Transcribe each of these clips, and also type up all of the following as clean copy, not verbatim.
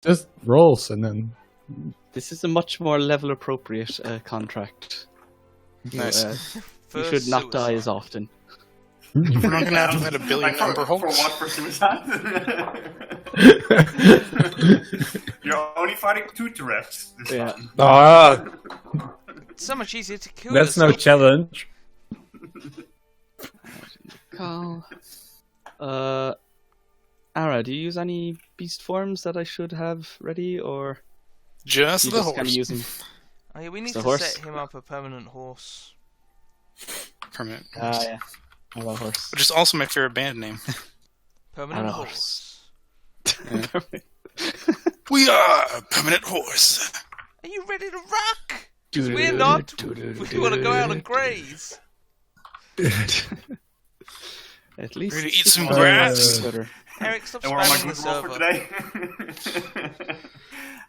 Just rolls and then. This is a much more level appropriate contract. Nice. You should not die as often. We're not going to have to hit a billion number For holes. what, for suicide? You're only fighting 2 Tourette's this time. Ah, It's so much easier to kill that's no yourself. challenge. Carl. Ara, do you use any beast forms that I should have ready, or Just you the just kind of horse. use them? Oh, yeah, we need The to horse? set him up a permanent horse. Permanent Ah, horse. yeah. I love horse. Which is also my favorite band name. Permanent Ara horse. We are a permanent horse. Are you ready to rock? 'Cause we're not. We want to go out and graze. At least Ready to eat some it's grass? better. Eric, stop And we're on my spamming the good roll for server. today.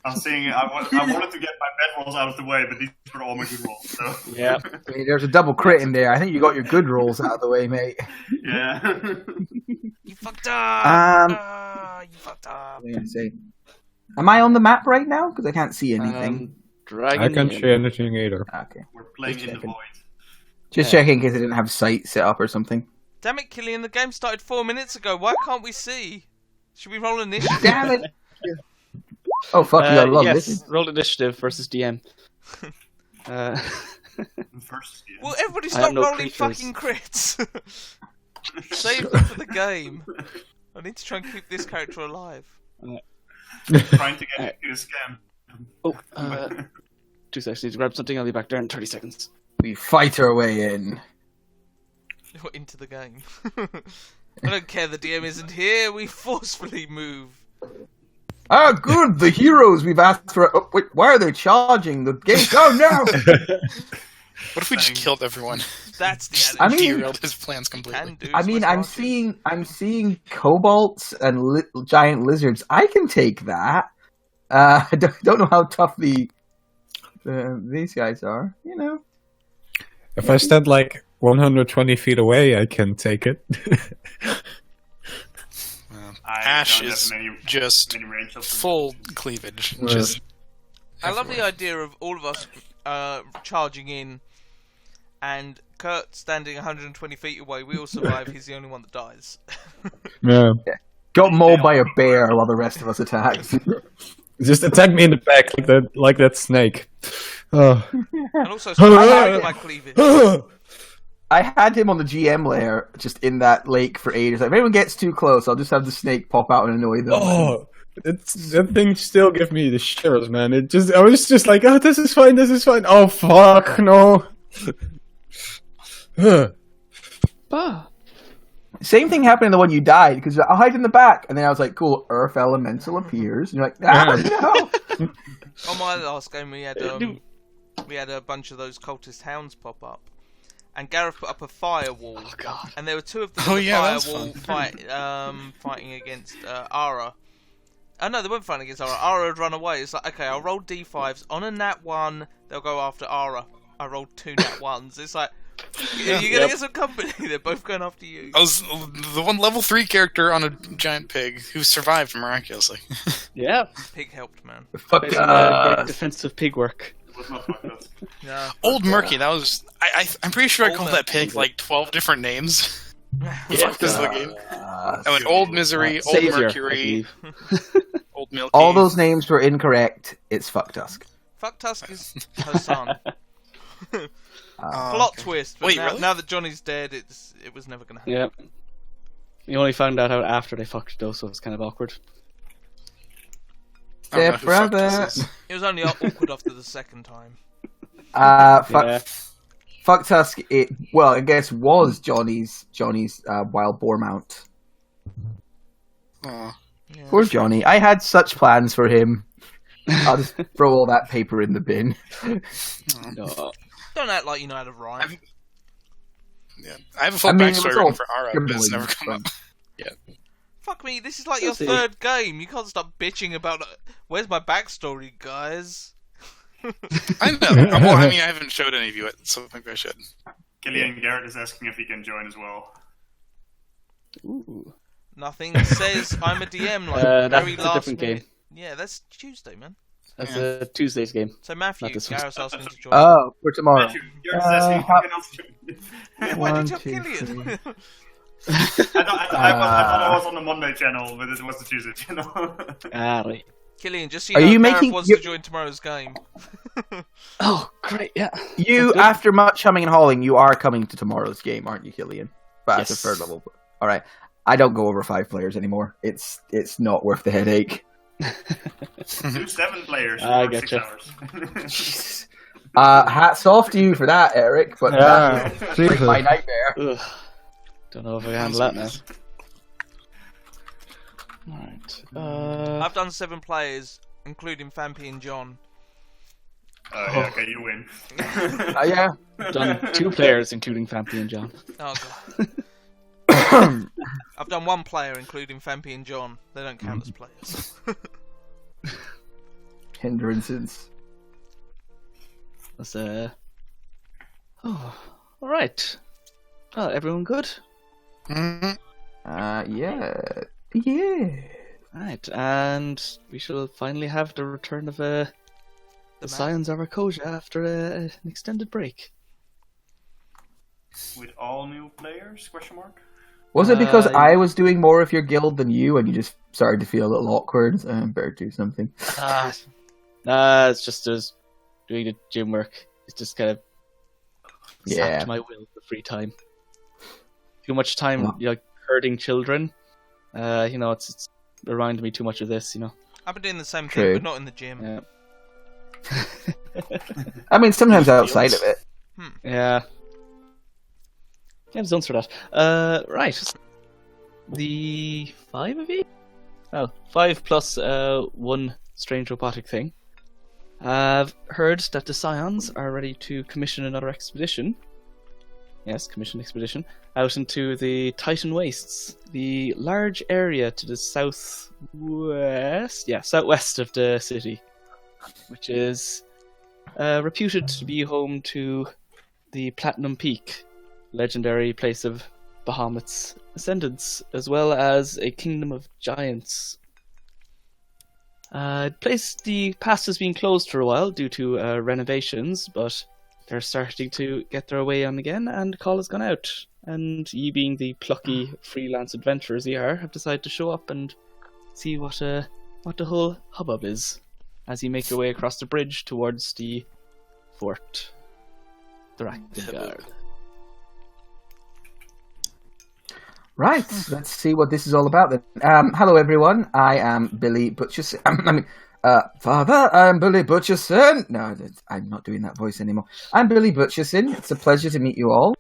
I'm saying I wanted to get my bad rolls out of the way, but these were all my good rolls. So Yeah. I mean, there's a double crit in there. I think you got your good rolls out of the way, mate. yeah. You fucked up. You fucked up. Yeah, see. Am I on the map right now? Because I can't see anything. Dragon. I can't see anything either. Okay. We're playing in the checking. void. Just checking in case I didn't have sight set up or something. Damn it, Killian, the game started 4 minutes ago. Why can't we see? Should we roll initiative? Damn it! Oh, fuck, you gotta love yes, this. roll initiative versus DM. First, yeah. Well, everybody I have stop no rolling creatures. fucking crits. Save them for the game. I need to try and keep this character alive. Trying to get into the scam. Oh, 2 seconds. Need to grab something. I'll be back there in 30 seconds. We fight our way in. Or into the game. I don't care the DM isn't here. We forcefully move. Ah, good, the heroes we've asked for. Oh, wait, why are they charging the game? Oh, no! What if we just killed everyone? That's the I attitude. mean- Derailed his plans completely. Can do I mean, so I'm much. seeing kobolds and giant lizards. I can take that. I don't know how tough these guys are. You know. If I stand like 120 feet away, I can take it. I Ash don't have is many just range of full cleavage. Yeah. Just I love the idea of all of us charging in, and Kurt standing 120 feet away. We all survive. He's the only one that dies. Yeah. Got mauled by a bear while the rest of us attacked. Just attack me in the back like that snake. Oh. And also, surviving my cleavage. I had him on the GM layer, just in that lake for ages. Like, if anyone gets too close, I'll just have the snake pop out and annoy them. Oh, that thing still gives me the shivers, man. I was just like, oh, this is fine. Oh, fuck, no. Same thing happened in the one you died, because I'll hide in the back, and then I was like, cool, Earth Elemental appears, and you're like, no! On my last game, we had a bunch of those cultist hounds pop up, and Gareth put up a firewall, and there were 2 of them Oh, on the yeah, that's firewall fighting against Ara. Oh no, they weren't fighting against Ara. Ara had run away. It's like, okay, I'll roll d5s. On a nat 1, they'll go after Ara. I rolled 2 nat 1s. It's like, you're gonna get some company. They're both going after you. I was the one level 3 character on a giant pig who survived miraculously. Yeah. Pig helped, man. Fuck Great defensive pig work. It was not like that. Yeah. Old Murky, that was... I'm pretty sure I Old called Murky. that pig like 12 different names. Yeah. Fuck this is the game. I went Old Misery, Old Savior, I Mercury, believe. Old Milky. All those names were incorrect. It's Fuck Tusk. Fuck Tusk is her son. Oh, Plot okay. twist. But Wait, now, really? now that Johnny's dead, it was never gonna happen. Yeah. You only found that out after they fucked though, so it's kind of awkward. I don't know Their who fuck this brother. is. It was only awkward after the second time. Yeah. Fuck Tusk, I guess was Johnny's wild boar mount. Aw. Yeah. Poor Johnny. I had such plans for him. I'll just throw all that paper in the bin. No. Don't act like you know how to rhyme. Yeah. I have a full I mean, it backstory was all written for Ara, but it's scribbling, never come up. Fuck me, this is like your We'll see. 3rd game. You can't stop bitching about where's my backstory, guys. I know. Well, I mean, I haven't showed any of you yet, so maybe I should. Killian Garrett is asking if he can join as well. Ooh. Nothing says I'm a DM like That's very a last different minute. game. Yeah, that's Tuesday, man. That's a Tuesday's game. So Matthew, Not this one. Gareth's asking to join. Oh, for tomorrow. Matthew, you're just asking how- anyone else to- Why One, did you two, have Killian? I thought I was on the Monday channel, but it was the Tuesday channel. Right. Killian, just so Are you know, you Gareth making- wants you- to join tomorrow's game. Oh, great, yeah. You, Sounds good. after much humming and hawing, you are coming to tomorrow's game, aren't you, Killian? But at the Yes. third level. All right. I don't go over 5 players anymore. It's not worth the headache. 2 7 players I for 6 getcha. hours. Hats off to you for that, Eric. But Yeah, that's Jesus. my nightmare. Ugh. Don't know if I can handle that now. Alright. I've done 7 players, including Fampy and John. Yeah, okay, you win. Yeah. Done 2 players, including Fampy and John. Oh god. I've done 1 player, including Fampy and John. They don't count as players. Hindrances. That's Oh, alright. Oh, everyone good? Mhm. Yeah. Yeah. Right, and we shall finally have the return of the Scions of Arcosia after an extended break. With all new players? Question mark. Was it because Uh, I was doing more of your guild than you, and you just started to feel a little awkward? Better do something. It's just us doing the gym work. It's just kind of Yeah. sapped my will for free time. Too much time, Well- herding children. It's reminded me too much of this. I've been doing the same True. thing, but not in the gym. Yeah. I mean, sometimes outside of it. Yeah. Game's done for that. Right. The 5 of you? Oh, 5 plus 1 strange robotic thing. I've heard that the Scions are ready to commission another expedition. Yes, commission expedition. Out into the Titan Wastes. The large area to the southwest of the city. Which is reputed to be home to the Platinum Peak, legendary place of Bahamut's ascendance, as well as a kingdom of giants. The past has been closed for a while due to renovations, but they're starting to get their way on again, and the call has gone out. And ye, being the plucky freelance adventurers ye are, have decided to show up and see what the whole hubbub is, as you make your way across the bridge towards the fort, the Rakengard. Right, let's see what this is all about then. Hello everyone, I am Billy Butcherson. Father, I'm Billy Butcherson. No, I'm not doing that voice anymore. I'm Billy Butcherson. It's a pleasure to meet you all.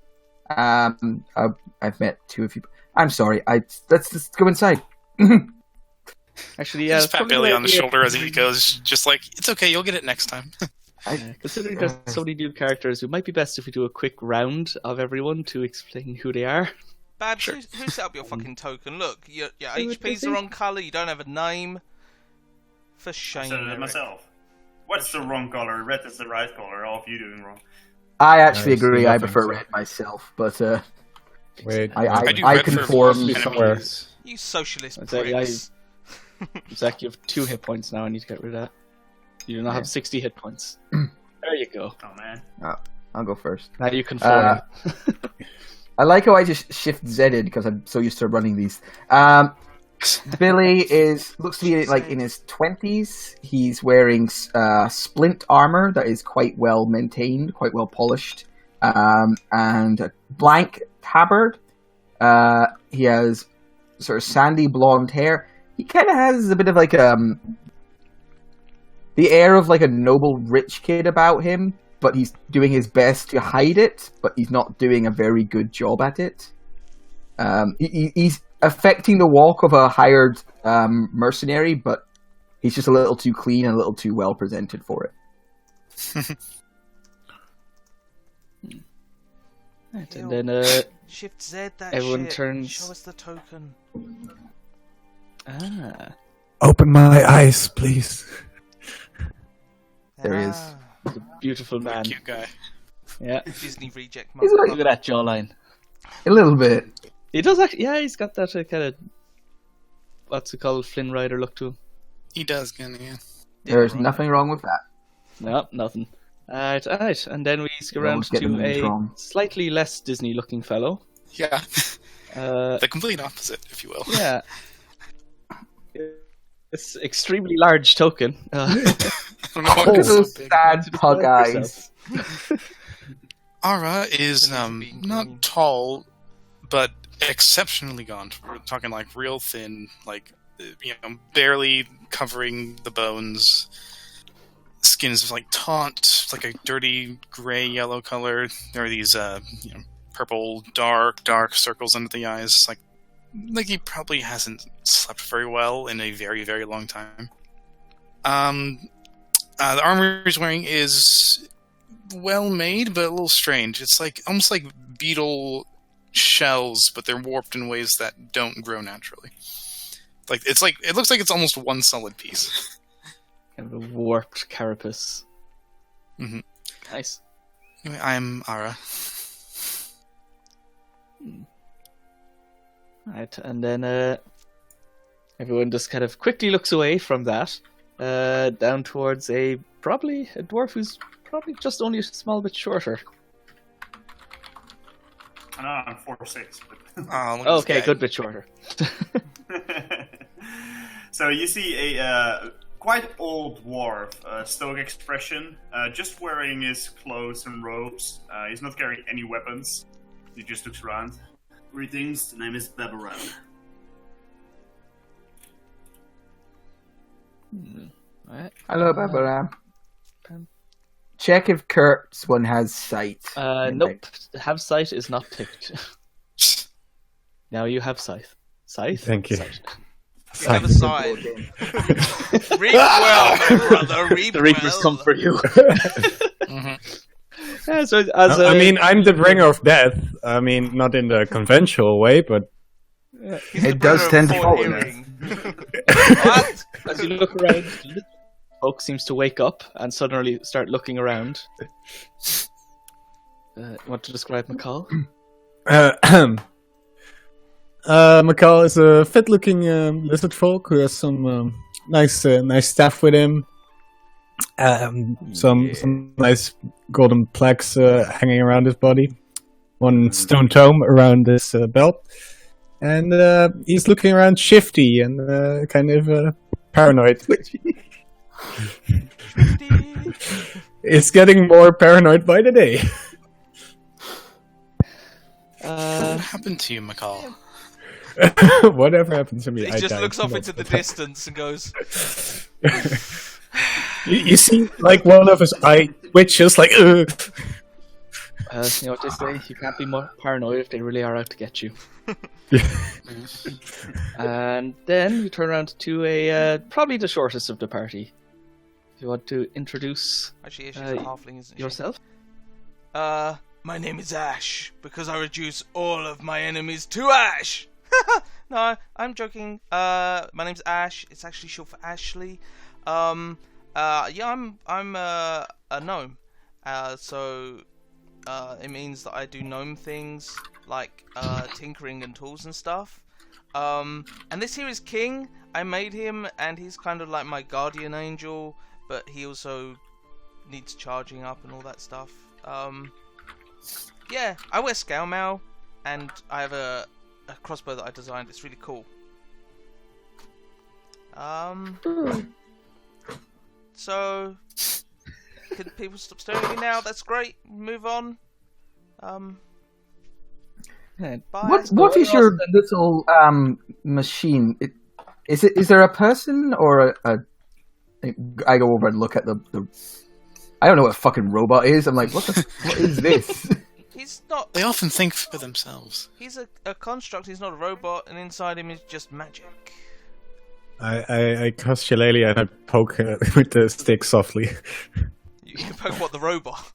I've met 2 of you. I'm sorry. Let's just go inside. Actually, yeah, Just pat Billy on the shoulder as he goes, just like, it's okay, you'll get it next time. Considering there's so many new characters, it might be best if we do a quick round of everyone to explain who they are. Babs, who set up your fucking token? Look, your Do it, HP's the Lizzie. wrong colour, you don't have a name. For I shame, said it Eric. myself. What's the wrong color? Red is the right color. All of you doing wrong. I actually I see agree. I nothing, prefer so- red myself, but Wait, I do I red for conform. most somewhere. enemies. You socialist Exactly, pricks. Zach, you have 2 hit points now. I need to get rid of that. You do not have 60 hit points. There you go. Oh man. I'll go first. Now you conform. I like how I just shift Z'd because I'm so used to running these. Billy looks to be like in his 20s. He's wearing splint armor that is quite well maintained, quite well polished, and a blank tabard. He has sort of sandy blonde hair. He kind of has a bit of like the air of like a noble rich kid about him, but he's doing his best to hide it, but he's not doing a very good job at it. He's affecting the walk of a hired mercenary, but he's just a little too clean and a little too well presented for it. Right, and then Shift Z that everyone shit. turns- Show us the token. Open my eyes, please. There he is. Ah, beautiful man. Cute guy. Yeah, Disney reject He's mother. look at that jawline. A little bit. He does actually. Yeah, he's got that kind of what's it called, Flynn Rider look to him. He does, kind of, yeah. There's nothing wrong with that. No, nothing. Alright. And then we go around Always get the to names a wrong. slightly less Disney-looking fellow. Yeah. Uh, The complete opposite, if you will. yeah. It's extremely large token. I don't know why Look at it's so those big. sad pug eyes. Ara is being not green. tall, but exceptionally gaunt. We're talking like real thin, like barely covering the bones. Skin is like taut, like a dirty gray yellow color. There are these purple dark circles under the eyes. Like he probably hasn't slept very well in a very, very long time. The armor he's wearing is well made, but a little strange. It's like almost like beetle shells, but they're warped in ways that don't grow naturally. It looks like it's almost one solid piece. Kind of a warped carapace. Mhm. Nice. Anyway, I'm Ara. Right, and then everyone just kind of quickly looks away from that, down towards probably a dwarf who's probably just only a small bit shorter. I know I'm 4'6", but Oh, look at this Okay, guy. good bit shorter. So you see a quite old dwarf, stoic expression, just wearing his clothes and robes. He's not carrying any weapons. He just looks around. Greetings, the name is Beberan. Right. Hello, Barbara. Check if Kurt's one has sight. Nope. Have sight is not ticked. Now you have scythe. Scythe? Thank you. Scythe. You have a side. Reap well, my brother. Reap The Reapers well. come for you. Mhm. Yeah, so as I mean, I'm the bringer of death. I mean, not in the conventional way, but He's the It does brother tend of to Ford fall in Hearing. What? as you look around, Oak seems to wake up and suddenly start looking around. Want to describe McCall? McCall is a fit-looking lizard folk who has some nice staff with him. Some nice golden plaques hanging around his body. One stone tome around his belt. And he's looking around shifty and kind of paranoid. It's getting more paranoid by the day. What happened to you, McCall? Whatever happened to me, He I just died. looks off No. into the distance and goes, You see, like one of his eye twitches, like. Ugh. You know what they say? You can't be more paranoid if they really are out to get you. And then you turn around to probably the shortest of the party. You want to introduce actually, yeah, she's a halfling, isn't she? yourself? My name is Ash, because I reduce all of my enemies to ash! No, I'm joking. My name's Ash. It's actually short for Ashley. Yeah, I'm a gnome. So it means that I do gnome things like tinkering and tools and stuff. And this here is King. I made him, and he's kind of like my guardian angel, but he also needs charging up and all that stuff. Yeah, I wear Scowmow, and I have a crossbow that I designed. It's really cool. So, can people stop staring at me now? That's great. Move on. Bye. What is your little machine? Is there a person or a I go over and look at the I don't know what a fucking robot is. I'm like, what is this? He's not. They often think for themselves. He's a construct. He's not a robot, and inside him is just magic. I cast Shillelagh and I poke with the stick softly. You can poke what the robot.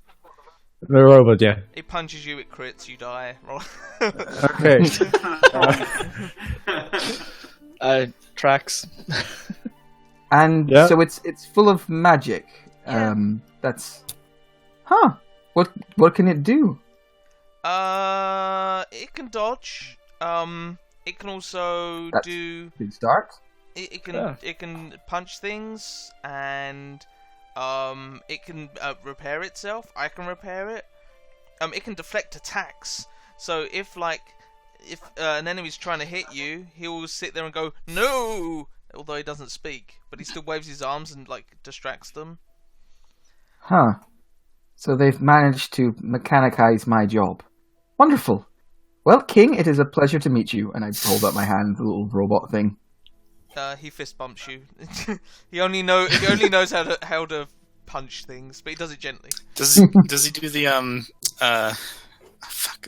The robot, yeah. It punches you. It crits. You die. Okay. Tracks. And Yeah. so it's full of magic. Yeah. That's what can it do? It can dodge. It can also That's- do. Good start. It can punch things, and it can repair itself. I can repair it. It can deflect attacks. So if an enemy's trying to hit you, he will sit there and go no, although he doesn't speak, but he still waves his arms and distracts them. Huh. So they've managed to mechanicize my job. Wonderful. Well, King, it is a pleasure to meet you. And I hold up my hand, the little robot thing. He fist bumps you. He only knows how to punch things, but he does it gently. Does he do the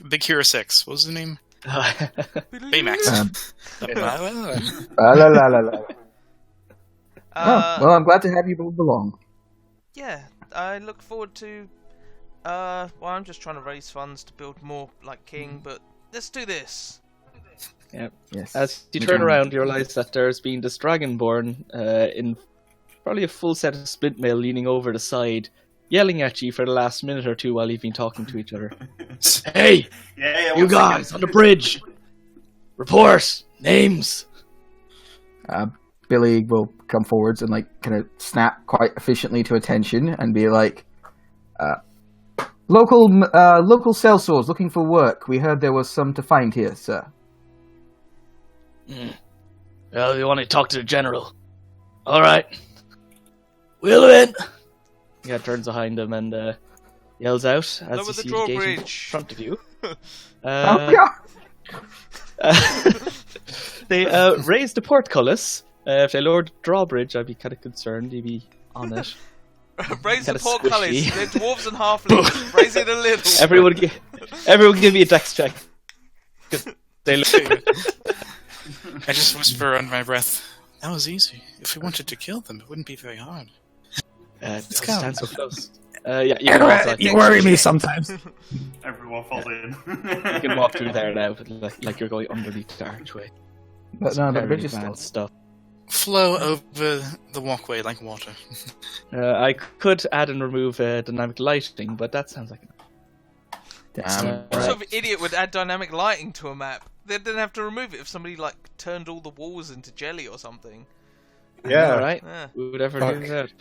Big Hero 6? What was his name? Baymax. La la la la. Well, I'm glad to have you both along. Yeah, I look forward to. Well, I'm just trying to raise funds to build more like King, but let's do this. Yep. Yes. As you turn around, you realise that there's been this Dragonborn in probably a full set of splint mail leaning over the side, yelling at you for the last minute or two while you've been talking to each other. Hey! Yeah, You guys on the bridge! Report! Names! Billy will come forwards and kind of snap quite efficiently to attention and be like, local sellswords looking for work. We heard there was some to find here, sir. Well, you want to talk to the general. Alright. Wheel him in! Yeah, turns behind him and yells out as Lower you the see the gate in drawbridge. front of you. Oh, God! They raised the portcullis. If they lowered the drawbridge, I'd be kind of concerned. You'd be on it. Raise the Kinda portcullis. squishy. They're dwarves and halflings. Raise it a little. Everyone give me a dex check. 'Cause they look. I just whisper under my breath. That was easy. If we wanted to kill them, it wouldn't be very hard. Let's go. stand so close. Yeah, you can walk outside. You worry me sometimes. Everyone falls in. You can walk through there now, like you're going underneath the archway. But no, the Very bridge is still. advanced stuff. Flow over the walkway like water. I could add and remove dynamic lighting, but that sounds like. Damn. What sort of idiot would add dynamic lighting to a map? They'd then have to remove it if somebody turned all the walls into jelly or something. Yeah. All right. Yeah. Who would ever Fuck. do that?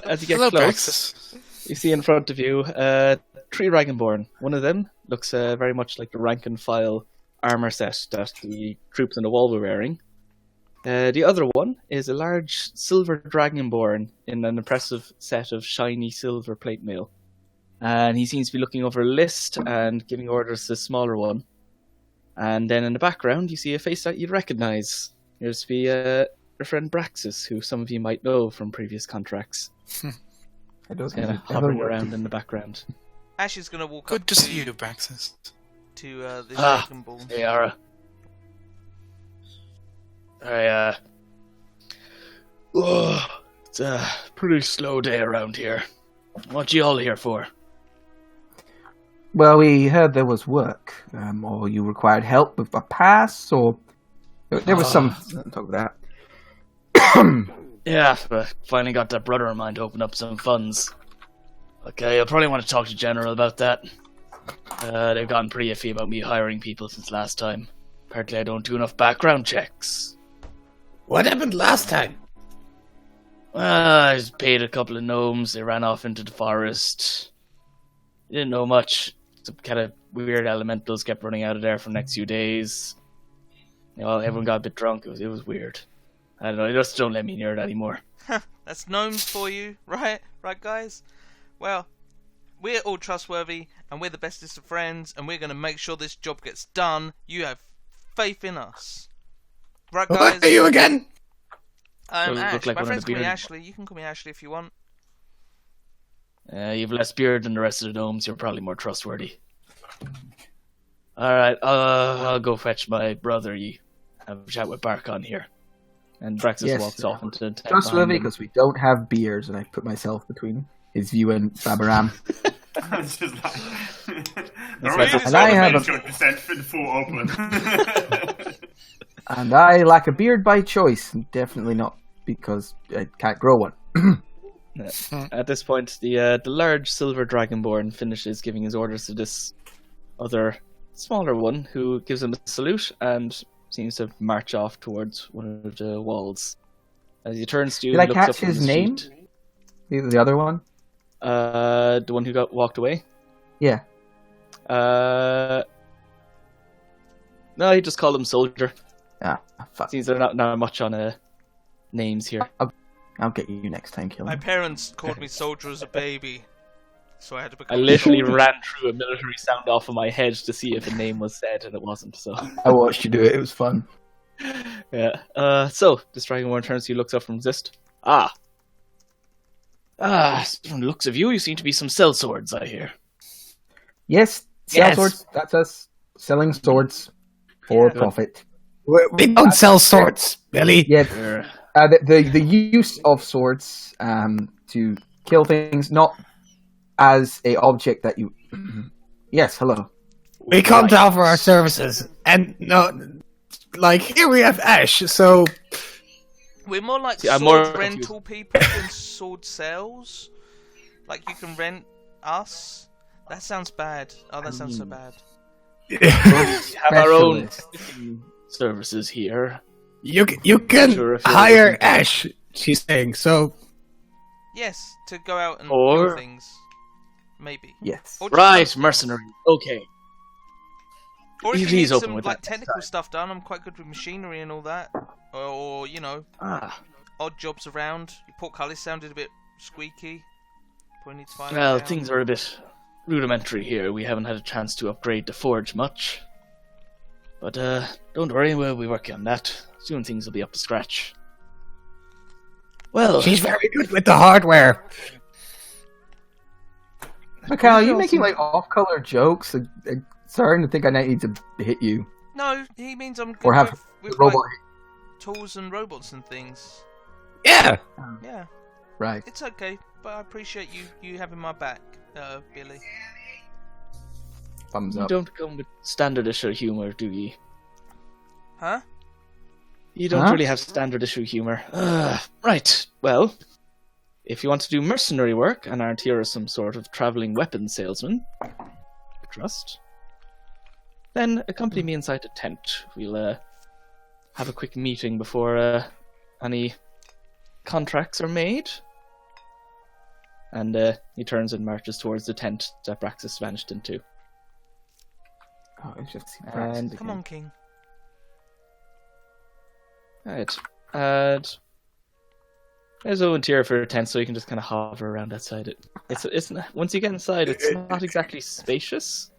As you get Hello, close, Praxis. you see in front of you three Dragonborn. One of them looks very much like the rank and file armor set that the troops on the wall were wearing. The other one is a large silver Dragonborn in an impressive set of shiny silver plate mail. And he seems to be looking over a list and giving orders to the smaller one. And then in the background, you see a face that you'd recognize. There's to be your friend Braxis, who some of you might know from previous contracts. I don't Kind of think I've hovering ever- around in the background. Ash is going to walk Good up to see you, Praxis. to the Ah. Dragon Ball. Hey, Ara. It's a pretty slow day around here. What you all here for? Well, we heard there was work, or you required help with a pass, or there was some talk about that. Yeah, but finally got that brother of mine to open up some funds. Okay, I'll probably want to talk to General about that. They've gotten pretty iffy about me hiring people since last time. Apparently I don't do enough background checks. What happened last time? Well, I just paid a couple of gnomes, they ran off into the forest. Didn't know much. Some kind of weird elementals kept running out of there for the next few days. You know, everyone got a bit drunk, it was weird. I don't know, they just don't let me near it anymore. That's gnomes for you, right? Right, guys? Well, we're all trustworthy, and we're the bestest of friends, and we're going to make sure this job gets done. You have faith in us. Right, guys? What are you again? Doesn't Ash. look like My one of friends the call me beard- Ashley. You can call me Ashley if you want. You've less beard than the rest of the gnomes, you're probably more trustworthy. Alright, I'll go fetch my brother, you have a chat with Barkon here. And Braxis Yes, walks off into the tent Trustworthy behind him. because we don't have beers, and I put myself between his view and Babaram. It's just like... like- Normally, And I have a- going to stand in full open. And I lack a beard by choice, and definitely not because I can't grow one. At this point, the large silver dragonborn finishes giving his orders to this other smaller one, who gives him a salute and seems to march off towards one of the walls. As he turns to you, Did I he looks catch up from his his name? sheet. The other one? The one who got walked away? Yeah. No, he just called him Soldier. Ah, fuck. Seems they're not much on names here. I'll get you next time, Killian. My parents called me soldier as a baby, so I had to I become. literally soldier. ran through a military sound off of my head to see if a name was said, and it wasn't. So I watched you do it. It was fun. yeah. So the Dragonborn turns to you, looks up from Zist. From the looks of you, you seem to be some sellswords, I hear. Yes, sell swords. That's us selling swords for profit. We don't sell swords, Billy. Yeah. The use of swords to kill things, not as a object that you. Yes, hello. We come to offer our services, and here we have Ash. So We're more like See, I'm sword more rental people than sword sales. Like you can rent us. That sounds bad. Oh, that sounds so bad. We have our own Specialist. services here. you Sure, can if you're hire looking to- Ash. She's saying so. Yes, to go out and Or- kill things. Maybe. Yes. Or just Right, mercenary. Okay. Or if you Please need open some with like that next technical time. stuff done, I'm quite good with machinery and all that. Or odd jobs around. Your portcullis sounded a bit squeaky. Probably need to find Well, it down. things are a bit rudimentary here. We haven't had a chance to upgrade the forge much. But don't worry, we'll be working on that. Soon things will be up to scratch. Well, She's very good with the hardware. Mikhail, are you making like off-color jokes? I'm starting to think I might need to hit you No, he means I'm good or have with the robot. like, tools and robots and things. Yeah. Yeah, Right. it's okay, but I appreciate you having my back, Billy. Thumbs you up. don't come with standard issue humor, do ye? Huh? You don't Huh? really have standard issue humor. Right, well, if you want to do mercenary work and aren't here as some sort of travelling weapons salesman, I trust, then accompany me inside the tent. We'll have a quick meeting before any contracts are made. And he turns and marches towards the tent that Braxis vanished into. Oh, it's just And- Come on, King. Right. And there's a interior for a tent, so you can just kind of hover around outside it. It's once you get inside, it's not exactly spacious.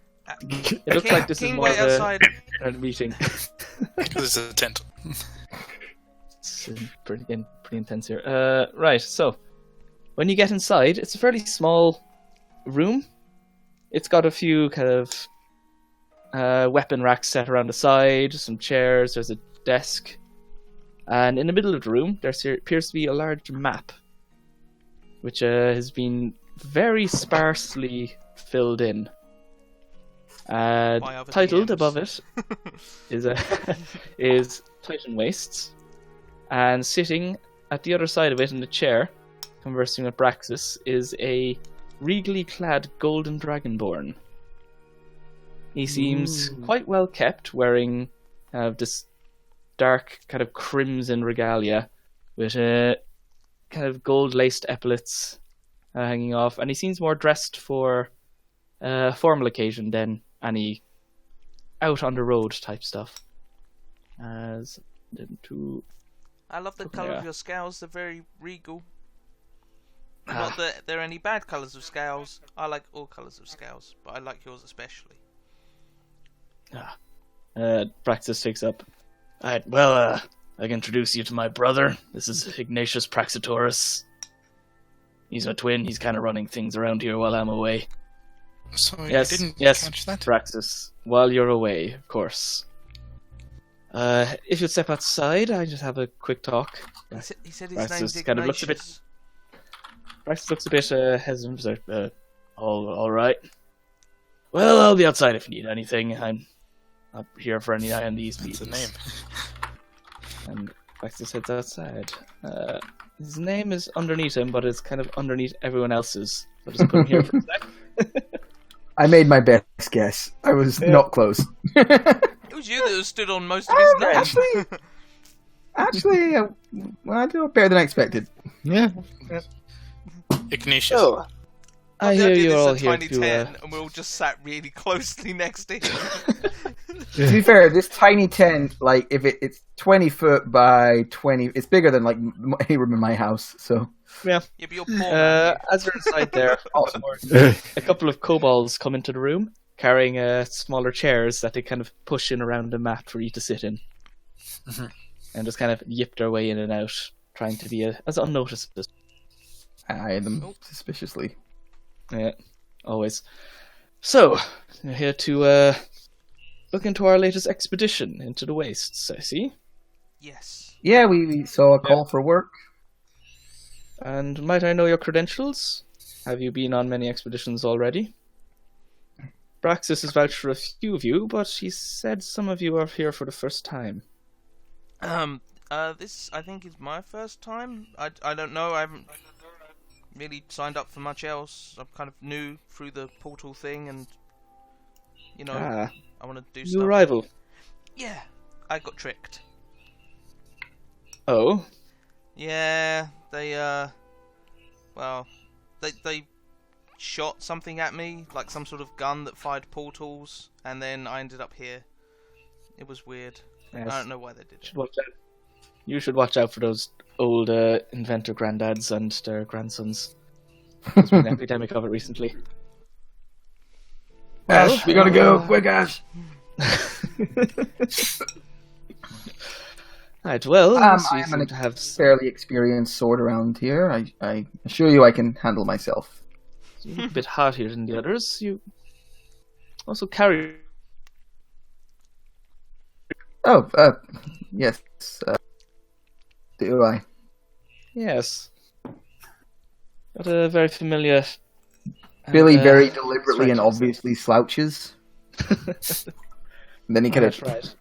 It looks King, like this King, is more wait of outside. a meeting. This is a tent. It's pretty intense here. Right. So when you get inside, it's a fairly small room. It's got a few kind of weapon racks set around the side, some chairs. There's a desk. And in the middle of the room, there appears to be a large map, which has been very sparsely filled in. By other Titled DMs. above it is Titan Wastes, and sitting at the other side of it in the chair, conversing with Braxis, is a regally clad golden dragonborn. He seems quite well kept, wearing this dark kind of crimson regalia with kind of gold-laced epaulets hanging off, and he seems more dressed for a formal occasion than any out on the road type stuff. As to I love the colour Yeah. of your scales. They're very regal. Not that there are any bad colours of scales. I like all colours of scales, but I like yours especially. Praxis takes up. Alright, well, I can introduce you to my brother. This is Ignatius Praxitoris. He's my twin. He's kind of running things around here while I'm away. So Yes, you didn't yes, catch that? Praxis. While you're away, of course. If you'd step outside, I just have a quick talk. He said his Praxis name's kind of looks a bit- Ignatius. Praxis looks a bit hesitant. He's like, all right. Well, I'll be outside if you need anything. I'm not here for any INDs That's the meetings. name. And Praxis heads outside. His name is underneath him, but it's kind of underneath everyone else's. So just put him here for a sec. I made my best guess. I was not close. It was you that stood on most of his name. Actually, I do it better than I expected. Yeah. Ignatius. So, I The hear idea you're this all is a here tiny to. tent, and we're all just sat really closely next to him. To be fair, this tiny tent, like if it's 20 foot by 20, it's bigger than like any room in my house. So Yeah. Yeah, but you're poor. man. As you're inside there, awesome. a couple of kobolds come into the room carrying smaller chairs that they kind of push in around a mat for you to sit in. Mhm. And just kind of yip their way in and out, trying to be as unnoticed as I eyed them suspiciously. yeah, always. So, you're here to look into our latest expedition into the wastes, I see. Yes. Yeah, we saw a call for work. And might I know your credentials? Have you been on many expeditions already? Braxis has vouched for a few of you, but he said some of you are here for the first time. This I think is my first time. I don't know. I haven't really signed up for much else. I'm kind of new through the portal thing, and I want to do New stuff. arrival. Yeah, I got tricked. Oh, Yeah, they they shot something at me, like some sort of gun that fired portals, and then I ended up here. It was weird. yes. I don't know why they did it. Should watch out. You should watch out for those old inventor granddads and their grandsons. There's been an epidemic of it recently. Ash, we gotta go. Quick, Ash. Right, well, I we am seem an to have fairly experienced sword around here. I assure you I can handle myself. a bit heartier than the others. You also carry. Oh, yes. Do I? Yes. Got a very familiar. Billy and, very deliberately and stretches. obviously slouches. And then he kind That's of right.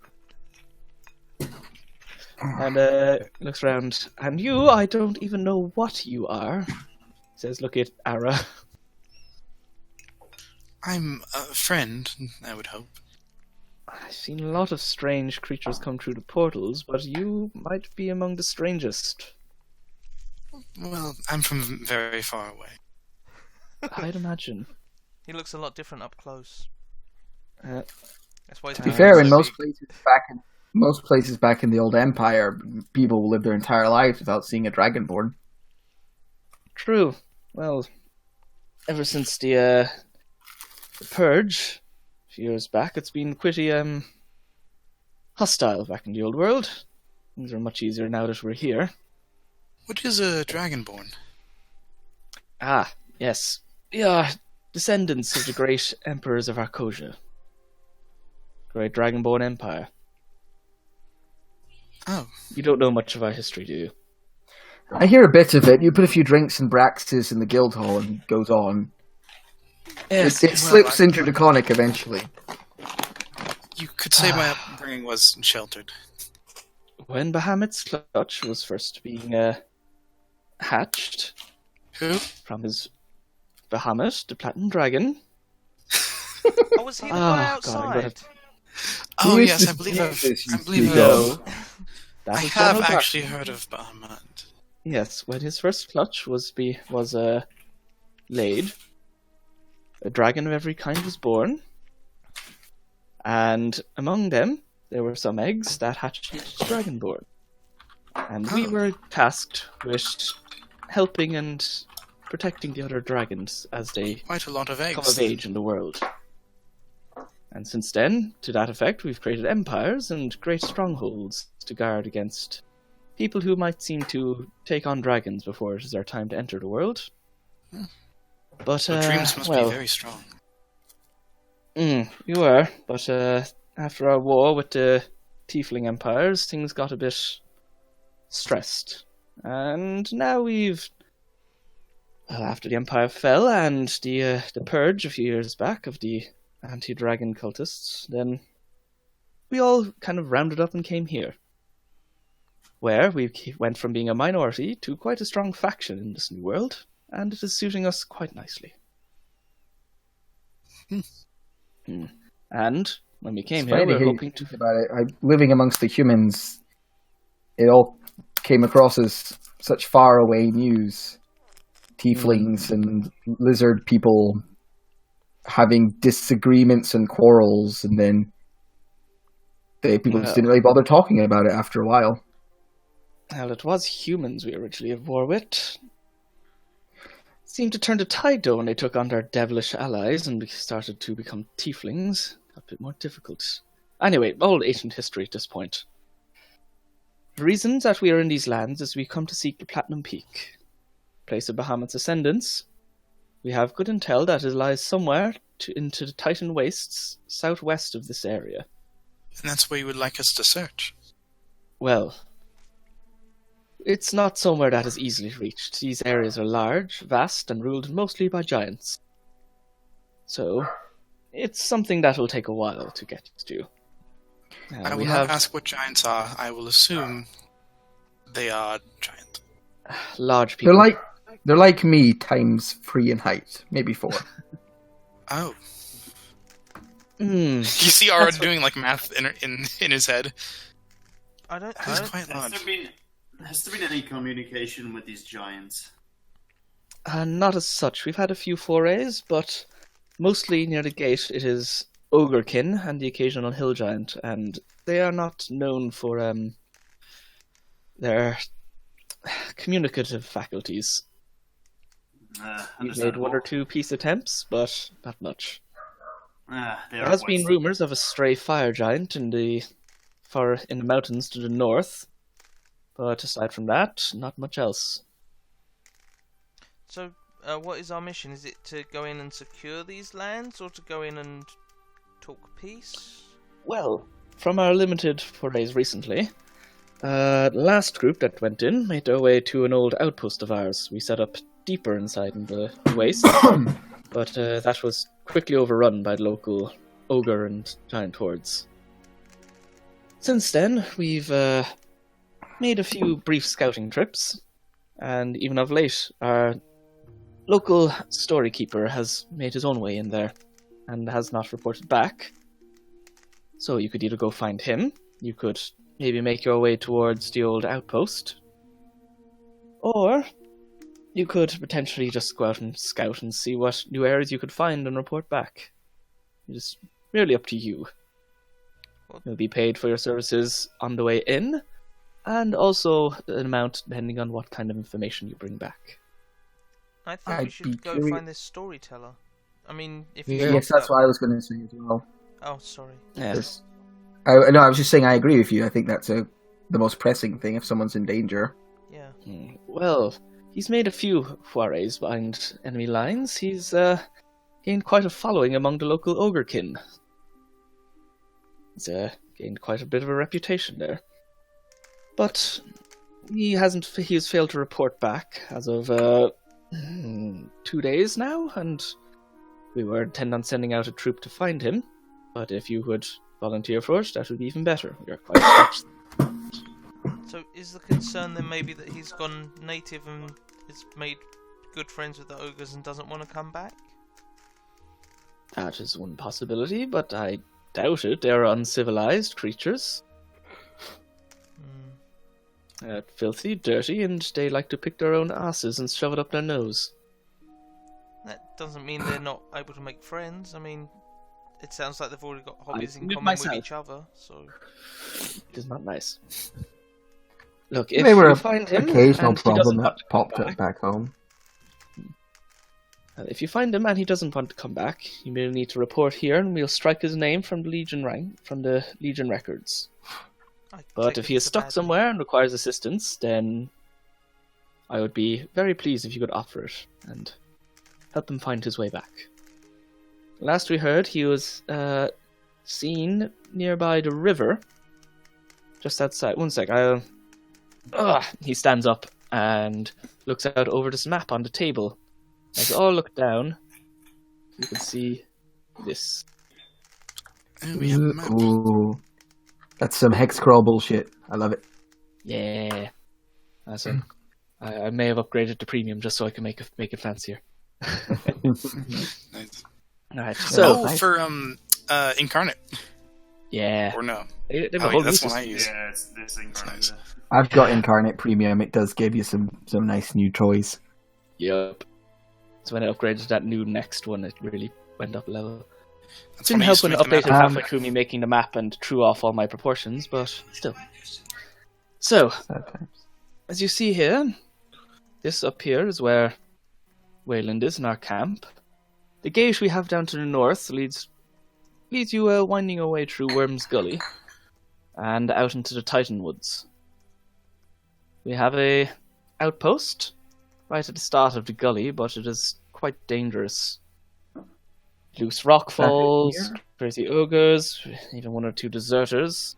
And looks around. And you, I don't even know what you are. Says, look at Ara. I'm a friend, I would hope. I've seen a lot of strange creatures come through the portals, but you might be among the strangest. Well, I'm from very far away. I'd imagine. He looks a lot different up close. Uh, That's why he's To be being fair, so in big. most places back in the old empire, people will live their entire lives without seeing a dragonborn. True. Well, ever since the purge a few years back, it's been pretty hostile back in the old world. Things are much easier now that we're here. What is a dragonborn? Ah, yes. We are descendants of the great emperors of Arcosia. Great dragonborn empire. Oh, You don't know much of our history, do you? I hear a bit of it. You put a few drinks and Braxis in the guild hall and it goes on. Yes. It slips into Draconic eventually. you could say my upbringing was sheltered. When Bahamut's clutch was first being hatched Who? from his Bahamut, the Platinum Dragon. Oh, was he the Oh, guy God, outside? Oh Who is yes, this I believe Jesus, I you believe know? That I was have Donald actually Duck. heard of Bahamut. Yes, when his first clutch was laid, a dragon of every kind was born, and among them there were some eggs that hatched dragonborn, and we Oh. were tasked with helping and protecting the other dragons as they Quite a lot of come eggs. of age in the world. And since then, to that effect, we've created empires and great strongholds to guard against people who might seem to take on dragons before it is their time to enter the world. But, So dreams must well, be very strong. we were, but after our war with the Tiefling empires, things got a bit stressed. And now after the empire fell and the purge a few years back of the anti-dragon cultists, then we all kind of rounded up and came here, where we went from being a minority to quite a strong faction in this new world, and it is suiting us quite nicely. And when we came It's here, funny we to were hear hoping you to. think about it. Living amongst the humans, it all came across as such faraway news. Tieflings and lizard people having disagreements and quarrels, and then people just didn't really bother talking about it after a while. Well, it was humans we originally at war with. Seemed to turn the tide, though, when they took on their devilish allies and we started to become tieflings. Got a bit more difficult. Anyway, all ancient history at this point. The reason that we are in these lands is we come to seek the Platinum Peak, place of Bahamut's ascendance. We have good intel that it lies somewhere into the Titan Wastes, southwest of this area. And that's where you would like us to search. Well, it's not somewhere that is easily reached. These areas are large, vast, and ruled mostly by giants. So, it's something that will take a while to get to. I will not ask what giants are. I will assume they are giant. Large people. They're like me times 3 in height, maybe 4. Oh. Hmm. You see Ara doing like math in his head. He's quite large. Has there been any communication with these giants? Not as such. We've had a few forays, but mostly near the gate it is ogrekin and the occasional hill giant, and they are not known for their communicative faculties. We've made 1 or 2 peace attempts, but not much. There has been rumours of a stray fire giant in the mountains to the north, but aside from that, not much else. So, what is our mission? Is it to go in and secure these lands, or to go in and talk peace? Well, from our limited forays recently, the last group that went in made their way to an old outpost of ours. We set up deeper inside in the waste, but that was quickly overrun by the local ogre and giant hordes. Since then, we've made a few brief scouting trips, and even of late, our local storykeeper has made his own way in there, and has not reported back. So you could either go find him, you could maybe make your way towards the old outpost, or you could potentially just go out and scout and see what new areas you could find and report back. It's really up to you. You'll be paid for your services on the way in, and also an amount depending on what kind of information you bring back. I think we should go find this storyteller. I mean, if you Yes, that's what I was going to say as well. Oh, sorry. Yes. No, I was just saying I agree with you. I think that's the most pressing thing if someone's in danger. Yeah. Well, he's made a few forays behind enemy lines. He's gained quite a following among the local ogrekin. He's gained quite a bit of a reputation there. But he has failed to report back as of 2 days now, and we were intent on sending out a troop to find him. But if you would volunteer for it, that would be even better. We are quite stretched. So is the concern then maybe that he's gone native and has made good friends with the ogres and doesn't want to come back? That is one possibility, but I doubt it. They are uncivilized creatures. Filthy, dirty, and they like to pick their own asses and shove it up their nose. That doesn't mean they're not able to make friends. I mean, it sounds like they've already got hobbies in common with each other, so... It is not nice. Look, if they were you find him occasional and he doesn't problem that want to popped come up back home. If you find him and he doesn't want to come back, you may need to report here, and we'll strike his name from the Legion records. But if he is stuck somewhere and requires assistance, then I would be very pleased if you could offer it and help him find his way back. Last we heard, he was seen nearby the river, just outside. One sec, he stands up and looks out over this map on the table. As you all look down, you can see this. We have a map. Ooh. That's some hex crawl bullshit. I love it. Yeah. Awesome. I may have upgraded to premium just so I can make it fancier. Nice. Alright, so... for Incarnate. Yeah. Or no? They have a Oh, whole yeah, that's new one I system. use. Yeah, it's this incarnate. nice. I've got Incarnate Premium. It does give you some nice new toys. Yep. So when I upgraded to that new next one, it really went up a level. That's Didn't one I help used to when it make the map. updated halfway through me making the map and threw off all my proportions, but still. So, Sad times. as you see here, this up here is where Wayland is in our camp. The gate we have down to the north leads you winding your way through Worm's Gully and out into the Titan Woods. We have a outpost right at the start of the gully, but it is quite dangerous. Loose rock falls, crazy ogres, even one or two deserters.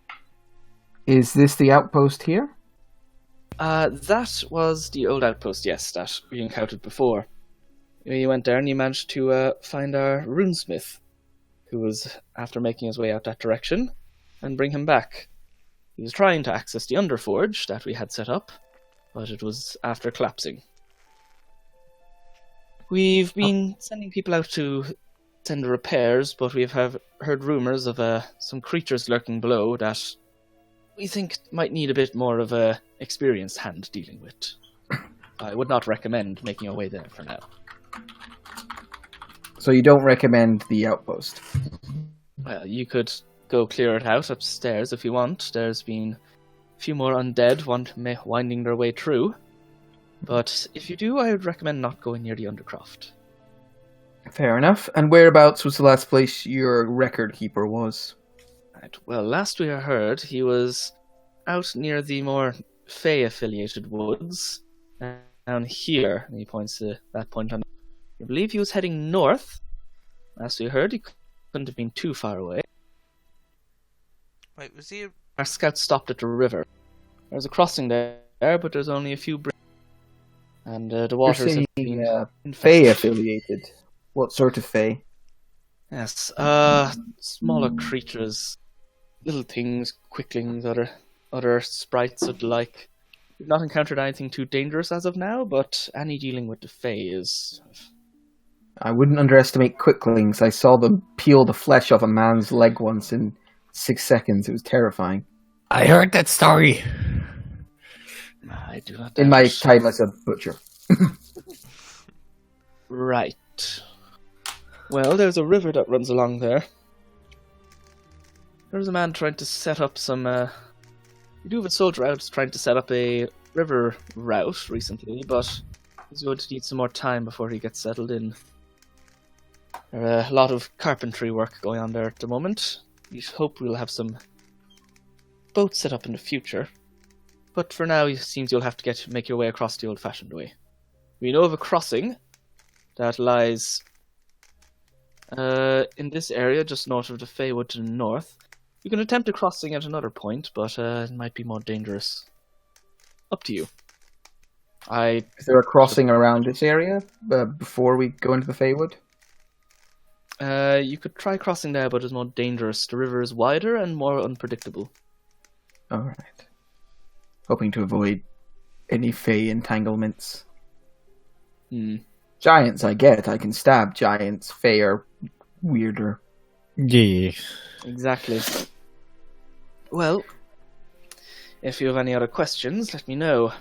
Is this the outpost here? That was the old outpost, yes, that we encountered before. You went there and you managed to find our runesmith, who was after making his way out that direction, and bring him back. He was trying to access the Underforge that we had set up, but it was after collapsing. We've been sending people out to send repairs, but we have heard rumours of some creatures lurking below that we think might need a bit more of a experienced hand dealing with. I would not recommend making your way there for now. So you don't recommend the outpost? Well, you could go clear it out upstairs if you want. There's been a few more undead winding their way through. But if you do, I would recommend not going near the Undercroft. Fair enough. And whereabouts was the last place your record keeper was? Right. Well, last we heard, he was out near the more Fey-affiliated woods, down here. And he points to that point on. I believe he was heading north. Last we heard, he couldn't have been too far away. Wait, was he? Our scouts stopped at the river. There's a crossing there, but there's only a few bridges. And the waters have been Fey infested. affiliated. What sort of Fey? Yes, smaller creatures, little things, quicklings, other sprites of the like. We've not encountered anything too dangerous as of now, but any dealing with the Fey is... I wouldn't underestimate quicklings. I saw them peel the flesh off a man's leg once in 6 seconds. It was terrifying. I heard that story. I do not In my doubt. time as a butcher. Right. Well, there's a river that runs along there. There's a man trying to set up some... We do have a soldier out trying to set up a river route recently, but he's going to need some more time before he gets settled in. There are a lot of carpentry work going on there at the moment. We hope we'll have some boats set up in the future. But for now, it seems you'll have to make your way across the old-fashioned way. We know of a crossing that lies in this area, just north of the Feywood to the north. You can attempt a crossing at another point, but it might be more dangerous. Up to you. Is there a crossing around this area before we go into the Feywood? You could try crossing there, but it's more dangerous. The river is wider and more unpredictable. Alright. Hoping to avoid any Fey entanglements. Giants, I get. I can stab giants. Fey are weirder. Yeah. Exactly. Well, if you have any other questions, let me know.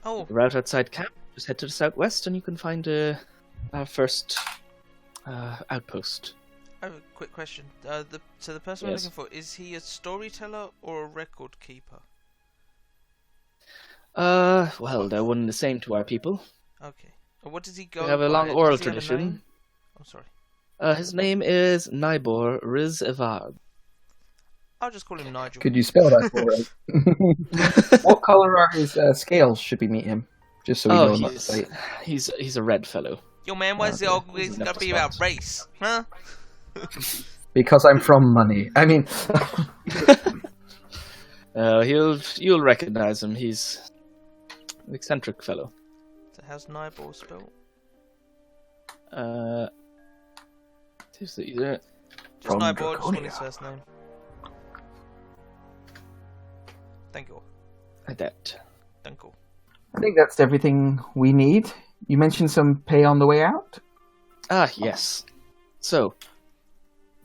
Oh, The route outside camp, just head to the southwest and you can find our first outpost. I have a quick question. So the person Yes. we're looking for, is he a storyteller or a record keeper? Well, they're one and the same to our people. Okay. And what does he go We have a by? long Does oral he have a tradition. name? I'm sorry. His name is Nibor Riz Evad. I'll just call him Nigel. Could you spell that for us? What colour are his scales should we meet him? Just so we know not to say. he's a red fellow. Yo man, why is it always gotta be about race? Huh? Because I'm from money. I mean, You'll recognize him. He's an eccentric fellow. So how's Nibor spelled? Just either Just From Nibor, just want Draconia. his first name. Thank you. that. Thank you. I think that's everything we need. You mentioned some pay on the way out? Ah, yes. So,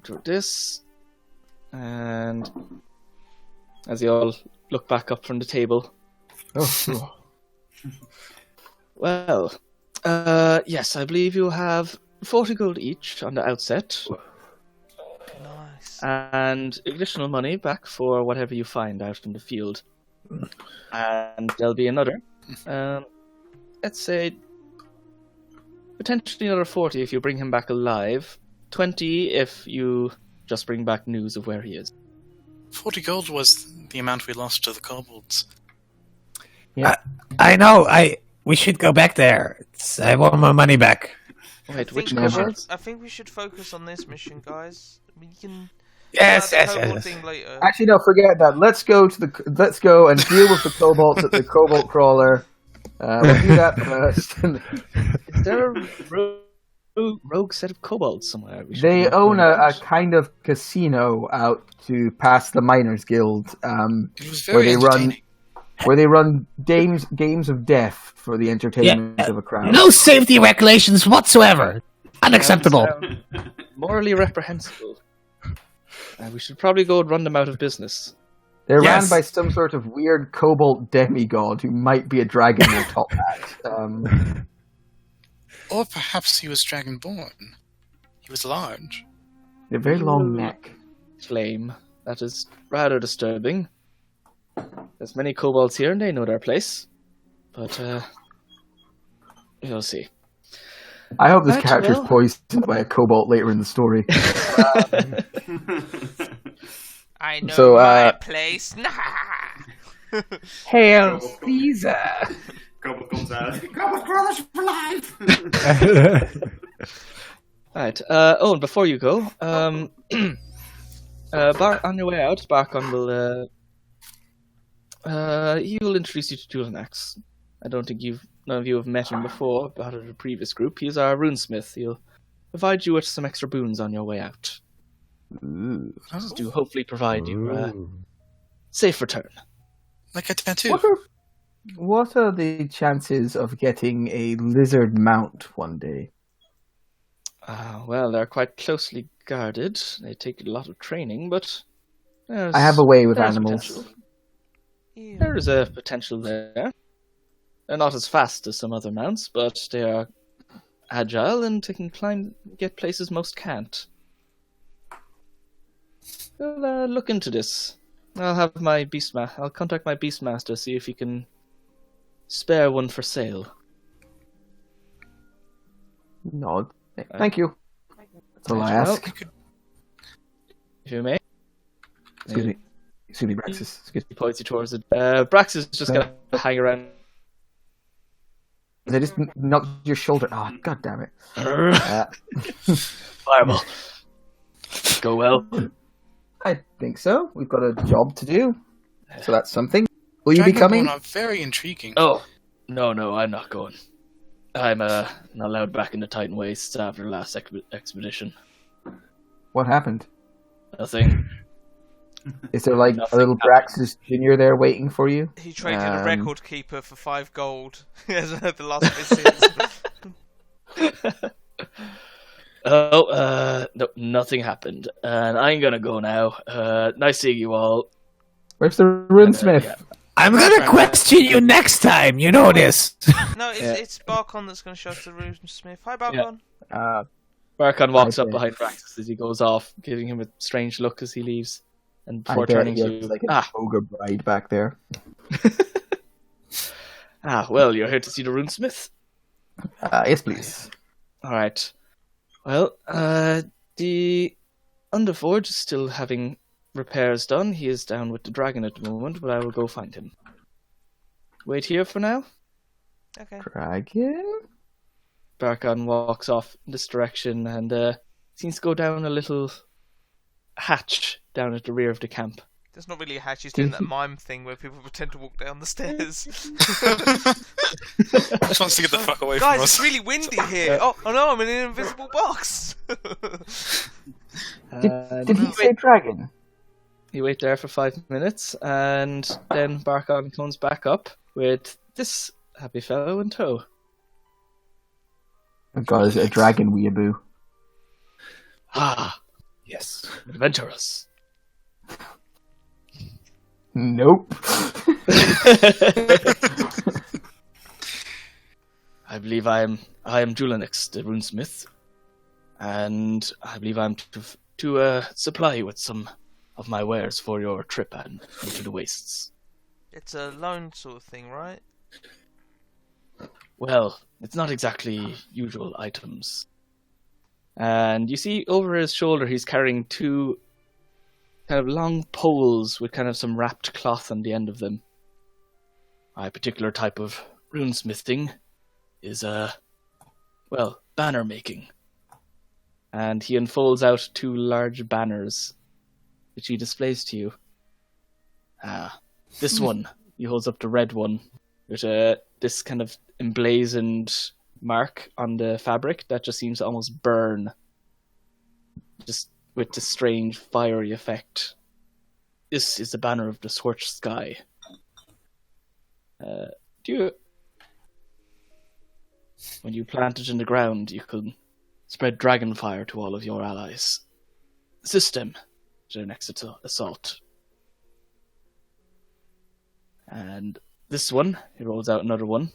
through this And as you all look back up from the table. Oh, Well, yes, I believe you have 40 gold each on the outset. Nice. And additional money back for whatever you find out in the field. And there'll be another, let's say, potentially another 40 if you bring him back alive, 20 if you just bring back news of where he is. 40 gold was the amount we lost to the kobolds. yeah. I know. We should go back there. I want my money back. Wait, I which think we kobolds? should- I think we should focus on this mission, guys. We can. Yes, the yes, kobold yes. thing later. Actually, no, forget that. Let's go and deal with the kobolds at the Cobalt Crawler. We'll do that first. Is there a rogue set of kobolds somewhere? We should They look own around? a kind of casino out to past the Miners Guild, It was where very they run entertaining. games of death for the entertainment of a crowd. No safety regulations whatsoever. Unacceptable. Morally reprehensible. We should probably go and run them out of business. They're Yes. ran by some sort of weird kobold demigod who might be a dragon in a top hat. Or perhaps he was dragonborn. He was large. They're very long neck. Flame. That is rather disturbing. There's many kobolds here and they know their place. But, we'll see. I hope this Right, character's well. poisoned by a kobold later in the story. I know So, my place. Hail Kobold- Caesar. Kobold comes out. Kobold crawlers for life! Right. Oh, and before you go, on your way out, Barkon will, he will introduce you to Tulanax. I don't think none of you have met him before, but out of the previous group. He's our runesmith. He'll provide you with some extra boons on your way out. To hopefully provide you a safe return. Like a tattoo. What are the chances of getting a lizard mount one day? Well, they're quite closely guarded. They take a lot of training, but I have a way with there's animals. potential. There is a potential there. They're not as fast as some other mounts, but they are agile and they can get places most can't. We'll look into this. I'll contact my beastmaster, see if he can spare one for sale. Nod. Thank you. That's all I Well, ask. if you may. Excuse me. Excuse me, Braxis. Excuse He points you towards it. Brax is just gonna hang around. me. I just knocked your shoulder. Oh, god damn it. Fireball. Go well. I think so. We've got a job to do. So that's something. Will you be coming? Dragonborn are very intriguing. Oh, no, I'm not going. I'm not allowed back in the Titan Wastes after the last expedition. What happened? Nothing. Is there like Nothing a little Braxis Junior there waiting for you? He traded a Um, record keeper for 5 gold as the last visit. No, nothing happened. And I'm gonna go now. Nice seeing you all. Where's the runesmith? Yeah. I'm gonna question you next time. You know this. No, it's Barkon that's going to show us the runesmith. Hi, Barkon. Barkon walks up Okay. behind Braxis as he goes off, giving him a strange look as he leaves. And I before bet turning you to you, like an ogre bride back there. well, you're here to see the runesmith? Yes, please. Alright. Well, the Underforge is still having repairs done. He is down with the dragon at the moment, but I will go find him. Wait here for now. Okay. Dragon? Barkon walks off in this direction and seems to go down a little hatch down at the rear of the camp. There's not really a hatch. He's doing that mime thing where people pretend to walk down the stairs. Just wants to get the fuck away Guys, from it's us. really windy here. Oh no, I'm in an invisible box. Did he say dragon? You wait there for 5 minutes, and then Barkon comes back up with this happy fellow in tow. Oh god, is it a dragon weeaboo? Ah, yes, adventurous. Nope. I believe I am Julanix, the runesmith, and I believe I'm to supply you with some of my wares for your trip and into the wastes. It's a loan sort of thing, right? Well, it's not exactly usual items. And you see over his shoulder he's carrying two kind of long poles with kind of some wrapped cloth on the end of them. My particular type of runesmithing is, banner making. And he unfolds out two large banners, which he displays to you. This one, he holds up the red one, with this kind of emblazoned mark on the fabric that just seems to almost burn, just with this strange fiery effect. This is the banner of the scorched sky. When you plant it in the ground, you can spread dragonfire to all of your allies. System to their next assault. And this one, he rolls out another one,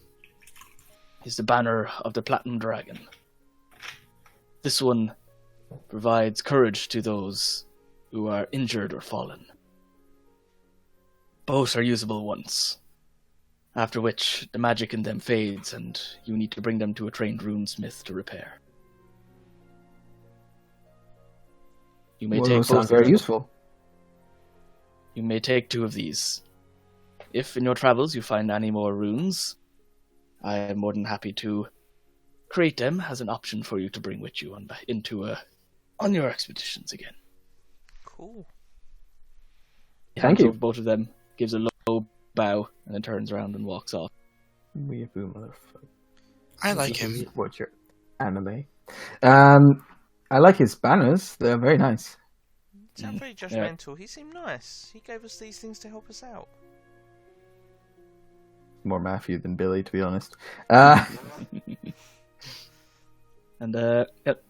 is the banner of the Platinum Dragon. This one provides courage to those who are injured or fallen. Both are usable once, after which the magic in them fades and you need to bring them to a trained runesmith to repair. You may take both. Very useful. You may take two of these. If in your travels you find any more runes, I am more than happy to create them as an option for you to bring with you on your expeditions again. Cool. Thank you. Both of them, gives a low bow, and then turns around and walks off. Weeaboo motherfucker. I like him. Watch your anime. I like his banners. They're very nice. Sound very judgmental. Yeah. He seemed nice. He gave us these things to help us out. More Matthew than Billy, to be honest. And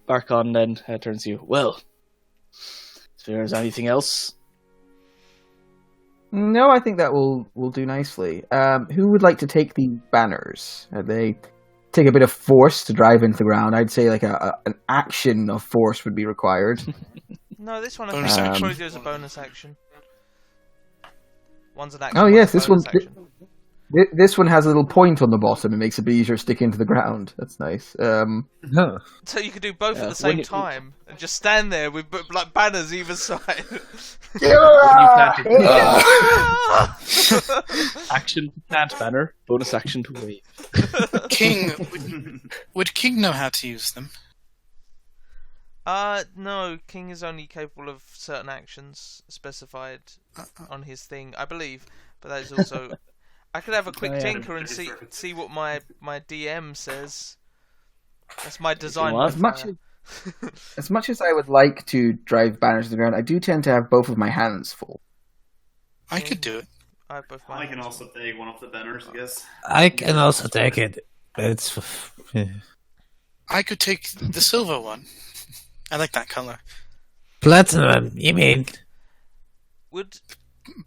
Barkon then turns to you. Well, if there's anything else? No, I think that will do nicely. Who would like to take the banners? They take a bit of force to drive into the ground. I'd say like an action of force would be required. No, this one I think probably does a bonus action. One's an action. Oh yes, this one. Action. This one has a little point on the bottom. It makes it easier to stick into the ground. That's nice. So you could do both at the same time and just stand there with like banners either side. Action to plant banner, bonus action to wave. King, would King know how to use them? No. King is only capable of certain actions specified on his thing, I believe. But that is also. I could have a quick tinker and see what my DM says. That's my design. As much as I would like to drive banners to the ground, I do tend to have both of my hands full. I could do it. I have both my I can also take one of the banners, I guess. I can also take it. It's. I could take the silver one. I like that color. Platinum, you mean?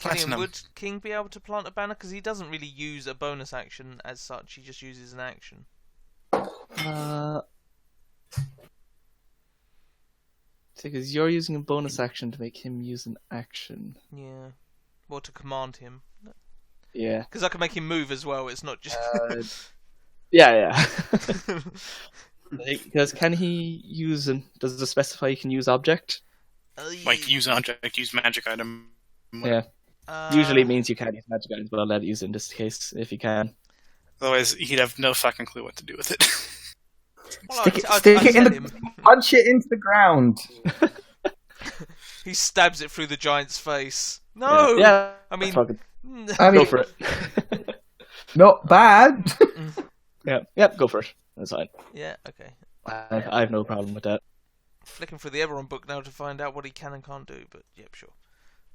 Platinum. Would King be able to plant a banner? Because he doesn't really use a bonus action as such. He just uses an action. Because you're using a bonus action to make him use an action. Yeah. Well, to command him. Yeah. Because I can make him move as well. It's not just. Yeah. Because can he use does it specify he can use object? Like use an object, use magic item. Yeah. Usually it means you can't use magic items, but I'll let it use in this case if you can. Otherwise, he'd have no fucking clue what to do with it. Well, stick it in punch it into the ground. He stabs it through the giant's face. No. Yeah. I mean, go for it. Not bad. Yeah. Go for it. That's fine. Yeah. Okay. I have no problem with that. Flicking through the Eberron book now to find out what he can and can't do, but yep, sure.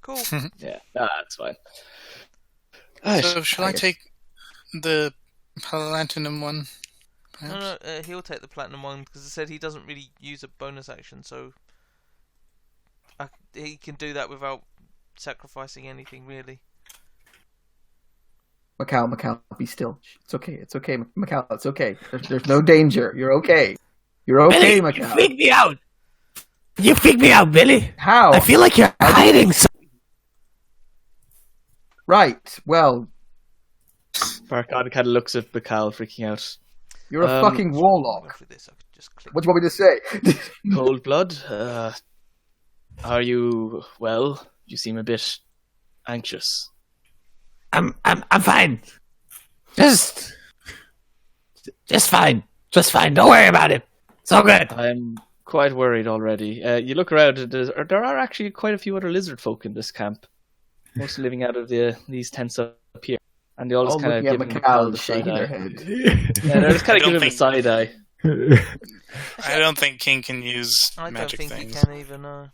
Cool. Yeah, that's fine. So, shall I take the platinum one? No, he'll take the platinum one because it said he doesn't really use a bonus action, so he can do that without sacrificing anything really. Macau, be still. It's okay, Macau, it's okay. There's no danger. You're okay. You're okay, Billy, Macau. you freak me out. You freak me out, Billy. How? I feel like you're hiding something. Right, well, Barkon kind of looks at Bakal, freaking out. you're a fucking warlock. Work with this, I could just click. What do you want me to say? Cold blood. Are you well? You seem a bit anxious. I'm fine. Just fine. Just fine. Don't worry about it. It's all good. I'm quite worried already. You look around, there are actually quite a few other lizard folk in this camp. Mostly living out of these tents up here. And they all just kind of give him Macau the shaking side their eye. head. Yeah, they're just kind of I don't giving him a side eye. I don't think King can use I don't magic think things. he can either. No.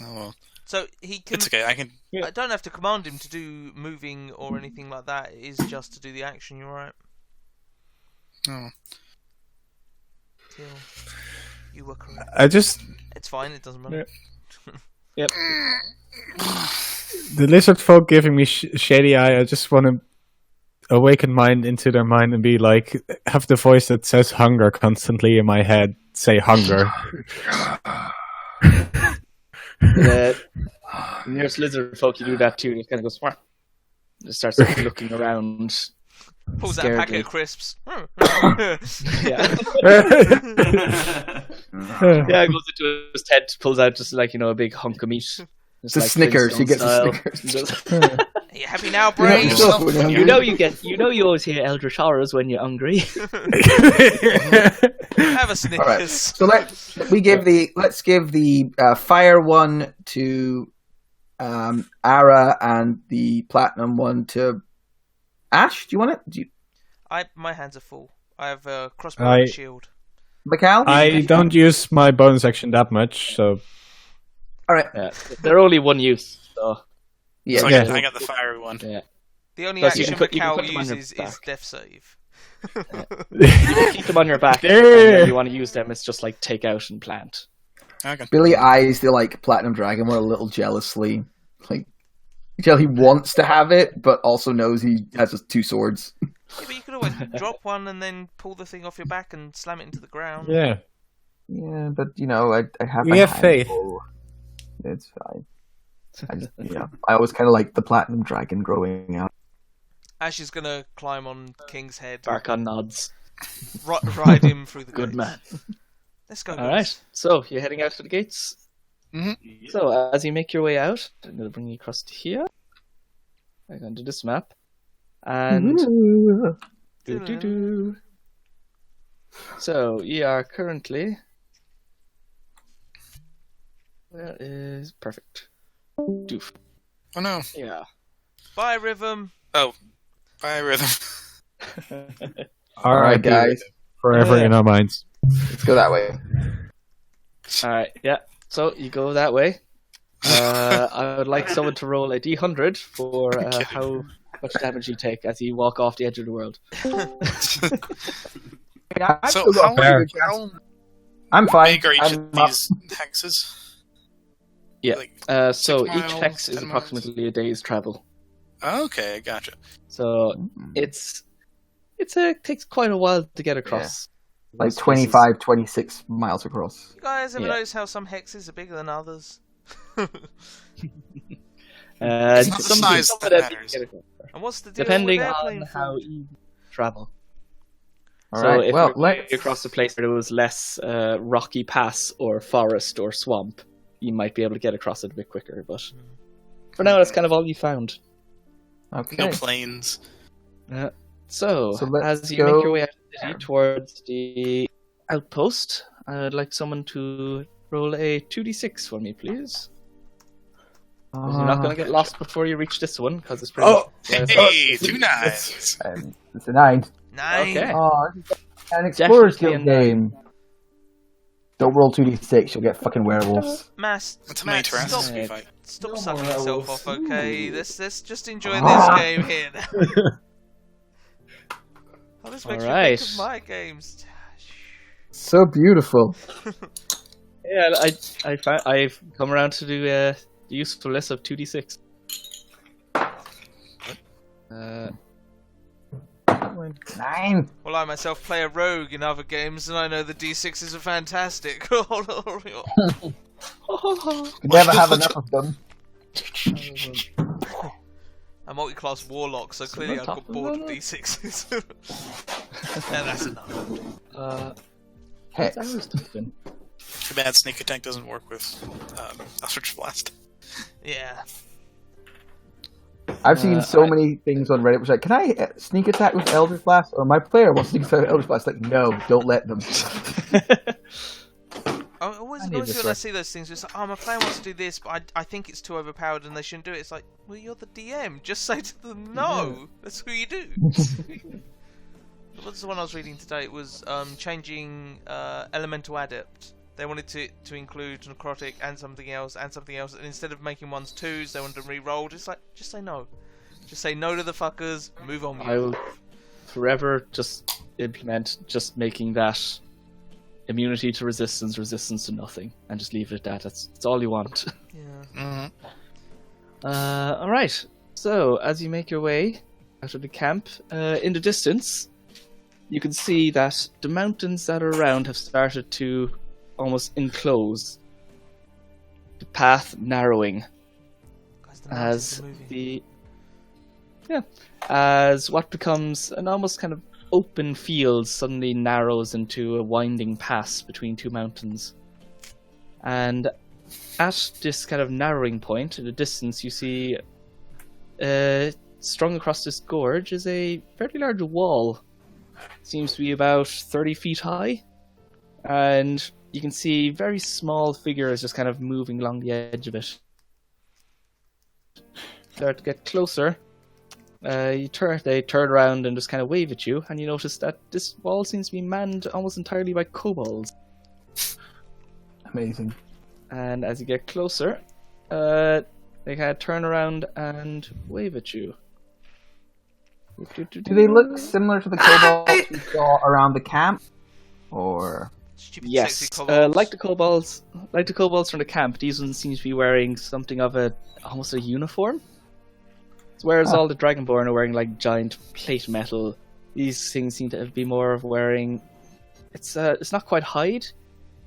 Oh well, So he can. it's okay. I can. I don't have to command him to do moving or anything like that. It is just to do the action. You're right. Oh. Till you were correct. It's fine. It doesn't matter. Yep. The lizard folk giving me shady eye. I just want to awaken mine into their mind and be like, have the voice that says hunger constantly in my head say hunger. The nearest lizard folk, you do that too. It kind of goes, "Wah." Just starts looking around. Pulls out a packet Scaredly. of crisps. Yeah. Yeah, it goes into his tent, pulls out just like, a big hunk of meat. Just The like Snickers, he Flintstone gets the style. Snickers. Are you happy now, brain? You always hear eldritch horrors when you're hungry. Have a Snickers. All right. So let's give the fire one to Ara and the platinum one to Ash. Do you want it? My hands are full. I have a crossbow and a shield. Macau? I don't use my bonus action that much, so All right. Yeah, they're only one use. So Yeah. So Yeah. I got the fiery one. yeah, The only Plus, you action can put them Macau on your uses is back. death save. you can keep them on your back. And when you want to use them, it's just like take out and plant. Okay. Billy eyes the platinum dragon one a little jealously. Like, you tell he wants to have it, but also knows he has just two swords. Yeah, but you could always drop one and then pull the thing off your back and slam it into the ground. yeah. Yeah, but I have. We have faith. It's fine. I always kind of liked the platinum dragon growing up. Ash is gonna climb on King's head, Barkon nods. ride him through the Good gates. man. Let's go. All guys. right. So you're heading out to the gates. Mm-hmm. So as you make your way out, I'm going to bring you across to here. I'm going to this map, and so you are currently. Where is perfect? Doof. Oh no. Yeah. Bye, Rhythm. Oh, bye rhythm. All right, guys, Forever in our minds. let's go that way. All right. Yeah. So you go that way. I would like someone to roll a d100 for how much damage you take as you walk off the edge of the world. So how I'm fine. big are each I'm of these hexes? Yeah. Like, So 6 each miles, hex is 10 miles? approximately a day's travel. Okay, gotcha. So it takes quite a while to get across. like most places. 25, 26 miles across. You guys ever Yeah. notice how some hexes are bigger than others? It's not the some size of that them matters. you can get across. And what's the deal Depending with on airplane how food? you travel. All So right. if Well, you're going across a place where there was less rocky pass or forest or swamp, you might be able to get across it a bit quicker. But for now, that's kind of all you found. Okay. No planes. So let's as you go make your way out of the city towards the outpost, I'd like someone to roll a 2d6 for me, please. 'Cause you're not going to get lost before you reach this one, because it's pretty Oh! Hey, 2 nines. It's a 9. 9. Okay. Oh, an Explorer's Definitely Guild a 9. game. Don't roll 2d6, you'll get fucking werewolves. Mass, That's how many Tyrannosaurs we fight. stop sucking yourself off, okay? Let's just enjoy this game here now. Oh, this makes me Alright. think of my games. So beautiful. Yeah, I've come around to do The usefulness of 2d6. Uh, 9. Well, I myself play a rogue in other games, and I know the d6s are fantastic. You never have enough of them. A multi-class warlock, so clearly I've got bored of d6s. Yeah, that's enough. Hex. Too bad sneak attack doesn't work with Eldritch Blast. Yeah. I've seen so many things on Reddit which are like, can I sneak attack with Eldritch Blast? Or my player wants to sneak attack with Eldritch Blast. Like, no, don't let them. I always annoys me when I see those things. It's like, oh, my player wants to do this, but I think it's too overpowered and they shouldn't do it. It's like, well, you're the DM. Just say to them, no. That's what you do. What's the one I was reading today? It was changing Elemental Adept. They wanted to include Necrotic and something else, and instead of making ones 2s, they wanted them re-rolled. It's like, just say no. Just say no to the fuckers, move on. I will forever just implement just making that immunity to resistance, resistance to nothing, and just leave it at that. That's all you want. Yeah. Alright, so as you make your way out of the camp, in the distance, you can see that the mountains that are around have started to almost enclose, the path narrowing as as what becomes an almost kind of open field suddenly narrows into a winding pass between two mountains. And at this kind of narrowing point in the distance, you see strung across this gorge is a fairly large wall. Seems to be about 30 feet high, and you can see very small figures just kind of moving along the edge of it. Start to get closer. They turn around and just kind of wave at you, and you notice that this wall seems to be manned almost entirely by kobolds. Amazing. And as you get closer, they kind of turn around and wave at you. Do they look similar to the kobolds we saw around the camp? Or... Stupid, yes, sexy kobolds. like the kobolds from the camp, these ones seem to be wearing something of almost a uniform. Whereas all the Dragonborn are wearing like giant plate metal, these things seem to be more of wearing. It's not quite hide.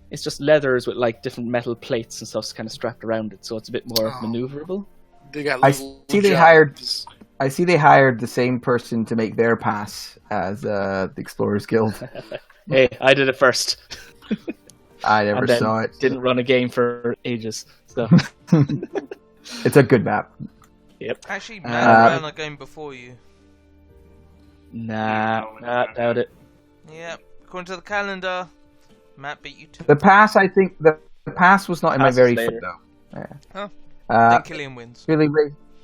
It's just leathers with like different metal plates and stuff kind of strapped around it, so it's a bit more maneuverable. They got I see they hired the same person to make their pass as the Explorers Guild. Hey, I did it first. I never saw it. Didn't run a game for ages, so it's a good map. Yep. Actually, Matt ran a game before you. Nah, doubt it. Yep. According to the calendar, Matt beat you too. The pass, I think, the pass was not in my very foot, though. Yeah. Huh? Then Killian wins. Really,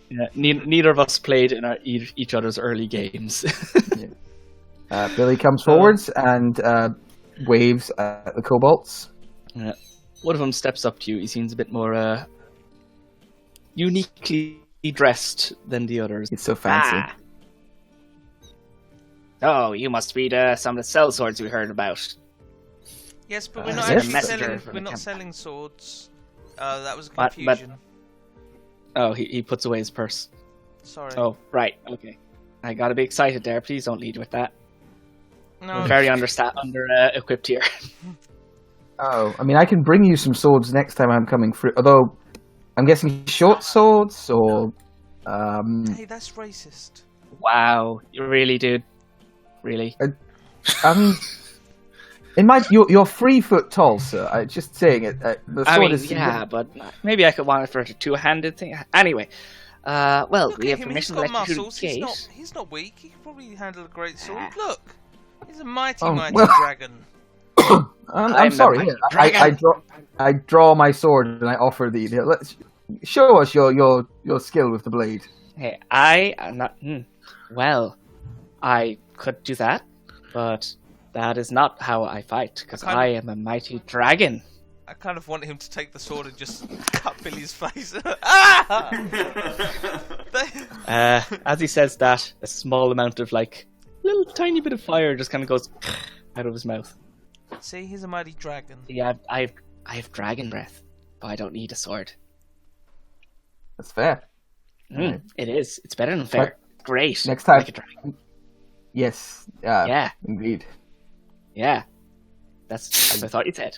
yeah, neither of us played in each other's early games. Billy comes forwards and waves at the kobolds. One of them steps up to you. He seems a bit more uniquely dressed than the others. It's so fancy. Ah. Oh, you must be some of the sellswords we heard about. Yes, but we're not Yes. actually Messenger selling. from We're the not camp. selling swords. That was a But- confusion. Oh, he puts away his purse. Sorry. Oh, right, okay. I gotta be excited there. Please don't lead with that. No. We're very equipped here. Oh, I mean, I can bring you some swords next time I'm coming through. Although, I'm guessing short swords or. Hey, that's racist. Wow, you really, dude? Really? You're 3 foot tall, sir. I'm just saying it. The sword is. Yeah, but maybe I could want it for a two-handed thing. Anyway, well, Look we at have him. He's permission to got let you through muscles. the gate. He's not weak. He could probably handle a great sword. Look, he's a mighty, Oh, mighty well- dragon. I'm I'm sorry. the Here, dragon. I draw my sword and I offer thee. Let's show us your skill with the blade. Hey, I am not. Well, I could do that, but that is not how I fight, because I am a mighty dragon. I kind of want him to take the sword and just cut Billy's face. Ah! As he says that, a small amount of little tiny bit of fire just kind of goes out of his mouth. See, he's a mighty dragon. Yeah, I have dragon breath, but I don't need a sword. That's fair. It is. It's better than fair. Great. Next time. Like a dragon. Yes. Yeah. Indeed. Yeah. That's as I thought you said.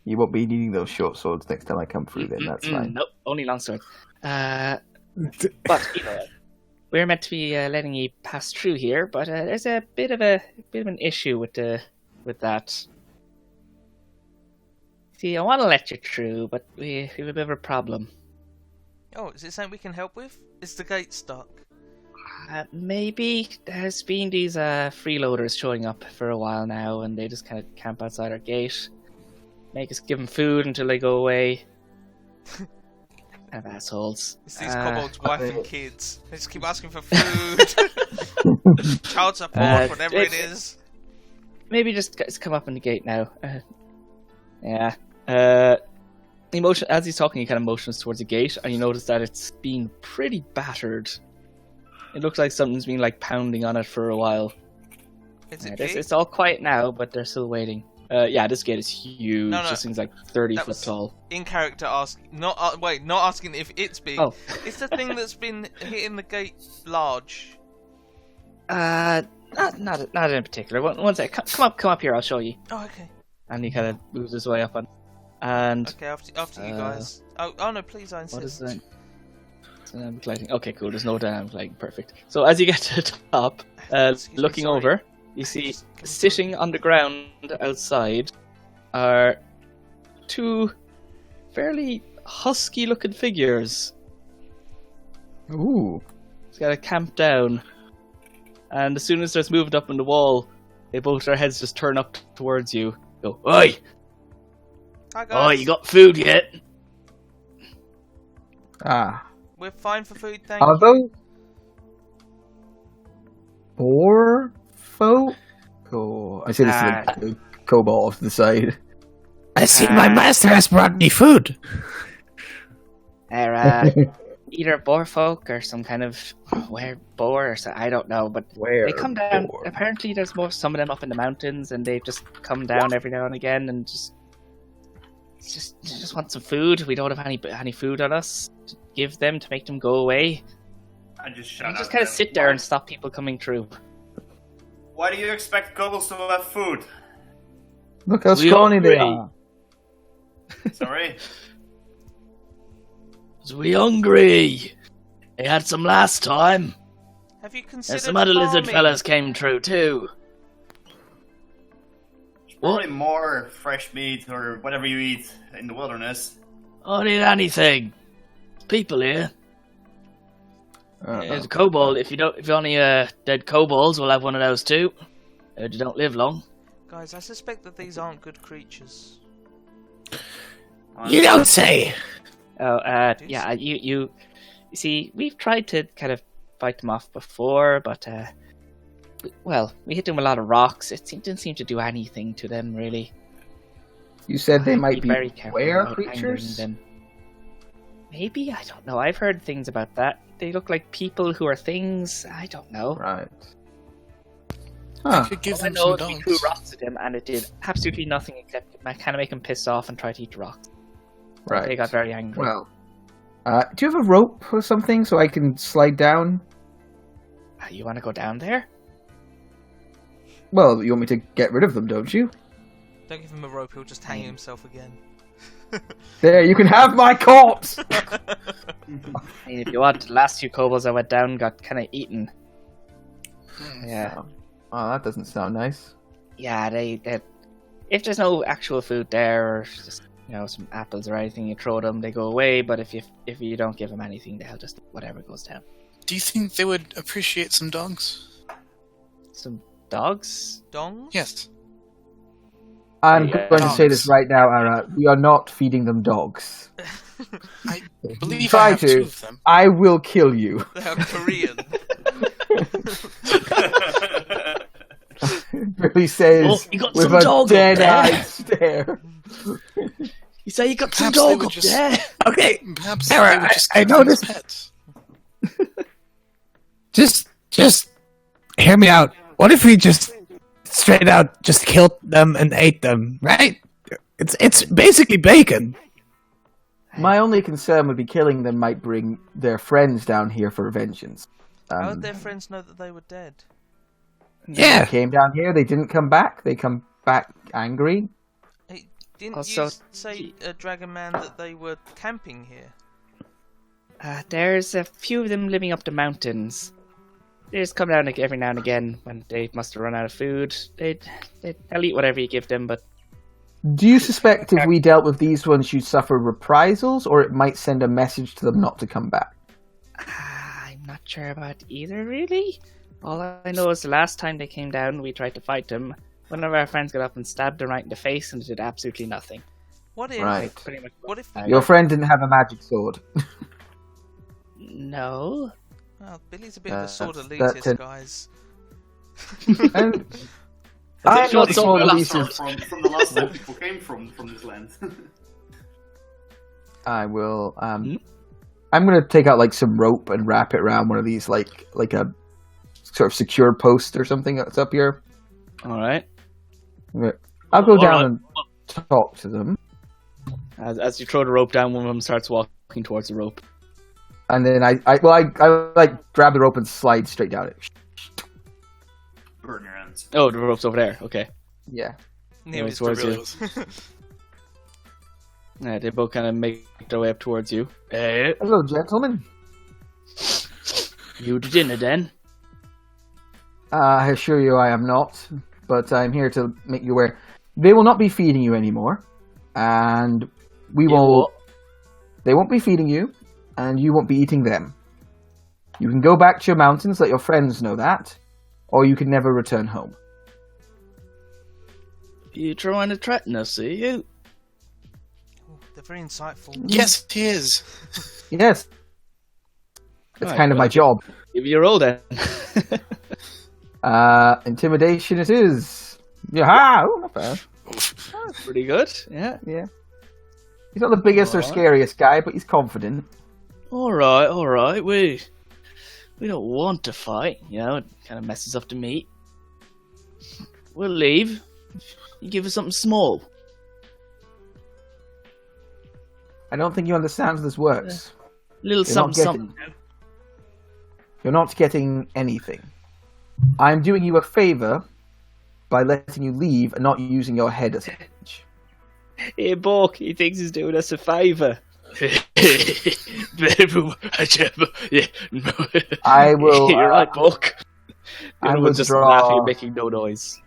You won't be needing those short swords next time I come through. Then that's fine. Nope, only long swords. But we're meant to be letting you pass through here, but there's a bit of an issue with that. See, I want to let you through, but we have a bit of a problem. Oh, is it something we can help with? Is the gate stuck? Maybe there's been these freeloaders showing up for a while now, and they just kind of camp outside our gate, make us give them food until they go away. Kind of assholes. It's these kobolds' wife and kids. They just keep asking for food, child support, whatever it is. Maybe just come up in the gate now. Yeah. Emotion. As he's talking, he kind of motions towards the gate, and you notice that it's been pretty battered. It looks like something's been like pounding on it for a while. It's all quiet now, but they're still waiting. Yeah, this gate is huge. No. This thing's like 30 foot tall. In character, not asking if it's big. Oh. It's the thing that's been hitting the gate large. Not in particular. One sec. Come up here. I'll show you. Oh, okay. And he kind of moves his way up on. And okay, after you guys. Oh no, please, I insist. What is that? Dynamic lighting. Okay, cool. There's no dynamic lighting. Perfect. So as you get to the top, looking over, you see sitting on the ground outside are two fairly husky-looking figures. Ooh. It's got to camp down, and as soon as there's movement up on the wall, both their heads just turn up towards you. Go, oi! Hi guys. Oh, you got food yet? We're fine for food, thank Are you. those boar folk? Or I say this to the kobold off to the side. I see my master has brought me food. They're either boar folk or some kind of boar or something. I don't know, but they come down. Apparently, there's some of them up in the mountains, and they just come down every now and again and just want some food. We don't have any food on us to give them to make them go away. I just kind of sit there and stop people coming through. Why do you expect kobolds to have food? Look how scrawny they are. Sorry? We hungry. They had some last time. Have you considered Some other lizard farming? fellas came through too. Probably more fresh meat or whatever you eat in the wilderness. I'll eat anything. People here. There's a kobold. If you only dead kobolds, we'll have one of those too. They don't live long. Guys, I suspect that these aren't good creatures. You don't say. Oh, yeah. You see, we've tried to kind of fight them off before, but we hit them with a lot of rocks. Didn't seem to do anything to them really. You said they might be very careful were about creatures? angering them. Maybe, I don't know. I've heard things about that. They look like people who are things. I don't know. Right. I Huh. could give I them know some we dogs. threw rocks at them, and it did absolutely nothing except kind of make them piss off and try to eat the rocks. Right. They got very angry. Well, do you have a rope or something so I can slide down? You want to go down there? Well, you want me to get rid of them, don't you? Don't give him a rope, he'll just hang himself again. There, you can have my corpse! I mean, if you want, the last few kobolds that went down got kind of eaten. Yeah. Oh, that doesn't sound nice. Yeah, they if there's no actual food there, or just some apples or anything, you throw them, they go away. But if you don't give them anything, they'll just whatever goes down. Do you think they would appreciate some dogs? Some dogs? Dongs? Yes. I'm Yeah. going to say this right now, Ara. We are not feeding them dogs. I believe Try I have to. 2 of them. I will kill you. They're Korean. Billy says Oh, you got with some a dog up dead-eyed there. stare. You say you got Perhaps some they dog would up just- there? Okay, Perhaps Sarah, they would just I keep them as noticed- pets. just hear me out. What if we just straight out just killed them and ate them, right? It's basically bacon. My only concern would be killing them might bring their friends down here for vengeance. How did their friends know that they were dead? Yeah. They came down here, they didn't come back, they come back angry. Hey, didn't Also, you say, Dragon Man, that they were camping here? There's a few of them living up the mountains. They just come down like every now and again when they must have run out of food. They'll eat whatever you give them, but Do you suspect if we dealt with these ones you'd suffer reprisals, or it might send a message to them not to come back? I'm not sure about either, really. All I know is the last time they came down, we tried to fight them. One of our friends got up and stabbed them right in the face, and it did absolutely nothing. What if? Right. Pretty much. What if? Your friend didn't have a magic sword. No. Oh, Billy's a bit of a sword that- elitist, guys. And I I'm think not it's sword all elitist. From the last time people came from this land. I will. I'm gonna take out like some rope and wrap it around one of these, like a sort of secure post or something that's up here. All right. I'll go All down right. and talk to them, As you throw the rope down, one of them starts walking towards the rope. and then I like grab the rope and slide straight down it. Burn your hands. Oh, the rope's over there. Okay. Yeah. Nearest towards to you. Billy's. Yeah, they both kind of make their way up towards you. Hello, gentlemen. You to dinner then? I assure you I am not, but I'm here to make you aware. They will not be feeding you anymore, and we will. They won't be feeding you, and you won't be eating them. You can go back to your mountains, let your friends know that, or you can never return home. You trying to threaten us, are you? Oh, they're very insightful. Yes, it is. Yes. It's Right, kind of well, my job. Give me your roll then. Intimidation it is. Yeah, oh, not bad. That's pretty good. Yeah. Yeah. He's not the biggest or Alright. scariest guy, but he's confident. All right. We don't want to fight. You know, it kind of messes up the meat. We'll leave. You give us something small. I don't think you understand how this works. Little You're not something. You're not getting anything. I'm doing you a favor by letting you leave and not using your head as a hedge. Hey, Bork, he thinks he's doing us a favour. I will. You're right, Bork. I Everyone's will just draw- laughing and making no noise.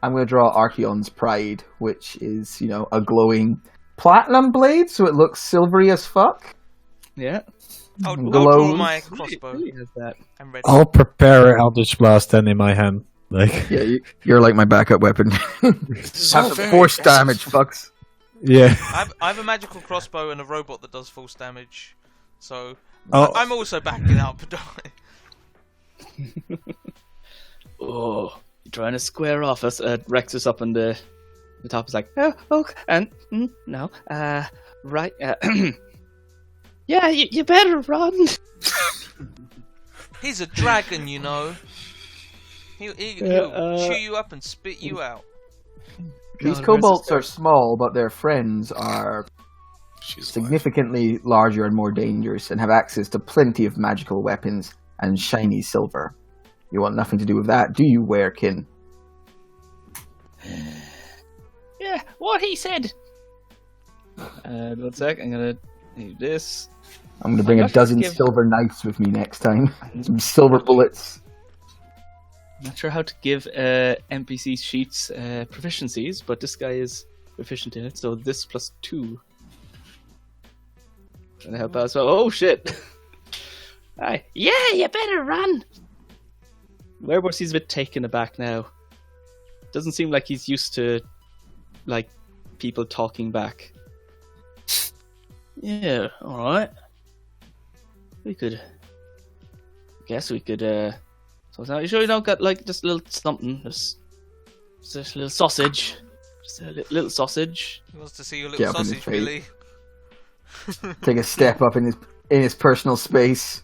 I'm going to draw Archeon's Pride, which is, a glowing platinum blade, so it looks silvery as fuck. Yeah. I'll Glows. draw my crossbow. He has that. I'm ready. I'll prepare Eldritch Blast then in my hand. Like, Yeah, you're like my backup weapon. So Have some very force impressive. damage, fucks. yeah. I have a magical crossbow and a robot that does force damage, so Oh, I'm also backing up. Oh, you're trying to square off us. Rex is up on the top. Is like, and no, right. Yeah, you better run. He's a dragon, you know. He'll chew you up and spit you out. These God, kobolds where's are small, but their friends are She's significantly larger and more dangerous and have access to plenty of magical weapons and shiny silver. You want nothing to do with that, do you, Werekin? Yeah, what he said. 1 sec, I'm gonna do this. I'm going to bring a gosh, dozen give- silver knights with me next time. Some silver bullets. Not sure how to give NPC sheets proficiencies, but this guy is proficient in it, so this +2. Trying to help out as well. Oh shit! Aye. Yeah, you better run! Werewolf seems a bit taken aback now. Doesn't seem like he's used to, like, people talking back. Yeah, alright. Guess we could, So now you sure you don't got, like, just a little something? Just a little sausage. Just a little sausage. He wants to see your Get little up in his sausage, face. Billy. Take a step up in his personal space.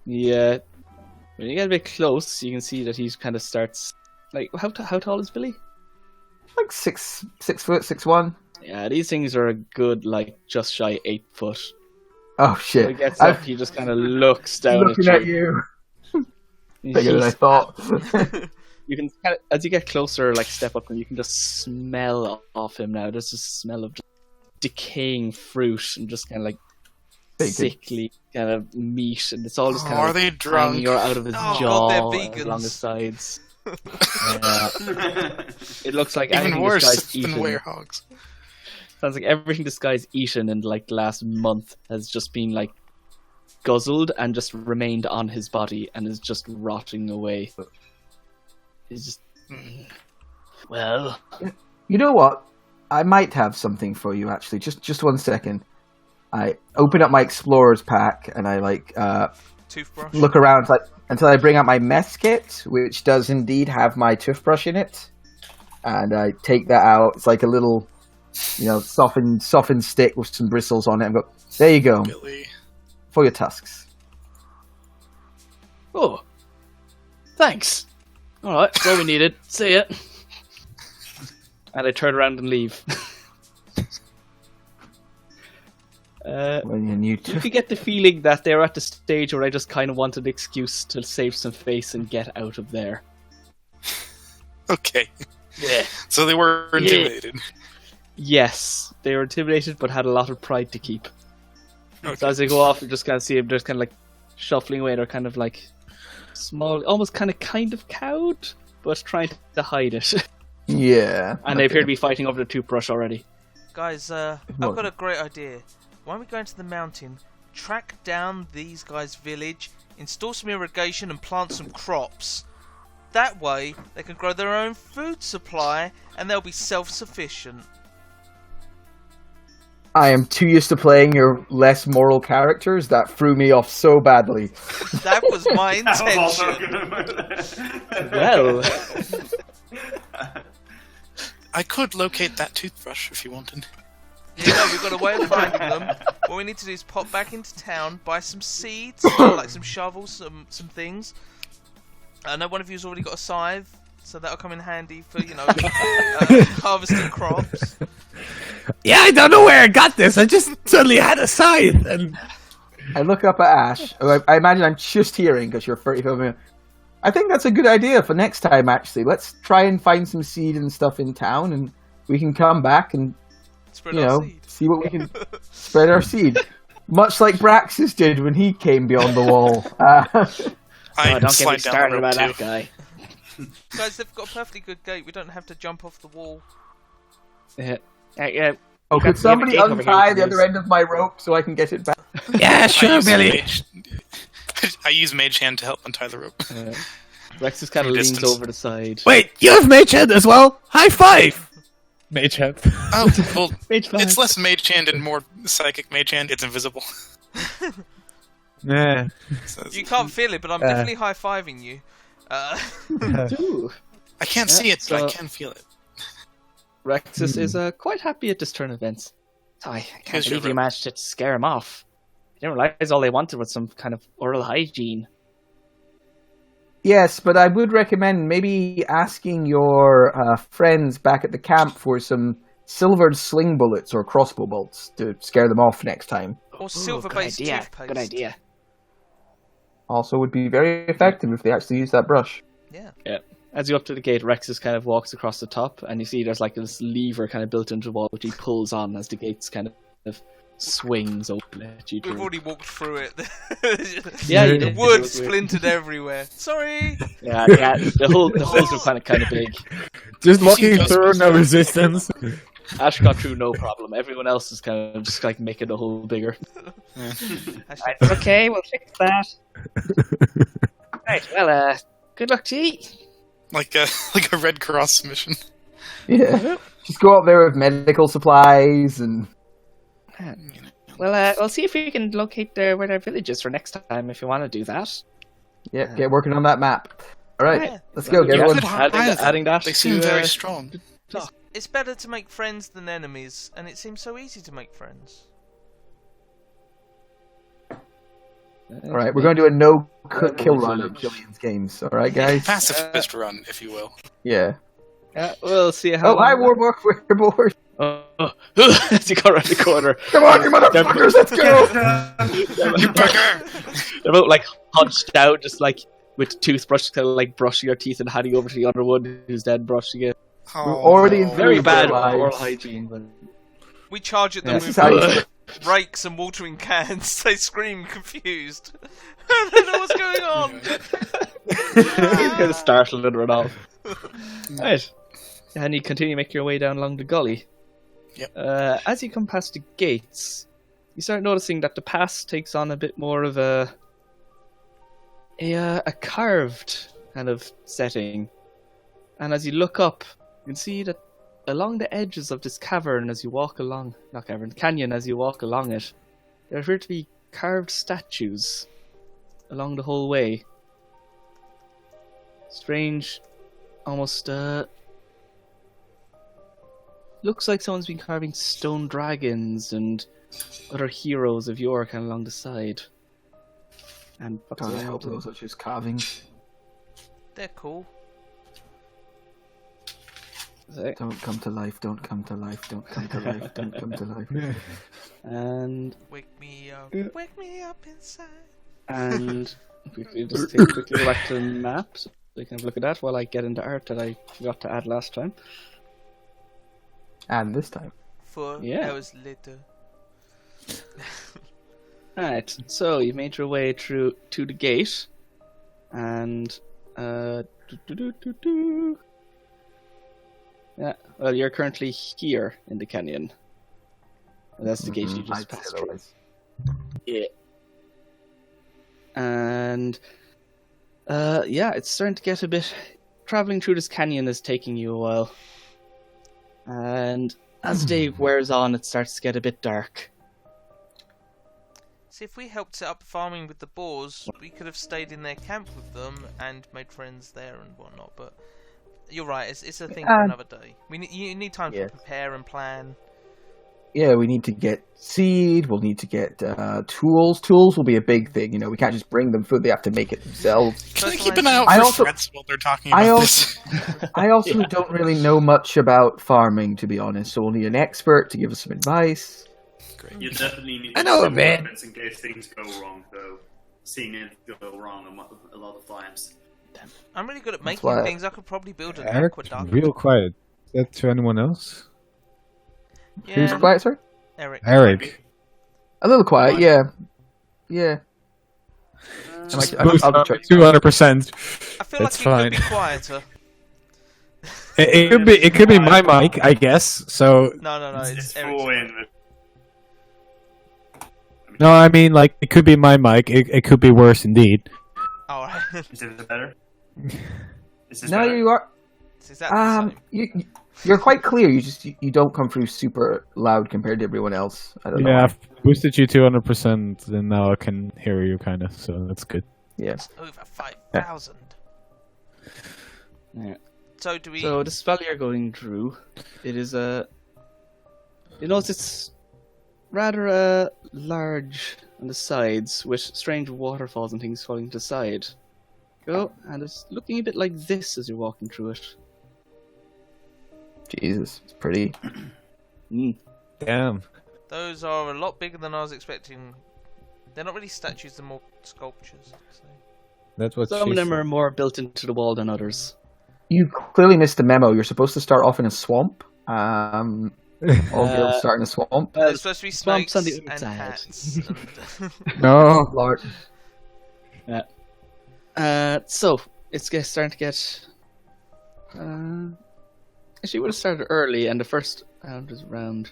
Yeah. When you get a bit close, you can see that he kind of starts... Like, how tall is Billy? Like 6'6", 6'1". Yeah, these things are a good, like, just shy 8 foot. Oh When shit! he gets I'm up, he just kind of looks down looking at you. Bigger than I He's- thought. You can, kind of, as you get closer, like step up, and you can just smell off him now. There's this smell of just decaying fruit and just kind of like Bacon. sickly kind of meat, and it's all just kind Are of they like drunk? hanging out of his Oh, jaw God, they're and vegans. along his sides. It looks like Even anything worse this guy's than eaten. werehogs. Sounds like everything this guy's eaten in like the last month has just been like guzzled and just remained on his body and is just rotting away. He's just well. You know what? I might have something for you actually. Just 1 second. I open up my explorer's pack and I Toothbrush. look around until I bring out my mess kit, which does indeed have my toothbrush in it. And I take that out. It's like a little, softened stick with some bristles on it. And go, there you go, Billy. for your tusks. Oh, thanks. All right, that's all we needed. See ya. And I turn around and leave. When your new You could get the feeling that they're at the stage where I just kind of want an excuse to save some face and get out of there. Okay. Yeah. So they were intimidated. Yes, they were intimidated, but had a lot of pride to keep. Okay. So as they go off, you just kind of see them just kind of like shuffling away. They're kind of like small, almost kind of cowed, but trying to hide it. Yeah. And they appear to be fighting over the toothbrush already. Guys, I've What? got a great idea. Why don't we go into the mountain, track down these guys' village, install some irrigation and plant some crops. That way, they can grow their own food supply and they'll be self-sufficient. I am too used to playing your less moral characters. That threw me off so badly. That was my That was also intention. Well, I could locate that toothbrush if you wanted. We've got a way of finding them. What we need to do is pop back into town, buy some seeds, like some shovels, some things. I know one of you's already got a scythe, so that'll come in handy for, harvesting crops. Yeah, I don't know where I got this. I just suddenly had a scythe. And I look up at Ash. I imagine I'm just hearing because you're 35 minutes. I think that's a good idea for next time, actually. Let's try and find some seed and stuff in town, and we can come back and, Spread our seed. see what we can spread our seed. Much like Braxis did when he came beyond the wall. I don't get me slide down started the about rope that too. guy. Guys, they've got a perfectly good gate. We don't have to jump off the wall. Yeah. Oh, could somebody gate over here untie to the other use. end of my rope so I can get it back? yeah, I sure, use Billy. I use Mage Hand to help untie the rope. Rex just kind of From leans distance. over the side. Wait, you have Mage Hand as well? High five! Mage hand. Oh, well, Mage five. it's less Mage Hand and more Psychic Mage Hand. It's invisible. Yeah. So You can't feel it, but I'm definitely high-fiving you. Ooh. I can't Yeah, see it, but I so- can feel it. Rexus is quite happy at this turn of events. I can't Here's your believe you rope. managed to scare him off. I didn't realize all they wanted was some kind of oral hygiene. Yes, but I would recommend maybe asking your friends back at the camp for some silvered sling bullets or crossbow bolts to scare them off next time. Or silver-based good idea. toothpaste. Good idea. Also would be very effective if they actually use that brush. Yeah. As you go up to the gate, Rexus kind of walks across the top, and you see there's like this lever kind of built into the wall, which he pulls on as the gates kind of swings open at you. We've already walked through it. Yeah, you The did. wood It was weird. splintered everywhere. Sorry. Yeah. The holes are kind of big. Just walking Ghostbusters. through, no resistance. Ash got through no problem. Everyone else is kind of just like making the hole bigger. Hashtag- Okay, we'll fix that. Right, well, good luck to you. Like a Red Cross mission. Yeah. Just go up there with medical supplies and... Well, we'll see if we can locate where their village is for next time, if you want to do that. Yeah, get working on that map. Alright, Yeah. let's go, Yeah. everyone. Good hire them. Adding that They to, seem very strong. It's better to make friends than enemies, and it seems so easy to make friends. Alright, we're going to do a no-kill run at Jillian's games. Alright, guys? Pacifist run, if you will. Yeah. We'll see how. Oh, hi, Warbook. We're bored. As you go around the corner. Come on, you motherfuckers, let's go! You bugger! They're about like hunched out, just like with toothbrush, kind of like brushing your teeth and handing over to the other one who's then brushing it. Oh, already no. Very bad their lives. oral hygiene. But... We charge at them Yeah. This is with how you... rakes and watering cans. They scream confused. I don't know what's going on. He's kind of startled and run off. Right. And you continue to make your way down along the gully. Yep. As you come past the gates, you start noticing that the pass takes on a bit more of a carved kind of setting. And as you look up, you can see that along the edges of this cavern as you walk along, not cavern, canyon as you walk along it, there appear to be carved statues along the whole way. Strange, almost, looks like someone's been carving stone dragons and other heroes of yore kind of along the side. And what's God, I around hope them? those are just carvings. They're cool. Don't come to life, don't come to life, don't come to life, don't come to life. And Wake me up inside. and quickly just take a quick look back to the map so you can have a look at that while I get into art that I forgot to add last time. And this time. 4 Yeah. hours later. Alright, so you've made your way through to the gate, and yeah, well, you're currently here in the canyon. And that's the gate you just I'd passed say through. otherwise. Yeah. And yeah, it's starting to get a bit. Traveling through this canyon is taking you a while, and as the day wears on, it starts to get a bit dark. See, if we helped set up farming with the boars, we could have stayed in their camp with them and made friends there and whatnot. But you're right, it's a thing for another day. You need time to prepare and plan. Yeah, we need to get seed, we'll need to get tools. Tools will be a big thing, you know, we can't just bring them food, they have to make it themselves. Can I keep an eye out I for also- threats while they're talking about this? I also don't really know much about farming, to be honest, so we'll need an expert to give us some advice. Great. You definitely need I to know, send man. weapons in case things go wrong, though. Seeing it go wrong a lot of times. I'm really good at That's making why- things. I could probably build an Eric, aqueduct. real quiet. Is that to anyone else? Who's Yeah, quiet, sorry? Eric. Eric. A little quiet, yeah. Yeah. Just I'll boost check. up 200%. I feel That's like fine. it could be quieter. It could be my mic, I guess. So No, It's it's full Eric's. in. no, I mean like it could be my mic. It could be worse indeed. Alright. Is it better? Is this No, better? you are. Is that the same? You're quite clear. You don't come through super loud compared to everyone else. I don't know. Yeah, I've boosted you 200%, and now I can hear you kind of. So that's good. Yeah. Over 5,000. Yeah. So do we... So the spell you're going through, it is a. You notice it's rather large on the sides, with strange waterfalls and things falling to the side. Go, and it's looking a bit like this as you're walking through it. Jesus, it's pretty. Damn. Those are a lot bigger than I was expecting. They're not really statues, they're more sculptures. So. That's what. Some she of them said. are more built into the wall than others. You clearly missed the memo. You're supposed to start off in a swamp. All guilds start in a swamp. There's supposed to be swamps snakes on the and outside. hats. And... No. Lord. So it's starting to get. Actually, would have started early, and the first round is round.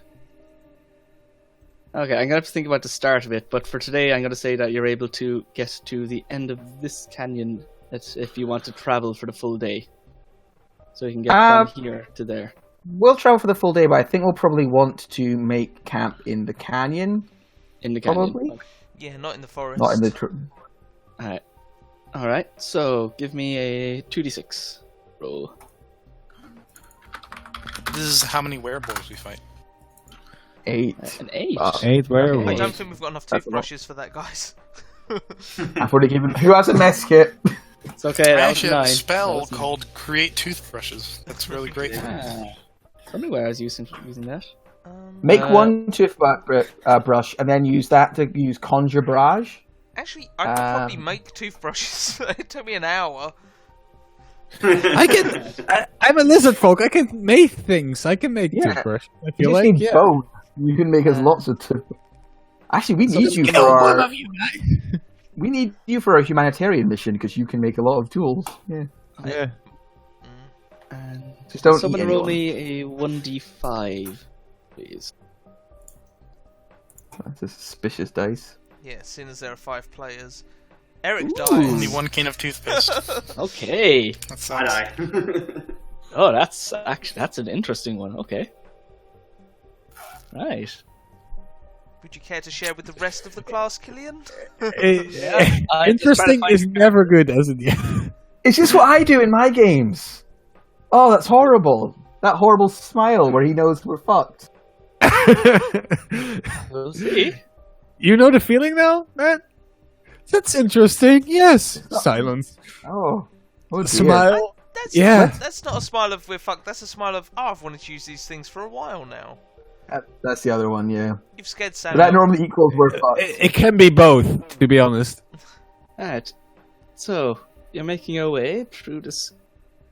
Okay, I'm gonna have to think about the start of it, but for today, I'm gonna say that you're able to get to the end of this canyon if you want to travel for the full day. So you can get from here to there. We'll travel for the full day, but I think we'll probably want to make camp in the canyon. In the canyon. Probably. Okay. Yeah, not in the forest. Not in the. Alright, so give me a 2d6 roll. This is how many werewolves we fight. 8. An 8. 8 werewolves. I don't think we've got enough That's a lot. toothbrushes for that, guys. I've already given. Who has a mess kit? It's okay, I that was actually 9. have a spell That was 9. called Create Toothbrushes. That's really great. Ah. don't know where I was using that. Make one toothbrush and then use that to use conjure barrage. Actually, I could probably make toothbrushes. It took me an hour. I'm a lizard folk. I can make things. I can make toothbrush. I You feel just like need both. You can make us lots of tooth. Actually, we need you Kill for one our. of you guys. We need you for a humanitarian mission because you can make a lot of tools. Yeah. Yeah. And Just don't someone eat roll anyone. me a 1d5, please. That's a suspicious dice. Yeah, seeing as there are 5 players. Eric Only dies. one can of toothpaste. Okay. That I sucks. die. Oh, that's an interesting one. Okay. Right. Would you care to share with the rest of the class, Killian? Interesting is never good, isn't it? It's just what I do in my games. Oh, that's horrible. That horrible smile where he knows we're fucked. We'll see. You know the feeling now, Matt? That's interesting. Yes. Silence. Oh. Oh dear. Smile. That's that's not a smile of we're fucked. That's a smile of I've wanted to use these things for a while now. That's the other one, yeah. You've scared Sam. But that normally equals we're fucked. It can be both, to be honest. Alright. So, you're making your way through this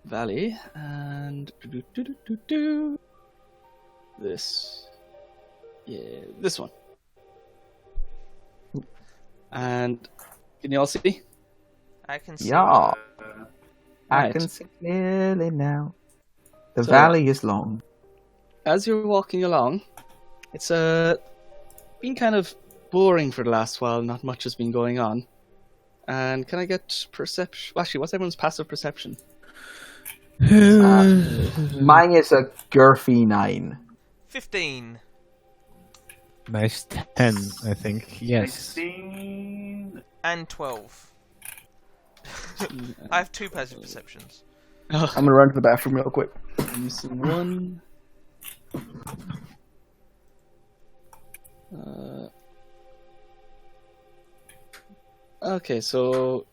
valley, and... This. Yeah, this one. And, can you all see? I can see. Yeah. I Right. can see clearly now. The So- valley is long. As you're walking along, it's been kind of boring for the last while. Not much has been going on. And can I get perception? Well, actually, what's everyone's passive perception? Mine is a girthy 9. 15. Nice 10, I think. Yes. 16. And 12. I have 2 passive perceptions. Oh, I'm gonna run to the bathroom real quick. I'm missing one. Okay, so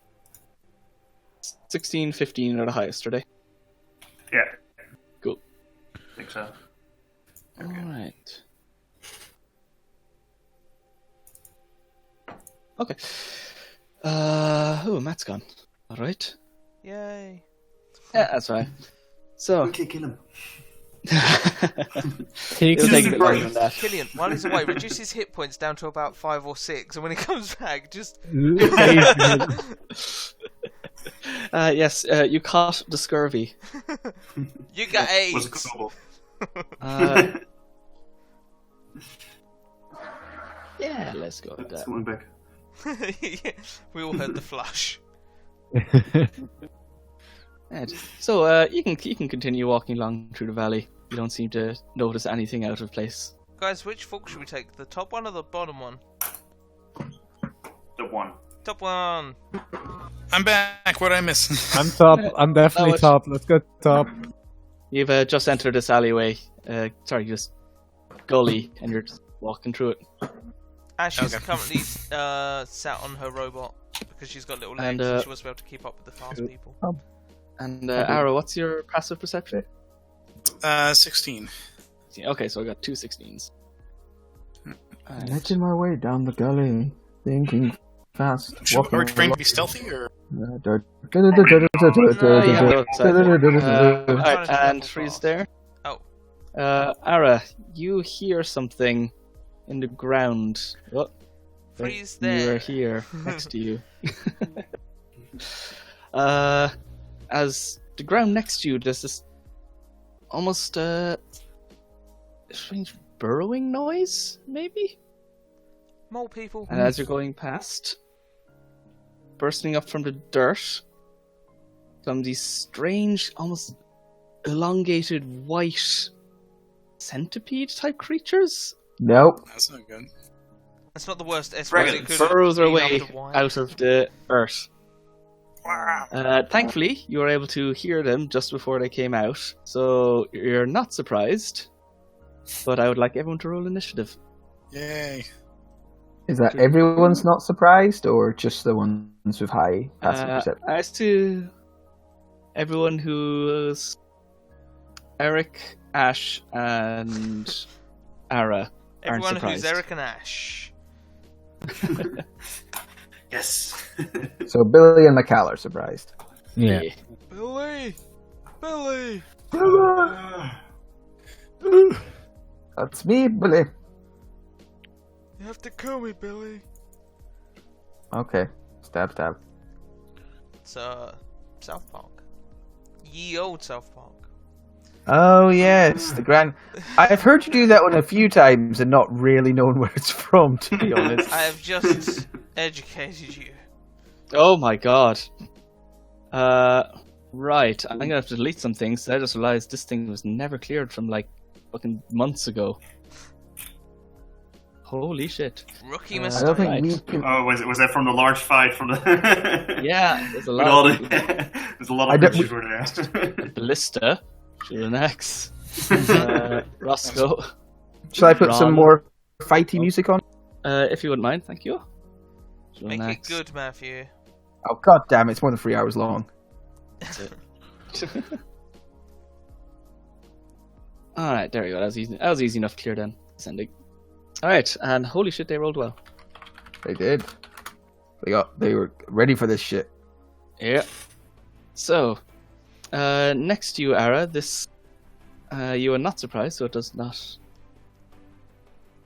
16, 15 are the highest, are they? Yeah. Cool. think so. Alright. Okay. Oh, Matt's gone. Alright. Yay. Yeah, that's fine. So, Okay, kill him. it'll take a bit longer than that. Killian, while he's away, reduce his hit points down to about 5 or 6, and when he comes back, just... Yes, you caught the scurvy. You got Was AIDS! it global? Yeah, let's go with that. Someone back. Yeah, we all heard the flush. Right. So, you can continue walking along through the valley. You don't seem to notice anything out of place. Guys, which fork should we take? The top one or the bottom one? The one. Top one! I'm back. What did I miss? I'm top. I'm definitely it's- top. Let's go top. You've just entered this alleyway. Sorry, just gully, and you're just walking through it. Ash is Okay. currently sat on her robot because she's got little legs And, and she wants to be able to keep up with the fast people. And Arrow, what's your passive perception? 16. Okay, so I got 2 16s. Alright. Making my way down the gully, thinking fast. Are we trying to be stealthy or? Alright, and Freeze there. Oh. Ara, you hear something in the ground. Oh, Freeze You are there. here, next to you. As the ground next to you, there's this almost strange burrowing noise, maybe? Mole people. And as you're going past, bursting up from the dirt, come these strange, almost elongated white centipede type creatures. Nope. That's not good. That's not the worst S Dragons. word it could Burrows their been way after wine. out of the earth. Thankfully, you were able to hear them just before they came out, so you're not surprised. But I would like everyone to roll initiative. Yay. Is that everyone's not surprised, or just the ones with high passive perception? As to everyone who's Eric, Ash and Ara aren't Everyone surprised. who's Eric and Ash. Yes. So Billy and Mikal are surprised. Yeah. Billy! Billy! That's me, Billy. You have to kill me, Billy. Okay. Stab, stab. It's South Park. Ye old South Park. Oh yes, the grand. I've heard you do that one a few times and not really known where it's from, to be honest. I have just educated you. Oh my god. Right. I'm gonna have to delete some things. I just realized this thing was never cleared from like fucking months ago. Holy shit. Rookie I mistake. don't think Right. we can. Oh, was that from the large fight from the? Yeah, there's a With all lot. there's a lot I of don't- pictures were there. Ballista, an X, Roscoe. Shall I put some Ron. more fighty music on? If you wouldn't mind, thank you. Make it Relax. good, Matthew. Oh god damn! It's more than 3 hours long. Alright, there we go. That was easy enough to clear then. Sending. Alright, and holy shit, they rolled well. They did. They were ready for this shit. Yeah. So, next to you, Ara, this you are not surprised, so it does not.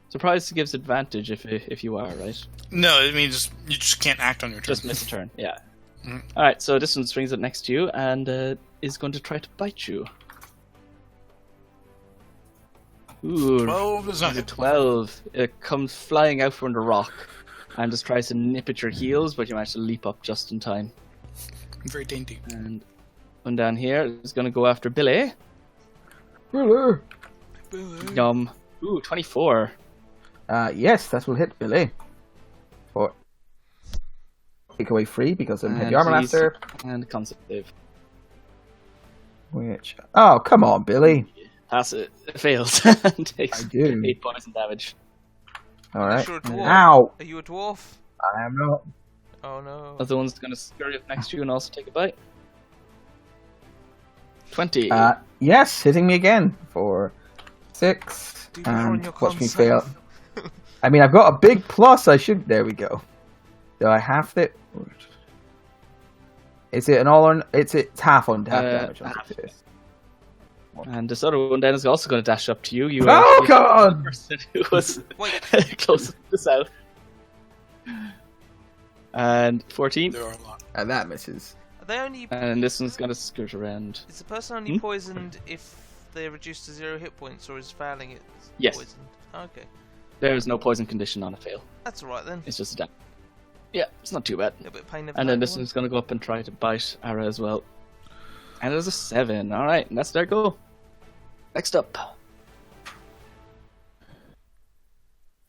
Surprise gives advantage if you are, right? No, I mean you just can't act on your turn. Just miss a turn, yeah. Mhm. Alright, so this one springs up next to you and is going to try to bite you. Ooh, 12 does not it's a hit. 12. It comes flying out from the rock and just tries to nip at your heels, but you manage to leap up just in time. Very dainty. And one down here is going to go after Billy. Billy. Yum. Ooh, 24. Yes, that will hit Billy. For take away 3 because I'm heavy And armor he's- master. And concept save. Which? Oh, come on, Billy. Pass it. It fails. And takes I do. 8 poison damage. All right. You're a dwarf. Ow! Are you a dwarf? I am not. Oh no. Other one's going to scurry up next to you and also take a bite. 20. Yes, hitting me again for 6. Do better on And your watch me con fail. save. I mean, I've got a big plus. I should. There we go. Do I half it? Is it an all on? It's half on half damage. On half. this. And this other one then is also going to dash up to you. You Oh, are the God! person who was Wait. closest to the south. And 14. There are a lot. And that misses. Are they only? And this one's going to skirt around. Is the person only poisoned if they're reduced to 0 hit points, or is failing it Yes. poisoned? Okay, There's no poison condition on a fail. that's all right then. It's just a damage. Yeah, it's not too bad. A little bit of pain every And now then this again. one's going to go up and try to bite Ara as well. And there's a 7. Alright, and that's their go. Next up.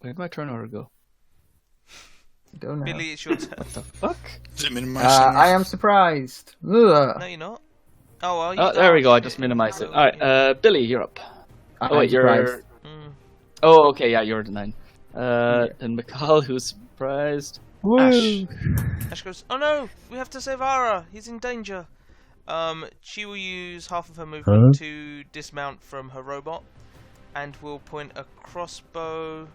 Where did my turn order go? Don't know. Billy, it's your turn. What the fuck? Is it minimized? I am surprised. Ugh. No, you're not. Oh, are you? Oh, there we go. I shit. just minimized it. Oh, Alright, Billy, you're up. I'm Oh, wait, you're. surprised. Mm. Oh, okay, yeah, you're the 9. Then Mikal, who's surprised. Ash. Ash goes, oh no, we have to save Ara. He's in danger. She will use half of her movement to dismount from her robot, and will point a crossbow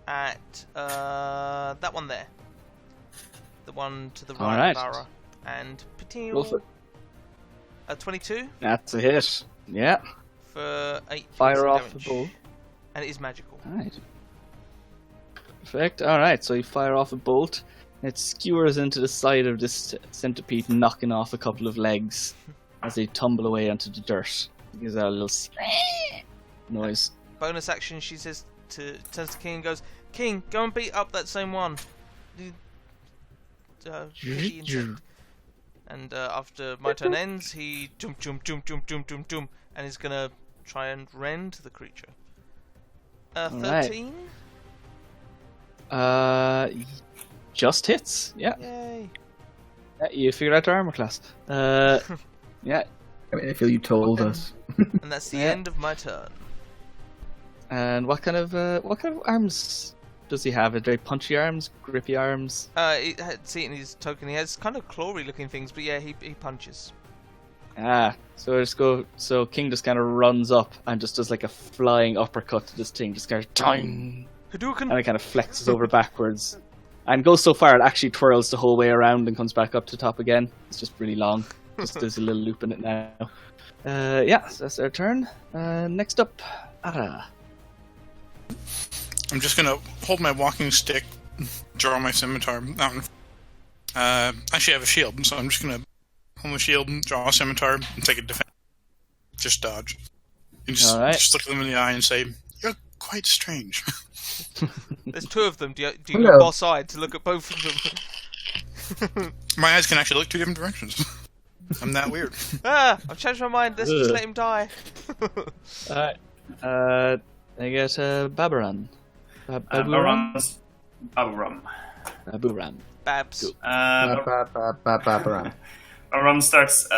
at that one there, the one to the right Alright. of Ara, and Roll for a 22 That's a hit. Yeah. for 8 Fire points of off damage. the bow. And it is magical. Alright. Perfect. Alright, so you fire off a bolt. It skewers into the side of this centipede, knocking off a couple of legs as they tumble away onto the dirt. It gives out a little noise. Bonus action, she says turns to King and goes, King, go and beat up that same one. Pretty insect. And after my turn ends, he jump, and is gonna try and rend the creature. 13? Just hits. Yeah. Yay! Yeah, you figured out the armor class. Yeah. I mean, I feel you told us. And that's the Yeah. end of my turn. And what kind of arms does he have? Are they punchy arms, grippy arms? See it in his token, he has kind of clawy looking things, but yeah, he punches. So just go. So King just kind of runs up and just does like a flying uppercut to this thing, just kind of and Hadouken! it kind of flexes over backwards, and goes so far it actually twirls the whole way around and comes back up to top again. It's just really long. Just there's a little loop in it now. So that's their turn. Next up, Ara. I'm just gonna hold my walking stick, draw my scimitar. Actually, I have a shield, so I'm just gonna hold my shield, draw a scimitar, and take a defense. Just dodge. And just look them in the eye and say, "You're quite strange." There's two of them. Do you go boss side to look at both of them? My eyes can actually look two different directions. I'm that weird. I've changed my mind. Let's just let him die. Alright. I guess Babaran. Baburam. Baburam. Babs. Cool. Baburam starts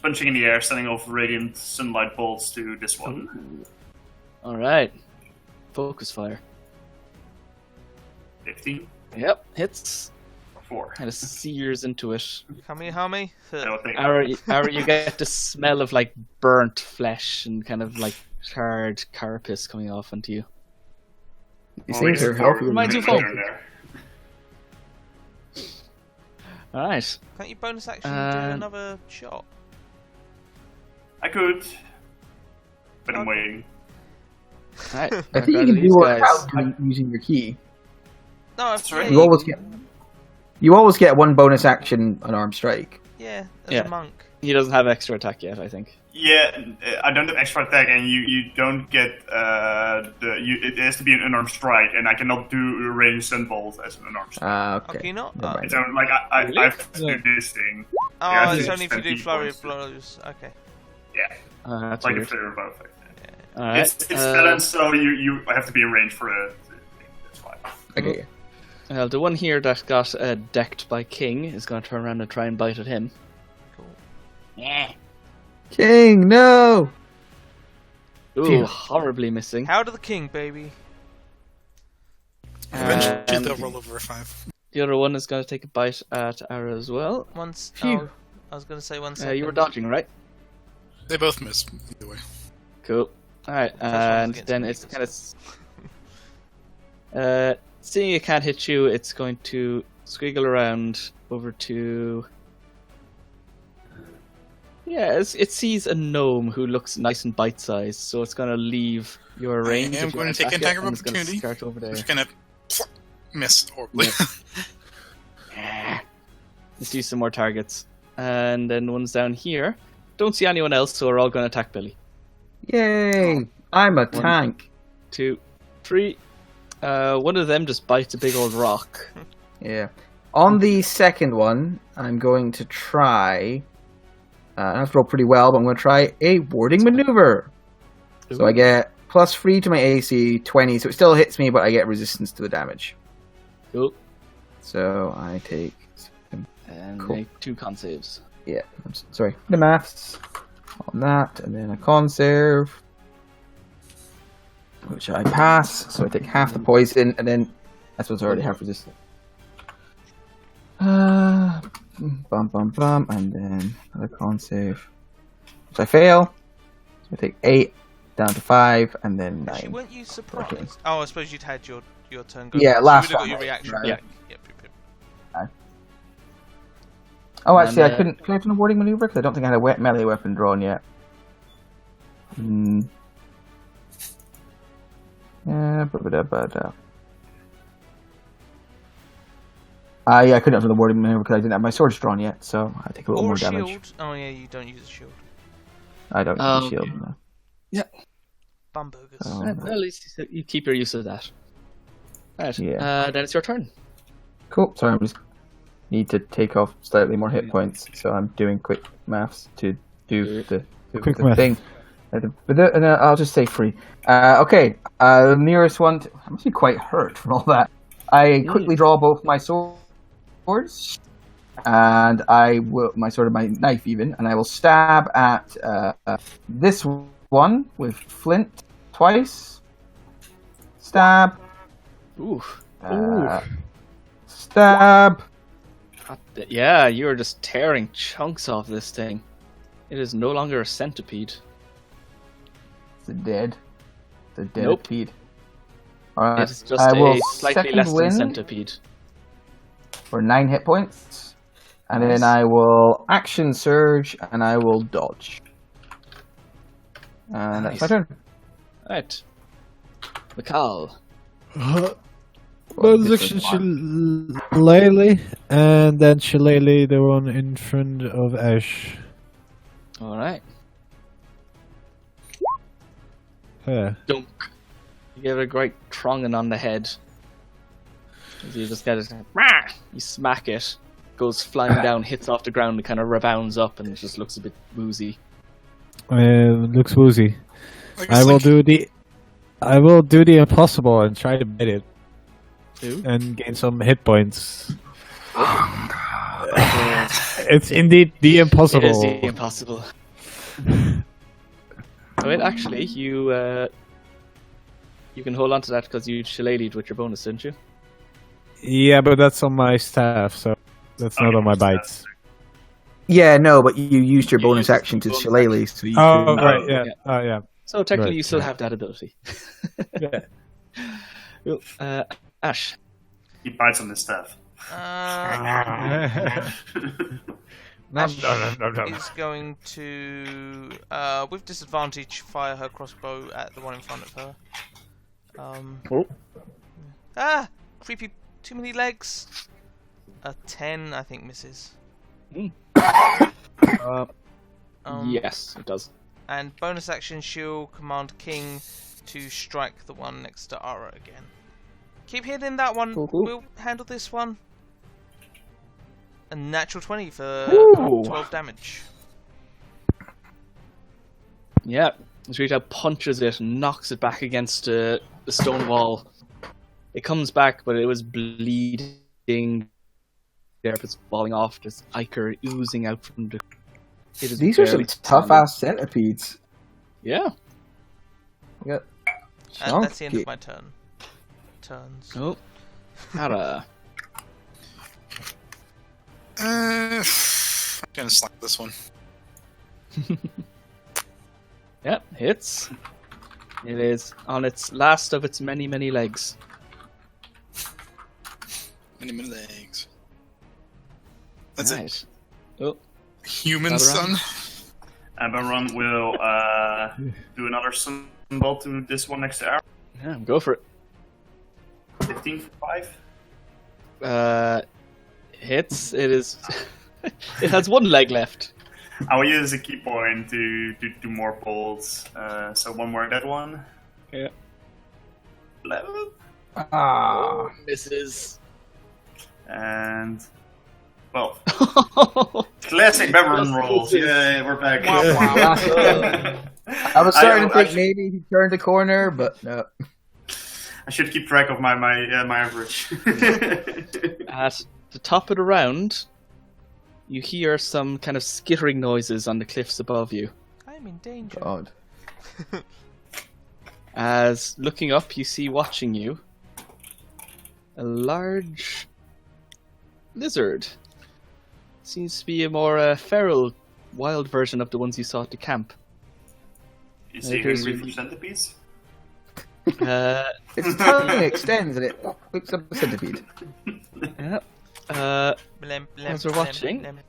punching in the air, sending off radiant sunlight bolts to this one. Alright. Focus fire. 15. Yep, hits. 4. Kind of sears into it. How many? I don't think. Ara, you get the smell of like burnt flesh and kind of like charred carapace coming off onto you. These things are healthy. Reminds you of home. Alright. Can't you bonus action do another shot? I could, but I'm waiting. Alright. I think you can do it without using your key. No, That's right. You always get one bonus action on arm strike. Yeah, as Yeah. a monk. He doesn't have extra attack yet, I think. Yeah, I don't have extra attack, and you don't get it has to be an unarmed strike, and I cannot do a ranged sunbolt as an unarmed strike. Okay. Okay, not. Never mind. So like I have to do this thing. Oh, Yeah, it's I only if you do think flurry of 17 blows. Okay. Yeah, That's like a weird. flare of both. Alright. It's balanced, so you have to be in range for a thing. That's fine. Okay. Well, the one here that got decked by King is going to turn around and try and bite at him. King, no! Ooh, Phew. horribly missing. How to the king, baby. Eventually, And they'll roll over a 5. the other one is going to take a bite at Ara as well. Phew. I was going to say 1 second. You were dodging, right? They both miss either way. Cool. Alright, one's and against then me, it's this kind of... seeing it can't hit you, it's going to squiggle around over to... Yeah, it sees a gnome who looks nice and bite-sized, so it's going to leave your range. I am if you going to take attack attack of it, and it's gonna opportunity. start over I'm there. just gonna miss horribly. Let's do some more targets. And then one's down here. Don't see anyone else, so we're all going to attack Billy. Yay! I'm a tank. 2, 3. One of them just bites a big old rock. Yeah. On the second one, I'm going to try... I have to roll pretty well, but I'm going to try a warding maneuver. So I get +3 to my AC, 20, so it still hits me, but I get resistance to the damage. Cool. So I take... And Cool. make 2 con saves. Yeah, sorry, the maths on that, and then a con save, which I pass, so I take half the poison, and then that's what's already half resistant. Bum, and then another con save, which I fail, so I take 8 down to 5, and then 9. Actually, weren't you surprised? 14. Oh, I suppose you'd had your turn go. Yeah, so last you would have got one, your right, reaction. right. Yeah. Yep. Oh, actually, And, can I do a warding maneuver? Because I don't think I had a wet melee weapon drawn yet. Yeah, yeah, I couldn't have done the warding maneuver because I didn't have my swords drawn yet, so I take a little Or more a shield. damage. Oh yeah, you don't use a shield. I don't use a shield. Okay. No. Bumburgers. Oh. Well, at least you keep your use of that. Right. Yeah. Then it's your turn. Cool. Sorry, I just need to take off slightly more hit points, so I'm doing quick maths to do the Quick math. thing. And I'll just say free. Okay, the nearest one. I must be quite hurt from all that. I quickly draw both my swords, and I will my sword and my knife even, and I will stab at this one with flint twice. Stab. Ooh. Stab. Yeah, you were just tearing chunks off this thing. It is no longer a centipede. It's a dead. It's a dead Nope. pede. Alright. It is just I will a slightly second less than wind centipede. for 9 hit points. And Nice. then I will action surge and I will dodge. And that's my Nice. turn. Right. Mikal. Bonus action Shillelagh, and then Shillelagh, the one in front of Ash. Alright. Huh. Dunk. You give it a great tronging on the head. As you just get it. Rah! You smack it. Goes flying down, hits off the ground, and kind of rebounds up, and it just looks a bit woozy. Looks woozy. I I guess, will do the impossible and try to bite it Ooh. and gain some hit points. It's indeed the impossible. It is the impossible. Oh, wait, actually, you can hold on to that because you shillelagh'd with your bonus, didn't you? Yeah, but that's on my staff, so that's not on my bites. Yeah, no, but you used your You bonus used action to bonus Shillelagh, so you Oh, can... right, yeah. yeah. Oh, yeah. So technically, Right, you still yeah. have that ability. Yeah. Well, Ash. He bites on his staff. Is going to, with disadvantage, fire her crossbow at the one in front of her. Oh. Creepy, too many legs. A 10, I think, misses. Yes, it does. And bonus action, she'll command King to strike the one next to Ara again. Keep hitting that one. Cool, cool. We'll handle this one. A natural 20 for Ooh. 12 damage. Yeah, Rita punches it and knocks it back against the stone wall. It comes back, but it was bleeding. There, it's falling off. There's ichor oozing out from the. It is These are some barely tough-ass centipedes. Yeah. Yeah. And that's the end Chunky. of my turn. Turns. Oh. Hara. I'm gonna slap this one. Yep, hits. It is on its last of its many, many legs. Many legs. That's it. Nice. Oh, Human Another son. And Baron will do another sunbolt to this one next to Aaron. yeah, go for it. 15 for 5. Hits. It is. It has one leg left. I will use a key point to do more bolts. So one more dead one. Yeah. 11. Ah. Misses. And. Well, classic Baron rolls. Yeah, we're back. I was starting to I think maybe he turned the corner, but no. I should keep track of my average. At the top of the round, you hear some kind of skittering noises on the cliffs above you. I'm in danger. God. As looking up, you see watching you a large lizard. Seems to be a more feral, wild version of the ones you saw at the camp. Is he hungry for centipedes? Its tongue extends and it whips up the centipede. Yeah. Blem, blem, As we're blem, watching. blem.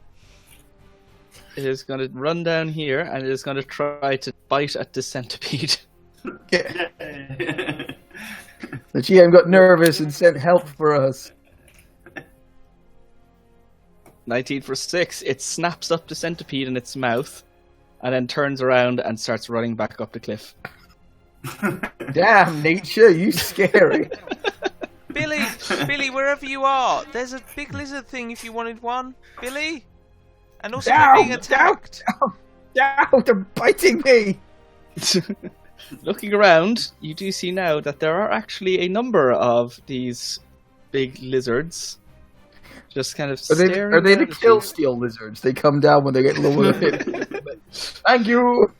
It is going to run down here and it is going to try to bite at the centipede. The GM got nervous and sent help for us. 19 for 6. It snaps up the centipede in its mouth and then turns around and starts running back up the cliff. Damn, nature, you scary. Billy, wherever you are, there's a big lizard thing if you wanted one. Billy? And also Down, we're being attacked. Down, they're biting me. Looking around, you do see now that there are actually a number of these big lizards just kind of Are they staring the down at kill you. steel lizards? They come down when they get low on the Thank you.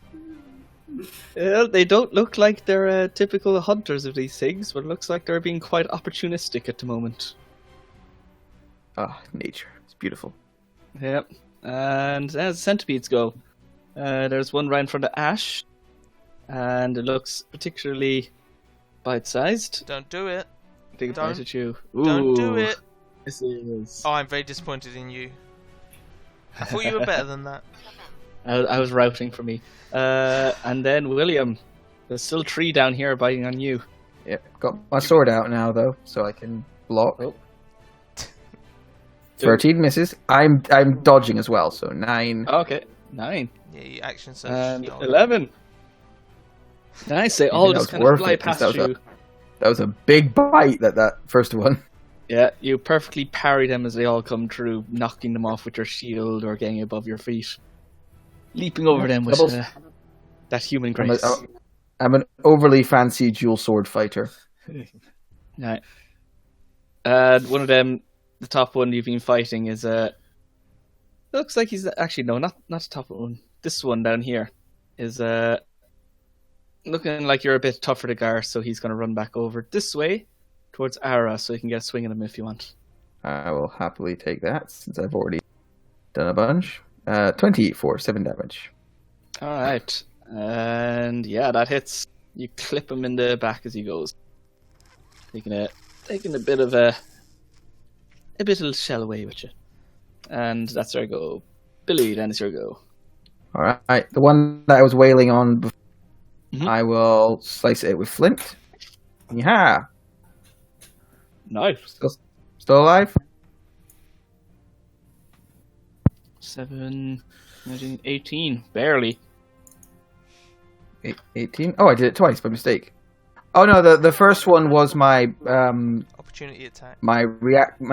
Well, they don't look like they're typical hunters of these things, but it looks like they're being quite opportunistic at the moment. Ah, nature. It's beautiful. Yep. And as centipedes go, There's one right in front of Ash, and it looks particularly bite-sized. Don't do it. Take a bite at you. Don't do Ooh, it. This is. Oh, I'm very disappointed in you. I thought you were better than that. I was routing for me. And then William, there's still 3 down here biting on you. Yep, got my sword out now though, so I can block. Oh. 13 misses. I'm dodging as well, so 9. Okay, 9. Yeah, you action search. And no. 11. Nice, they all that just was kind of worth fly it, 'cause past that was you. That was a big bite, that first one. Yeah, you perfectly parry them as they all come through, knocking them off with your shield or getting above your feet. Leaping over them with Doubles. that human grace. I'm an overly fancy dual sword fighter. Right. One of them, the top one you've been fighting is looks like he's actually no, not the top one. This one down here is looking like you're a bit tougher to Gar, so he's going to run back over this way towards Ara, so you can get a swing at him if you want. I will happily take that since I've already done a bunch. 20 for 7 damage. All right, and yeah, that hits. You clip him in the back as he goes, taking a bit of a bit shell away with you, and that's our go. Billy, then it's your go. All right, the one that I was wailing on before, Mhm. I will slice it with flint. Yeah, Nice. still alive. 7, 18, barely. 18. Oh, I did it twice by mistake. Oh no, the first one was my Opportunity attack. my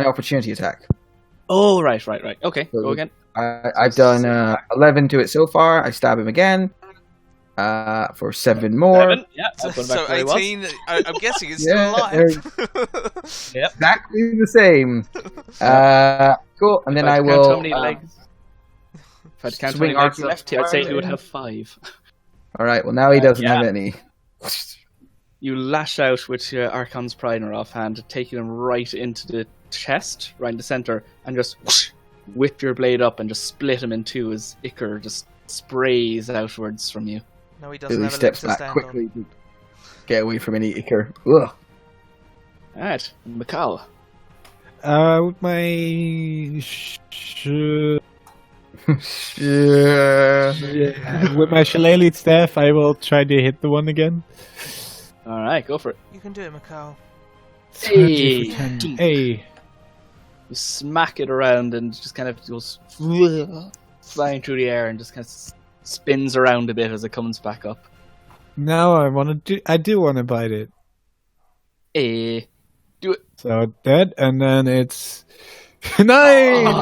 opportunity attack. Oh, right. Okay, So- go again. I've done 11 to it so far. I stab him again for 7 more. 7, yeah, I'll put it back So where he was. 18. I'm guessing it's Yeah, still alive. Exactly the same. Cool. And then If I had to count will how many legs. If I had to count how swing many legs archer left here, I'd say he fire would in. have 5. All right. Well, now he doesn't Yeah. have any. You lash out with your Archon's Pride in your offhand, taking him right into the chest, right in the center, and just whoosh, whip your blade up and just split him in two as ichor just sprays outwards from you. No, he doesn't Billy have a leg steps to back stand quickly to get away from any ichor. Ugh. Alright, Macau. With my with my shillelagh staff, I will try to hit the one again. Alright, go for it. on. You can do it, Macau. Hey! 20 for 10. Hey, You smack it around and just kind of goes flying through the air and just kind of spins around a bit as it comes back up. now I do want to bite it. Hey! Do it! So that, and then it's 9. Nine.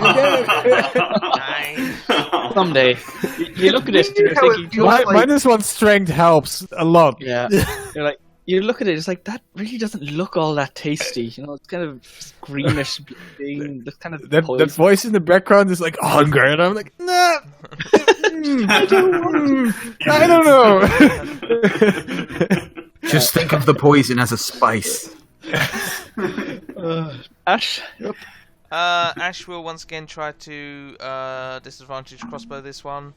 Someday. You look at it and you're How it thinking, feels like- -1 strength helps a lot. yeah. You're like, you look at it, it's like, that really doesn't look all that tasty. You know, it's kind of just greenish being the kind of That poison. voice in the background is like hunger, and I'm like, nah. I don't know. Just think of the poison as a spice. Ash, you're up. Ash will once again try to disadvantage crossbow this one.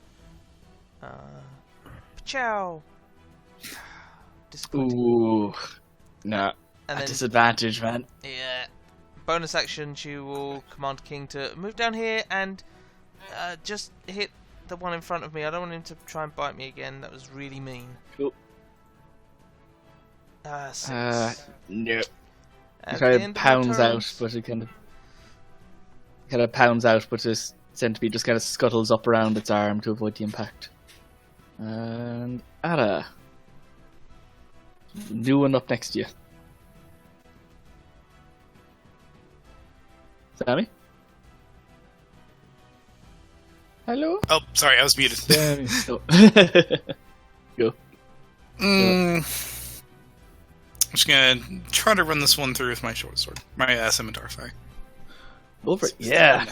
Ciao. Disappointing. Ooh. Nah. And A then, disadvantage, man. yeah. Bonus action, she will command King to move down here and just hit the one in front of me. I don't want him to try and bite me again. That was really mean. Cool. 6. No. At It the kind of end of my pounds out, turns- but it kind of pounds out, but this centipede just kind of scuttles up around its arm to avoid the impact. And Ada, new one up next to you. Sammy? Hello? Oh, sorry, I was muted. Oh. Go. I'm just gonna try to run this one through with my short sword. My scimitar, sorry. Over it. Yeah.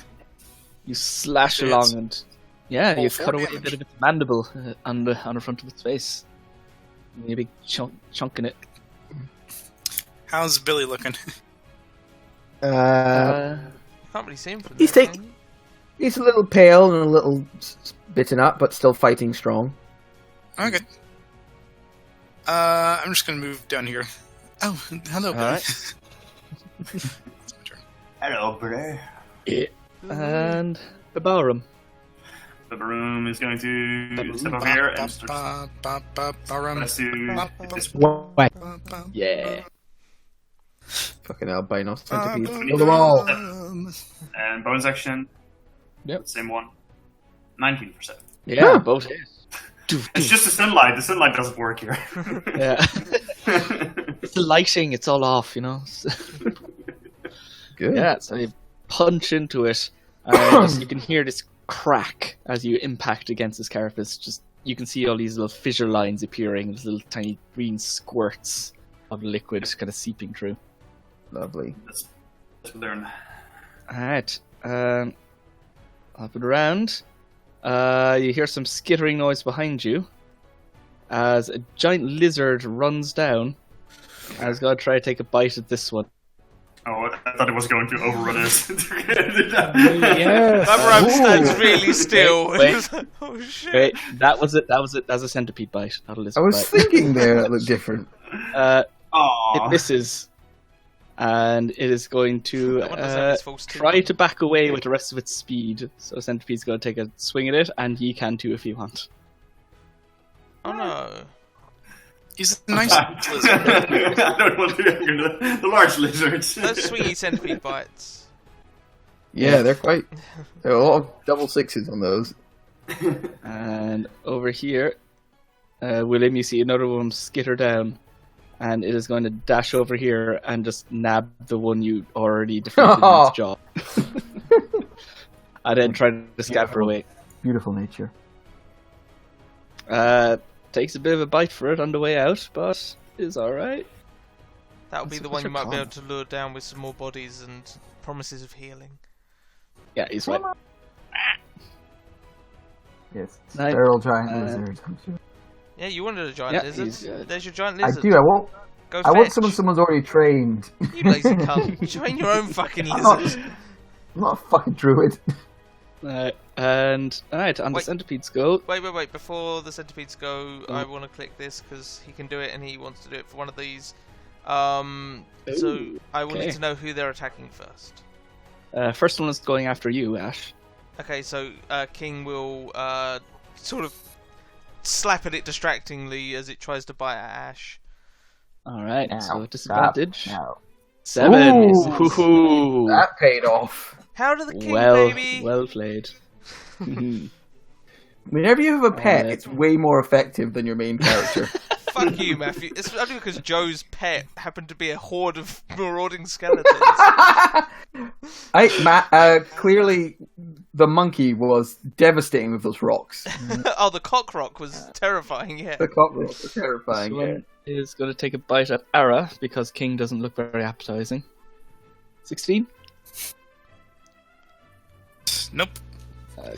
You slash It's along and yeah, all you've cut 4 away a damage. bit of its mandible on the front of its face. A big chunk in it. How's Billy looking? Uh, Can't really see him from He's there, take- can you? He's a little pale and a little bitten up, but still fighting strong. Okay. I'm just gonna move down here. Oh, hello, buddy. Alright. It's my turn. Hello, buddy. And the ballroom. The room is going to step over here and start. Let's do this one. What? Yeah. Fucking albino centipede. Kill them all. And bonus action. Yep. Same one. 19%. Yeah, both hit. It's just the sunlight. The sunlight doesn't work here. Yeah. It's the lighting, it's all off, you know. Good. Yeah, so you punch into it, and you can hear this crack as you impact against this carapace. Just you can see all these little fissure lines appearing, these little tiny green squirts of liquid kind of seeping through. Lovely. Let's learn. Alright, up and around. You hear some skittering noise behind you as a giant lizard runs down. I was going to try to take a bite at this one. Oh, I thought it was going to overrun us. Yes. My rope stands really still. Wait. Oh shit. Wait, that was it. That's a centipede bite, not a lizard I was bite. thinking there that looked different. It Aww. misses, and it is going to That one doesn't have its false teeth. try to back away with the rest of its speed. So Centipede's going to take a swing at it, and you can too if you want. Oh no. He's a nice lizard. I don't want to the large lizards. Those swingy centipede bites. Yeah, they're quite. There are a lot of double sixes on those. And over here, William, you see another one skitter down, and it is going to dash over here and just nab the one you already defeated in its jaw. And then try to scamper away. Beautiful nature. Takes a bit of a bite for it on the way out, but is alright. That'll be That's the such one a you might be con. able to lure down with some more bodies and promises of healing. Yeah, he's fine. Yes. Nice. Sterile giant lizard. I'm sure. Yeah, you wanted a giant Yeah, lizard. he's, There's your giant I lizard. do. I won't. Go I want fetch. someone's already trained. You lazy cunt. Train your own fucking I'm not, lizard. I'm not a fucking druid. And alright, on the Wait. centipedes go. Wait. Before the centipedes go, I want to click this because he can do it and he wants to do it for one of these. So I wanted okay. to know who they're attacking first. First one is going after you, Ash. Okay, so King will sort of slap at it distractingly as it tries to bite at Ash. Alright, Ow, so disadvantage. Ow. 7. Ooh. Ooh. That paid off. How do the king, Well, baby? well played. Whenever you have a pet, yeah. it's way more effective than your main character. Fuck you, Matthew. It's only because Joe's pet happened to be a horde of marauding skeletons. Clearly, the monkey was devastating with those rocks. Oh, the cock rock was terrifying, yeah. The cockroach was terrifying. This one is going to take a bite at Ara because King doesn't look very appetizing. 16? Nope.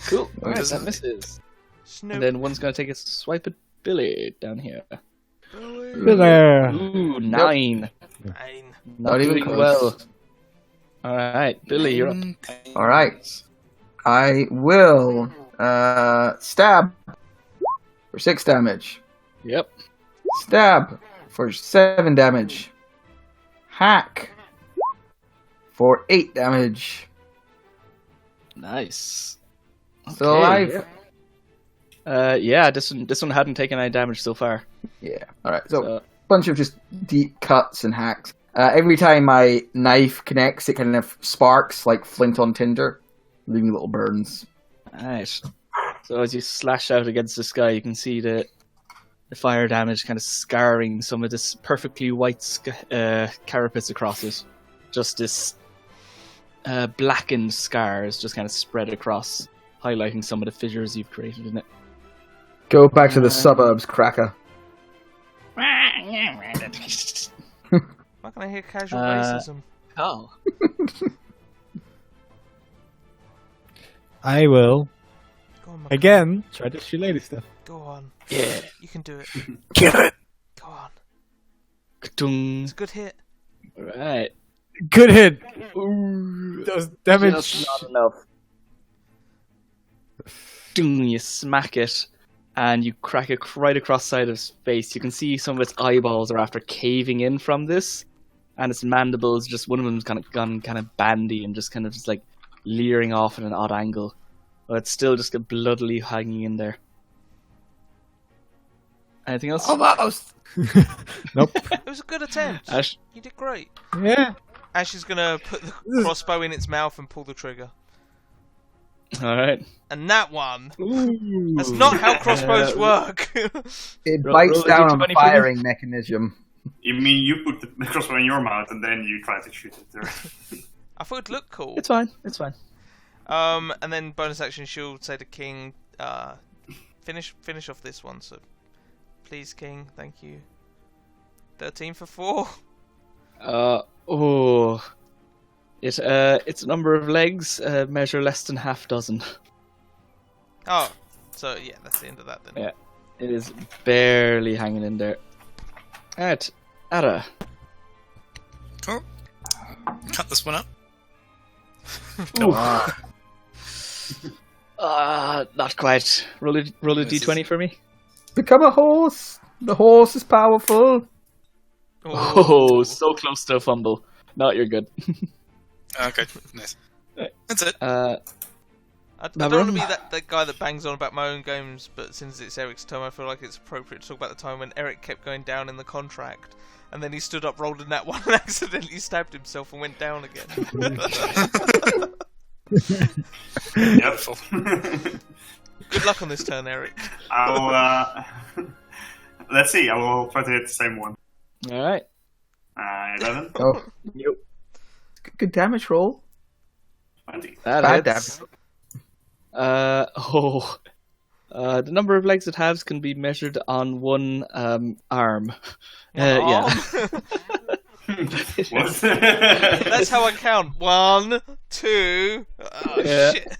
Cool. Alright, Doesn't- that misses. Snoop. And then one's going to take a swipe at Billy down here. There. Ooh, 9. Nine. Not even doing close. well. Alright, Billy, you're up. All right. I will stab for 6 damage. Yep. Stab for 7 damage. Hack for 8 damage. Nice. Still Okay, alive? yeah, this one hadn't taken any damage so far. Yeah. All right. So, So, bunch of just deep cuts and hacks. Every time my knife connects, it kind of sparks like flint on tinder, leaving little burns. alright. So as you slash out against the sky, you can see the fire damage kind of scarring some of this perfectly white carapace across it. Just this blackened scars just kind of spread across, highlighting some of the fissures you've created in it. Go back to the suburbs, cracker. Why can I hear casual racism? Oh. I will Go on, again try to shoot lady stuff. Go on. Yeah. You can do it. Get it. Go on. Ka-tung. It's a good hit. Right. Good hit. Ooh, those damage. Just not enough. doom, you smack it, and you crack it right across the side of its face. You can see some of its eyeballs are after caving in from this, and its mandibles, just one of them's kind of gone kind of bandy and just kind of just like leering off at an odd angle. But it's still just got bloodily hanging in there. Anything else? Almost. Nope. It was a good attempt. Ash? You did great. Yeah. Ash is gonna put the crossbow in its mouth and pull the trigger. Alright. And that one. That's not how crossbows work. It Roll bites a down on D20 the firing mechanism. You mean you put the crossbow in your mouth and then you try to shoot it there? I thought it'd look cool. It's fine. It's fine. And then bonus action, she'll say to King, finish off this one. So, please, King, thank you. 13 for 4. Its number of legs measure less than half dozen. Oh, so yeah, that's the end of that then. Yeah, it is barely hanging in there. Alright, Ada. Cool. Cut this one up. Not quite. Roll a d20 for me. Become a horse. The horse is powerful. Oh, so close to a fumble. No, you're good. Okay, nice. That's it. I don't want to be that guy that bangs on about my own games, but since it's Eric's turn, I feel like it's appropriate to talk about the time when Eric kept going down in the contract, and then he stood up, rolled in that one, and accidentally stabbed himself and went down again. Yep. Good luck on this turn, Eric. Let's see. I will try to hit the same one. Alright. 11. Oh, Yep. good damage roll. 20. That Bad hits. damage. The number of legs it has can be measured on one arm. Yeah. What? That's how I count. 1, 2. Oh, Yeah. shit.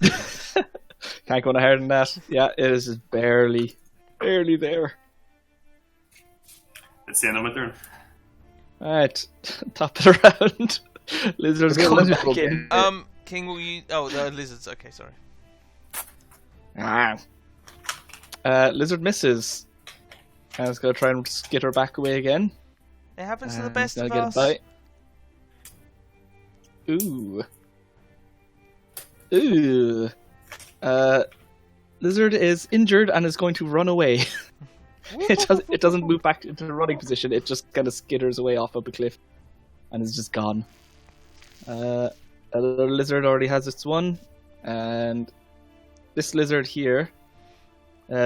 Can't go any higher than that. Yeah, it is barely there. That's the end of my turn. Alright, top of the round. Lizard's Okay, coming lizard back in. King, will you... Oh, the lizards. Okay, sorry. Lizard misses. And it's going to try and skitter back away again. It happens to the And best he's of gonna us. get a bite. Ooh. Lizard is injured and is going to run away. It doesn't move back into the running position. It just kind of skitters away off up a cliff and is just gone. Another lizard already has its one, and this lizard here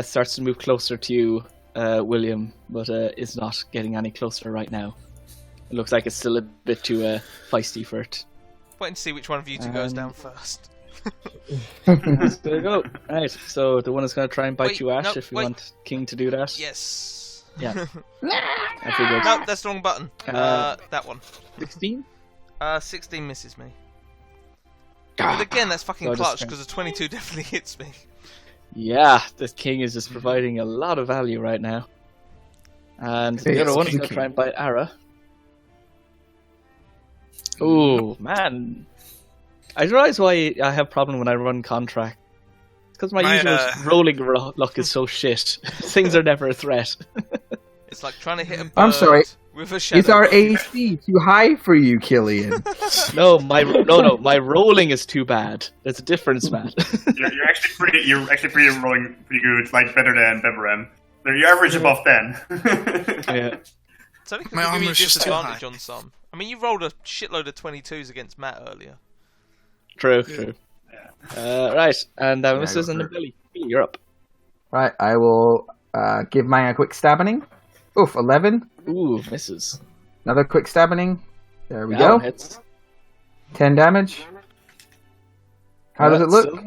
starts to move closer to you, William, but is not getting any closer right now. It looks like it's still a bit too feisty for it. Waiting to see which one of you two goes down first. There you go. Right, so the one is going to try and bite Wait, you, Ash, no, if you wait. want King to do that. Yes. Yeah. I figured. No, that's the wrong button. That one. 16? 16 misses me. But again, that's fucking So I just clutch can't- because a 22 definitely hits me. Yeah, this King is just providing a lot of value right now. And the Hey, other it's one is King going to try and bite Ara. Oh, man. I realize why I have problem when I run contract. It's because my usual rolling luck is so shit. Things are never a threat. It's like trying to hit a bird I'm sorry. with a shadow. Is our AC too high for you, Killian? No, my rolling is too bad. There's a difference, Matt. You're actually pretty rolling pretty good, like better than Beverem. You're average above 10. Yeah. It's only 'cause My they give you armor's just too disadvantage high. on some. I mean, you rolled a shitload of 22s against Matt earlier. True. Right, and Yeah, this is go in the for it. belly. You're up. Right, I will give mine a quick stabbing. Oof, 11. Ooh, misses. Another quick stabbing. There we That one go. hits. 10 damage. How does it look? Still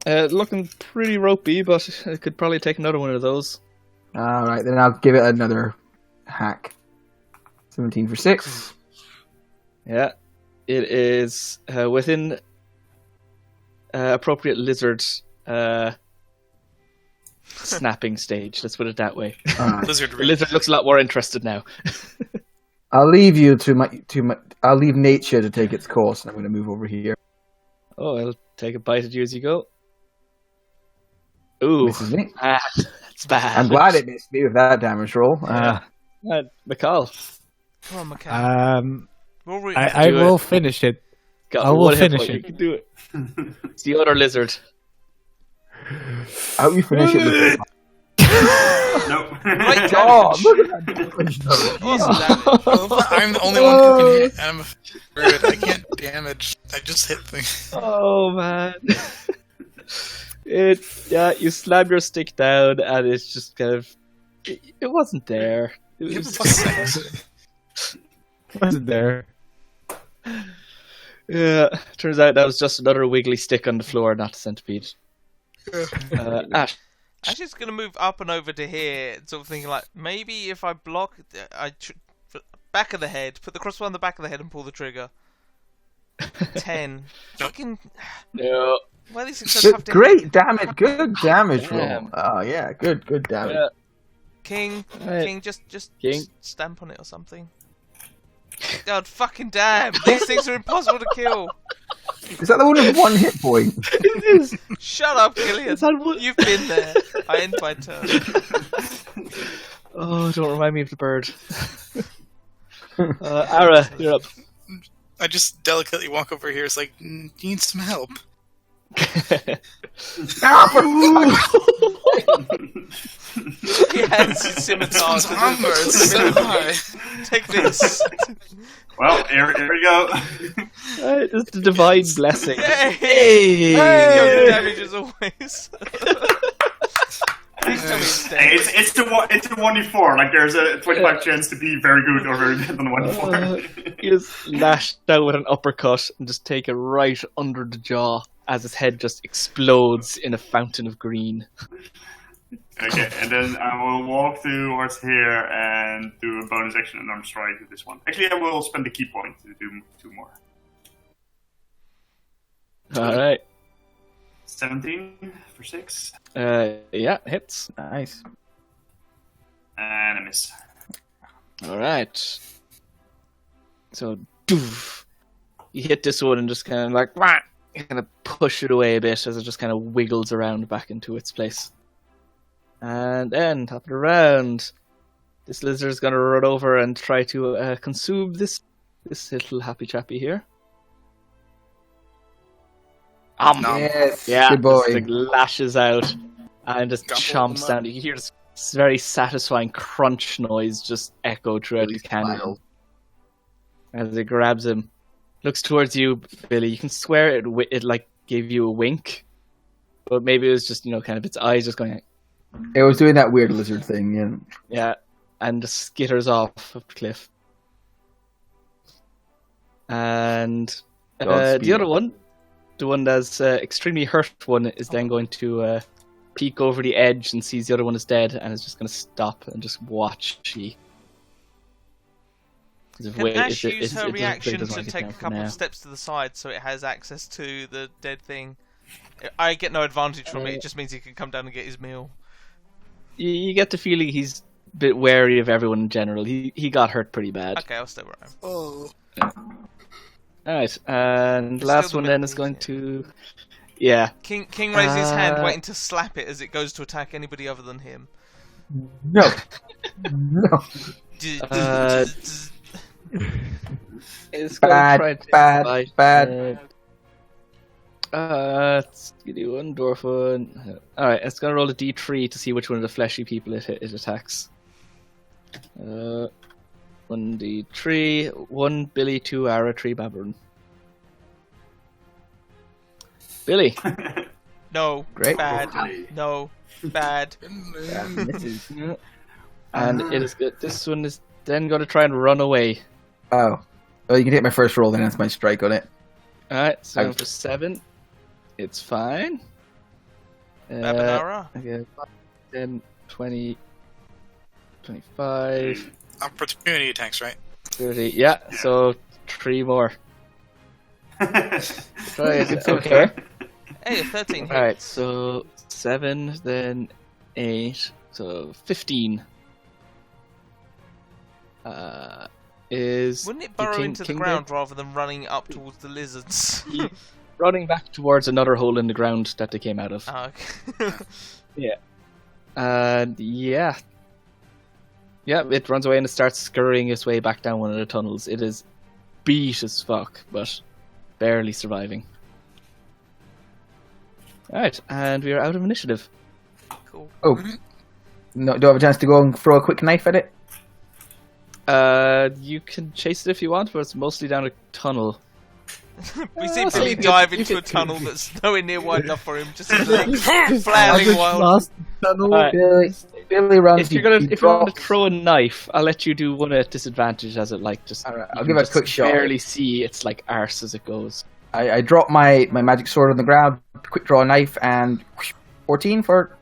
there. Looking pretty ropey, but it could probably take another one of those. Alright, then I'll give it another hack. 17 for 6. Yeah, it is within appropriate lizard snapping stage. Let's put it that way. Alright. Lizard The lizard looks a lot more interested now. I'll leave you to my. I'll leave nature to take its course, and I'm going to move over here. Oh, I'll take a bite at you as you go. Ooh, Misses me. that's bad. I'm glad it missed me with that damage roll. McCall. Come on, McCann. We'll re- I do will it. finish it. Got I will one hit finish point, it. You can do it. It's the other lizard. I hope you finish it with Nope. Great Oh, damage. look at that damage. Awesome damage. Well, I'm the only one who can hit, and I'm a druid. I can't damage. I just hit things. Oh man. You slam your stick down and it's just kind of it wasn't there. It You have was, a +6. Wasn't there? yeah, turns out that was just another wiggly stick on the floor, not a centipede. Ash. I'm just gonna move up and over to here, sort of thinking like maybe if I block, back of the head, put the crossbow on the back of the head and pull the trigger. 10. Fucking. No. Why are these things so tough to hit? Great damage. Good damage roll. Damn. Oh, yeah. Good damage. Yeah. King, Right. King, just King. stamp on it or something. God fucking damn! These things are impossible to kill. Is that the one with 1 hit point? It is. Shut up, Gillian. Is that one? You've been there. I end my turn. Oh, don't remind me of the bird. Ara, you're up. I just delicately walk over here. It's like, need some help. He has his scimitar. This one's armor. It's so high. Take this. Well, here we go. It's the divine blessing. Hey! Your damage as always. Please tell me it's dead. Hey, it's a 1d4. Like there's a 25 chance to be very good or very bad on the 1d4. He just lashed out with an uppercut and just take it right under the jaw as his head just explodes in a fountain of green. Okay, and then I will walk towards here and do a bonus action and arm strike with this one. Actually, I will spend the key point to do 2 more. Alright. 17 for 6. Yeah, hits. Nice. And a miss. Alright. So, doof. You hit this one and just kind of like, wah, kind of push it away a bit as it just kind of wiggles around back into its place. And then, top of the round, this lizard is going to run over and try to consume this little happy chappy here. Yes. Yeah, Good boy. just like lashes out and just Gobble chomps them down. up. You hear this very satisfying crunch noise just echo throughout the canyon Wild. as it grabs him. Looks towards you, Billy. You can swear it like gave you a wink, but maybe it was just kind of its eyes just going. It was doing that weird lizard thing, yeah. Yeah, and just skitters off the cliff. And Godspeed. the other one, the one that's extremely hurt one, is then going to peek over the edge and sees the other one is dead and is just going to stop and just watch she. Can Ash use her reaction to take a couple of steps to the side so it has access to the dead thing? I get no advantage from it, it just means he can come down and get his meal. You get the feeling he's a bit wary of everyone in general. He got hurt pretty bad. Okay, I'll stay where I am. Oh. Alright, and It's last still one the then is middle, going isn't to... Yeah. King raises his hand, Uh, waiting to slap it as it goes to attack anybody other than him. No. No. It's going to try and take a bite. Bad. Let's give you one dwarf one. Alright, it's going to roll a d3 to see which one of the fleshy people it attacks. 1d3, 1 Billy, 2 Ara, 3 Baburn. Billy. No. Great. Bad. No. Bad. Yeah, misses. And it is good. This one is then going to try and run away. Oh. Well, you can take my first roll, then that's my strike on it. Alright, so Ouch. for 7. It's fine. Babanara? Okay, 10, 20, 25, Opportunity attacks, right? 30. Yeah, so 3 more. Try it. It's okay. Hey, a 13 hits. Alright, so 7, then 8, so 15. Is Wouldn't it burrow King- into the King ground rather than running up towards the lizards? running back towards another hole in the ground that they came out of. Oh, okay. And yeah, it runs away and it starts scurrying its way back down one of the tunnels. It is beat as fuck, but barely surviving. Alright, and we are out of initiative. Cool. Oh, no! Do I have a chance to go and throw a quick knife at it? You can chase it if you want, but it's mostly down a tunnel. We see so Billy you could- dive you into a could- tunnel that's nowhere near wide enough for him, just his legs flailing wild. Lost the tunnel. Alright. Billy runs. If you're he going to drops. throw a knife, I'll let you do one at disadvantage as it just. Alright, you I'll can give it a just quick shot. Barely see its arse as it goes. I drop my magic sword on the ground, quick draw a knife, and 14 for.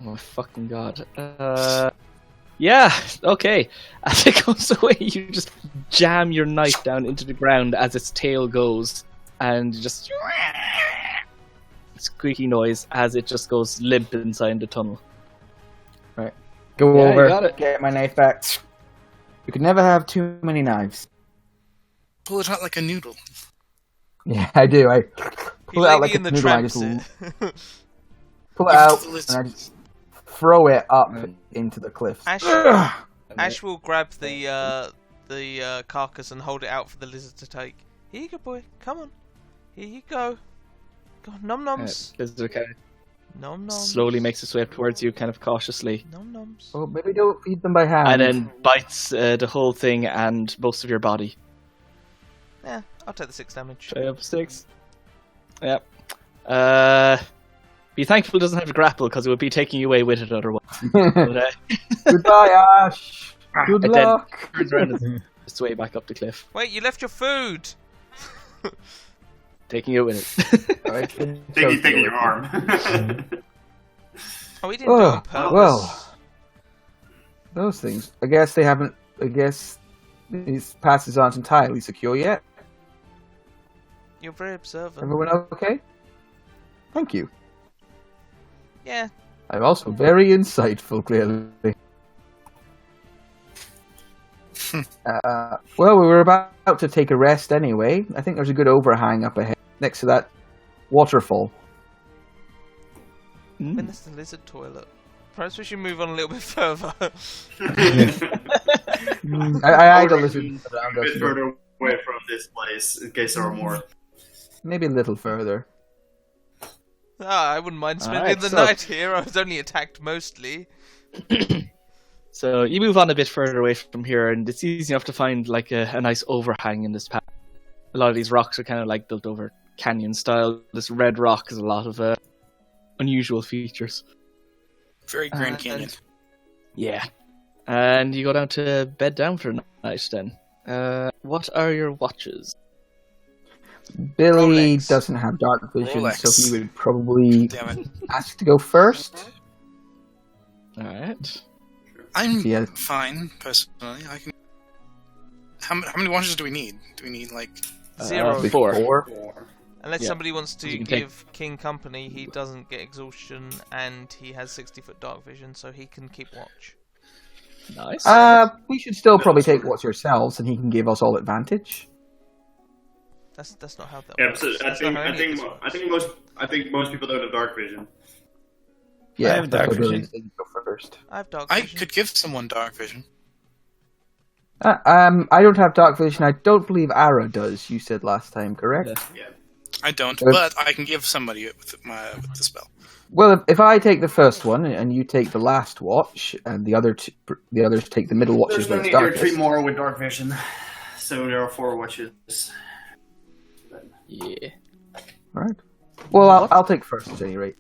Oh my fucking god. Yeah, okay. As it goes away, you just jam your knife down into the ground as its tail goes, and just squeaky noise as it just goes limp inside the tunnel. Go Yeah, you over, got it. get my knife back. You can never have too many knives. Pull it out like a noodle. Yeah, I do. I He pull it out lady like a in the noodle. I tramps just it. pull it Give it out to the and I lizard. just throw it up into the cliffs. Ash will grab the carcass and hold it out for the lizard to take. Here you go, boy. Come on. Here you go. Go on, nom noms. Lizard kind Nom of noms. slowly makes its way up towards you, kind of cautiously, Nom noms. Oh, maybe don't feed them by hand. and then bites the whole thing and most of your body. Yeah, I'll take the 6 damage. Try up 6. Yep. Be thankful it doesn't have to grapple, because it would be taking you away with it otherwise. But, Goodbye, Ash. Good and then luck. turns around and its way back up the cliff, Wait, you left your food. taking it with it. Alright, Taking your arm. Oh, we didn't do it on Oh, purpose. well. Those things. I guess they haven't. I guess these passes aren't entirely secure yet. You're very observant. Everyone okay? Thank you. Yeah. I'm also very insightful, clearly. Well, we were about to take a rest anyway. I think there's a good overhang up ahead, next to that waterfall. When there's the lizard toilet. Perhaps we should move on a little bit further. I eyed a lizard A around bit us. further away from this place, in case there are more. Maybe a little further. I wouldn't mind spending Alright, the so- night here. I was only attacked mostly. So you move on a bit further away from here, and it's easy enough to find a nice overhang in this path. A lot of these rocks are kind of built over canyon style. This red rock has a lot of unusual features. Very Grand Canyon. Yeah. And you go down to bed down for the night then. What are your watches? Billy Rolex. doesn't have dark vision, Rolex. so he would probably Damn it. ask to go first. Alright. I'm Yeah. fine, personally. I can. How many watches do we need? Do we need 0. 4. Unless Yeah. somebody wants to You can take- give King company, he doesn't get exhaustion and he has 60-foot dark vision, so he can keep watch. Nice. We should still probably take what's yourselves, and he can give us all advantage. That's not how that Yeah, works. so I That's think not how I any of think this works. I think most people don't have dark vision. Yeah, have that's dark why Billy vision. didn't go first. I have dark I vision. could give someone dark vision. I don't have dark vision. I don't believe Ara does. You said last time, correct? Yeah. Yeah. I don't, Uh, but I can give somebody it with the spell. Well, if I take the first one and you take the last watch, and the others take the middle watches There's no when it's need. There are darkest. 3 more with dark vision, so there are 4 watches. Yeah. All right. Well, I'll take first at any rate.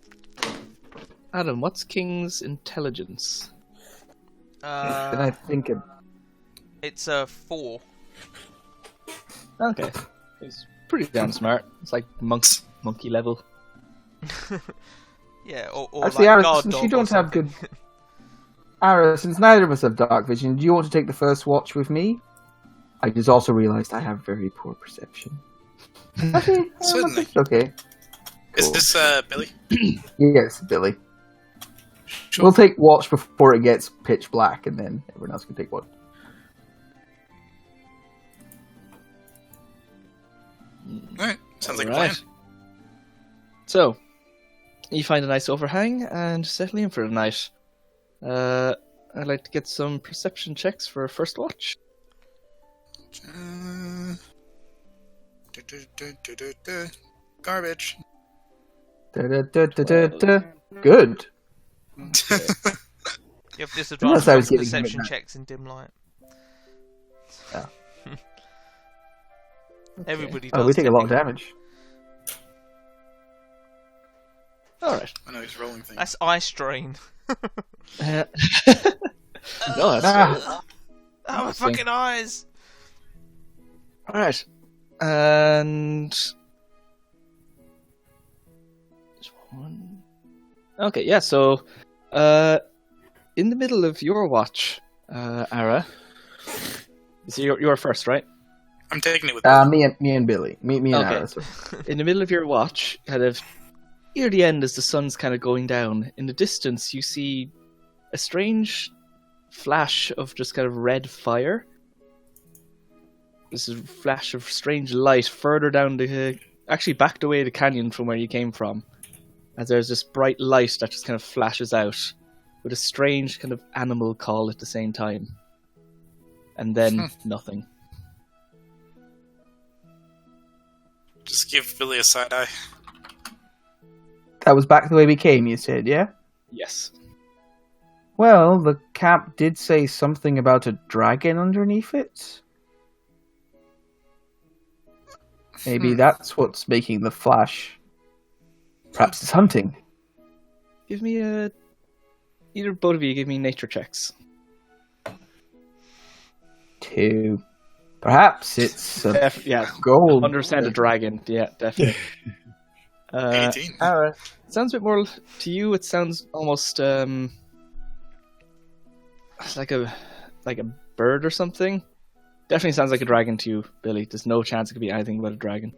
Adam, what's King's intelligence? Then I think It's a 4. Okay. He's pretty damn smart. It's like monkey level. Yeah, or actually, like Ara, guard since dog you or don't have something. good. Ara, since neither of us have dark vision, do you want to take the first watch with me? I just also realised I have very poor perception. Okay, Certainly. it's okay. Is Cool. this Billy? Yes, Billy. Sure. We'll take watch before it gets pitch black, and then everyone else can take watch. Alright. Sounds like a Alright. plan. So, you find a nice overhang and settle in for the night. I'd like to get some perception checks for first watch. Garbage. Da-da-da-da-da-da. Good. You have Unless disadvantage I on was getting perception hit back. checks in dim light. Yeah. Everybody does. Oh, we take a lot of technically. damage. Alright. I know he's rolling things. That's eye strain. No, that's Ah. Oh, my Interesting. fucking eyes! Alright. And... Just one... Okay, yeah, so... in the middle of your watch, Ara... So you're first, right? I'm taking it with Me and Billy. Me and Okay. Ara. So. In the middle of your watch, kind of near the end as the sun's kind of going down, in the distance you see a strange flash of just kind of red fire. This is a flash of strange light further down the... actually backed away the canyon from where you came from. As there's this bright light that just kind of flashes out with a strange kind of animal call at the same time. And then nothing. Just give Billy a side eye. That was back the way we came, you said, yeah? Yes. Well, the cap did say something about a dragon underneath it. Maybe that's what's making the flash. Perhaps it's hunting. Give me a... Either both of you give me nature checks. 2. Perhaps it's a Yeah, gold. understand a dragon. Yeah, definitely. 18. Ara, sounds a bit more to you. It sounds almost like a bird or something. Definitely sounds like a dragon to you, Billy. There's no chance it could be anything but a dragon.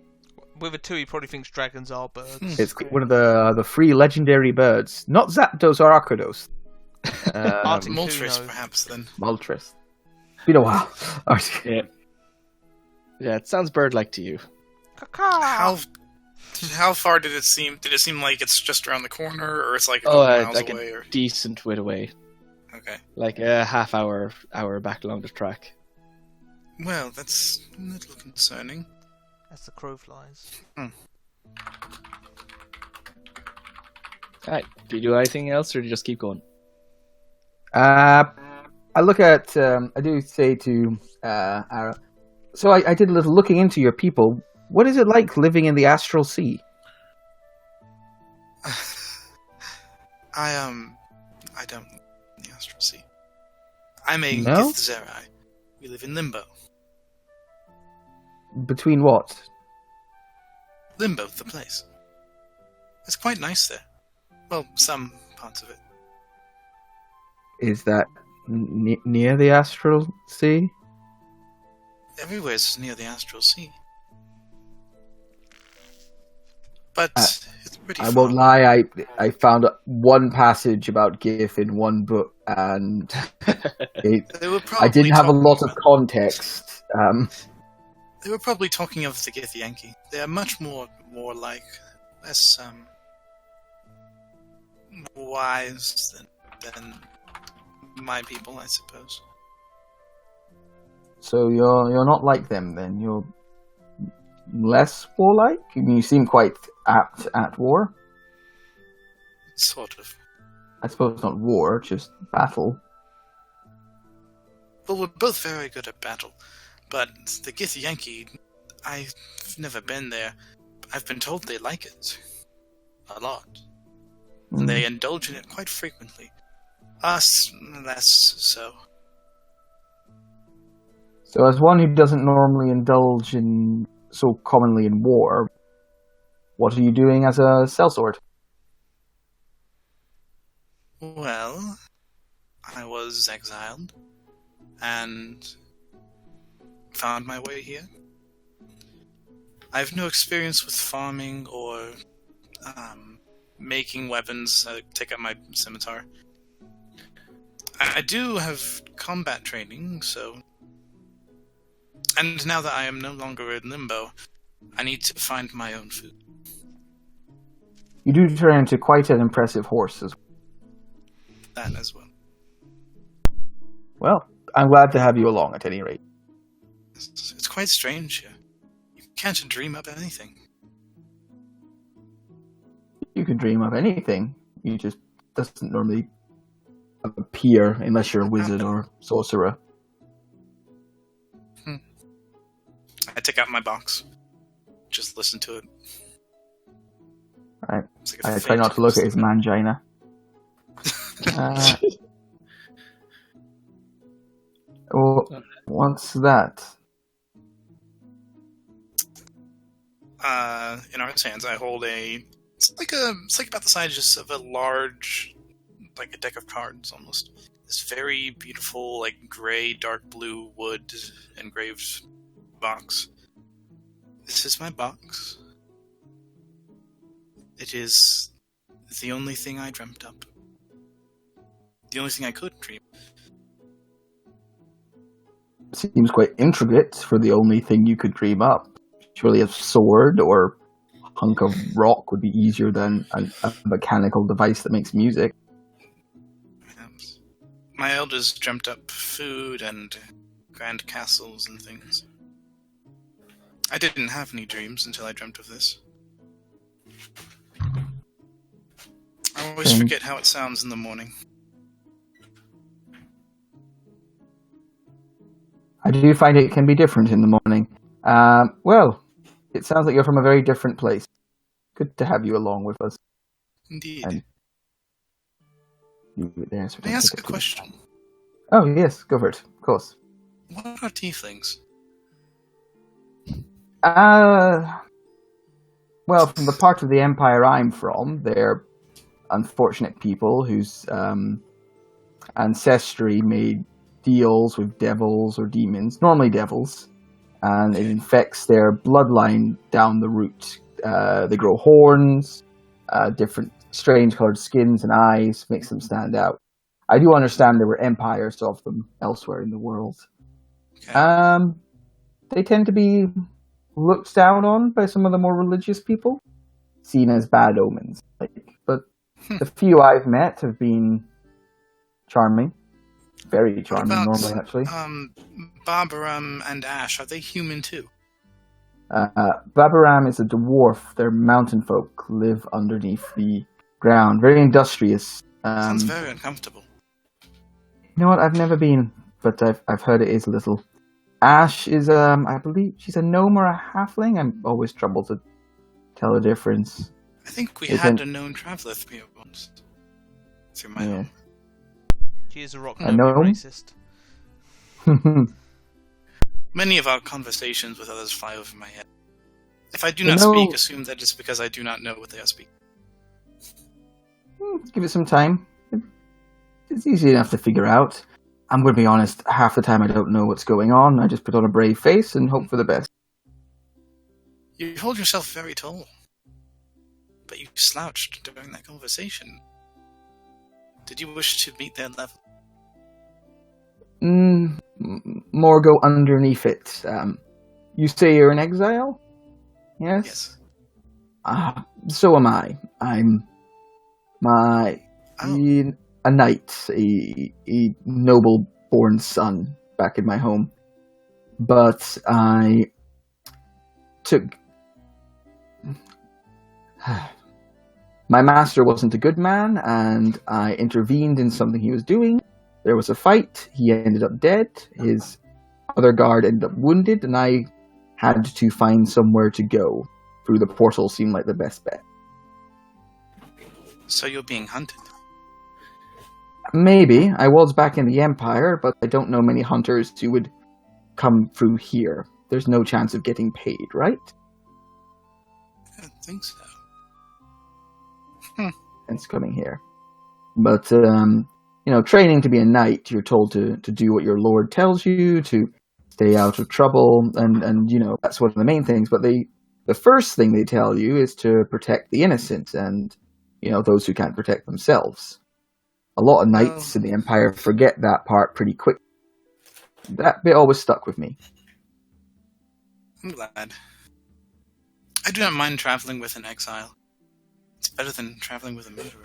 With a 2, he probably thinks dragons are birds. It's one of the 3 legendary birds. Not Zapdos or Arcados. Arctic Moltres, Kuno. perhaps, then. Moltres. Been a while. Yeah. Yeah, it sounds bird-like to you. How far did it seem? Did it seem like it's just around the corner, or it's like a couple miles like away? a Or... decent bit away. Okay. Like a half hour back along the track. Well, that's a little concerning. As the crow flies. Alright, do you do anything else, or do you just keep going? I look at. I do say to Ara. So I did a little looking into your people. What is it like living in the astral sea? I don't the astral sea. I'm a No? Githzerai. We live in Limbo. Between what? Limbo, the place. It's quite nice there. Well, some parts of it. Is that near the astral sea? Everywhere's near the astral sea. But it's pretty I far. won't lie. I found one passage about Gith in one book, and They were I probably didn't have a talking lot of about- context. They were probably talking of the Gith Yankee. They are much more warlike, less wise than my people, I suppose. So you're not like them then. You're less warlike. I mean, you seem quite apt at war. Sort of. I suppose not war, just battle. Well, we're both very good at battle, but the Gith Yankee, I've never been there. I've been told they like it a lot. And they indulge in it quite frequently. Us, less so. So, as one who doesn't normally indulge in so commonly in war, what are you doing as a sellsword? Well, I was exiled and found my way here. I have no experience with farming or making weapons. Take out my scimitar. I do have combat training, so... And now that I am no longer in Limbo, I need to find my own food. You do turn into quite an impressive horse as That as well. well. I'm glad to have you along at any rate. It's quite strange here. You can't dream up anything. You can dream of anything. You just doesn't normally appear unless you're a wizard or sorcerer. I take out my box. Just listen to it. Right. It's like a I try not to look at his mangina. What's that? In Art's hands, I hold a. It's like about the size just of a large, like a deck of cards almost. This very beautiful, like gray, dark blue wood engraved box. This is my box. It is the only thing I dreamt up. The only thing I could dream. Seems quite intricate for the only thing you could dream up. Surely a sword or hunk of rock would be easier than a mechanical device that makes music. My elders dreamt up food and grand castles and things. I didn't have any dreams until I dreamt of this. I always forget how it sounds in the morning. I do find it can be different in the morning. Well, it sounds like you're from a very different place. Good to have you along with us. Indeed. And you there, so May I ask a question? Oh, yes, go for it, of course. What are tieflings? Well, from the part of the Empire I'm from, they're unfortunate people whose ancestry made deals with devils or demons, normally devils, and it infects their bloodline down the root. They grow horns, different strange colored skins and eyes, makes them stand out. I do understand there were empires of them elsewhere in the world. Okay. They tend to be looked down on by some of the more religious people, seen as bad omens. But the few I've met have been charming. Very charming, What about, normally, actually. Barbaram and Ash, are they human too? Babaram is a dwarf. They're mountain folk, live underneath the ground. Very industrious. Sounds very uncomfortable. You know what? I've never been, but I've heard it is a little. Ash is, I believe she's a gnome or a halfling. I'm always troubled to tell the difference. I think we Isn't- had a known traveller through once. Through my home. She is a rock A gnome gnome? racist. Many of our conversations with others fly over my head. If I do You not know- speak, assume that it's because I do not know what they are speaking. Give it some time. It's easy enough to figure out. I'm going to be honest, half the time I don't know what's going on. I just put on a brave face and hope for the best. You hold yourself very tall. But you slouched during that conversation. Did you wish to meet their level? More go underneath it. You say you're in exile? Yes? Yes. So am I. I'm Oh. a knight, a noble-born son back in my home. But I took... My master wasn't a good man, and I intervened in something he was doing. There was a fight, he ended up dead, his other guard ended up wounded, and I had to find somewhere to go. Through the portal seemed like the best bet. So you're being hunted. Maybe. I was back in the Empire, but I don't know many hunters who would come through here. There's no chance of getting paid, right? I don't think so. Hence coming here. But, training to be a knight, you're told to do what your lord tells you, to stay out of trouble, and that's one of the main things. But the first thing they tell you is to protect the innocent and, those who can't protect themselves. A lot of knights in the Empire forget that part pretty quick. That bit always stuck with me. I'm glad. I do not mind traveling with an exile. It's better than traveling with a murderer.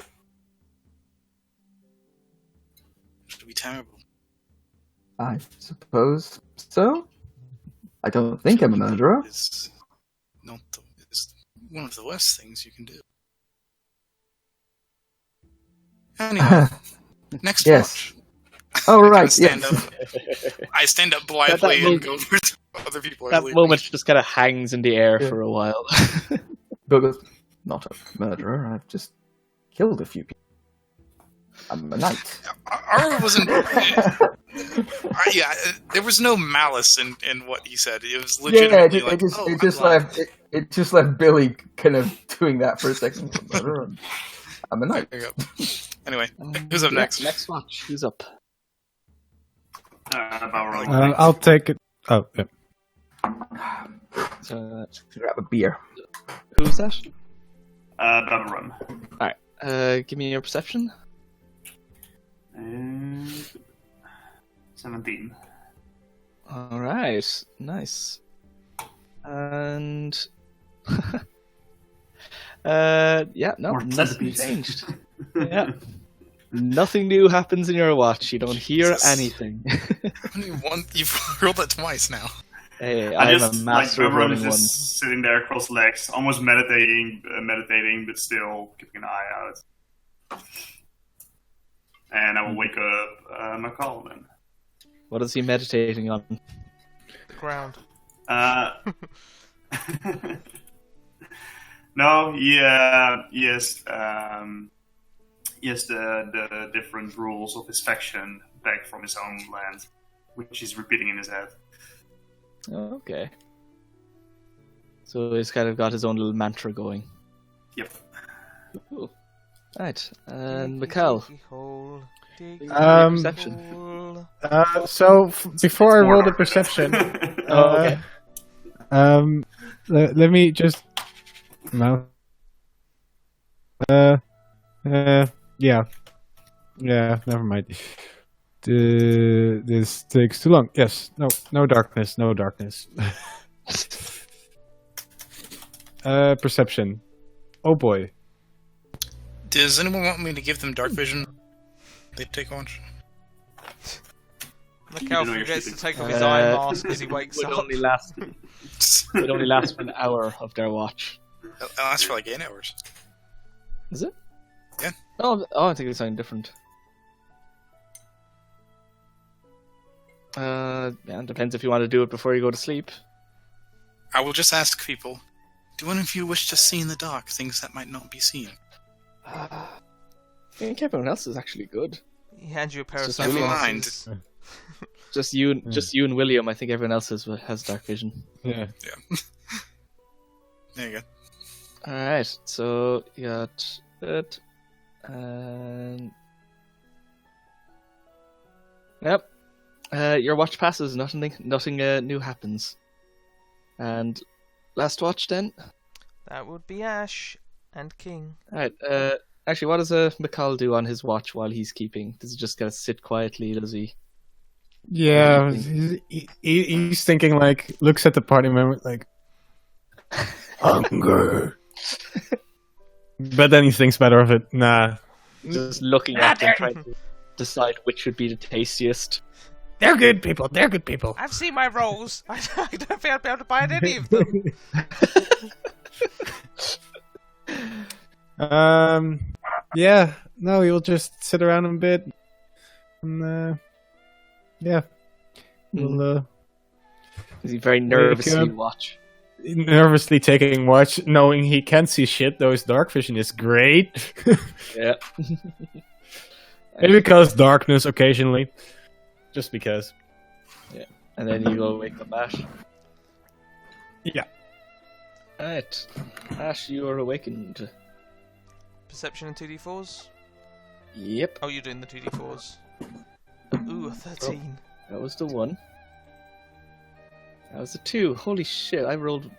It would be terrible. I suppose so. I don't think I'm a murderer. It's one of the worst things you can do. Anyway, next Yes. watch. Oh, right, Stand yes. up. I stand up blithely and go where other people are That leaving. moment just kind of hangs in the air Yeah. for a while. Bill goes, not a murderer. I've just killed a few people. I'm a knight. Ara wasn't. Yeah, there was no malice in what he said. It was Yeah, legitimately it just left Billy kind of doing that for a second. Murderer. I'm a knight. There you go. Anyway, who's up next? Next watch. Who's up? About rolling. I'll take it. Oh, yeah. So, Grab a beer. who's that? About run. Give me your perception. 17. All right, nice. And yeah, no, More nothing centipedes. changed. Yeah, nothing new happens in your watch. You don't hear Jesus. anything. You've rolled that twice now. Hey, I I'm just a master like of everyone rolling is just ones. sitting there cross legs, almost meditating, but still keeping an eye out. And I will wake up McCall then. What is he meditating on? The ground. No, yes, the different rules of his faction back from his own land, which he's repeating in his head. Oh, okay. So he's kind of got his own little mantra going. Yep. Cool. Right, and Mikkel. Perception. So before I roll the perception, Oh, okay. let me just no. Yeah, never mind. This takes too long. Yes, no darkness, no darkness. Perception. Oh boy. Does anyone want me to give them dark vision? They take on. Look how know he you're gets to sleeping. take off his eye mask as he wakes Would up. only last. It only lasts for an hour of their watch. It'll last for like 8 hours. Is it? Yeah. Oh, I think it's something different. Yeah, it depends if you want to do it before you go to sleep. I will just ask people, do any of you wish to see in the dark things that might not be seen? I think everyone else is actually good. He hands you a pair of Just never sunglasses. Just you and William. I think everyone else has dark vision. Yeah. There you go. All right, so you got it, and yep. Your watch passes. Nothing new happens. And last watch then. That would be Ash and King. All right. Actually, what does McCall do on his watch while he's keeping? Does he just kind of sit quietly? Does he? Yeah, he's thinking like, looks at the party member like, hunger. But then he thinks better of it. Nah, Just looking at them, trying to decide which would be the tastiest. They're good people. They're good people. I've seen my rolls. I don't think I'll be able to buy any of them. Yeah, no, he'll just sit around a bit, and yeah, we'll Is he very nervously up. watch? nervously taking watch, knowing he can't see shit. Though his dark vision is great. Yeah. Maybe because darkness occasionally, just because. And then you go wake up Ash. Yeah. Alright. Ash, you are awakened. Perception and 2d4s? Yep. Oh, you're doing the 2d4s. Ooh, a 13. That was the 1. That was the 2. Holy shit, I rolled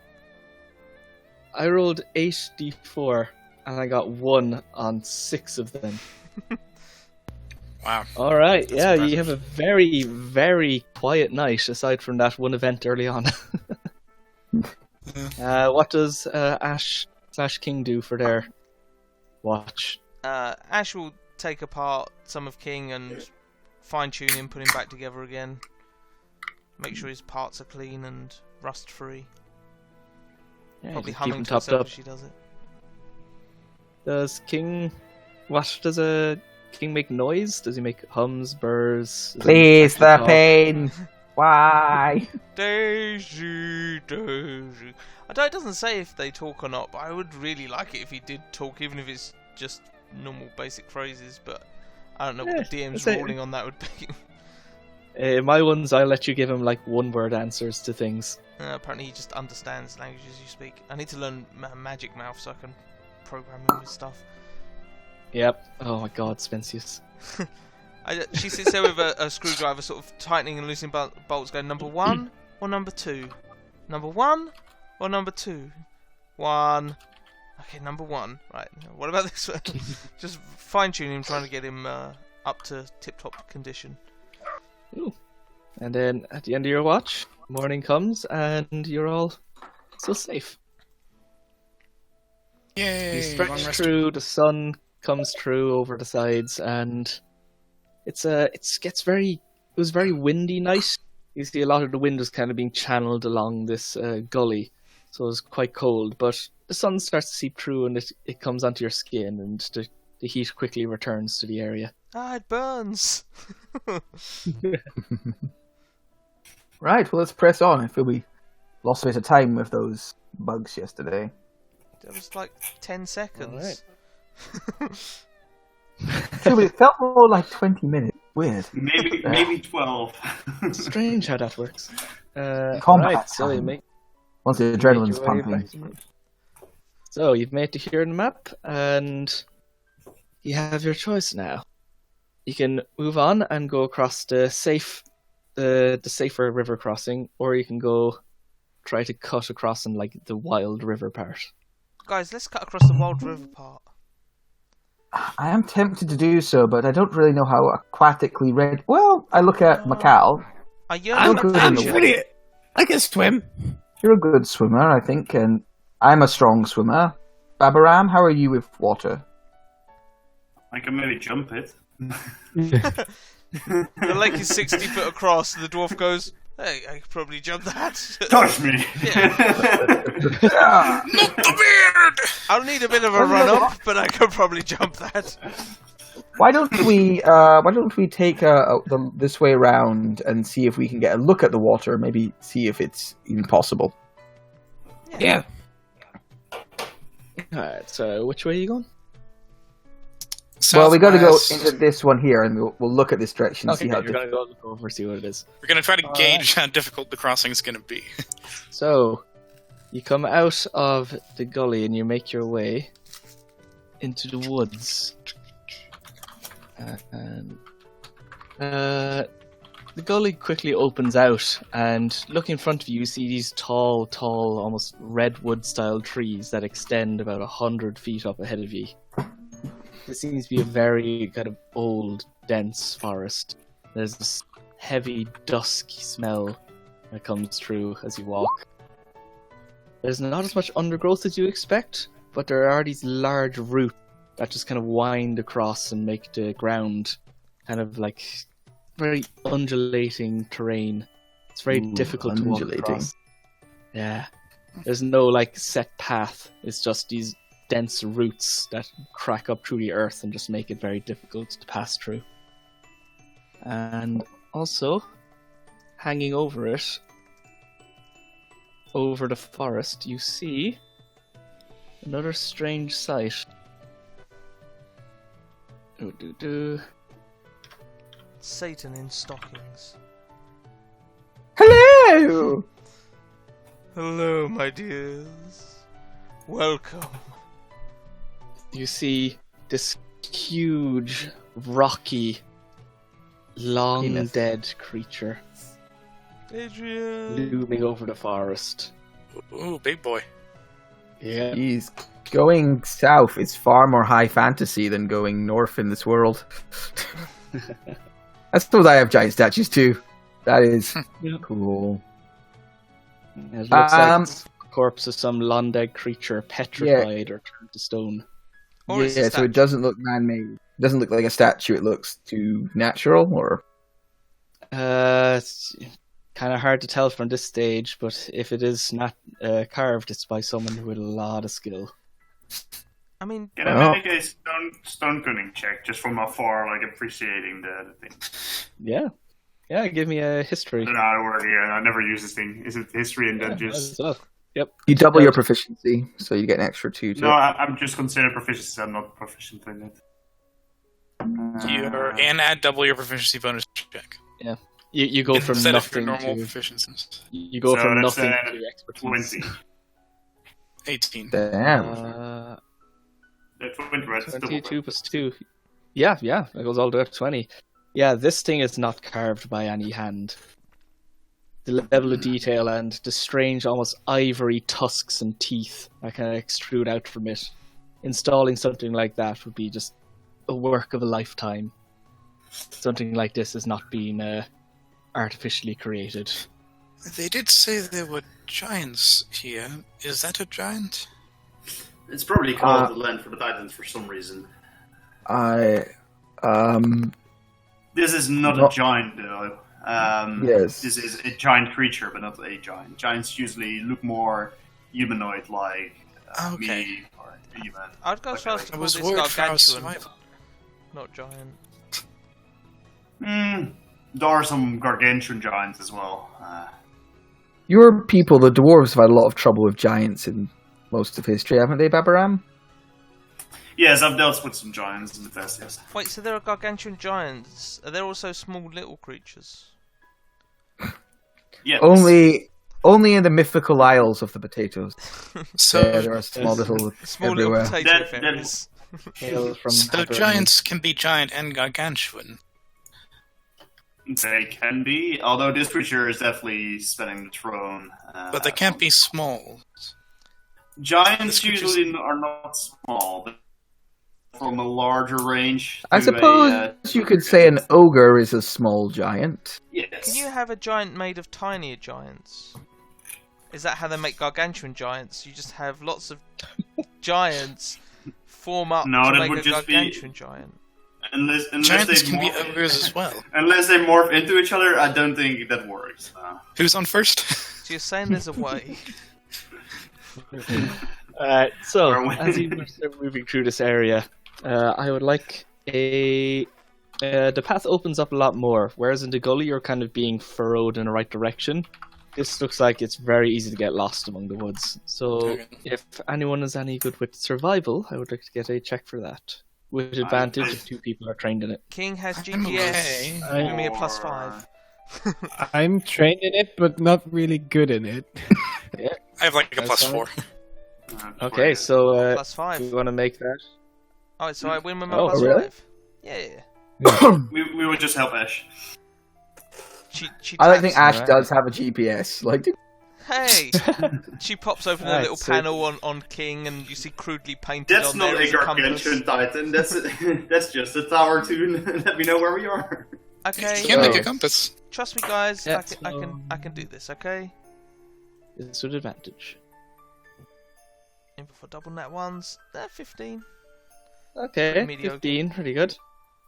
8d4 and I got 1 on 6 of them. Wow. Alright, That's yeah, impressive. you have a very, very quiet night aside from that one event early on. What does Ash/King do for their watch? Ash will take apart some of King and fine-tune him, put him back together again. Make sure his parts are clean and rust-free. Yeah, Probably just keep humming him to topped herself up. as she does it. Does King... What does a King make noise? Does he make hums, burrs? Does he Please, actually the talk? pain. Why? Daisy, Daisy. It doesn't say if they talk or not, but I would really like it if he did talk, even if it's just normal basic phrases, but I don't know what the DM's ruling on that would be. My ones, I'll let you give him like one-word answers to things. Apparently he just understands languages you speak. I need to learn Magic Mouth so I can program him with stuff. Yep. Oh my god, Spensius. She sits there with a screwdriver sort of tightening and loosening bolts going, number 1 or number 2? Number 1 or number 2? 1. Okay, number 1. Right, what about this one? Just fine-tuning him, trying to get him up to tip-top condition. Ooh. And then at the end of your watch, morning comes and you're all still safe. Yay! You stretch long rest. through, the sun comes through over the sides, and it was very windy night. You see a lot of the wind was kind of being channeled along this gully, so it was quite cold, but the sun starts to seep through and it comes onto your skin, and the heat quickly returns to the area. It burns! Right, well, let's press on. I feel we lost a bit of time with those bugs yesterday. That was like 10 seconds. True, but it felt more like 20 minutes. Weird. Maybe 12. Strange how that works. Combat right, so you time. make Once the make adrenaline's your way pumping. back to- So you've made it here in the map, and you have your choice now. You can move on and go across the safer river crossing, or you can go try to cut across in like the wild river part. Guys, let's cut across the Wild River part. I am tempted to do so, but I don't really know how aquatically ready. Well, I look at Macau. Are you I'm on good a in the patch? water. I can swim. You're a good swimmer, I think, and I'm a strong swimmer. Babaram, how are you with water? I can maybe jump it. The lake is 60 foot across, and the dwarf goes, hey, I could probably jump that. Touch me! Not the beard! I'll need a bit of a run up, but I could probably jump that. Why don't we take this way around and see if we can get a look at the water, maybe see if it's even possible. Yeah. Alright, so which way are you going? Well, we got to go Southwest. into this one here, and we'll look at this direction and Okay, see how. you're gonna go look over, see what it is. We're gonna try to gauge how difficult the crossing is gonna be. So, you come out of the gully and you make your way into the woods. The gully quickly opens out, and look in front of you, you see these tall, almost redwood-style trees that extend about 100 feet up ahead of you. This seems to be a very kind of old, dense forest. There's this heavy, dusky smell that comes through as you walk. There's not as much undergrowth as you expect, but there are these large roots that just kind of wind across and make the ground kind of like very undulating terrain. It's very difficult to walk across. Yeah. There's no like set path. It's just these dense roots that crack up through the earth and just make it very difficult to pass through. And also, hanging over it, over the forest, you see another strange sight. Satan in stockings. Hello! Hello, my dears. Welcome. You see this huge, rocky, long Penis. dead creature Adrian. looming over the forest. Ooh, big boy. Yeah. Jeez, going south is far more high fantasy than going north in this world. I suppose I have giant statues too. That is Yeah. cool. It looks like it's corpse of some Londeg creature petrified or turned to stone. Or it's a so statue. it doesn't look man-made. It doesn't look like a statue. It looks too natural, or It's kind of hard to tell from this stage, but if it is not carved, it's by someone with a lot of skill. I mean, Can I Well- make a stone cunning check just from afar, like appreciating the thing? Yeah, give me a history. I don't know how to work here. I never use this thing. Is it history and then Might just... as well. Yep. you double your proficiency, so you get an extra 2 to No, it. I'm just considered proficiency. I'm not proficient in it. And add double your proficiency bonus check. You go from Instead of your nothing normal to proficiencies. you go So from that's, nothing to expertise. 20. 18. Damn. 20, right? It's double 22 plus 2. Yeah, that goes all the way up to 20. Yeah, this thing is not carved by any hand. The level of detail and the strange, almost ivory tusks and teeth that kind of extrude out from it. Installing something like that would be just a work of a lifetime. Something like this has not been artificially created. They did say there were giants here. Is that a giant? It's probably called the Land for the Titans for some reason. This is not a giant, though. Yes. This is a giant creature, but not a giant. Giants usually look more humanoid-like. Okay. Me or human. I'd go Like, so as to I call was this worried for our gargantuan, survival. not giant. There are some gargantuan giants as well. Your people, the dwarves, have had a lot of trouble with giants in most of history, haven't they, Babaram? Yes, I've dealt with some giants in the past, yes. Wait, so there are gargantuan giants? Are there also small little creatures? Yes. Only in the mythical isles of the potatoes. So, There are small little Small everywhere. little potato That- fairies. Hail from so Aberrant. giants can be giant and gargantuan. They can be, although this creature is definitely spinning the throne. But they can't be small. Giants This creature's- usually are not small, but from a larger range. I to suppose you could say an ogre is a small giant. Yes. Can you have a giant made of tinier giants? Is that how they make gargantuan giants? You just have lots of giants form up No, to that make would a just be- gargantuan giant. Unless Giants they can be morph, ogres as well. unless they morph into each other, I don't think that works. Who's on first? So you're saying there's a way? So, Or when- as you are moving through this area, I would like the path opens up a lot more, whereas in the gully you're kind of being furrowed in the right direction. This looks like it's very easy to get lost among the woods. So, Okay. if anyone is any good with survival, I would like to get a check for that. With advantage if 2 people are trained in it. King has I'm GPS. okay. Give me a +5. I'm trained in it, but not really good in it. I have like a That's +4. Okay, so +5. we want to make that. Oh, so I win with my Oh, +5. really? Yeah. we would just help Ash. She I don't think taps- Ash does have a GPS. Like, Hey! She pops open a Right, little so- panel on King, and you see crudely painted That's on not there a is a compass. gargantuan titan. That's just a tower to let me know where we are. Okay, You can make So- a compass. trust me, guys. Yeah, I can do this. Okay. It's with advantage. Aim for double net ones. 15. Okay, Mediocre. 15, pretty good.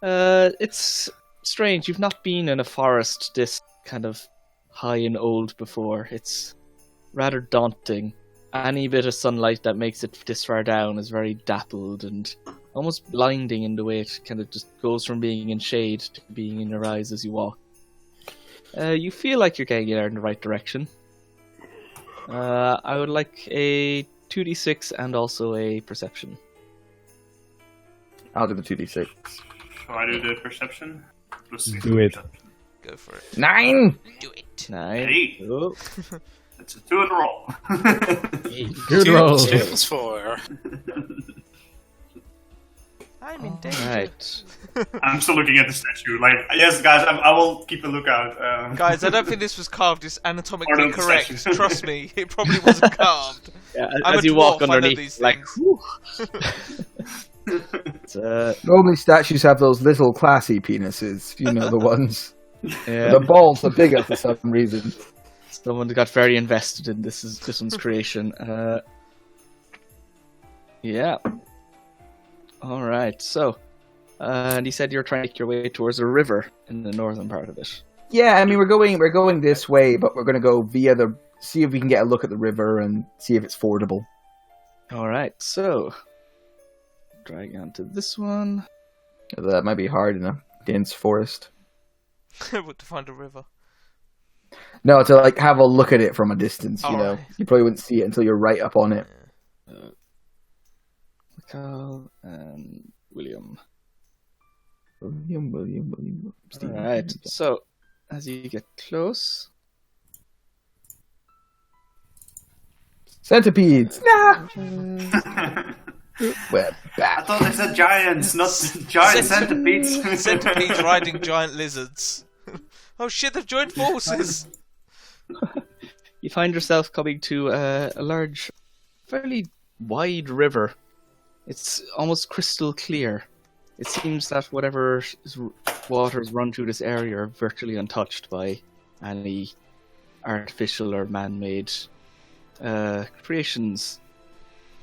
It's strange, you've not been in a forest this kind of high and old before. It's rather daunting. Any bit of sunlight that makes it this far down is very dappled and almost blinding in the way it kind of just goes from being in shade to being in your eyes as you walk. You feel like you're getting there in the right direction. I would like a 2d6 and also a perception. I'll do the 2d6. So I do the perception. Plus 6 Do it. perception. Go for it. 9! Do it. 9. Hey. Oh. It's a 2 in a roll. Good 2 roll. plus 4. I'm in danger. Right. I'm still looking at the statue. Like, yes, guys, I will keep a lookout. Guys, I don't think this was carved as Or anatomically no, correct. section. Trust me, it probably wasn't carved. Yeah, I'm as a you walk dwarf, I know underneath, these like, things. whew. It's, Normally statues have those little classy penises. You know the ones. yeah. The balls are bigger for some reason. Someone got very invested in this one's creation. Yeah. All right. So, and you said you're trying to make your way towards a river in the northern part of it. Yeah, I mean we're going this way, but we're going to go via see if we can get a look at the river and see if it's fordable. All right. So, dragging onto this one. That might be hard in a dense forest. What, to find a river? No, to like have a look at it from a distance. You Oh, know, right. you probably wouldn't see it until you're right up on it. Carl and William. William. All right. So, as you get close, Centipedes. Nah. We're I back. thought they said giants, not giant centipedes. Centipedes riding giant lizards. Oh shit, they've joined forces! you find yourself coming to a large, fairly wide river. It's almost crystal clear. It seems that whatever waters run through this area are virtually untouched by any artificial or man-made creations.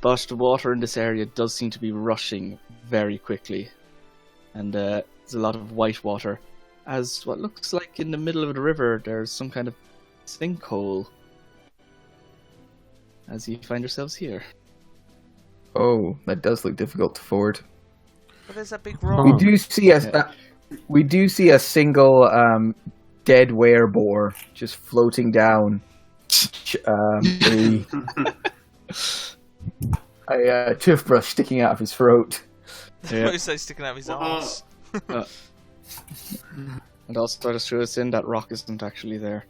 But the water in this area does seem to be rushing very quickly. And there's a lot of white water. As what looks like in the middle of the river, there's some kind of sinkhole. As you find yourselves here. Oh, that does look difficult to ford. But there's that big We rock. do see a single dead werebore just floating down a toothbrush sticking out of his throat. What you say, sticking out of his arse? And also, I just threw this in, that rock isn't actually there.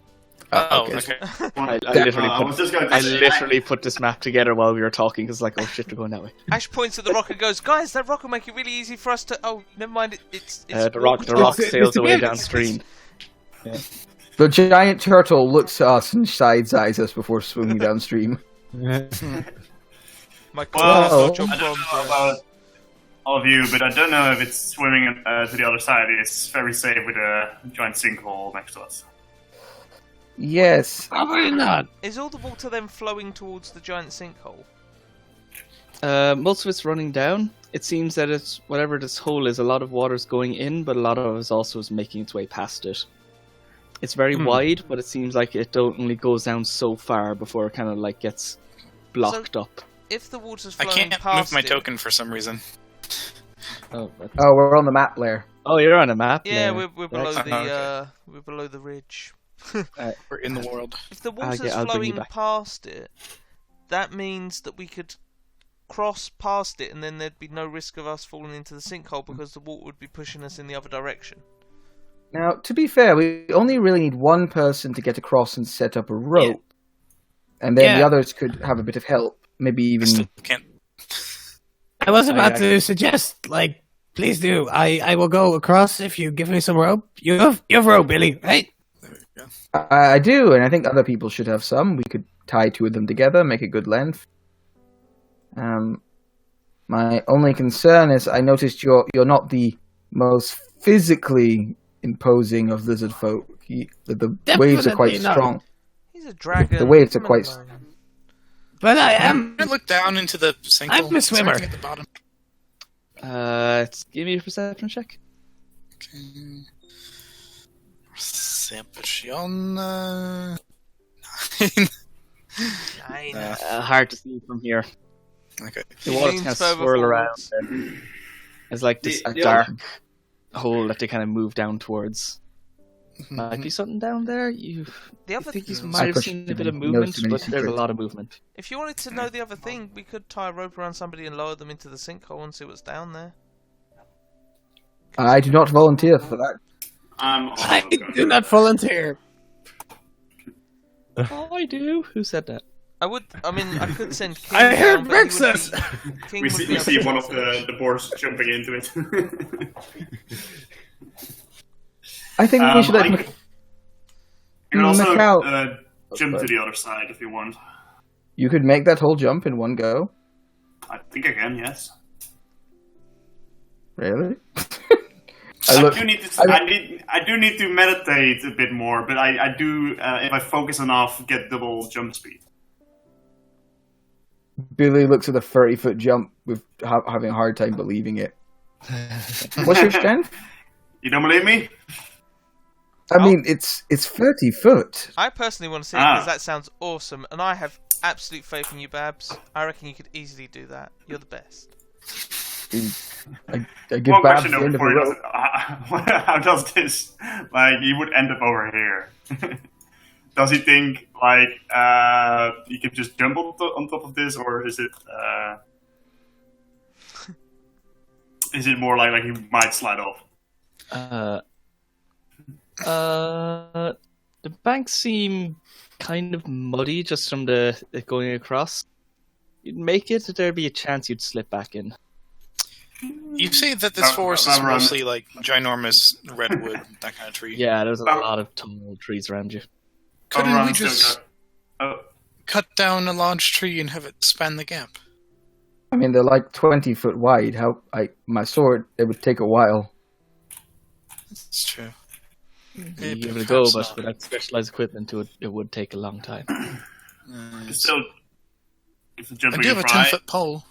Okay. I I was just going to say, literally put this map together while we were talking, because like, oh shit, we're going that way. Ash points at the rock and goes, "Guys, that rock will make it really easy for us to." Oh, never mind. It's The rock sails away downstream. The giant turtle looks at us and side-eyes us before swimming downstream. My well, God, I don't know about all of you, but I don't know if it's swimming to the other side is very safe with a giant sinkhole next to us. Yes. Probably not. Is all the water then flowing towards the giant sinkhole? Most of it's running down. It seems that it's whatever this hole is, a lot of water's going in, but a lot of it also is making its way past it. It's very wide, but it seems like it only goes down so far before it kind of like gets blocked up. If the water's I flowing can't past move my it, token for some reason. Oh, Oh, we're on the map, Blair. you're on a map. yeah, there. we're below Right. the we're below the ridge. We're in the world. If the water's I'll bring you flowing back. past it, that means that we could cross past it, and then there'd be no risk of us falling into the sinkhole because the water would be pushing us in the other direction. Now, to be fair, we only really need one person to get across and set up a rope. And then the Yeah. others could have a bit of help. Maybe I even... still can't. I was about I- to suggest, like, please do. I will go across if you give me some rope. You have rope, Billy, right? I do, and I think other people should have some. We could tie two of them together, make a good length. My only concern is I noticed you're not the most physically imposing of lizard folk. The waves are quite Definitely not. strong. He's a dragon. The waves are leave him quite- alone. But I am. I look down into the sinkhole. I'm a swimmer. Starting at the bottom. Give me a perception check. Okay. Perception. 9. Nine. Hard to see from here. Okay. The He water leans kind of further swirl around. forwards. There. It's like this The dark hole that they kind of move down towards. Might be something down there. The I other think you thing, might have seen a bit of movement, but there's a lot of movement. if you wanted to know the other thing, we could tie a rope around somebody and lower them into the sinkhole and see what's down there. I do not volunteer for that. I'm also I going do not volunteer. Oh, I do. Who said that? I could send King I heard down, but he would Brixus! be- King We would see, be we see upset. one of the boars jumping into it. I think we should let I can also Macau- jump to the other side if you want. You could make that whole jump in one go. I think I can, yes. Really? I do need to meditate a bit more, but I do if I focus enough, get double jump speed. Billy looks at the 30-foot jump with having a hard time believing it. What's your strength? You don't believe me? I mean, it's 30 foot. I personally want to see it because that sounds awesome, and I have absolute faith in you, Babs. I reckon you could easily do that. You're the best. I give One Babs question the though end of the before he rope. does how does this, like, he would end up over here? Does he think, like, he could just jump on top of this, or is it more like he might slide off? The banks seem kind of muddy just from the going across. You'd make it, there'd be a chance you'd slip back in. You say that this forest is mostly like ginormous redwood, that kind of tree. Yeah, there's a lot of tall trees around you. Couldn't we just cut down a large tree and have it span the gap? I mean, they're like 20 foot wide. My sword, it would take a while. It's true. You give it a go, but without specialized equipment, it would take a long time. Still, if the jumping I do have a 10-foot pole.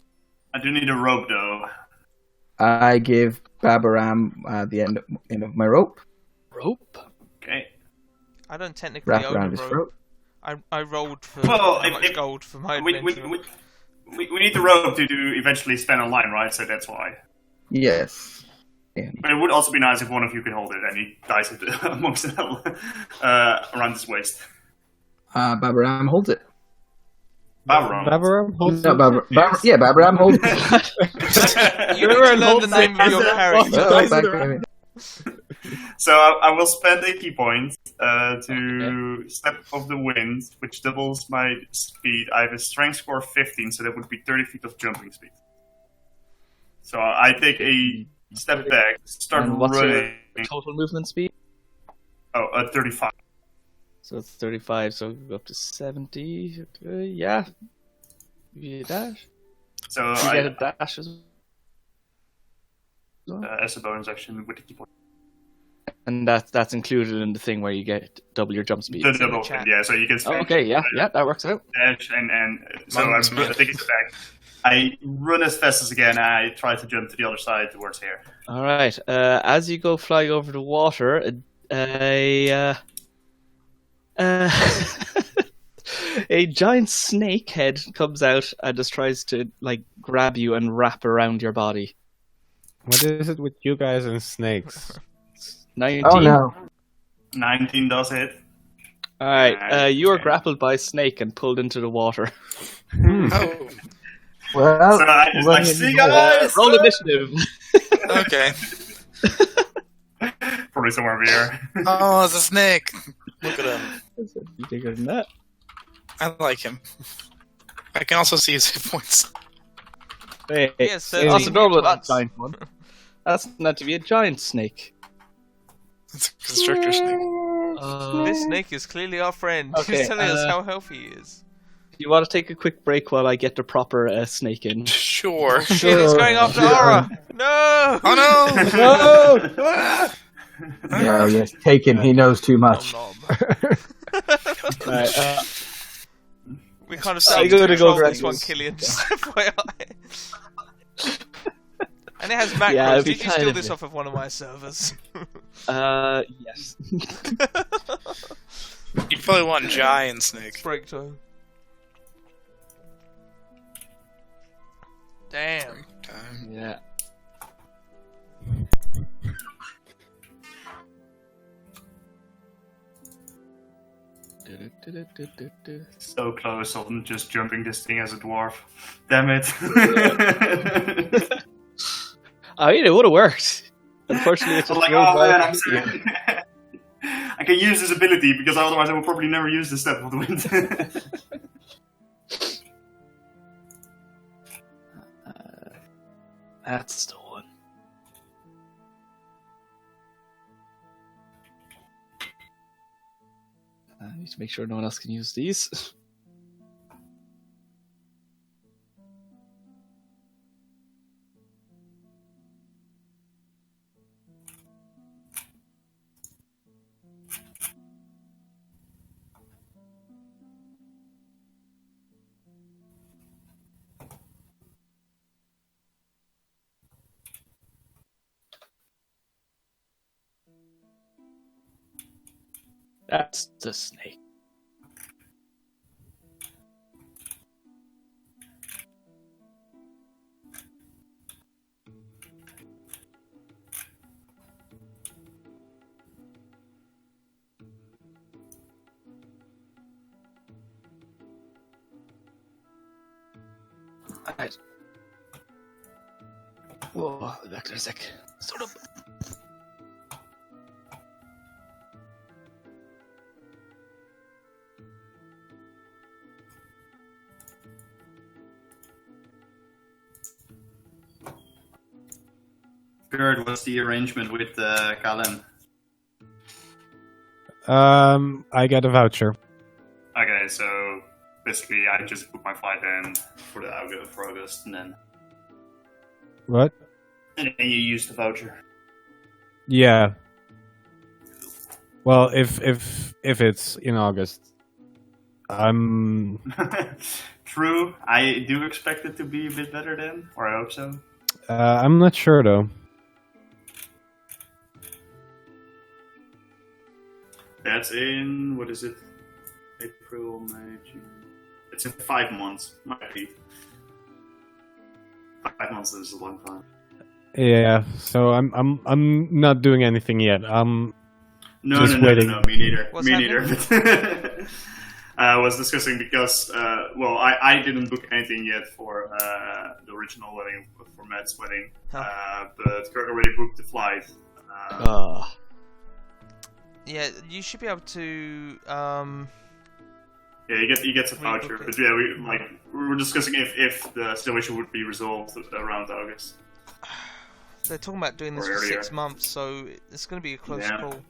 I do need a rope, though. I give Babaram the end of my rope. Rope? Okay. I don't technically Wrap own around a his rope. throat. I rolled for Well, how much gold for my we adventure. we need the rope to eventually span a line, right? So that's why. Yes. Yeah. But it would also be nice if one of you could hold it and he ties it amongst around his waist. Babaram holds it. Babaram. holds No, Babaram holds it. You need to learn the name of your character. So I will spend a key point to step of the wind, which doubles my speed. I have a strength score of 15, so that would be 30 feet of jumping speed. So I take a step back, start And what's running. your total movement speed? 35. So it's 35, so go up to 70. Yeah. You dash. So You get a dash as well. as a bonus action with the key point. And that's included in the thing where you get double your jump speed. The double, yeah. So you can spend Okay, yeah, that works out. dash and so I take a step back. I run as fast as I can. I try to jump to the other side towards here. All right. As you go flying over the water, a giant snake head comes out and just tries to like grab you and wrap around your body. What is it with you guys and snakes? 19. Oh no. 19 does hit. All right. You are grappled by a snake and pulled into the water. Oh, Well, So I just like, see you guys! Roll initiative. okay. Probably somewhere over here. Oh, it's a snake. Look at him. You bigger than that. I like him. I can also see his hit points. Hey, Yes, it's also normal butts. giant one. That's not to be a giant snake. It's a constrictor snake. This snake is clearly our friend. Okay, He's telling us how healthy he is. You want to take a quick break while I get the proper snake in? Sure. Shit, it's going after Aura! No! Oh no! No! yeah, yes, taken. He knows too much. Nom, nom. Right, We kind of I'm started gonna to go control grab this one, this. Killian, just FYI. And it has macros. Yeah, it'd be Did you kind steal of this a- off of one of my servers? yes. You probably want giant snake. Break time. Damn. Yeah. So close on just jumping this thing as a dwarf. Damn it. I mean, it would have worked. Unfortunately, it's I'm just like, rolled oh man, by- I'm sorry. I can use this ability because otherwise I will probably never use the Step of the Wind. That's the one. I need to make sure no one else can use these. That's the snake. Alright. Whoa, back to a sec. Sort of. Bird, what's the arrangement with Callan? I get a voucher. Okay, so basically I just book my flight in for August, and then What? you use the voucher. Yeah. Well, if it's in August, I'm. True, I do expect it to be a bit better then, or I hope so. I'm not sure though. That's in, what is it? April, May, June. It's in 5 months, might be. 5 months is a long time. Yeah. So I'm not doing anything yet. No, Just waiting. no, me neither. What's me neither. I was discussing because, well, I didn't book anything yet for the original wedding, for Matt's wedding, but Kirk already booked the flight. Yeah, you should be able to. Yeah, he gets a voucher, but yeah, we were discussing if the situation would be resolved around August. They're talking about doing this Or for earlier. 6 months, so it's going to be a close Yeah. call.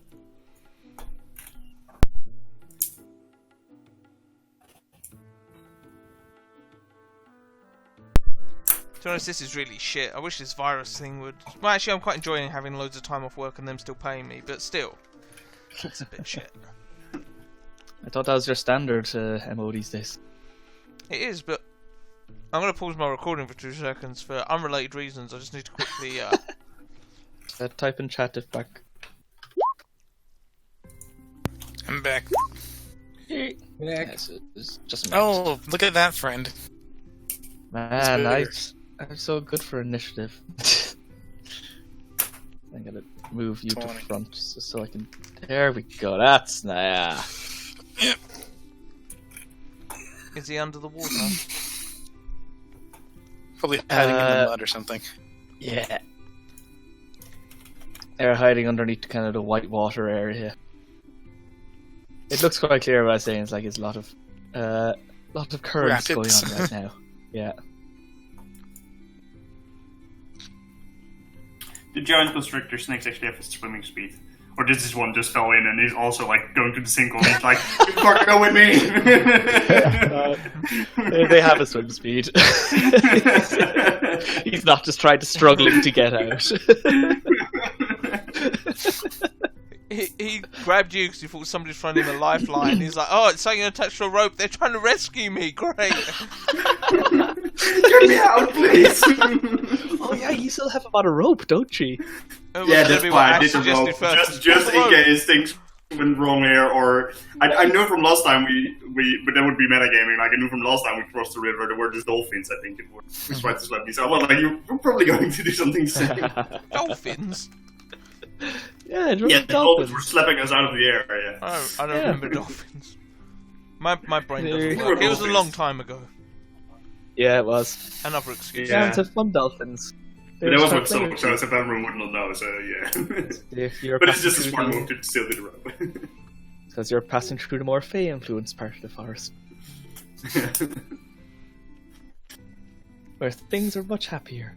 To be honest, this is really shit. I wish this virus thing would. Well, actually, I'm quite enjoying having loads of time off work and them still paying me, but still, it's a bit shit. I thought that was your standard MO these days. It is, but I'm going to pause my recording for 2 seconds for unrelated reasons. I just need to quickly. Type in chat if back. I'm back. Yes, it's just a minute. Oh, look at that, friend. Man, It's I'm so good for initiative. I'm gonna move you to 20. front so I can. There we go. That's nah. Is he under the water? Probably hiding in the mud or something. Yeah. They're hiding underneath kind of the white water area. It looks quite clear what I'm saying. It's like it's a lot of currents going Rapids. on right now. Yeah. The giant constrictor snakes actually have a swimming speed. Or does this one just fell in and he's also like going to the sinkhole and he's like, you fucking go with me! They have a swim speed. He's not just trying to struggling to get out. He grabbed you because he thought somebody was throwing him a lifeline. He's like, oh, it's something attached to a rope. They're trying to rescue me. Great. Get me out, please! Oh yeah, you still have about a rope, don't you? Yeah, that's why I did the rope. Just in case things went wrong here, or I know from last time but that would be metagaming. Like I knew from last time we crossed the river, there were just dolphins. I think it was. We tried to slap me, so I was like, you're probably going to do something silly. Dolphins? Yeah, Yeah, the dolphins were slapping us out of the air. Yeah. Oh, I don't remember dolphins. My brain doesn't There work. you It was a go. long time ago. Yeah, it was. Another excuse. Yeah. Sounds of fun dolphins. But that was what so September would not know, so yeah. But it's just a smart move to still do the rope. Because you're passing through the more Fey-influenced part of the forest, where things are much happier.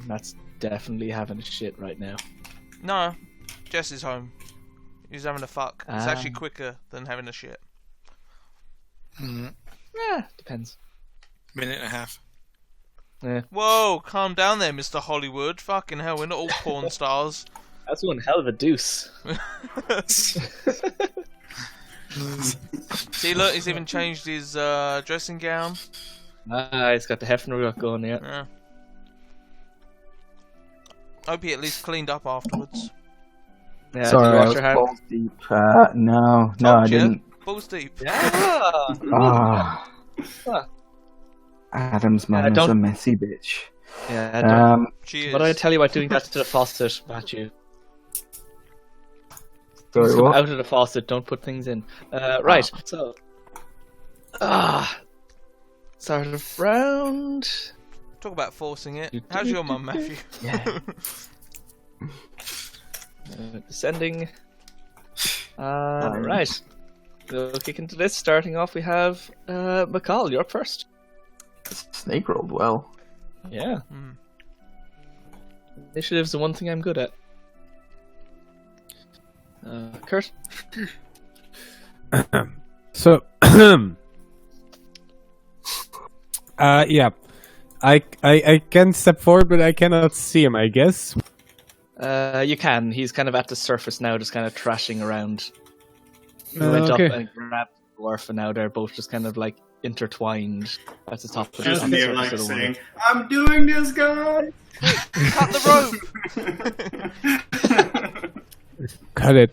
That's definitely having a shit right now. No, Jess is home. He's having a fuck. It's Ah. actually quicker than having a shit. Yeah, depends. Minute and a half. Yeah. Whoa, calm down there, Mr. Hollywood. Fucking hell, we're not all porn stars. That's one hell of a deuce. See, look, he's even changed his dressing gown. Ah, he's got the Hefner going, yeah. Yeah. Hope he at least cleaned up afterwards. Yeah, did Sorry, you I wash was your hand? balls deep. No, I Told you. didn't. Balls deep. Yeah. Ah, Huh. Adam's mum is don't- a messy bitch. Yeah, don't- Cheers. what did I tell you about doing that to the faucet, Matthew? Sorry, Come what? out of the faucet, don't put things in. Right, so... Start of round... Talk about forcing it. How's your mum, Matthew? Yeah. Descending. Right. We'll kick into this. Starting off, we have McCall. You're up first. Snake rolled well. Yeah. Hmm. Initiative's the one thing I'm good at. Kurt. So, yeah, I can step forward, but I cannot see him, I guess. You can. He's kind of at the surface now, just kind of trashing around. He went up Okay. and grabbed the dwarf, and now they're both just kind of like intertwined at the top of the Just surface near of like the water. saying, "I'm doing this, guys." Cut the rope! Cut it.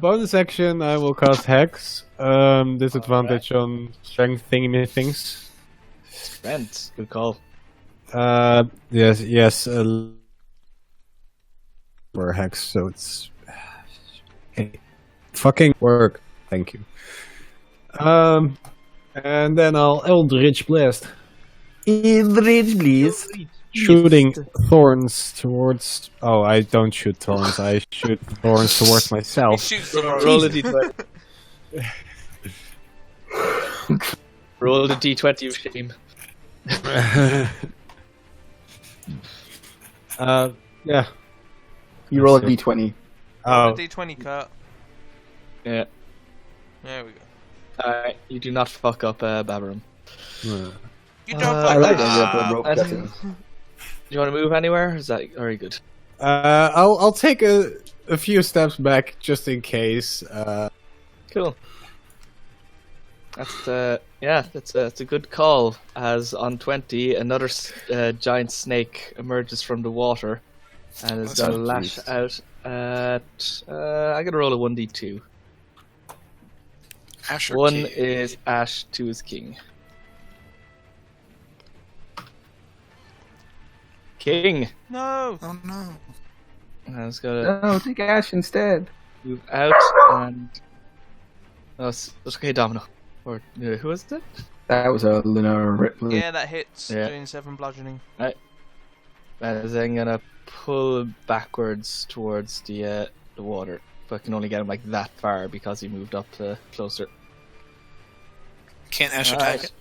Bonus action, I will cast Hex. Disadvantage on strength thingy things. Brent, good call. Yes. For Hex, so it's fucking work. Thank you. And then I'll Eldritch Blast, Eldritch, please. shooting thorns towards. Oh, I don't shoot thorns. I shoot thorns towards He myself. shoots the Roll a rope. d20. Roll the d20, you shame. Yeah. You roll a d20. Oh, D20 cut. Yeah. There we go. Alright, you do not fuck up Babarum. You don't I fuck like that. the rope I cutting. Do you want to move anywhere? Is that very good? I'll take a few steps back just in case. Cool. That's that's a good call. As on 20, another giant snake emerges from the water and is That's gonna not lash cute. out at. I'm gonna roll a 1d2. Asher One Key. is Ash, two is King. King. No. Oh no. I was gonna No, take Ash instead. move out and. Oh, it's okay, Domino. Or who is it? That was a Lunar Ripley. Yeah, that hits. Yeah. Doing 7 bludgeoning. And then gonna pull backwards towards the water. But I can only get him like that far because he moved up closer. Can't Ash Alright. attack it?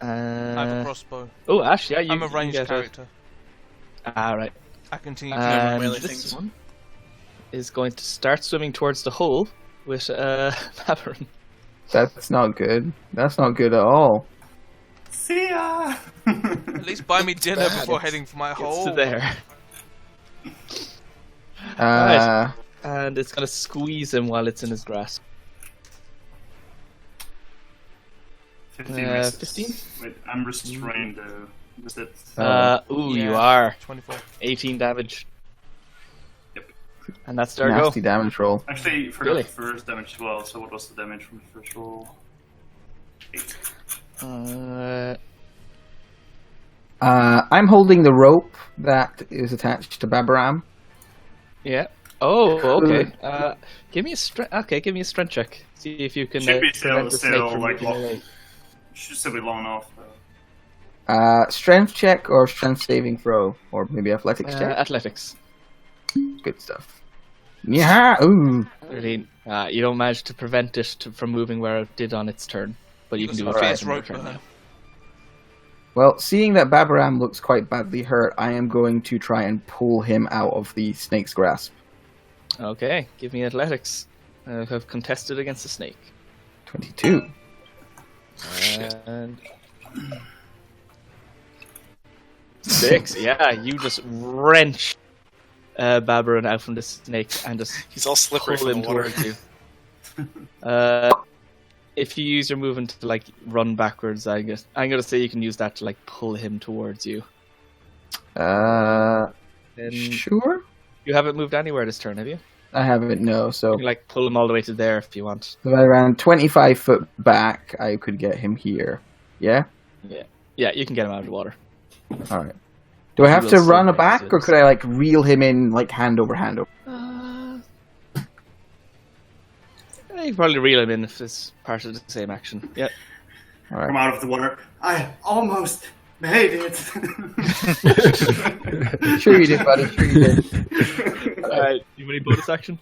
I have a Uh, crossbow. oh, Ash, yeah, I'm a you ranged get character. Right. I continue to my And melee this things. one is going to start swimming towards the hole with Babarum. That's not good. That's not good at all. See ya. at least buy me dinner bad. before heading for my Gets hole. to there. Uh, And it's going to squeeze him while it's in his grasp. 15 Uh, misses. 15? Wait, I'm restrained though. Is it? Ooh, you Yeah. are. 24. 18 damage. Yep. And that's their go. nasty damage roll. Actually, forgot Really? the first damage as well. So what was the damage from the first roll? 8. I'm holding the rope that is attached to Babaram. Yeah. Oh, okay. Give me a give me a strength check. See if you can Should be prevent the snake still from like moving away. Should still be long enough. Strength check or strength saving throw, or maybe athletics check. Athletics. Good stuff. Yeah. Ooh. Really, you don't manage to prevent it from moving where it did on its turn, but you can do a it Alright. fierce twice on your rope turn burn. now. Well, seeing that Babaram looks quite badly hurt, I am going to try and pull him out of the snake's grasp. Okay, give me athletics. Have contested against the snake. 22. And 6. Yeah, you just wrench Babaran out from the snake and just He's all slippery pull from him the water. towards you. if you use your movement to like run backwards, I'm gonna say you can use that to like pull him towards you. And Sure. you haven't moved anywhere this turn, have you? I haven't, no. So You can like pull him all the way to there if you want. if I ran 25 foot back, I could get him here. Yeah? Yeah, you can get him out of the water. Alright. Do I have will to see run a what back, it or is. could I like reel him in like hand over hand over? You can probably reel him in if it's part of the same action. Yeah. Come out of the water. I almost made it. Sure you did, buddy. Sure you did. Alright, you have any bonus action?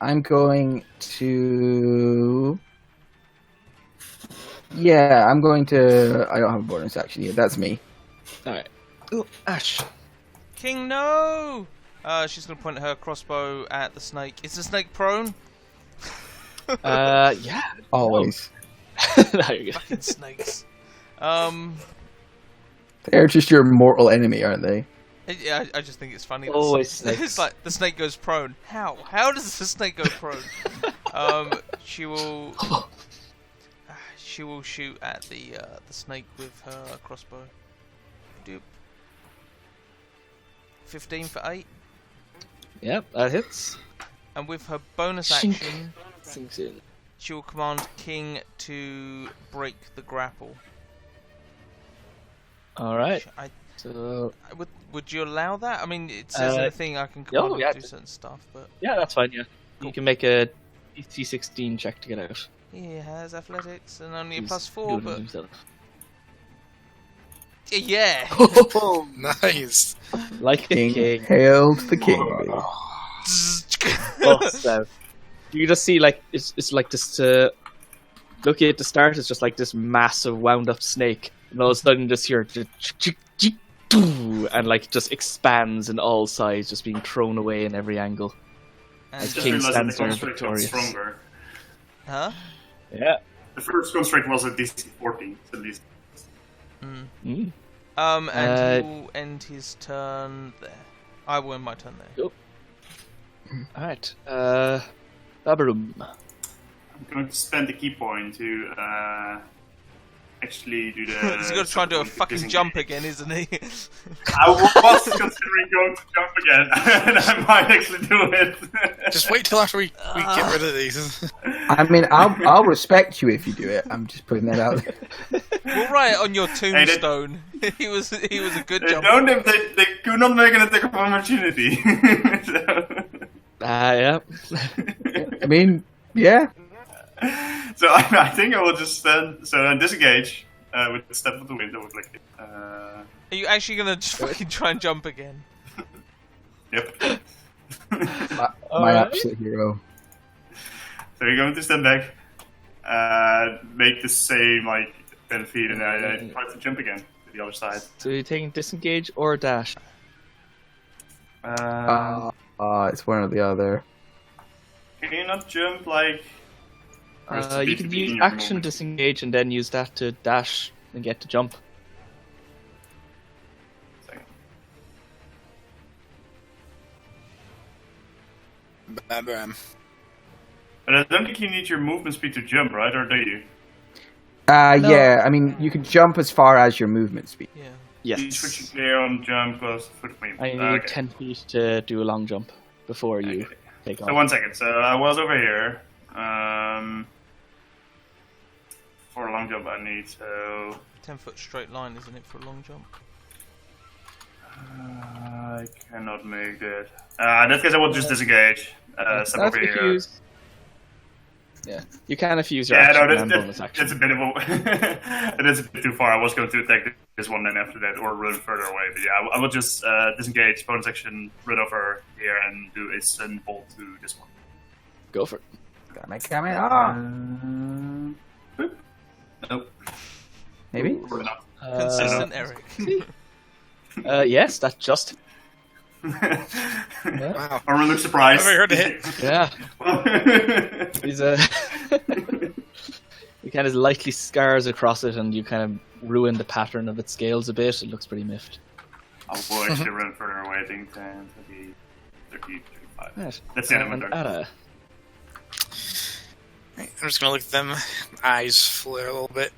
I'm going to. Yeah, I'm going to. I don't have a bonus action yet. That's me. Alright. Oh, Ash. King, no! She's going to point her crossbow at the snake. Is the snake prone? Yeah. Always. There you go. Fucking snakes. They're just your mortal enemy, aren't they? Yeah, I just think it's funny. that Always snakes. snakes. It's like the snake goes prone. How? How does the snake go prone? She will. She will shoot at the snake with her crossbow. Doop. 15 for 8. Yep, that hits. And with her bonus Shink. action, Sinks in. she will command King to break the grapple. Alright. I So, would you allow that? I mean, it says in the thing I can command yeah. it to do certain stuff, but yeah, that's fine, yeah. Cool. You can make a DC-16 check to get out. he has athletics and only a He's +4, doing it but himself. yeah. Oh, nice. Like a king. Hail to the king. Busts out. You just see like it's like this. Looking at the start, it's just like this massive wound up snake, and all of a sudden just hear and like just expands in all sides, just being thrown away in every angle. And As Just King realized that the stands there construct got victorious. stronger. huh? Yeah. The first construct was at DC 14, at least. Mm. And Uh, he will end his turn there. I will end my turn there. All right. Babaroom. I'm going to spend the key point to actually do the. He's got to try and do a fucking jump again, isn't he? I was considering going to jump again, and I might actually do it. Just wait till after we get rid of these. I mean, I'll respect you if you do it. I'm just putting that out there. We'll write it on your tombstone. He was a good They jumper. don't. They could not make an attack of opportunity. Yeah. I mean, yeah. So I think I will just stand. So disengage with the step of the wind. I would like it. Are you actually gonna just fucking try and jump again? Yep. My absolute hero. So you're going to stand back, make the same like 10 feet, and I try to jump again to the other side. So you're taking disengage or dash. It's one or the other. Can you not jump like? or is it You to can be in use your action movement? disengage and then use that to dash and get to jump. Second. Bam. But I don't think you need your movement speed to jump, right? Or do you? No. Yeah, I mean, you can jump as far as your movement speed. Yeah. Yes. You switch it clear on jump close to foot movement. I need Okay. 10 feet to do a long jump before you Okay. take So off. 1 second. So I was over here. For a long jump, I need so. 10-foot straight line, isn't it, for a long jump? I cannot make that. In that case, I will just disengage. Step over if you here. use... Yeah, you can if you use your Yeah, action no, and bonus action. that's a bit of a. That's a bit too far. I was going to attack this one, then after that, or run further away. But yeah, I will just disengage, bonus action, run over here, and do a stun bolt to this one. Go for it. Nope. Maybe? Or not. Consistent Eric. Yes, that just... Wow. Or look surprised. Never heard of it. Yeah. He's you kind of lightly scars across it, and you kind of ruin the pattern of its scales a bit. It looks pretty miffed. I will actually run further away, I think, 10, 20, 30, 35. Right. That's the end of my And turn. Ada. Right, I'm just gonna look at them. Eyes flare a little bit,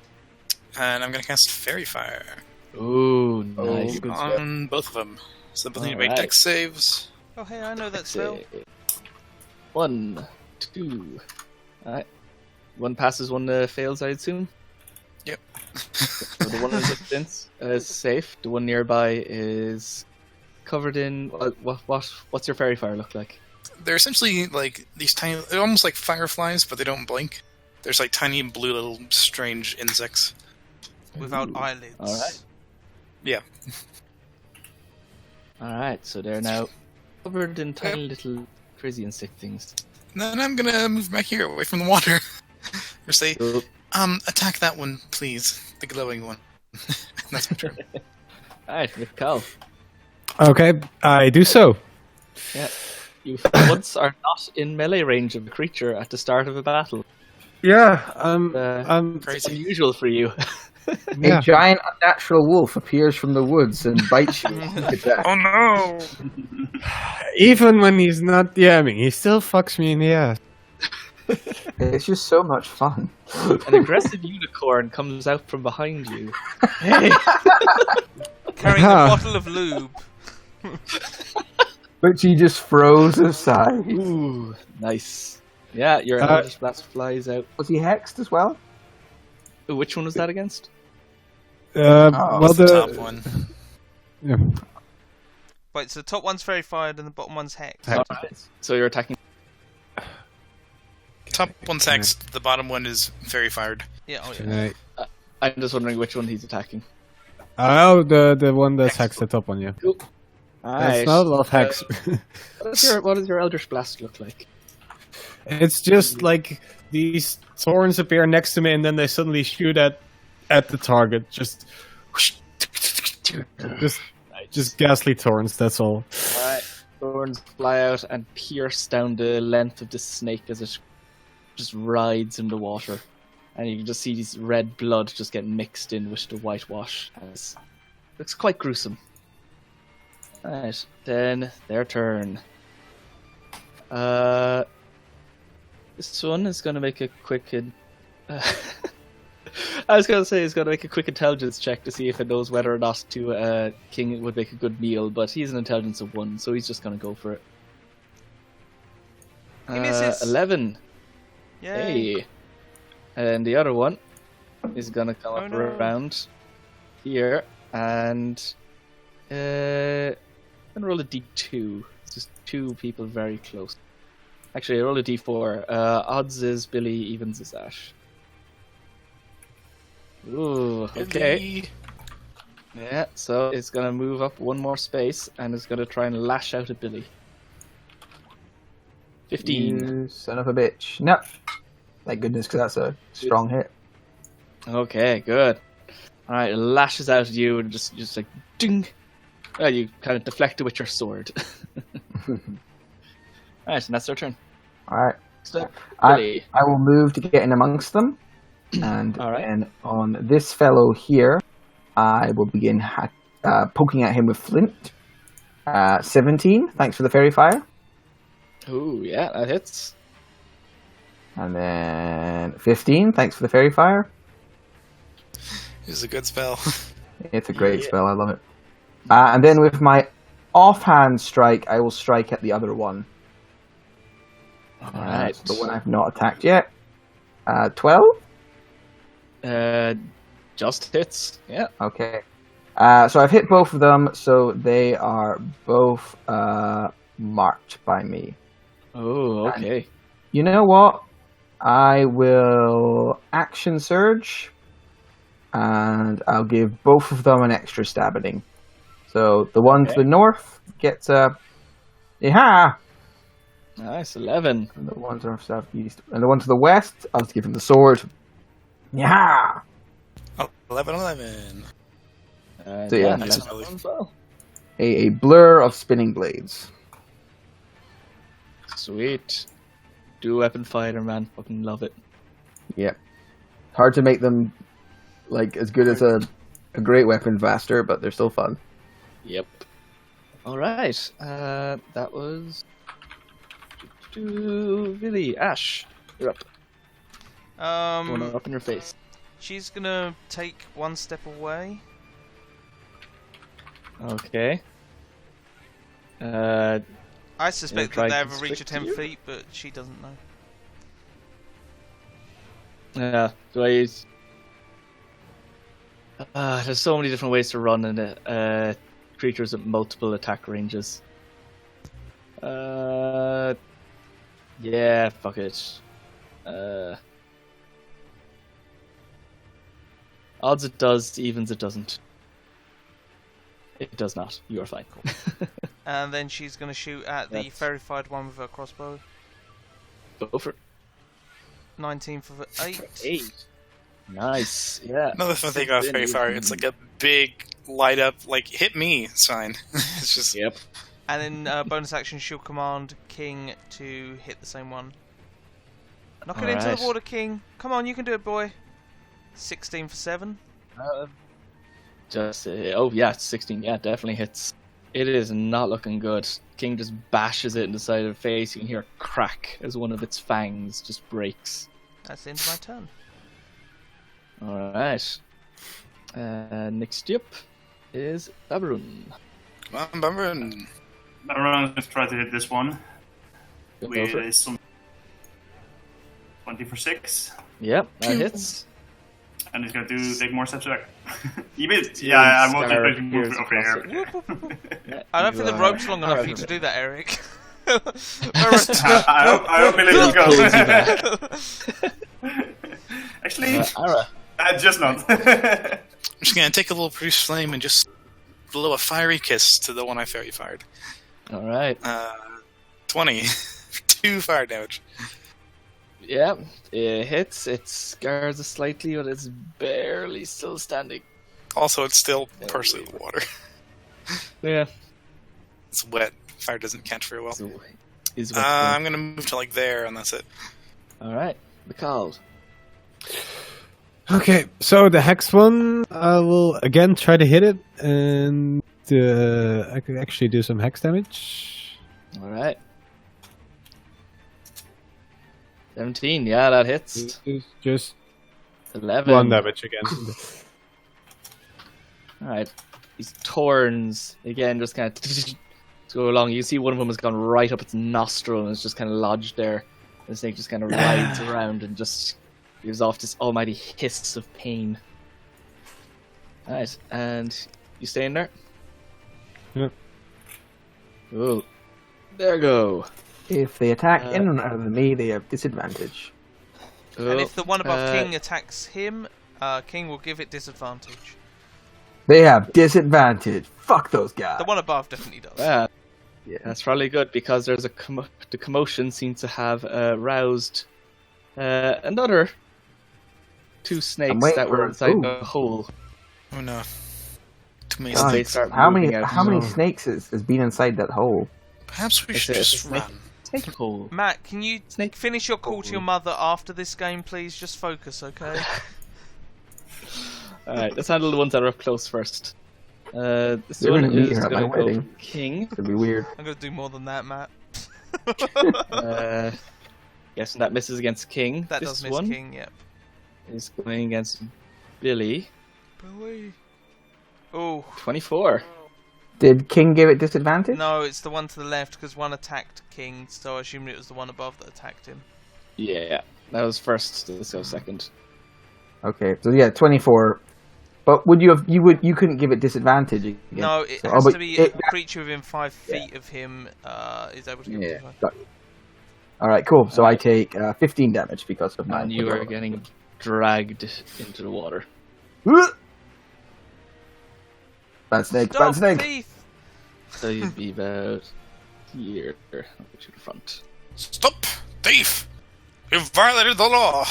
and I'm gonna cast Fairy Fire Ooh, nice. good stuff. on both of them. So both need to Alright. make dex saves. Oh, hey, I know that spell. 1, 2. Alright. One passes, one fails, I assume. Yep. So the one in distance is safe. The one nearby is covered in what's your fairy fire look like? They're essentially like these tiny, they're almost like fireflies, but they don't blink. There's like tiny blue little strange insects. Without eyelids. Alright. Yeah. Alright, so they're now covered in tiny little crazy insect things. And then I'm gonna move back here away from the water. Or say, Cool. attack that one, please. The glowing one. That's my turn. Alright, Mikal. Okay, I do so. Yeah. You once are not in melee range of a creature at the start of a battle. Yeah, It's Crazy. unusual for you. yeah. A giant unnatural wolf appears from the woods and bites you. Attack. Oh no! Even when he's not DMing, he still fucks me in the ass. It's just so much fun. An aggressive unicorn comes out from behind you. Hey! Carrying Huh. a bottle of lube. Which he just froze aside. Ooh, nice. Yeah, your Eldritch Blast flies out. Was he hexed as well? Ooh, which one was that against? Well, That's the top one. Yeah. Wait, so the top one's very fired and the bottom one's hexed. Alright, so you're attacking. Top one's hexed, the bottom one is fairy fired. Yeah, oh yeah. Right. I'm just wondering which one he's attacking. Oh, the one that's hexed, the top one, yeah. Cool. It's not a lot of hex. What does your Eldritch Blast look like? It's just like these thorns appear next to me, and then they suddenly shoot at the target. Just ghastly thorns. That's all. Alright, thorns fly out and pierce down the length of the snake as it just rides in the water. And you can just see this red blood just get mixed in with the whitewash. It looks quite gruesome. Alright, then their turn. This one is going to make a quick... I was going to say he's going to make a quick intelligence check to see if it knows whether or not to King would make a good meal, but he's an intelligence of 1, so he's just going to go for it. He misses. 11. Yay. Hey. And the other one is going to come Oh, up no. around here, and I'm going to roll a d2. It's just 2 people very close. Actually, I roll a d4. Odds is Billy, evens is Ash. Ooh, okay. Yeah, so it's gonna move up one more space and it's gonna try and lash out at Billy. 15. You son of a bitch. No. Thank goodness, because that's a strong hit. Okay, good. Alright, it lashes out at you and just like ding. You kind of deflect it with your sword. Alright, and that's their turn. Alright. So, I Billy. will move to get in amongst them. And All right. then on this fellow here, I will begin poking at him with flint. 17, thanks for the fairy fire. Ooh, yeah, that hits. And then 15, thanks for the fairy fire. This is a good spell. It's a great spell, I love it. And then with my offhand strike, I will strike at the other one. Alright. The one I've not attacked yet. 12? Just hits. Yeah. Okay. So I've hit both of them, so they are both marked by me. Oh, okay. You know what? I will action surge, and I'll give both of them an extra stabbing. So the one to the north gets a Nice, 11. and the one to the southeast, and the one to the west, I'll just give him the sword. Yeah. 11. And So, yeah, that's that's another one as well. A blur of spinning blades. Sweet. Dual weapon fighter, man. Fucking love it. Yep. Hard to make them like as good as a great weapon faster, but they're still fun. Yep. Alright. That was... Really, Ash. You're up. Going up in your face. She's gonna take one step away. Okay. I suspect try that they to ever reach a stick to 10 you? feet, but she doesn't know. Do I use... there's so many different ways to run in creatures with multiple attack ranges. Yeah, fuck it. Odds it does, evens it doesn't. It does not. You are fine. Cool. And then she's gonna shoot at the That's- verified one with her crossbow. Go for it. 19 for 8. 8. Nice. Yeah. Another fun thing about Fairy Fire, it's like a big light up, like hit me sign. It's just Yep. And then bonus action, she'll command King to hit the same one. Knock it into Alright. the water, King. Come on, you can do it, boy. 16 for 7. Just oh yeah, 16. Yeah, definitely hits. It is not looking good. King just bashes it in the side of the face. You can hear a crack as one of its fangs just breaks. That's the end of my turn. All right. Next up is Babarun. come on, Bummer, and Everyone's going to try to hit this one. Go With for it. some 20 for 6. Yep, that hits. And he's going to take more steps back. Even, yeah, I won't Scar just move appears over across here. Yeah, I don't you think the are rope's long enough for you out to of do it. that, Eric. I hope he lets it go. Actually, Ara. just not. I'm just gonna take a little produce flame and just blow a fiery kiss to the one I fairy fired. All right. 20. 2 fire damage. Yeah, it hits. It scars it slightly, but it's barely still standing. Also, it's still partially in the water. Yeah. It's wet. Fire doesn't catch very well. So, is I'm gonna move to like there, and that's it. All right. McCall. Okay, so the hex one, I will again try to hit it, and I could actually do some hex damage. All right. 17. Yeah, that hits. Just 11. 1 damage again. All right. These thorns again, just kind of go along. You see one of them has gone right up its nostril and it's just kind of lodged there. The snake just kind of rides around and just gives off this almighty hiss of pain. All right, and you staying there? Yep. Cool. There you go. If they attack in and out of me, they have disadvantage. And if the one above Uh, King attacks him, King will give it disadvantage. They have disadvantage. Fuck those guys. The one above definitely does. Yeah. That's probably good because there's the commotion seems to have roused another 2 snakes waiting that for were it. inside Ooh. the hole. Oh no. Too many God, They snakes. start how many moving out. how many snakes has been inside that hole? Perhaps we It's should a just snake. run. Snake hole. Matt, can you finish your call to your mother after this game, please? Just focus, okay? Alright, let's handle the ones that are up close first. This They're one gonna meet is her at my going to go wedding. for King. It's gonna be weird. I'm gonna do more than that, Matt. Guessing that misses against King. That This does miss one King, yep. is going against Billy. Billy. Oh, 24. Did King give it disadvantage? no, it's the one to the left because one attacked King, so I assumed it was the one above that attacked him. Yeah, that was first. Let's go second. Okay, so yeah, 24. But would you have you couldn't give it disadvantage again? No, it So- has but to be it- a creature within 5 feet of him is able to give Yeah. disadvantage. All right, cool. So I take 15 damage because of my. And you are getting dragged into the water. Bad snake. Stop, Bad snake. thief! So you'd be about here. I'll put you in front. Stop, thief! You've violated the law.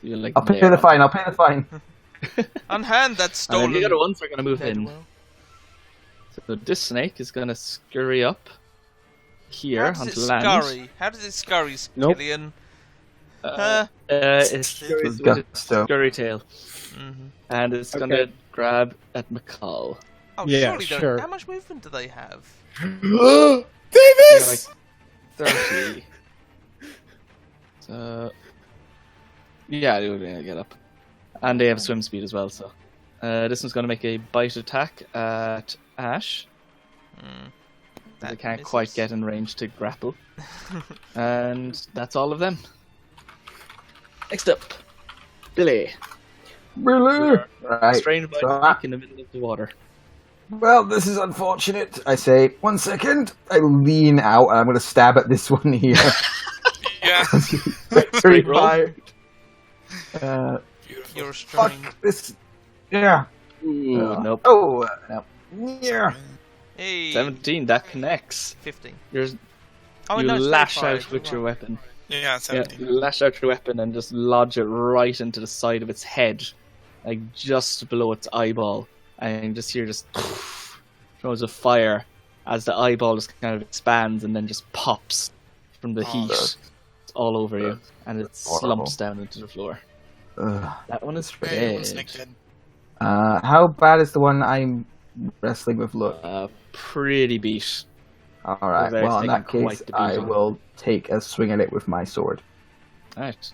You're like I'll pay there. the fine. I'll pay the fine. Unhand that And stolen. then the other ones are going to move Dead in. well. So this snake is going to scurry up here How does onto it land. scurry? How does it scurry, Nope. Killian? It scurries with its Gusto. scurry tail. Mm-hmm. And it's going Okay. to grab at McCall. Oh, Yeah, surely they're- sure. How much movement do they have? You're like 30. So Yeah, they would get up. And they have swim speed as well, so. This one's going to make a bite attack at Ash. They can't quite get in range to grapple. And that's all of them. Next up, Billy. Right. Restrained by So, Snake in the middle of the water. well, this is unfortunate. I say, 1 second. I lean out and I'm going to stab at this one here. Yeah. Very roll. fired. Beautiful. You're Fuck restrained. this. Yeah. Ooh, nope. Oh, no. Yeah. Hey, 17, that connects. 15. You Oh, no, it's lash 35, out with you're your right. weapon. Yeah, Yeah, 17. you lash out your weapon and just lodge it right into the side of its head, like just below its eyeball, and just hear throws of fire as the eyeball just kind of expands and then just pops from the heat all over you, and it slumps down into the floor. That one is Hey, one dead. snake dead. How bad is the one I'm wrestling with? Look. Pretty beat. All right. They're Well, in that taking quite case, the I beating. will take a swing at it with my sword. Right.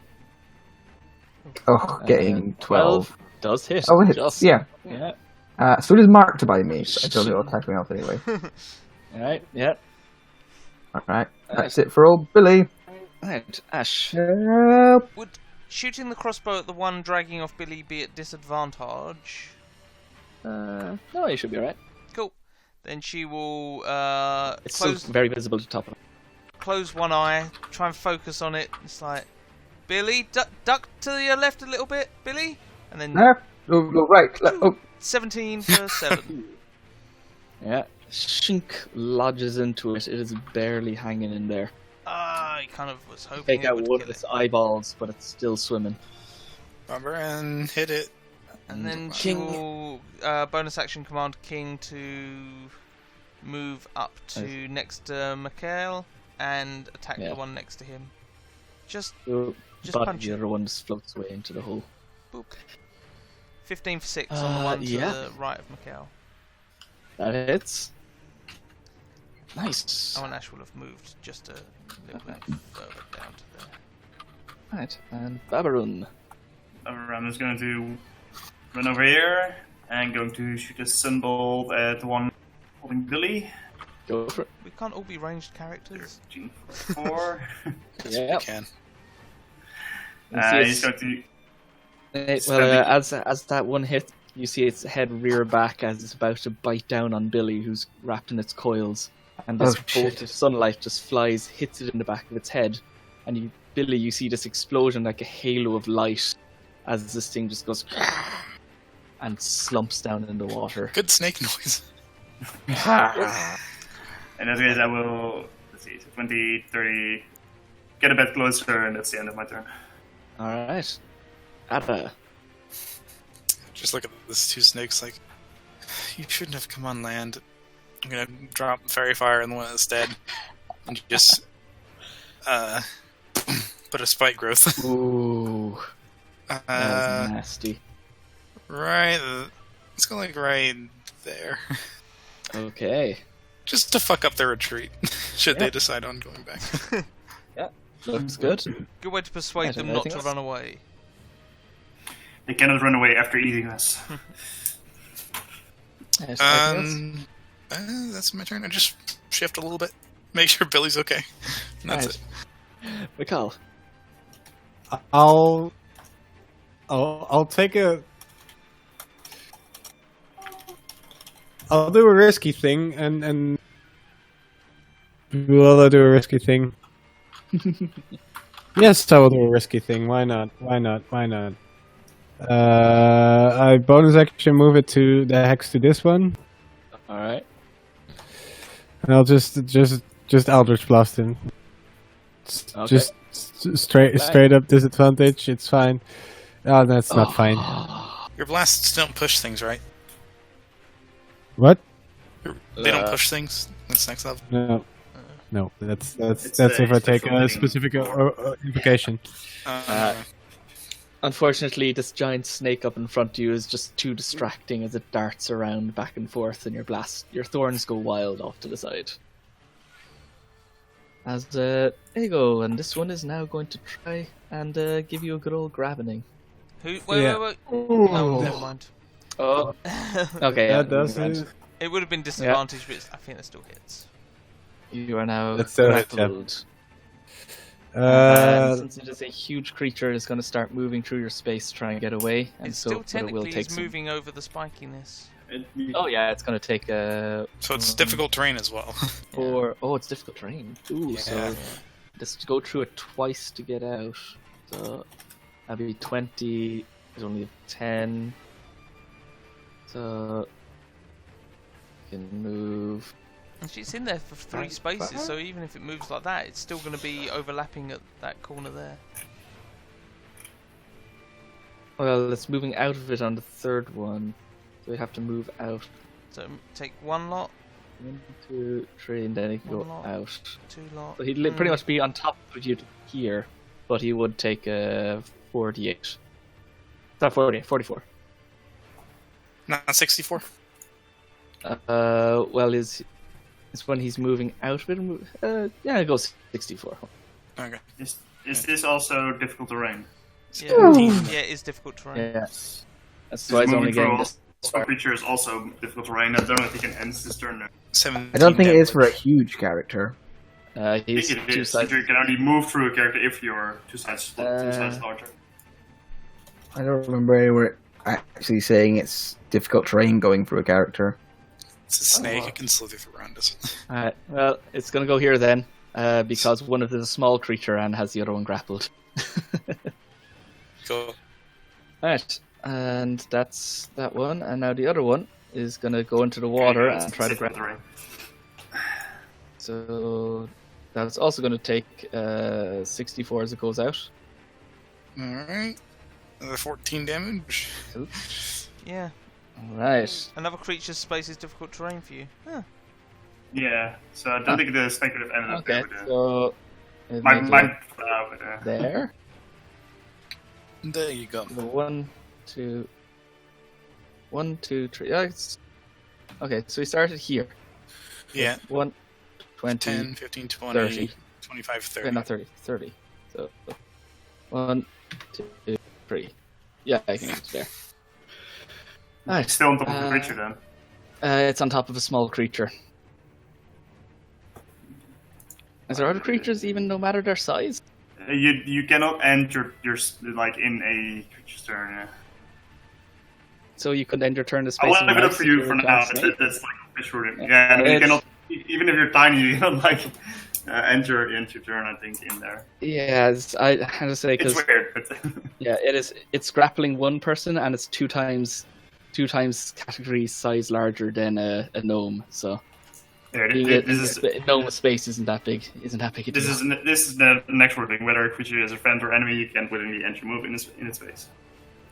Oh, getting 12. Does hit. Oh, it hits. Just. Yeah. Yeah. So it is marked by me. So I don't know it'll attack me off anyway. Alright, yeah. All right. That's it for old Billy. Alright, Ash. Would shooting the crossbow at the one dragging off Billy be at disadvantage? No, you should be alright. Cool. Then she will It's still close very visible to top of it. close one eye, try and focus on it. It's like, Billy, duck to your left a little bit, Billy, and then Oh, right. Oh, 17 for 7. Yeah. Shink lodges into it. It is barely hanging in there. I kind of was hoping Take it out would one kill of its it. eyeballs, but it's still swimming. Bummer and hit it. And then she will bonus action command King to move up to next to Mikhail and attack the one next to him. Just But punch the it. other one just floats away into the hole. Boop. 15 for 6 on the one to yeah. the right of Mikhail. That hits. Nice. Oh, and Ash will have moved just a little bit further down to there. Right, and Babarun. I'm just going to run over here and going to shoot a sunbolt at the one holding Billy. Go for it. We can't all be ranged characters. 4. Yeah. Can. He's going to. As that one hit, you see its head rear back as it's about to bite down on Billy, who's wrapped in its coils. And this bolt of sunlight just flies, hits it in the back of its head. And Billy, you see this explosion like a halo of light as this thing just goes and slumps down in the water. Good snake noise. In that case, I will. Let's see, 20, 30. Get a bit closer, and that's the end of my turn. Alright. Ada. Just look at these two snakes like, you shouldn't have come on land. I'm gonna drop fairy fire on the one that's dead. And just, put a spike growth. Ooh. That was nasty. Right, let's go like right there. Okay. Just to fuck up their retreat, should they decide on going back. Looks good. Good way to persuade Right, them not anything to else? run away. They cannot run away after eating us. Anything else? That's my turn. I just shift a little bit, make sure Billy's okay. And that's Right. it. Mikal. I'll take a. I'll do a risky thing and. Will I do a risky thing? Yes, I will do a risky thing. Why not? Why not? Why not? I bonus action move it to the hex to this one, Alright. and I'll just Eldritch Blast him. Okay. Just straight up disadvantage. It's fine. Oh, that's not fine. Your blasts don't push things, right? What? They don't push things. That's next level. No. No, that's It's if I take special a meaning. specific invocation. Unfortunately, this giant snake up in front of you is just too distracting as it darts around back and forth, and your thorns go wild off to the side. As there you go, and this one is now going to try and give you a good old grabbing. Wait. Yeah. Oh, never mind. Oh, okay. That does it. It would have been disadvantaged, but I think that still hits. You are now That's still hit, yeah. grappled. And since it is a huge creature, it's going to start moving through your space to try and get away. And It so, still but it will technically take is some... moving over the spikiness. Oh yeah, it's going to take So it's difficult terrain as well. Oh, it's difficult terrain. Ooh, so just go through it twice to get out. So that'd be 20. There's only 10. So you can move. And it's in there for 3 spaces, so even if it moves like that, it's still going to be overlapping at that corner there. Well, it's moving out of it on the third one, so we have to move out. So take 1 lot, 1, 2, 3, and then he can go One lot. out. 2 lot. So he'd pretty much be on top of you here, but he would take 48. Not 48, 44. Not 64. Well, it's when he's moving out of it. Yeah, it goes 64. Okay. Is this also difficult terrain? Yeah, it is difficult terrain. Yeah, that's why it's only getting this. Small creature is also difficult terrain. I don't know if he can end this turn now. 17 I don't think it is for a damage. huge character. I He's think it two is. sides. You can only move through a character if you're two sides larger. I don't remember anywhere actually saying it's difficult terrain going through a character. It's a snake. It can slither around us. Alright, well, it's gonna go here then, because one of it is a small creature and has the other one grappled. Cool. Alright, and that's that one, and now the other one is gonna go into the water and try to grab. terrain. So that's also gonna take 64 as it goes out. Alright. Another 14 damage. Oops. Yeah. Alright. Another creature's space is difficult terrain for you. Huh. Yeah, so I don't think the snake would have ended up Okay, there with it. so it My, might my, there. There you go. So 1, 2, 1, 2, 3. Yeah, okay, so we started here. Yeah. 1, 20, 10, 15, 20, 30. 25, 30. Okay, not 30, 30. So 1, 2, 3. Yeah, I can get there. Alright. still on top of the creature then. It's on top of a small creature. Is there other creatures even no matter their size? You cannot end your like in a creature's turn. Yeah. So you could end your turn to space. I'll and leave it up mouse for if you you're for a now. giant That's, snake. that's like fish rooting. Yeah, and you cannot even if you're tiny, you cannot like enter your turn. I think in there. Yeah, I had to say It's because weird. But yeah, it is. It's grappling one person and it's two times category size larger than a gnome. So yeah, this is gnome space isn't that big. Isn't that big a this deal. is the next wording. Whether a creature is a friend or enemy, you can't willingly enter move in its face.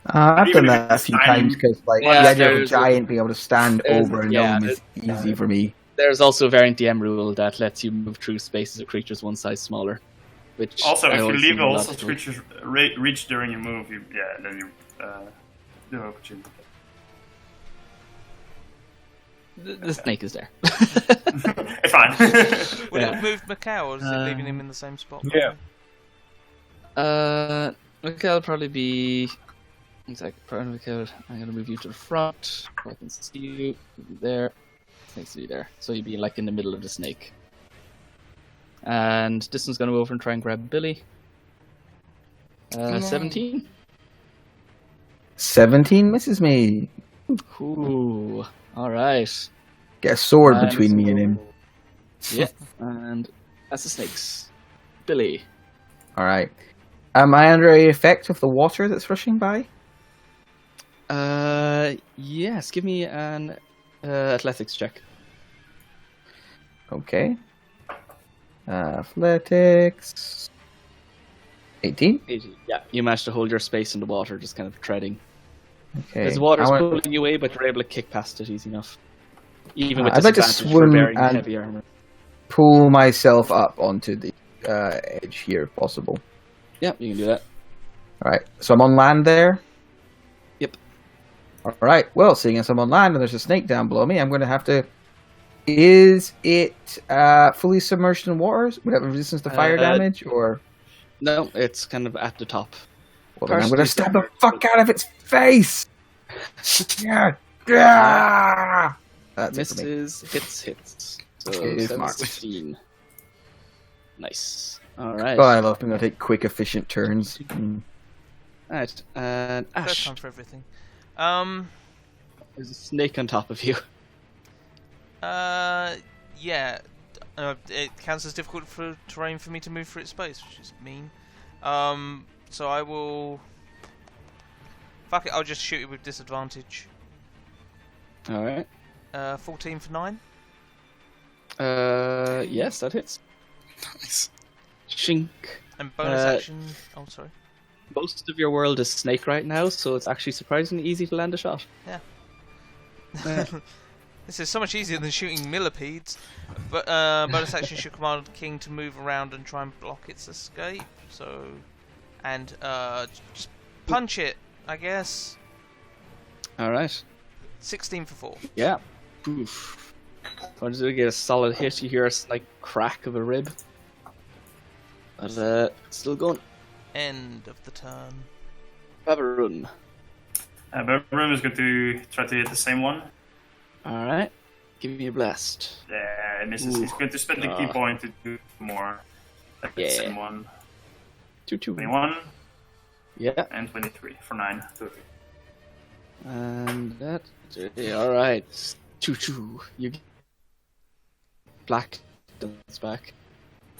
I've Even done if that a it's few tiny- times because, like, Yeah, the idea of a there's- giant being able to stand there's- over a yeah, gnome is easy for me. There's also a variant DM rule that lets you move through spaces of creatures one size smaller. Which Also, I if you always leave seem all logical. such creatures reach during your move, then you no opportunity. The snake is there. It's fine. Would Yeah. it have moved Macau, or is it leaving him in the same spot? Yeah. Okay, I'll probably be. Exactly. I'm gonna move you to the front. So I can see you there. Snake's to be there. So you'd be like in the middle of the snake. And this one's gonna go over and try and grab Billy. 17. 17 misses me. Ooh. All right. Get a sword And- between me and him. Yeah. And that's the snakes. Billy. All right. Am I under the effect of the water that's rushing by? Yes. Give me an athletics check. Okay. Athletics. 18. Yeah, you managed to hold your space in the water, just kind of treading. Okay. Because the water's I want- pulling you away, but you're able to kick past it easy enough. Even with I'd like to disadvantage for swim bearing and- heavy armor. pull myself up onto the edge here if possible. Yeah, you can do that. Alright, so I'm on land there? Yep. Alright, well, seeing as I'm on land and there's a snake down below me, I'm going to have to Is it fully submerged in water? Would it have resistance to fire damage, or? No, it's kind of at the top. Well, then I'm going to Partially stab the submerged, fuck out of its face! Yeah! Yeah! That's it for me. Misses, hits. So It is marked. 16. Nice. Alright. Oh, I love being able to take quick, efficient turns. Alright, and First Ash, time for everything. there's a snake on top of you. Yeah. It counts as difficult for terrain for me to move through its space, which is mean. So I will. Fuck it, I'll just shoot it with disadvantage. Alright. 14 for 9. Yes, that hits. Nice. Shink. And bonus action. Oh, sorry. Most of your world is snake right now, so it's actually surprisingly easy to land a shot. Yeah. Uh, This is so much easier than shooting millipedes. But bonus action should command King to move around and try and block its escape. So, and just punch it, I guess. Alright. 16 for 4. Yeah. Oof. Once you get a solid hit, you hear a slight crack of a rib. But still going. End of the turn. Babarun. Baron is going to try to hit the same one. Alright. Give me a blast. Yeah, it misses. Ooh. He's going to spend the key point to do more. Like the Yeah. same one. 2-2. 21 Yeah. and 23 for 9. Total. And that. Alright. 2-2. You get black. That's back.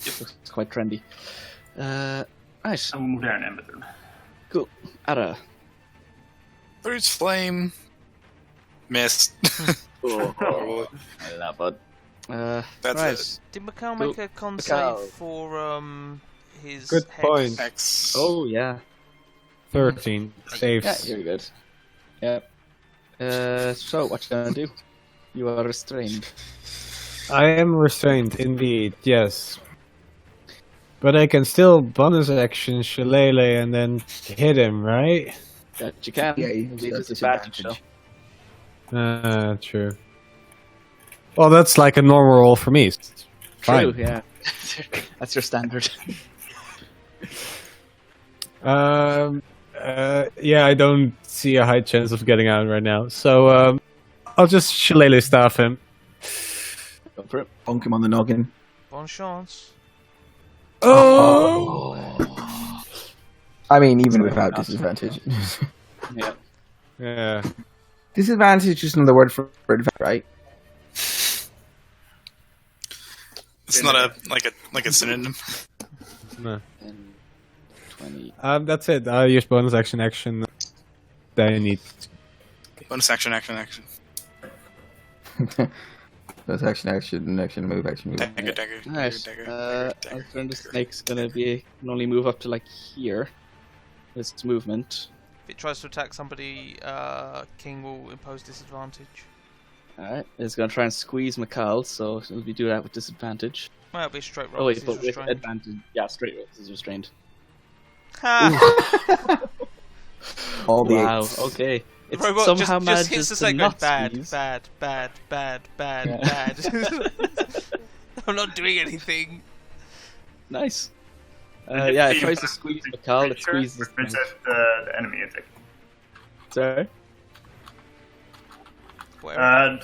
Looks quite trendy. Nice. I will move there and end the turn. Cool. Ada. Bird's flame. Missed. Oh, I love it. That's right. it. Did Macau Cool. make a con Macau. save for his Good hex? point. X. Oh, yeah. 13 Yeah, saves. you're good. Yeah. So, what you gonna do? You are restrained. I am restrained, indeed, yes. But I can still bonus action Shillelagh and then hit him, right? That you can. Yeah, you Leave do have disadvantage, disadvantage. True. Well, that's like a normal roll for me. True, Fine. yeah. That's your standard. Yeah, I don't see a high chance of getting out right now. So, I'll just Shillelagh staff him. Go for it. Bonk him on the noggin. Bon chance. Oh! I mean, even without disadvantage. Yeah. Yeah. Disadvantage is another word for advantage, right? It's not a synonym. No. And 20. That's it. I'll use bonus action. That I need. Bonus action. That's action, move. Dagger. Nice. I'll turn the snake's gonna be can only move up to like here. This movement. If it tries to attack somebody, King will impose disadvantage. Alright. It's gonna try and squeeze Macau, so it'll be do that with disadvantage. Well, it'll be a straight roll. Oh wait, 'cause but he's with restrained. advantage. Yeah, straight roll. This is restrained. Ha! All the Wow, eights. okay. It Robot somehow just manages hits the to snake not bad, squeeze. bad. I'm not doing anything. Nice. Yeah, it tries to squeeze Macau, it squeezes the Princess, the enemy attack. Sorry? Whatever.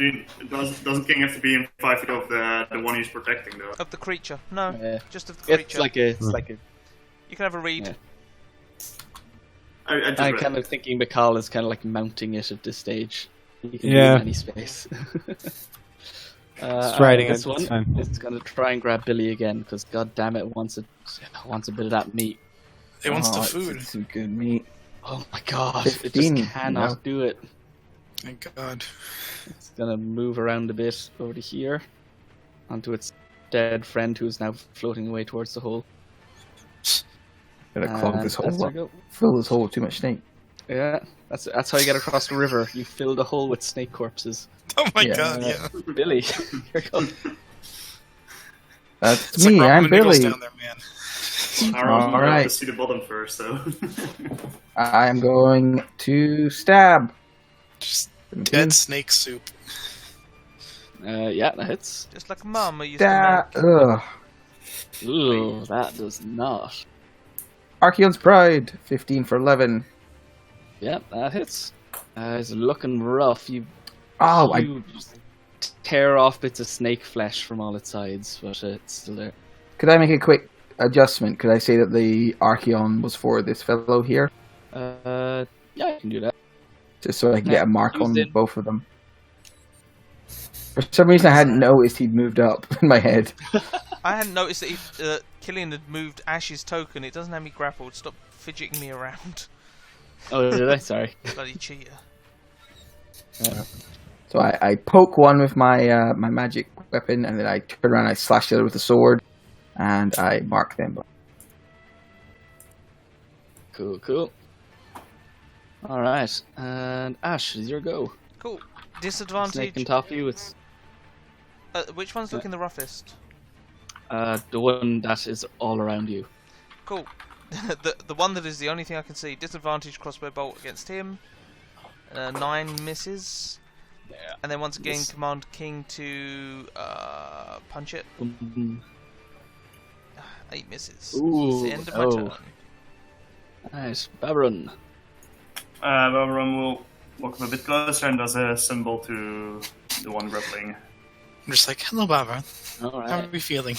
Doesn't King have to be in 5 feet of the one he's protecting though? Of the creature. No, Yeah. just of the creature. It's like a You can have a read. Yeah. I just I'm read kind it. of thinking Macau is kind of like mounting it at this stage. You can Yeah. leave any space. It's riding this it, one it's fine. is going to try and grab Billy again because god damn it, wants a bit of that meat. It wants the it's- food. It's some good meat. Oh my god, it 15, just cannot no. do it. Thank God. It's gonna move around a bit over to here, onto its dead friend who's now floating away towards the hole. Gotta clog And this hole that's our up. go. Fill this hole with too much snake. Yeah, that's how you get across the river. You fill the hole with snake corpses. Oh my Yeah. God. Yeah. Billy, here goes. That's It's me, like I'm Robin Nichols Billy. down there, man. Aaron's All right. to see the bottom first, so. I'm going to stab. Just 17. dead snake soup. Yeah, that hits. Just like Mama used to make. Ugh. Ooh, that does not. Archeon's Pride, 15 for 11. Yeah, that hits. It's looking rough. You just tear off bits of snake flesh from all its sides, but it's still there. Could I make a quick adjustment? Could I say that the Archeon was for this fellow here? Yeah, you can do that. Just so I can get a mark on in. both of them. For some reason I hadn't noticed he'd moved up in my head. I hadn't noticed that Killian had moved Ash's token. It doesn't have me grappled. Stop fidgeting me around. Oh, did I? Sorry. Bloody cheater. So I poke one with my my magic weapon, and then I turn around and I slash the other with the sword, and I mark them. Cool. Alright, and Ash, is your go. Cool. Snake Disadvantage. can top you. It's Which one's looking the roughest? the one that is all around you. Cool. the one that is the only thing I can see. Disadvantage crossbow bolt against him. 9 misses. Yeah. And then once again, command King to punch it. 8 misses. Ooh, It's the end of my turn. Nice. Baron. Babron will walk a bit closer and does a symbol to the one grappling. I'm just like, hello, Barbara. How are Alright. we feeling?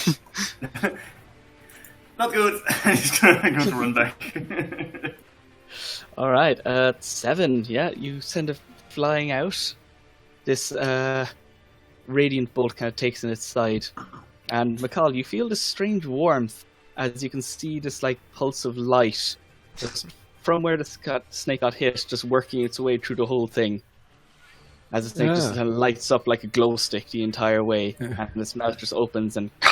Not good. He's going to run back. Alright, 7. Yeah, you send it flying out. This radiant bolt kind of takes in its side. And McCall, you feel this strange warmth as you can see this like pulse of light just from where the snake got hit, just working its way through the whole thing. As the snake just kind of lights up like a glow stick the entire way, and its mouth just opens and a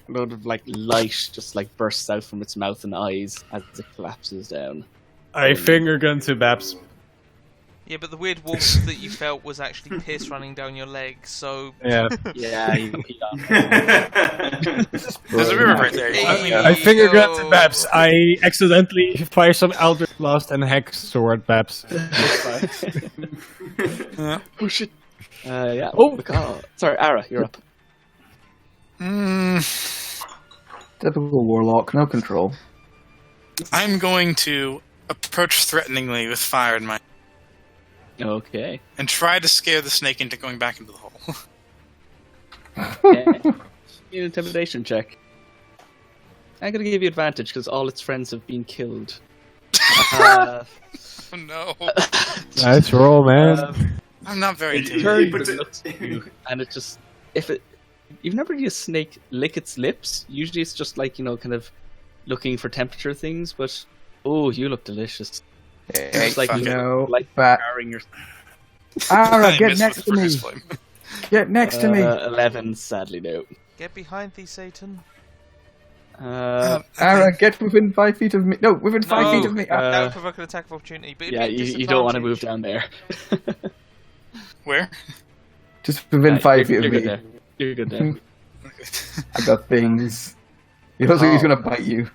load of like light just like bursts out from its mouth and eyes as it collapses down. I finger gun to Babs. Yeah, but the weird warmth that you felt was actually piss running down your leg, so... Yeah. Yeah, you peed on. There's a river right there. I finger gun to Babs. I accidentally fire some Eldritch Blast and Hex toward Babs. Oh shit. Yeah. Oh. McCall. Sorry, Ara, you're up. Typical warlock, no control. I'm going to approach threateningly with fire in my... Okay. and try to scare the snake into going back into the hole. Yeah. An intimidation check. I'm gonna give you advantage because all its friends have been killed. Oh no. Nice roll, man. I'm not very It intimidated. turns and looks at you, and it just you've never seen a snake lick its lips. Usually it's just like, kind of looking for temperature things, but oh, you look delicious. Hey, like, fuck it. like But scarring your Ara, I get missed next with to me. Focus Flame. Get next to me. 11, sadly no. Get behind thee, Satan. Ara, get within 5 feet of me. No, within 5 feet of me. That would provoke an attack of opportunity. But it'd Yeah, be a you don't want to move disadvantage. down there. Where? Just within 5 feet you're of good me. there. You're good there. I got things. He looks like he's gonna bite you.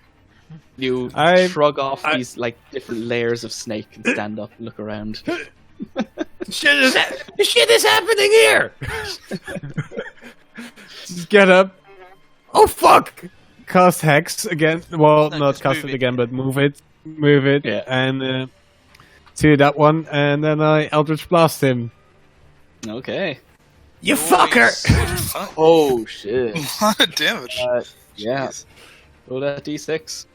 You shrug off these like different layers of snake and stand up and look around. Shit is happening here! Just get up. Oh fuck! Cast Hex again. Well, No, not just cast move it it. again, but move it. Move it. Yeah. And to that one, and then I Eldritch Blast him. Okay. You fucker! Oh shit. A lot of damage. Yeah. Roll that d6.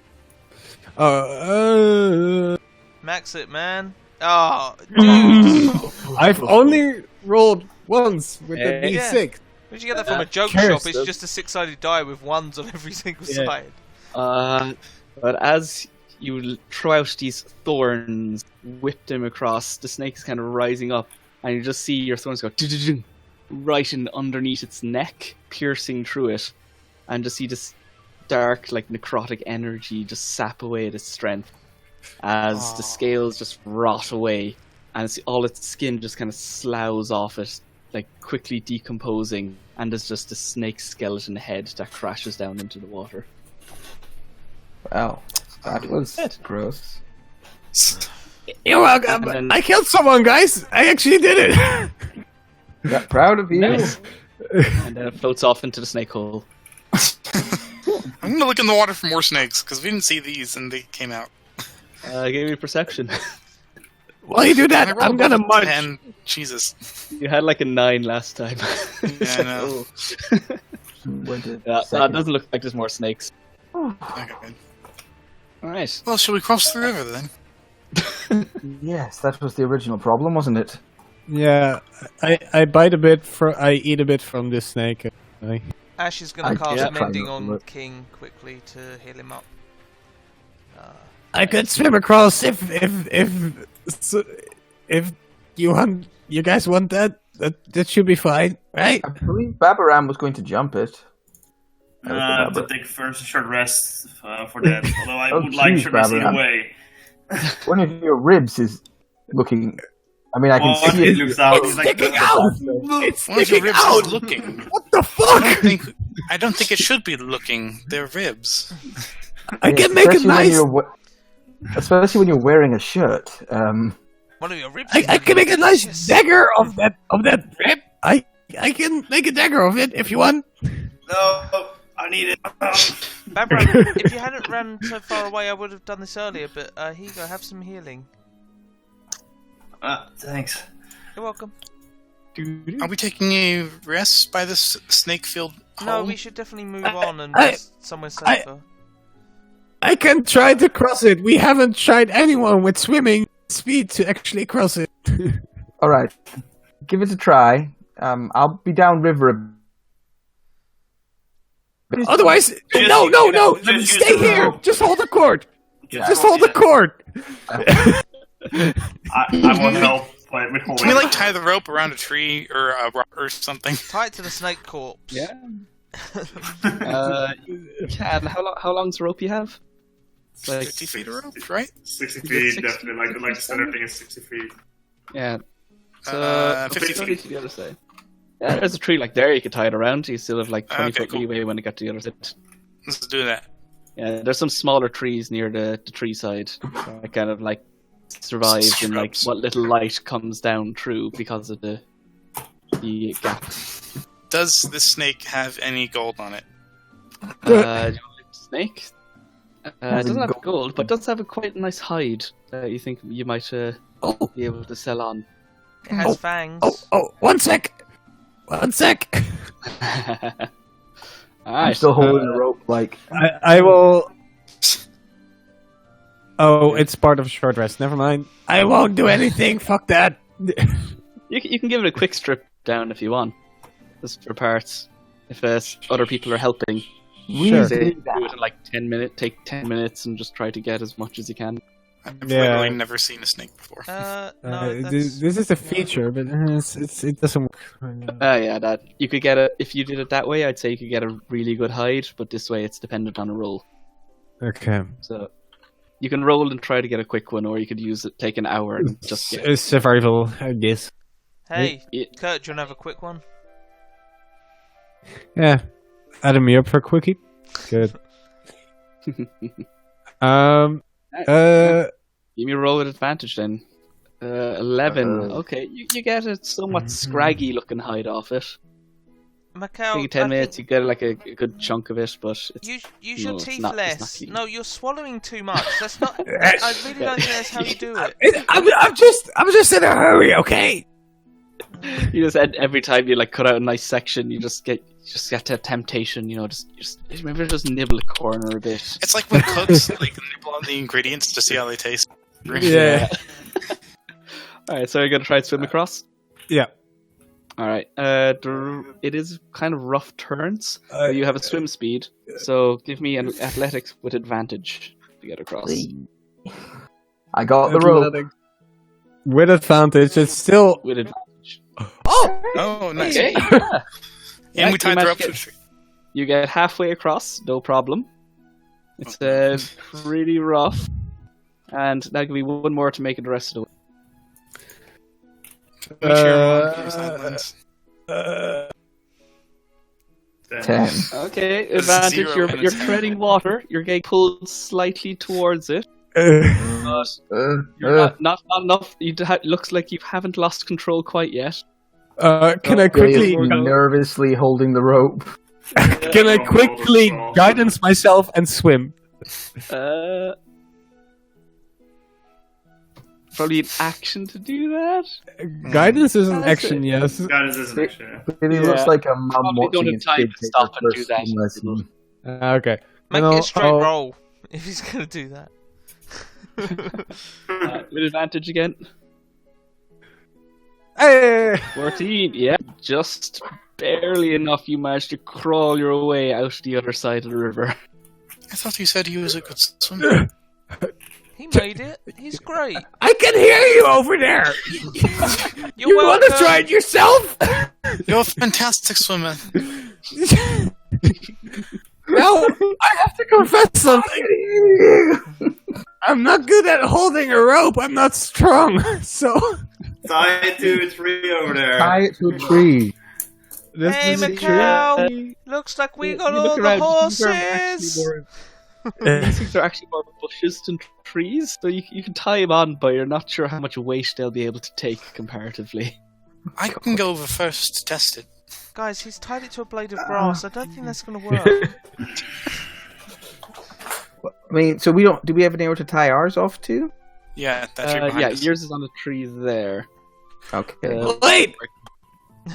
Max it, man. Oh, dude. I've only rolled once with Yeah. the D6. Where'd you get that from? A joke Curse. shop? It's just a 6-sided die with ones on every single Yeah. side. But as you throw out these thorns, whip them across, the snake is kind of rising up, and you just see your thorns go right in underneath its neck, piercing through it, and just see this dark, like necrotic energy just sap away at its strength as the scales just rot away, and all its skin just kind of sloughs off it, like quickly decomposing, and there's just a snake skeleton head that crashes down into the water. Wow, that was gross. You're welcome. And then- I killed someone, guys. I actually did it. Yeah, proud of you. Nice. And then it floats off into the snake hole. I'm gonna look in the water for more snakes because we didn't see these and they came out. Give me perception. While you do that, I rolled I'm gonna above munch. 10. Jesus. You had like a 9 last time. Yeah, I know. Yeah, it doesn't look like there's more snakes. Okay. Alright. Well, shall we cross the river then? Yes, that was the original problem, wasn't it? Yeah, I bite a bit. I eat a bit from this snake. Ash is going to cast yeah, Mending try not to on look. King quickly to heal him up. I could swim across if you guys want that. That should be fine, right? I believe Babaram was going to jump it. I have to take first a short rest for that. Although I Oh, would like jeez, to rest either Babaram. way. One of your ribs is looking. I mean, I can One see it. looks out. It's He's like, sticking out. It's One of your sticking ribs out. is looking. What the fuck? I don't think it should be looking. They're ribs. I can make it Especially when nice. especially when you're wearing a shirt. One of your ribs. I can make a nice dagger of that rib. I can make a dagger of it if you want. No, I need it. Babram, if you hadn't run so far away, I would have done this earlier. But here you go. Have some healing. Thanks. You're welcome. Are we taking a rest by this snake-filled hole? No, we should definitely move on and I- rest somewhere safer. I can try to cross it. We haven't tried anyone with swimming speed to actually cross it. All right, give it a try. I'll be downriver. Otherwise, no. just Stay use the here. rope. Just hold the cord. Yeah, Just hold the cord. I want help with holding. Can we like tie the rope around a tree or a rock or something? Tie it to the snake corpse. Yeah. You can. How long's the rope you have? It's like 50 feet of rope, right? 60 feet, definitely. Like the standard thing is 60 feet. Yeah. So 50 feet. to the other side. Yeah, there's a tree like there you could tie it around. You still have like 20 Okay, foot cool. leeway when you get to the other side. Let's do that. Yeah, there's some smaller trees near the tree side that kind of like survive in like Shrubs. what little light comes down through because of the gap. Does this snake have any gold on it? Do you want to snake? It doesn't have gold, but does have a quite nice hide that you think you might be able to sell on. It has fangs. Oh, 1 sec. 1 sec. I'm Alright. still holding the rope. Like I will. Oh, it's part of a short rest. Never mind. I won't do anything. Fuck that. You can give it a quick strip down if you want. Just for parts. If other people are helping. Sure. Say, do it in like 10 minutes. Take 10 minutes and just try to get as much as you can. I've Yeah. literally never seen a snake before. No, this is a feature, but it doesn't work. Yeah, that you could get if you did it that way, I'd say you could get a really good hide, but this way it's dependent on a roll. Okay. So you can roll and try to get a quick one, or you could take an hour and just get. Survival, I guess. Hey, Yeah. Kurt, do you want to have a quick one? Yeah. Adding me up for a quickie. Good. Give me a roll with advantage then. 11. Okay, you get a somewhat scraggy looking hide off it. Macau, Take 10 minutes, you get like a good chunk of it, but it's, use your it's teeth not less. clean. No, you're swallowing too much. That's not. I really don't think that's how you do it. I'm just in a hurry, okay? you just every time you like cut out a nice section, you just get that temptation, just maybe just nibble a corner a bit. It's like when cooks like nibble on the ingredients to see how they taste. Yeah. Alright, so you're gonna try and swim across? Yeah. Alright. It is kind of rough turns. You have a swim speed, so give me an athletics with advantage to get across. I got the rope. With advantage, it's still. With advantage. Oh, nice. Okay. And we tied the rope managed to to a tree. You get halfway across, no problem. It's pretty rough. And that'll be one more to make it the rest of the way. Can we share Monkeys Islands? 10. Okay, There's advantage. 0 You're and it's treading water. You're getting pulled slightly towards it. But you're not enough. Looks like you haven't lost control quite yet. Can I quickly nervously holding the rope? can I quickly guidance myself and swim? Probably an action to do that. Guidance is an action, yes. Guidance is an action. It looks like a mum Probably don't watching have its time kid to take stop her and do first that. swim lesson. Okay. Make Then it a straight I'll- roll if he's going to do that. With advantage again. Hey! 14. Yeah, just barely enough. You managed to crawl your way out the other side of the river. I thought he said he was a good swimmer. He made it. He's great. I can hear you over there. You're You want to welcome. try it yourself? You're a fantastic swimmer. Now, I have to confess something. I'm not good at holding a rope. I'm not strong. So, Tie it to a tree over there. Tie it to a tree. Hey, is Macau. Looks like we got You all look the around, horses. These things are actually more bushes than trees, so you can tie them on, but you're not sure how much weight they'll be able to take comparatively. I can go over first to test it. Guys, he's tied it to a blade of grass. I don't think that's going to work. I mean, so we don't. Do we have anywhere to tie ours off to? Yeah, that tree behind Yeah, us. yours is on a tree there. Okay. wait.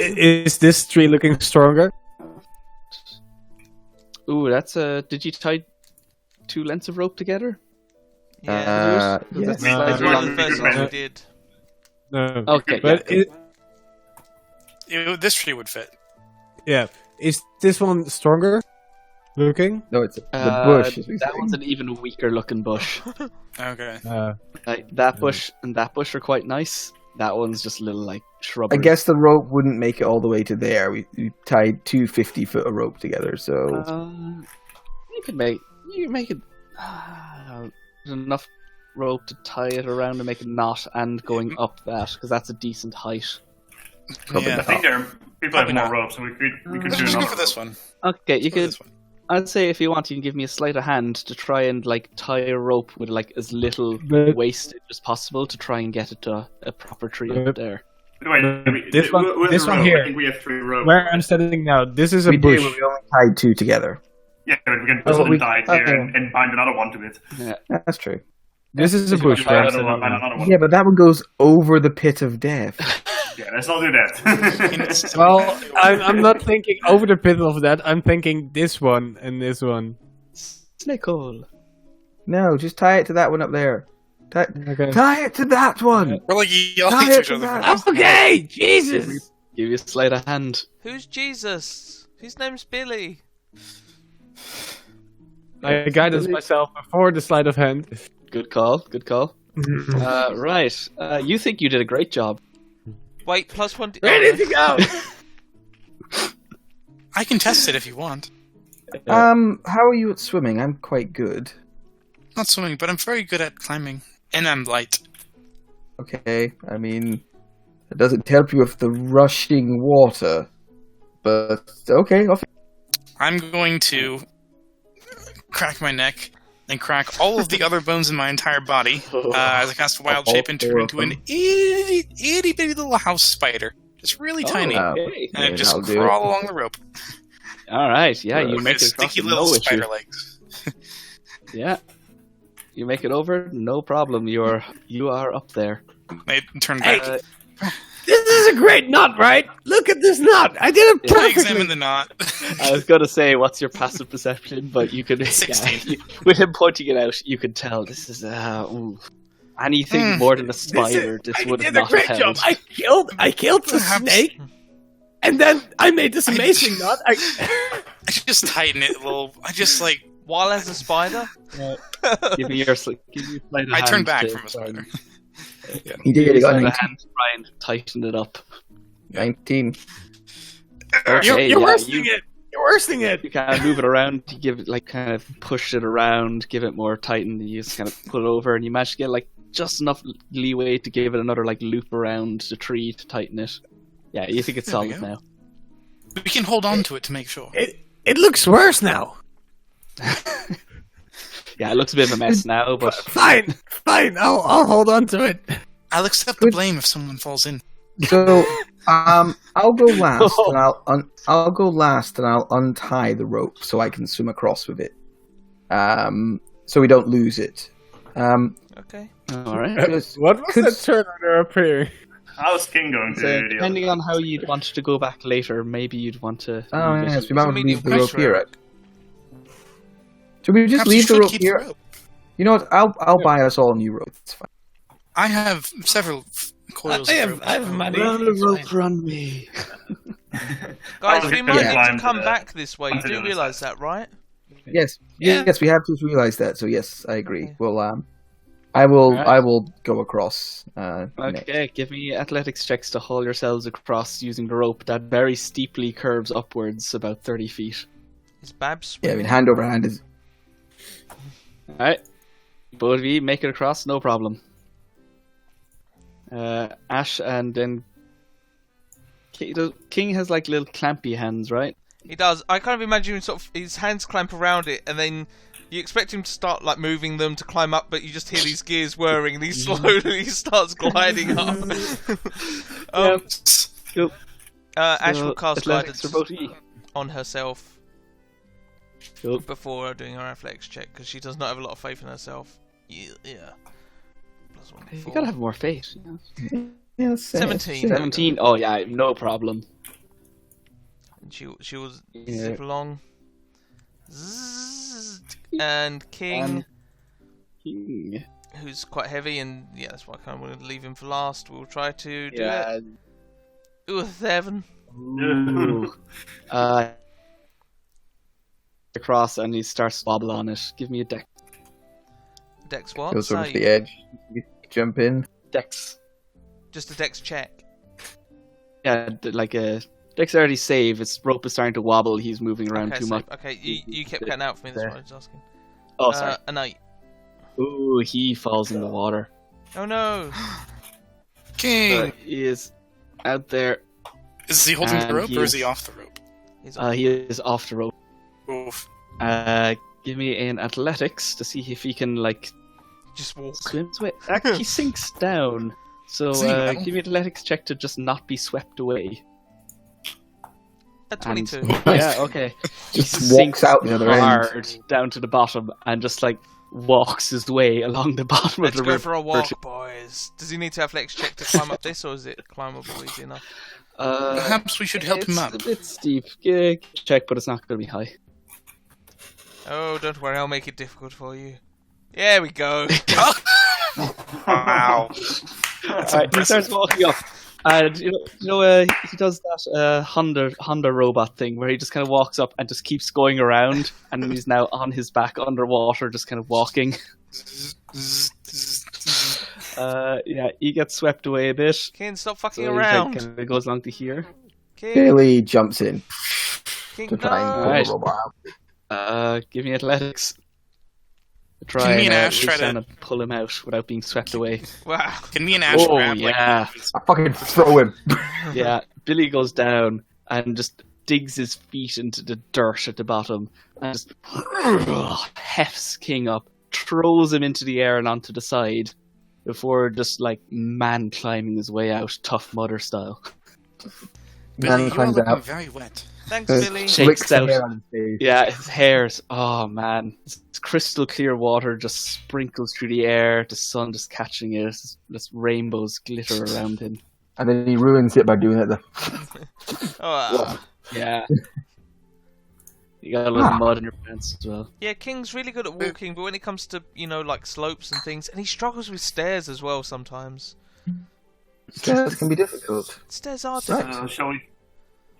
Is this tree looking stronger? Ooh, that's a. Did you tie 2 lengths of rope together? Yeah. Yes. That's No, That's slightly one of longer. the first ones we did. No. Okay, But This tree would fit. yeah, is this one stronger looking? No, it's the bush. Is that one's an even weaker looking bush. Okay. That bush and that bush are quite nice. That one's just a little like shrubbery. I guess the rope wouldn't make it all the way to there. We tied 2 50-foot of rope together, so you can make it there's enough rope to tie it around and make a knot and going up that because that's a decent height. Yeah. I think people have Probably more not. ropes, so we could Let's do just go another for this rope. one. Okay, you Let's go for could. this one. I'd say if you want, you can give me a sleight of hand to try and like tie a rope with like as little But- wastage as possible to try and get it to a proper tree up But- there. Wait, This one- with this the one rope, here. I think we have 3 ropes. Where I'm standing now, this is a we bush. did. We only tied 2 together. Yeah, but we can Oh, put something we- tied here okay. and bind another one to it. That's true. This is a This bush. is Where I'm Bind standing now. another one. Yeah, but that one goes over the pit of death. Yeah, let's not do that. Well, I'm not thinking over the pit of that. I'm thinking this one and this one. Snake hole. No, just tie it to that one up there. Okay. Tie it to that one. We're like yelling Tie at it each to other. that. Okay, Jesus. Give you a sleight of hand. Who's Jesus? His name's Billy. I guided myself before the sleight of hand. Good call. Good call. Right. You think you did a great job. Wait, +1. Ready to go. I can test it if you want. How are you at swimming? I'm quite good. Not swimming, but I'm very good at climbing. And I'm light. Okay, I mean, it doesn't help you with the rushing water, but okay. I'm going to crack my neck and crack all of the other bones in my entire body as I cast Wild Shape and turn into an itty bitty little house spider. Just really tiny. Okay. And I yeah, just that'll do crawl along the rope. All right. Yeah, you With make my it across sticky with little no spider issue. legs. Yeah. You make it over, no problem. You are up there. I turn back. This is a great knot, right? Look at this knot. I did it Yeah. I perfectly. examine the knot. I was gonna say, what's your passive perception? But you could, 16. with him pointing it out, you could tell this is anything more than a spider. This I would did have a not great held. job. I killed the Perhaps- snake, and then I made this amazing knot. I just tighten it a little. I just like While as a spider? Give me your sleight of I turn hand back to from a try and- spider. He did. Give He me got sleight 19. of hand to try and tighten it up. 19. Okay, You're yeah, worsting it. You're worsting it. You kind of move it around, you give it like kind of push it around, give it more tighten, and you just kind of put it over, and you manage to get like just enough leeway to give it another like loop around the tree to tighten it. Yeah, you think it's There we solid go. now. We can hold on to it to make sure. It looks worse now. Yeah, it looks a bit of a mess now, but Fine. I'll hold on to it. I'll accept the blame if someone falls in. So I'll go last, and I'll go last, and I'll untie the rope so I can swim across with it. So we don't lose it. Okay. All right. What was that turn order up here? How's King going to So, deal? depending on how you'd want to go back later, maybe you'd want to. Oh leave it. yes, we might want to leave the medium rope here. pressure. Should we just Perhaps you leave the should rope keep here? rope. You know what? I'll buy us all new rope. It's fine. I have several coils I of have rope. I have money. Run the rope, run me. Guys, Oh, we we might could need to climb come the- back this way. You onto the do other realise side. that, right? Yes, Yeah. yes, we have to realize that. So yes, I agree. Well, I will go across. Next. Okay, give me athletics checks to haul yourselves across using the rope that very steeply curves upwards about 30 feet. Is Babs? Yeah, I mean, hand over hand is. Alright. Both of you make it across, no problem. Ash and then King has like little clampy hands, right? He does. I kind of imagine sort of his hands clamp around it, and then you expect him to start like moving them to climb up, but you just hear these gears whirring, and he slowly starts gliding up. Cool. Ash So, will cast athletics guidance for both of you. on herself Cool. before doing her athletics check because she does not have a lot of faith in herself. Yeah. Plus 1, You 4. gotta have more faith. You know? Yes, 17. 17. Oh yeah, no problem. And she will Yeah. zip along. Zzz. And King, King. who's quite heavy, and yeah, that's why I kind of wanted to leave him for last. We'll try to do Yeah. it. Ooh, a 7. Ooh. Across and he starts to wobble on it. Give me a Dex what? goes over to Save. the edge. You jump in. dex. Just a dex check. Yeah, like a dexterity save. His rope is starting to wobble. He's moving around Okay, too save. much. Okay, you kept cutting out for me, that's what I was asking. Oh, sorry. An 8. Ooh, he falls in the water. Oh no! King! He is out there. Is he holding the And rope he or is is- he off the rope? He's He is off the rope. Oof. Give me an athletics to see if he can like just walk. swims away. He sinks down. So Sink down? give me an athletics check to just not be swept away. At 22. Yeah, okay. Just He walks sinks out the other end. hard down to the bottom and just like walks his way along the bottom Let's of the go river. for a walk, boys. Does he need to have athletics check to climb up this, or is it climbable easy enough? Perhaps we should help him up. It's a bit steep. Yeah, check, but it's not going to be high. Oh, don't worry, I'll make it difficult for you. There we go. Wow. Alright, he starts walking up. And he does that Honda robot thing where he just kind of walks up and just keeps going around, and he's now on his back underwater, just kind of walking. Yeah, he gets swept away a bit. King, stop fucking So around. he kind of goes along to here. King, Billy jumps in King, to try and no. pull Alright. the robot out. Give me athletics. Try Can me and and Ash reach try to- down and pull him out without being swept away. Wow. Can me and Ash Oh, grab yeah. I fucking throw him. Yeah, Billy goes down and just digs his feet into the dirt at the bottom and just hefts King up, throws him into the air and onto the side before just like man climbing his way out, Tough Mudder style. Billy, Man you are climbs looking out. very wet. Thanks, Billy. Shake- Licks the out. hair on his face. Yeah, his hair's, oh man, it's crystal clear water just sprinkles through the air, the sun just catching it, just rainbows glitter around him. And then he ruins it by doing it. Oh, Yeah. You got a little mud in your pants as well. yeah, King's really good at walking, but when it comes to, like slopes and things, and he struggles with stairs as well sometimes. Stairs can be difficult. Stairs are Right. difficult.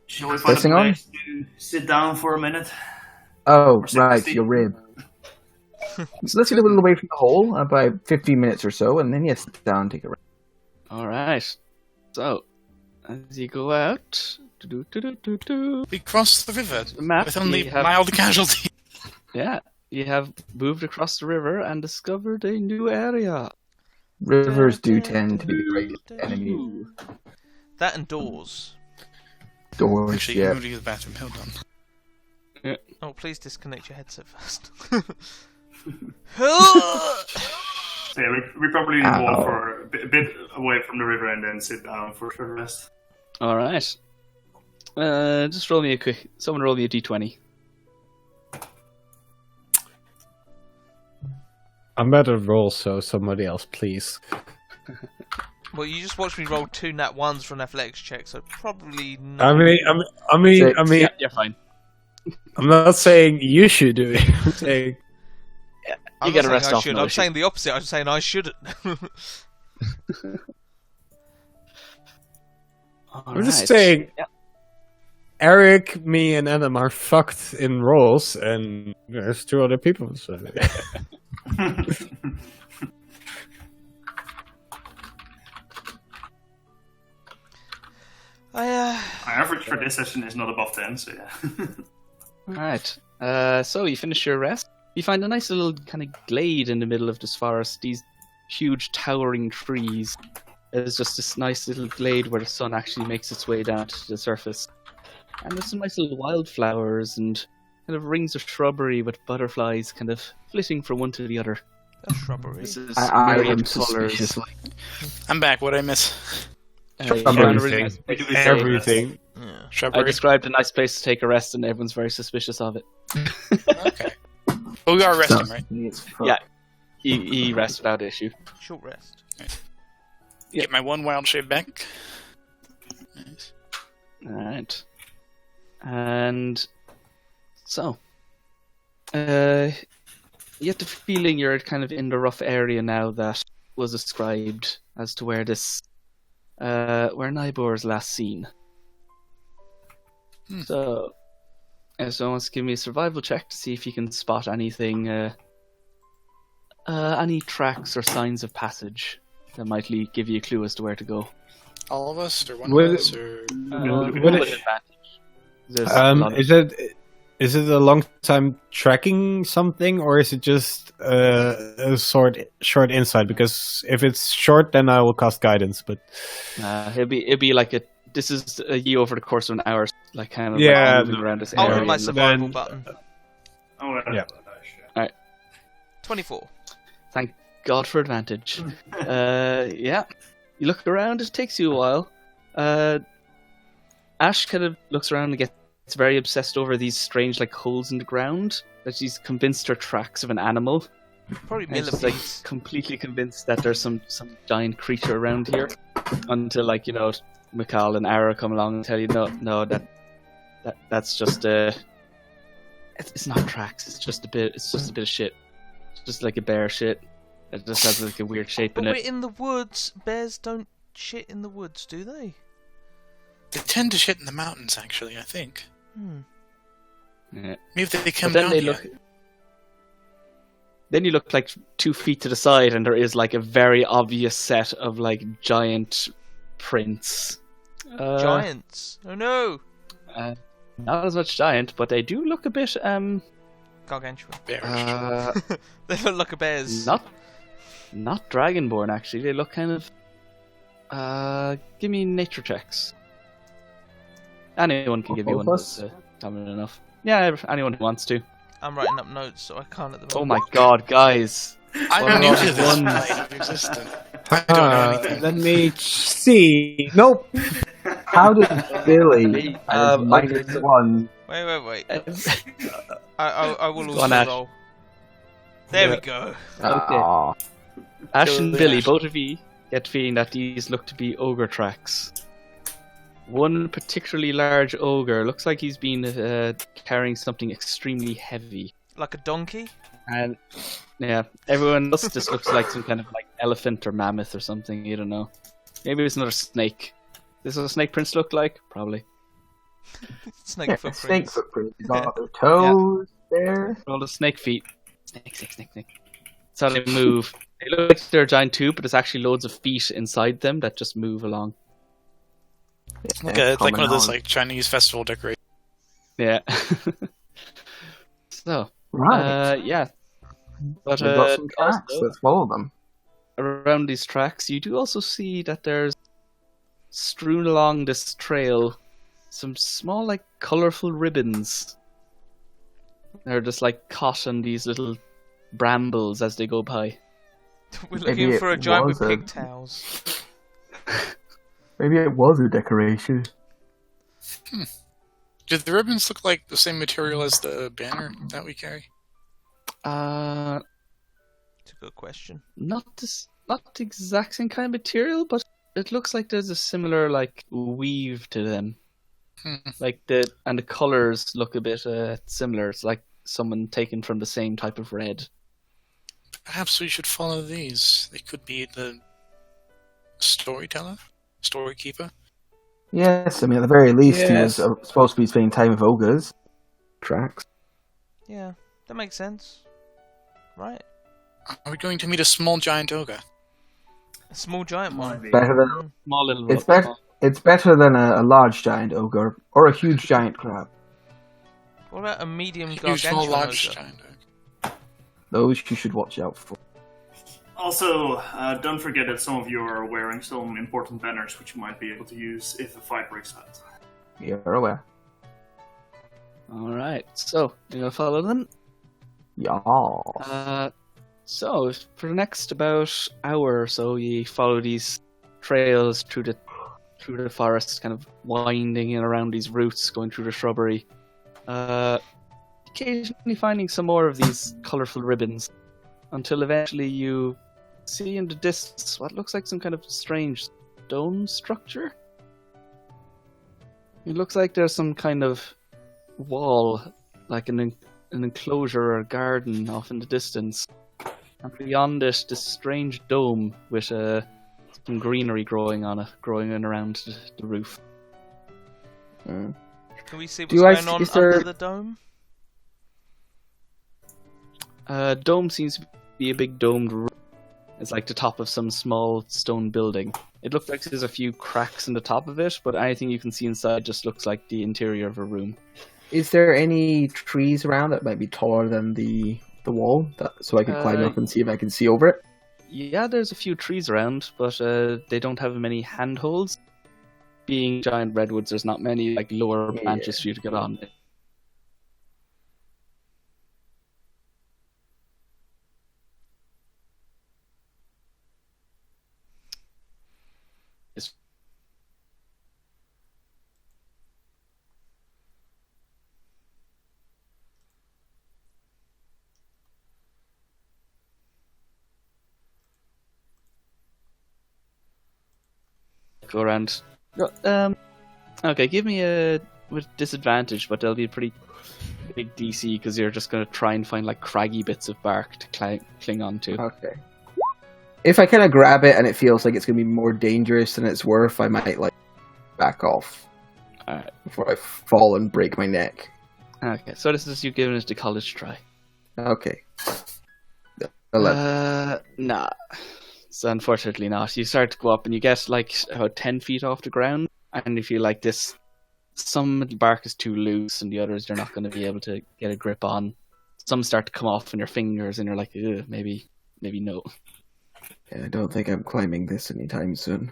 Shall we find a Pressing on? place to sit down for a minute? Oh, Or 60. right, your rib. So let's get a little away from the hole, about 15 minutes or so, and then yes, sit down, take a rest. Alright. So, as you go out, We crossed the river the map, with only you have, mild casualties. yeah, you have moved across the river and discovered a new area. Rivers do tend to be the greatest enemy. Ooh. That and doors. Doors, Actually, yeah. you moved to the bathroom. Hold on. Oh, please disconnect your headset first. So yeah, we probably need to Ow. walk for a bit away from the river and then sit down for a short rest. All right. Just roll me a quick. Someone roll me a d20. I'm better at roll, so somebody else, please. Well, you just watched me roll 2 nat 1s for an athletics check, so probably not. I mean, Yeah, you're fine. I'm not saying you should do it. I'm saying I'm You get a not rest saying I off. should. No I'm issue. saying the opposite. I'm saying I shouldn't. I'm just saying. Yeah. Eric, me, and Adam are fucked in roles, and there's 2 other people. So. My average for this session is not above 10, so yeah. All right. So you finish your rest. You find a nice little kind of glade in the middle of this forest. These huge towering trees. There's just this nice little glade where the sun actually makes its way down to the surface. And there's some nice little wildflowers and kind of rings of shrubbery with butterflies kind of flitting from one to the other. That's shrubbery. This is I myriad am colours. suspicious. I'm back. What'd I miss? You found a really nice place to stay. Everything. Yeah. I Shrubbery. described a nice place to take a rest, and everyone's very suspicious of it. Okay. But we are resting, right? Yeah. He rests without issue. Short rest. Get my 1 wild shape back. Nice. Alright. And so you get the feeling you're kind of in the rough area now that was described as to where this where Nybor is last seen. So someone wants to give me a survival check to see if you can spot anything any tracks or signs of passage that might give you a clue as to where to go. All of us, or one Would- of us, or Would With it- advantage. There's a lot of- Is it a long time tracking something, or is it just a short insight? Because if it's short, then I will cast guidance. But it'll be like this is you over the course of an hour, like kind of Yeah. like moving around this I'll area. hit my and survival then- button. Oh, Yeah. 24. Thank God for advantage. Yeah, you look around. It takes you a while. Ash kind of looks around and gets very obsessed over these strange like holes in the ground that she's convinced are tracks of an animal. Probably And she's like millipedes. completely convinced that there's some giant creature around here, until like Mikal and Ara come along and tell you no that's just it's not tracks. It's just a bit of shit. It's just like a bear shit. It just has like a weird shape But in we're it. in the woods. Bears don't shit in the woods, do they? they tend to shit in the mountains. Actually, I think. Yeah. Maybe they come But then down they here. look. Then you look like 2 feet to the side, and there is like a very obvious set of like giant prints. Giants. Oh no. Not as much giant, but they do look a bit Gargantuan. Bearish. They look like a bear's. not dragonborn actually. They look kind of give me nature checks. Anyone can give you one. Both of us? That's common enough. Yeah, anyone who wants to. I'm writing up notes, so I can't at the moment. Oh my god, guys! I'm Well, new to this one- plane of existence. I don't know anything. let me see. Nope. How did Billy Um, minus 1? Wait. I will Go on, also Ash. roll. There we go. Aw. Ash and Go Billy, Ash. both of you get the feeling that these look to be ogre tracks. One particularly large ogre looks like he's been carrying something extremely heavy. Like a donkey. And yeah, everyone else just looks like some kind of like elephant or mammoth or something. You don't know. Maybe it's another snake. This is what snake prints look like? Probably. Snake Yeah, footprints. snake footprints. He's on their toes there. All the snake feet. Snake. That's how they move. They look like they're a giant tube, but there's actually loads of feet inside them that just move along. Like one of those Promenade. like Chinese festival decorations. Yeah. So, Right. yeah. But We've got some tracks. also, Let's follow them. around these tracks, you do also see that there's strewn along this trail some small, like, colorful ribbons. They're just like caught on these little brambles as they go by. We're Maybe looking it for a giant with was a- pigtails. Maybe it was a decoration. Did the ribbons look like the same material as the banner that we carry? It's a good question. Not the exact same kind of material, but it looks like there's a similar like weave to them. Like the colors look a bit similar. It's like someone taken from the same type of red. Perhaps we should follow these. They could be the storyteller, storykeeper. Yes, I mean, at the very least, he was Yes. supposed to be spending time with ogres. Tracks. Yeah, that makes sense. Right. Are we going to meet a small giant ogre? A small giant one. Might be. Better than Small little. it's better than a large giant ogre or a huge giant crab. What about a medium Huge, small, gargantuan large ogre? giant ogre. Those you should watch out for. Also, don't forget that some of you are wearing some important banners, which you might be able to use if a fight breaks out. You're aware. All right, so you gonna follow them? Yeah. So for the next about hour or so, you follow these trails through the forest, kind of winding in around these roots, going through the shrubbery. Occasionally finding some more of these colourful ribbons, until eventually you see in the distance what looks like some kind of strange stone structure. It looks like there's some kind of wall, like an enclosure or a garden off in the distance. And beyond it, this strange dome with some greenery growing in around the roof. Mm. Can we see what's Do I going on is there- under the dome? Dome seems to be a big domed roof. It's like the top of some small stone building. It looks like there's a few cracks in the top of it, but anything you can see inside just looks like the interior of a room. Is there any trees around that might be taller than the wall, so I can climb up and see if I can see over it? Yeah, there's a few trees around, but they don't have many handholds. Being giant redwoods, there's not many like lower branches for you to get on. It's- Go around. Okay, give me a with disadvantage, but there'll be a pretty big DC because you're just going to try and find like craggy bits of bark to cling onto. Okay. If I kind of grab it and it feels like it's going to be more dangerous than it's worth, I might like back off Alright. before I fall and break my neck. Okay, so this is you giving it a college try. Okay. 11. Nah. So unfortunately not. You start to go up and you get like about 10 feet off the ground, and if you like this, some bark is too loose and the others you're not going to be able to get a grip on. Some start to come off in your fingers and you're like, ugh, maybe no. Yeah, I don't think I'm climbing this anytime soon.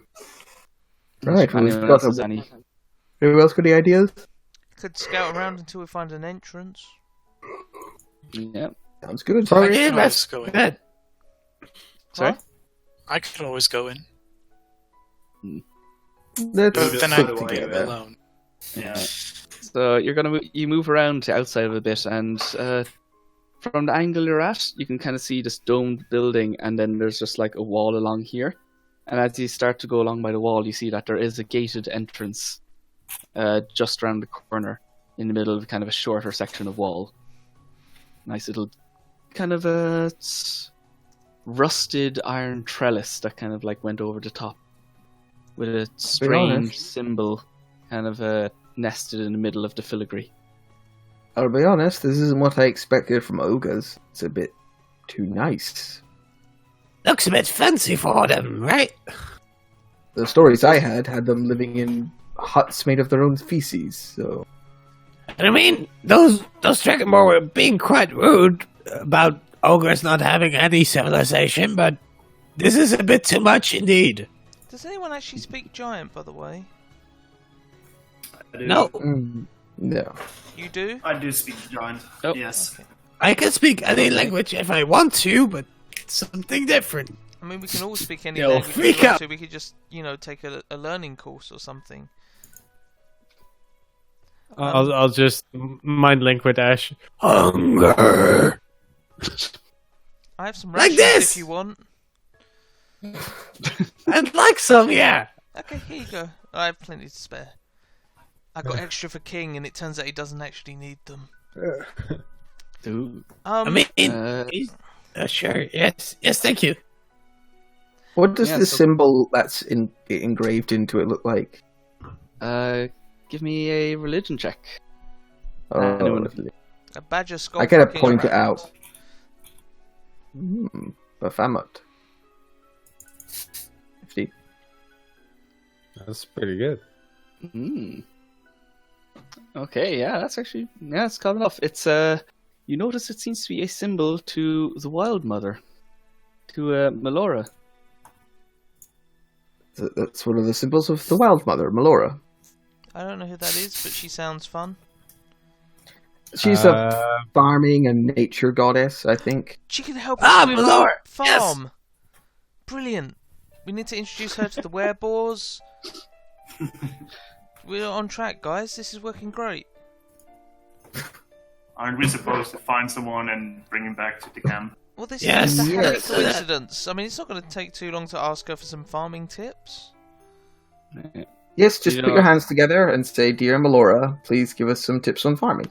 Right, If well, we've anyone got else has any. Who else got any ideas? Could scout around until we find an entrance. Yeah. Sounds good. I Sorry, could let's always go in. good. Sorry? I could always go in. Let's But then stick I'd be together. alone. Yeah. So you're gonna you move around to outside of a bit, and from the angle you're at, you can kind of see this domed building, and then there's just like a wall along here. And as you start to go along by the wall, you see that there is a gated entrance just around the corner, in the middle of kind of a shorter section of wall. Nice little kind of a rusted iron trellis that kind of like went over the top, with a strange honest. symbol kind of nested in the middle of the filigree. I'll be honest, this isn't what I expected from ogres. It's a bit too nice. Looks a bit fancy for them, right? The stories I had them living in huts made of their own feces, so... And I mean, those Dragonborn were being quite rude about ogres not having any civilization, but this is a bit too much indeed. Does anyone actually speak giant, by the way? I do. No, No. You do? I do speak giant. Oh. Yes. Okay. I can speak any language if I want to, but it's something different. I mean, we can all speak any Yo, language freak we want out. to. We could just, take a learning course or something. I'll just mind link with Ash. Hunger. I have some Like rations this! if you want. I'd like some, yeah. Okay, here you go. I have plenty to spare. I got extra for King, and it turns out he doesn't actually need them. Ooh. I mean, Uh, sure, yes, thank you. What does Yeah, the so- symbol that's engraved into it look like? Give me a religion check. Oh, Anyone? A badger skull. I gotta fucking point it rabbit. out. Baphomet. 50. That's pretty good. Hmm. Okay, yeah, that's actually it's close enough. It's you notice it seems to be a symbol to the Wild Mother, to Melora. That's one of the symbols of the Wild Mother, Melora. I don't know who that is, but she sounds fun. She's a farming and nature goddess, I think. She can help us with Melora, our farm. Brilliant. We need to introduce her to the werebores. We're on track, guys. This is working great. Aren't we supposed to find someone and bring him back to the camp? Well, this Yes, is a happy yes. coincidence. I mean, it's not going to take too long to ask her for some farming tips. Yes, just You put know- your hands together and say, "Dear Melora, please give us some tips on farming."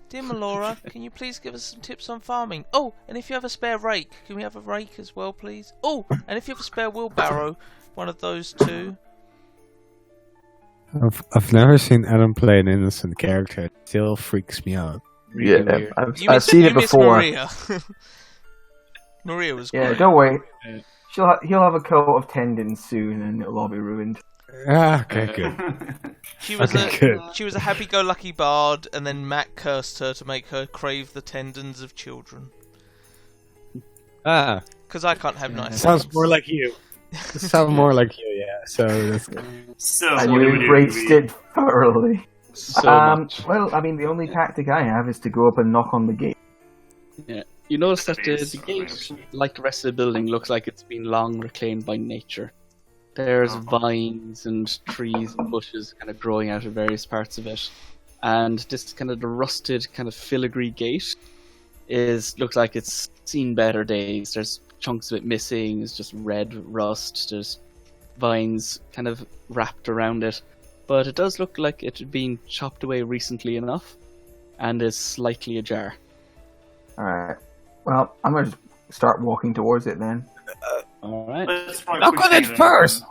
Dear Melora, can you please give us some tips on farming? Oh, and if you have a spare rake, can we have a rake as well, please? Oh, and if you have a spare wheelbarrow, one of those two. I've never seen Adam play an innocent character. It still freaks me out. Yeah, weird. I've seen it you miss before. Maria. Maria was great. Yeah, don't worry. Yeah. He'll have a coat of tendons soon, and it'll all be ruined. Okay, good. She was Okay, good. she was a happy-go-lucky bard, and then Matt cursed her to make her crave the tendons of children. Because I can't have nice Sounds things. more like you. Sounds more like you, yeah. So that's good. So, And what you do we do? embraced it thoroughly. So much. Well, I mean, the only tactic I have is to go up and knock on the gate. Yeah. You notice that the gate, like the rest of the building, looks like it's been long reclaimed by nature. There's vines and trees and bushes kind of growing out of various parts of it. And this kind of the rusted, kind of filigree gate looks like it's seen better days. There's chunks of it missing, it's just red rust, there's vines kind of wrapped around it. But it does look like it had been chopped away recently enough and is slightly ajar. Alright. Well, I'm going to start walking towards it then. Alright. Let's try a Knock quick on it thing then. first!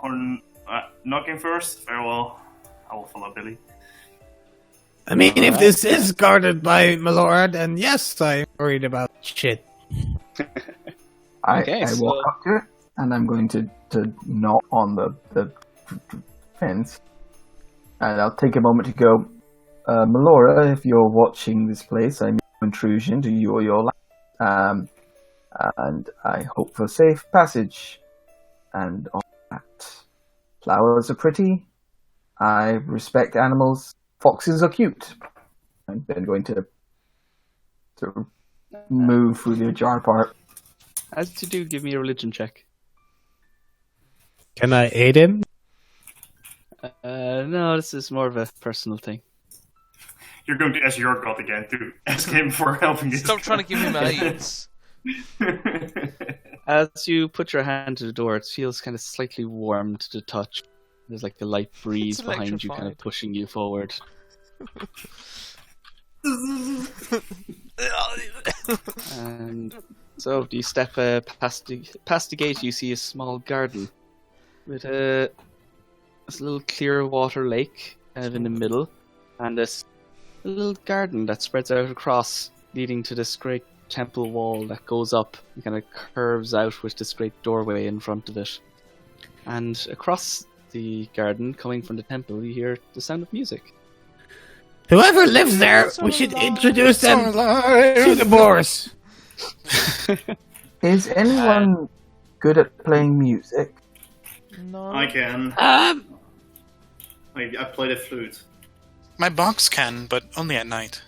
Knocking first? Very well. I will follow Billy. I mean, if this is guarded by Melora, then yes, I'm worried about shit. I Okay, walk up to it, and I'm going to knock on the fence. And I'll take a moment to go, Melora, if you're watching this place, I'm intrusion to you or your land. And I hope for safe passage. And on that, flowers are pretty. I respect animals. Foxes are cute. I'm then going to move through the jar part. As you do, give me a religion check. Can I aid him? No, this is more of a personal thing. You're going to ask your god again to ask him for helping you. Stop trying to give him AIDS. As you put your hand to the door, it feels kind of slightly warm to the touch. There's like a light breeze It's behind you, kind of electrified. pushing you forward. And so, do you step past the gate? You see a small garden with this little clear water lake kind of in the middle, and this little garden that spreads out across, leading to this great temple wall that goes up and kind of curves out with this great doorway in front of it. And across the garden, coming from the temple, you hear the sound of music. Whoever lives there, we should introduce them to the boars. Is anyone good at playing music? No. I can. I play the flute. My box can, but only at night.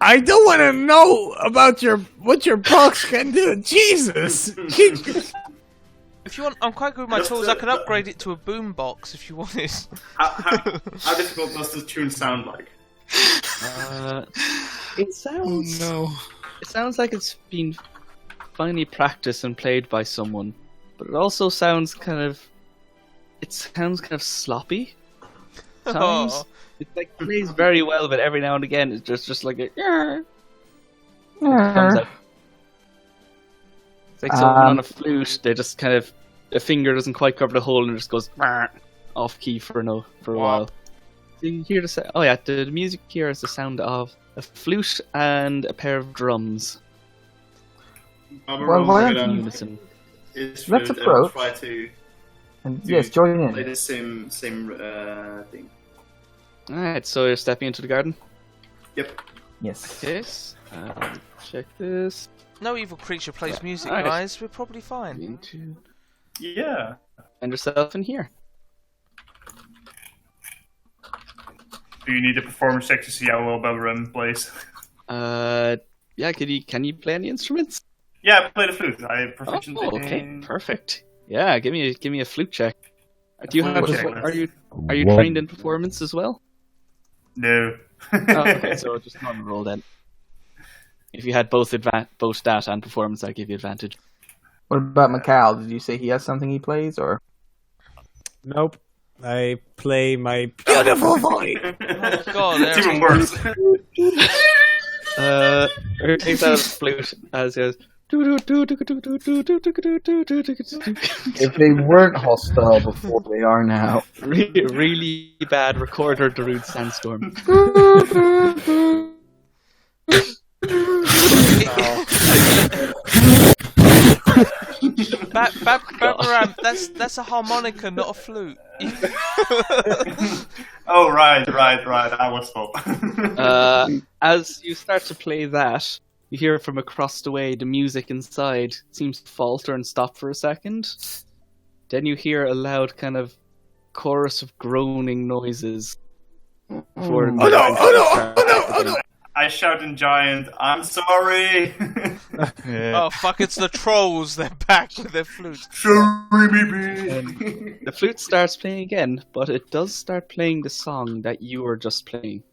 I don't want to know about what your box can do. Jesus. If you want, I'm quite good with my Just, tools. I could upgrade it to a boom box if you wanted. How difficult does the tune sound like? It sounds. Oh, no. It sounds like it's been finely practiced and played by someone, but it also sounds kind of. It sounds kind of sloppy. Times. Oh. It like plays very well, but every now and again it's just like a. It comes out. It's like someone on a flute. They just kind of a finger doesn't quite cover the hole and it just goes off key for a while. So you hear the music here is the sound of a flute and a pair of drums. Well, why in don't you unison. Let's approach. Try to yes, join play in. the same thing. Alright, so you're stepping into the garden. Yep. Yes. Yes. Check this. No evil creature plays music, Alright. guys. We're probably fine. Into Yeah. find yourself in here. Do you need a performance check to see how well Bellerin plays? Yeah. Can you play any instruments? Yeah, I play the flute. I have proficient Oh, okay, in... perfect. Yeah, give me a flute check. Do you have? Okay. Are you trained in performance as well? No. Oh, okay, so just not roll then. If you had both stat and performance, I'd give you advantage. What about Mikhail? Did you say he has something he plays, or? Nope. I play my Beautiful voice. Oh god, It's even worse. He takes out his flute as he goes. If they weren't hostile before, they are now. Really bad recorder Darude Sandstorm. Babaram, that's a harmonica, not a flute. Oh, right. I was told. As you start to play that, you hear from across the way the music inside seems to falter and stop for a second. Then you hear a loud kind of chorus of groaning noises. Before Oh no! I shout in giant, I'm sorry! Oh fuck, it's the trolls, they're back with their flutes. Sorry, baby! The flute starts playing again, but it does start playing the song that you were just playing.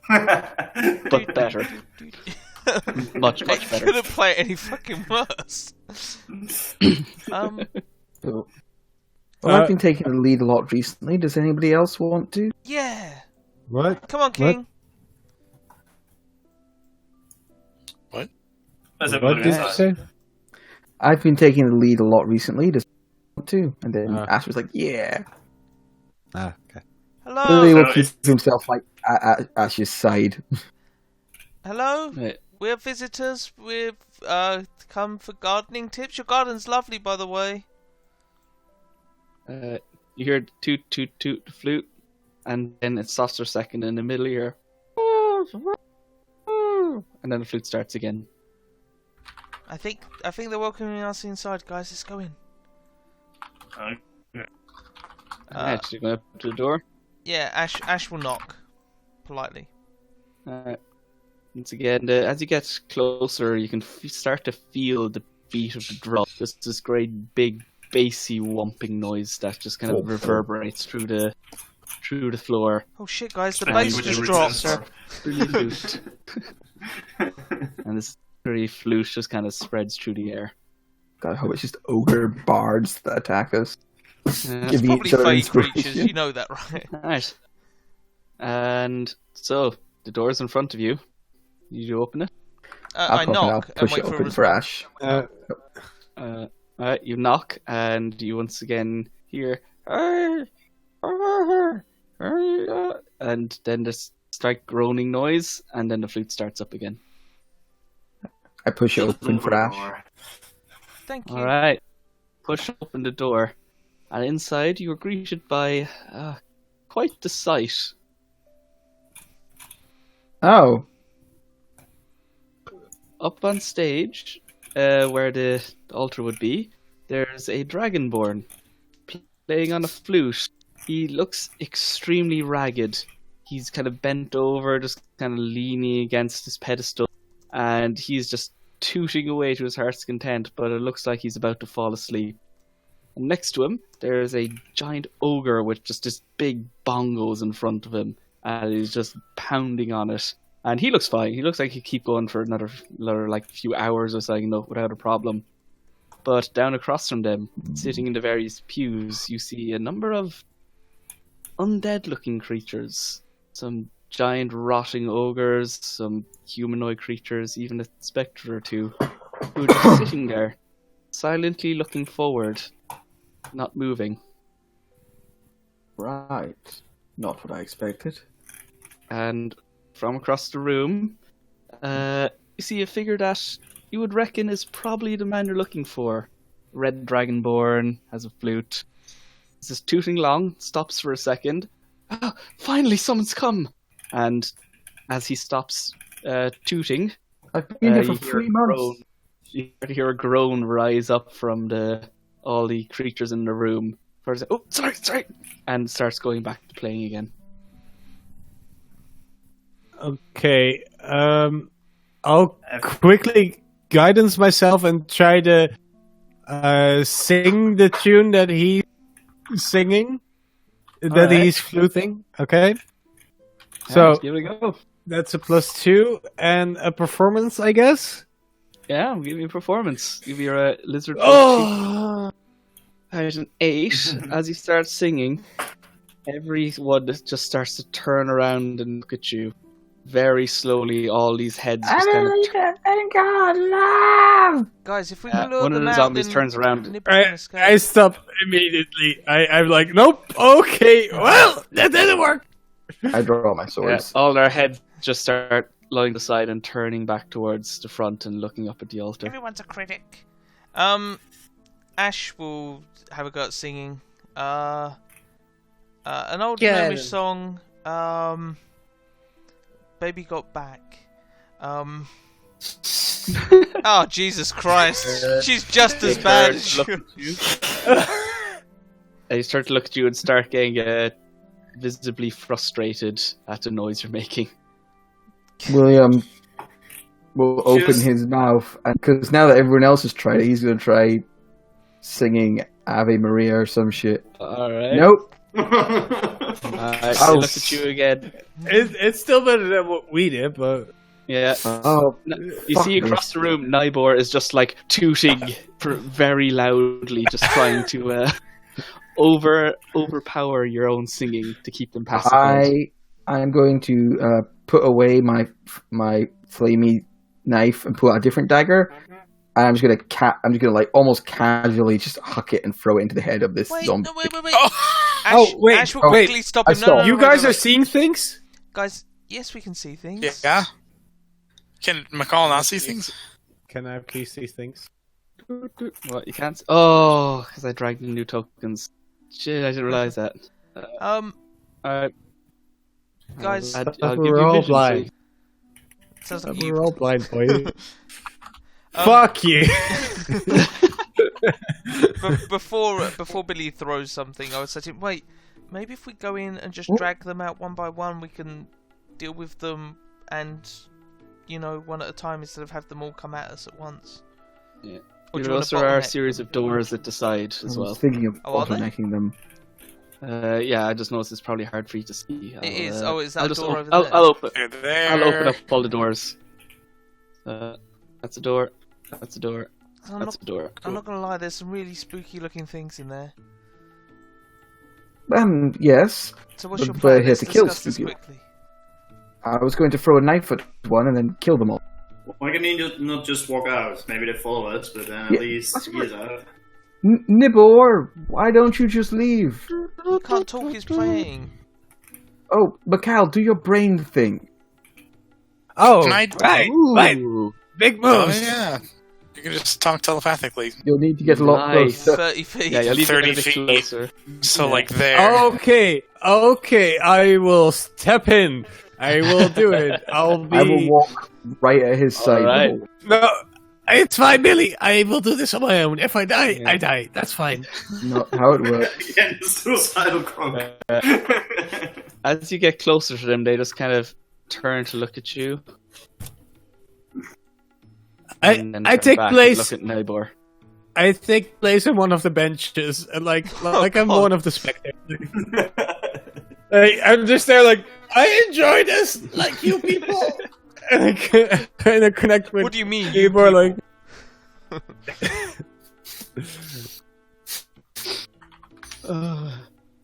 But better. Much It better. couldn't play any fucking worse. Well, I've been taking the lead a lot recently. Does anybody else want to? Yeah. what? Come on, King. What did you say? I've been taking the lead a lot recently. Does anyone want to? And then Ah. Ash was like, "Yeah." Ah, okay. Hello. Billy will So keep it's- himself like at Ash's side. Hello. Right. We're visitors. We've come for gardening tips. Your garden's lovely, by the way. You hear toot toot toot the flute, and then it stops for a second in the middle here. And then the flute starts again. I think they're welcoming us inside, guys. Let's go in. Alright, you're going up to the door. Yeah, Ash will knock politely. Alright. Once again, as you get closer, you can start to feel the beat of the drum. Just this great, big, bassy, whomping noise that just kind of reverberates through the floor. Oh shit, guys! The Spend bass with just the dropped. resistance. Really flute. And this pretty flute just kind of spreads through the air. God, I hope it's just ogre bards that attack us. Yeah. Give Probably each other fey creatures. inspiration. You know that, right? Alright. And so, the door's in front of you. You open it. I'll I pop it, knock I'll and push wait it for a open for response. Ash. Alright, you knock, and you once again hear, and then this start groaning noise, and then the flute starts up again. I push it open for Ash. Thank you. Alright, push open the door, and inside you are greeted by quite the sight. Oh, Up on stage, where the altar would be, there's a dragonborn playing on a flute. He looks extremely ragged. He's kind of bent over, just kind of leaning against his pedestal, and he's just tooting away to his heart's content, but it looks like he's about to fall asleep. And next to him, there's a giant ogre with just this big bongos in front of him, and he's just pounding on it. And he looks fine. He looks like he'd keep going for another like few hours or something, without a problem. But down across from them, sitting in the various pews, you see a number of undead-looking creatures. Some giant rotting ogres, some humanoid creatures, even a spectre or two, who are just sitting there, silently looking forward, not moving. Right. Not what I expected. And from across the room, you see a figure that you would reckon is probably the man you're looking for. Red Dragonborn, has a flute. He's just tooting along, stops for a second. Oh, finally, someone's come! And as he stops tooting, I've been here for you hear 3 a months. groan. You hear a groan rise up from all the creatures in the room. First, oh, sorry! And starts going back to playing again. Okay, I'll quickly guidance myself and try to sing the tune that he's singing, that he's fluting. Okay, so give it a go. that's a +2 and a performance, I guess. Yeah, I'll give you a performance. Give you a lizard. Oh, There's an 8. As you start singing, everyone just starts to turn around and look at you. Very slowly, all these heads just Guys, if we can lure one of them the out, zombies then turns around. Nibble can escape. I stop immediately. I'm like, nope. Okay, well, that didn't work. I draw my Yeah, swords. all their heads just start lying aside and turning back towards the front and looking up at the altar. Everyone's a critic. Ash will have a go at singing. An old Gnomish song. Baby Got Back. Oh, Jesus Christ. She's just as bad as you. They start to look at you and start getting visibly frustrated at the noise you're making. William will open his mouth, and because now that everyone else has tried it, he's going to try singing Ave Maria or some shit. Alright. Nope. They look at you again. It's still better than what we did, but Yeah. Oh, You see across the room, Nybor is just like tooting very loudly, just trying to overpower your own singing to keep them pacified. I am going to put away my flamey knife and pull out a different dagger. And I'm just gonna like almost casually just huck it and throw it into the head of this zombie. Wait. wait, Ash will quickly stop him. No, you guys are seeing things? Guys, yes, we can see things. Yeah. Can McCall not see things? Can I please see things? What, you can't? Oh, because I dragged in new tokens. Shit, I didn't realize that. Alright. Guys, I'll give We're you all vision, blind. sounds like We're all blind, boy. Um, Fuck you! before Billy throws something, I was saying, wait, maybe if we go in and just drag them out one by one, we can deal with them and, one at a time instead of have them all come at us at once. Yeah. Or do There you also wanna are a bottleneck? series of doors at the side as I well. was thinking of Oh, are they? bottlenecking them. Yeah, I just noticed it's probably hard for you to see. It is. Oh, is that I'll a just door over I'll there? open. They're there. I'll open up all the doors. That's a door. That's a door. I'm That's a door. I'm not gonna lie, there's some really spooky looking things in there. Yes. So what's your But plan? we're here Let's to kill discuss this spooky. quickly. I was going to throw a knife at one and then kill them all. Why can he not just walk out? Maybe they follow us, but then at Yeah, least that's he is out. Nibor, why don't you just leave? He can't talk, he's playing. Oh, Mikhail, do your brain thing. Oh, Can I- right. Big Oh, moves. yeah. You can just talk telepathically. You'll need to get a lot Nice. closer. 30 feet. Yeah, you'll need to get 30 a bit feet. closer. So, Yeah. like, there. Okay, I will step in. I will do it. I I will walk right at his side. Alright. No, It's fine, Billy. I will do this on my own. If I die, I die. That's fine. Not how it works. Again, suicidal croak. As you get closer to them, they just kind of turn to look at you. And then I turn take back and place. Look at Nibor. I take place on one of the benches, and like I'm one of the spectators. I'm just there, like I enjoy this, like you people, and I kind of connect with. What do you mean? Nibor, like.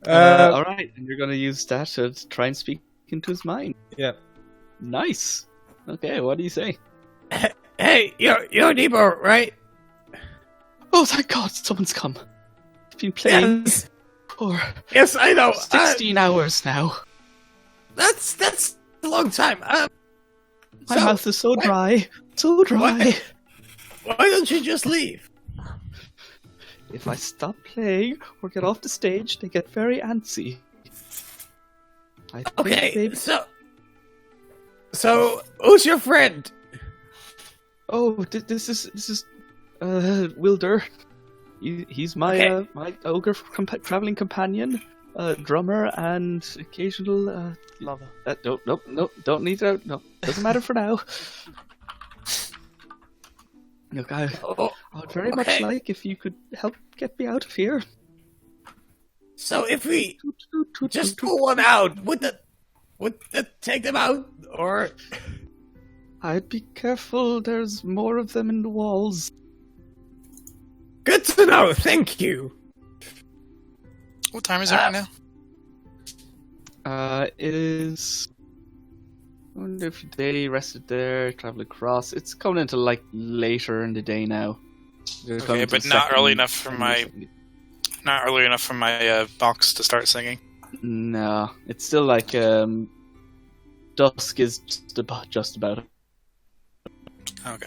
All right, and you're gonna use that to try and speak into his mind. Yeah. Nice. Okay, what do you say? Hey, you're Nibor, right? Oh, thank God, someone's come. I've been playing Yes. for Yes, I know. 16 hours now. That's a long time. My mouth is so dry. So dry. Why don't you just leave? If I stop playing or get off the stage, they get very antsy. I think Okay, maybe... so who's your friend? Oh, this is Wilder. He's my Okay. my ogre traveling companion, drummer, and occasional Lover. Nope, don't need to. No, doesn't matter for now. Look, I would very much like if you could help get me out of here. So if we just pull one out, would that take them out, or? I'd be careful. There's more of them in the walls. Good to know. Thank you. What time is it right now? It is. I wonder if they rested there, travel across. It's coming into like later in the day now. They're coming Okay, to but the not second- early enough for my box to start singing. No, it's still like dusk is just about. Okay,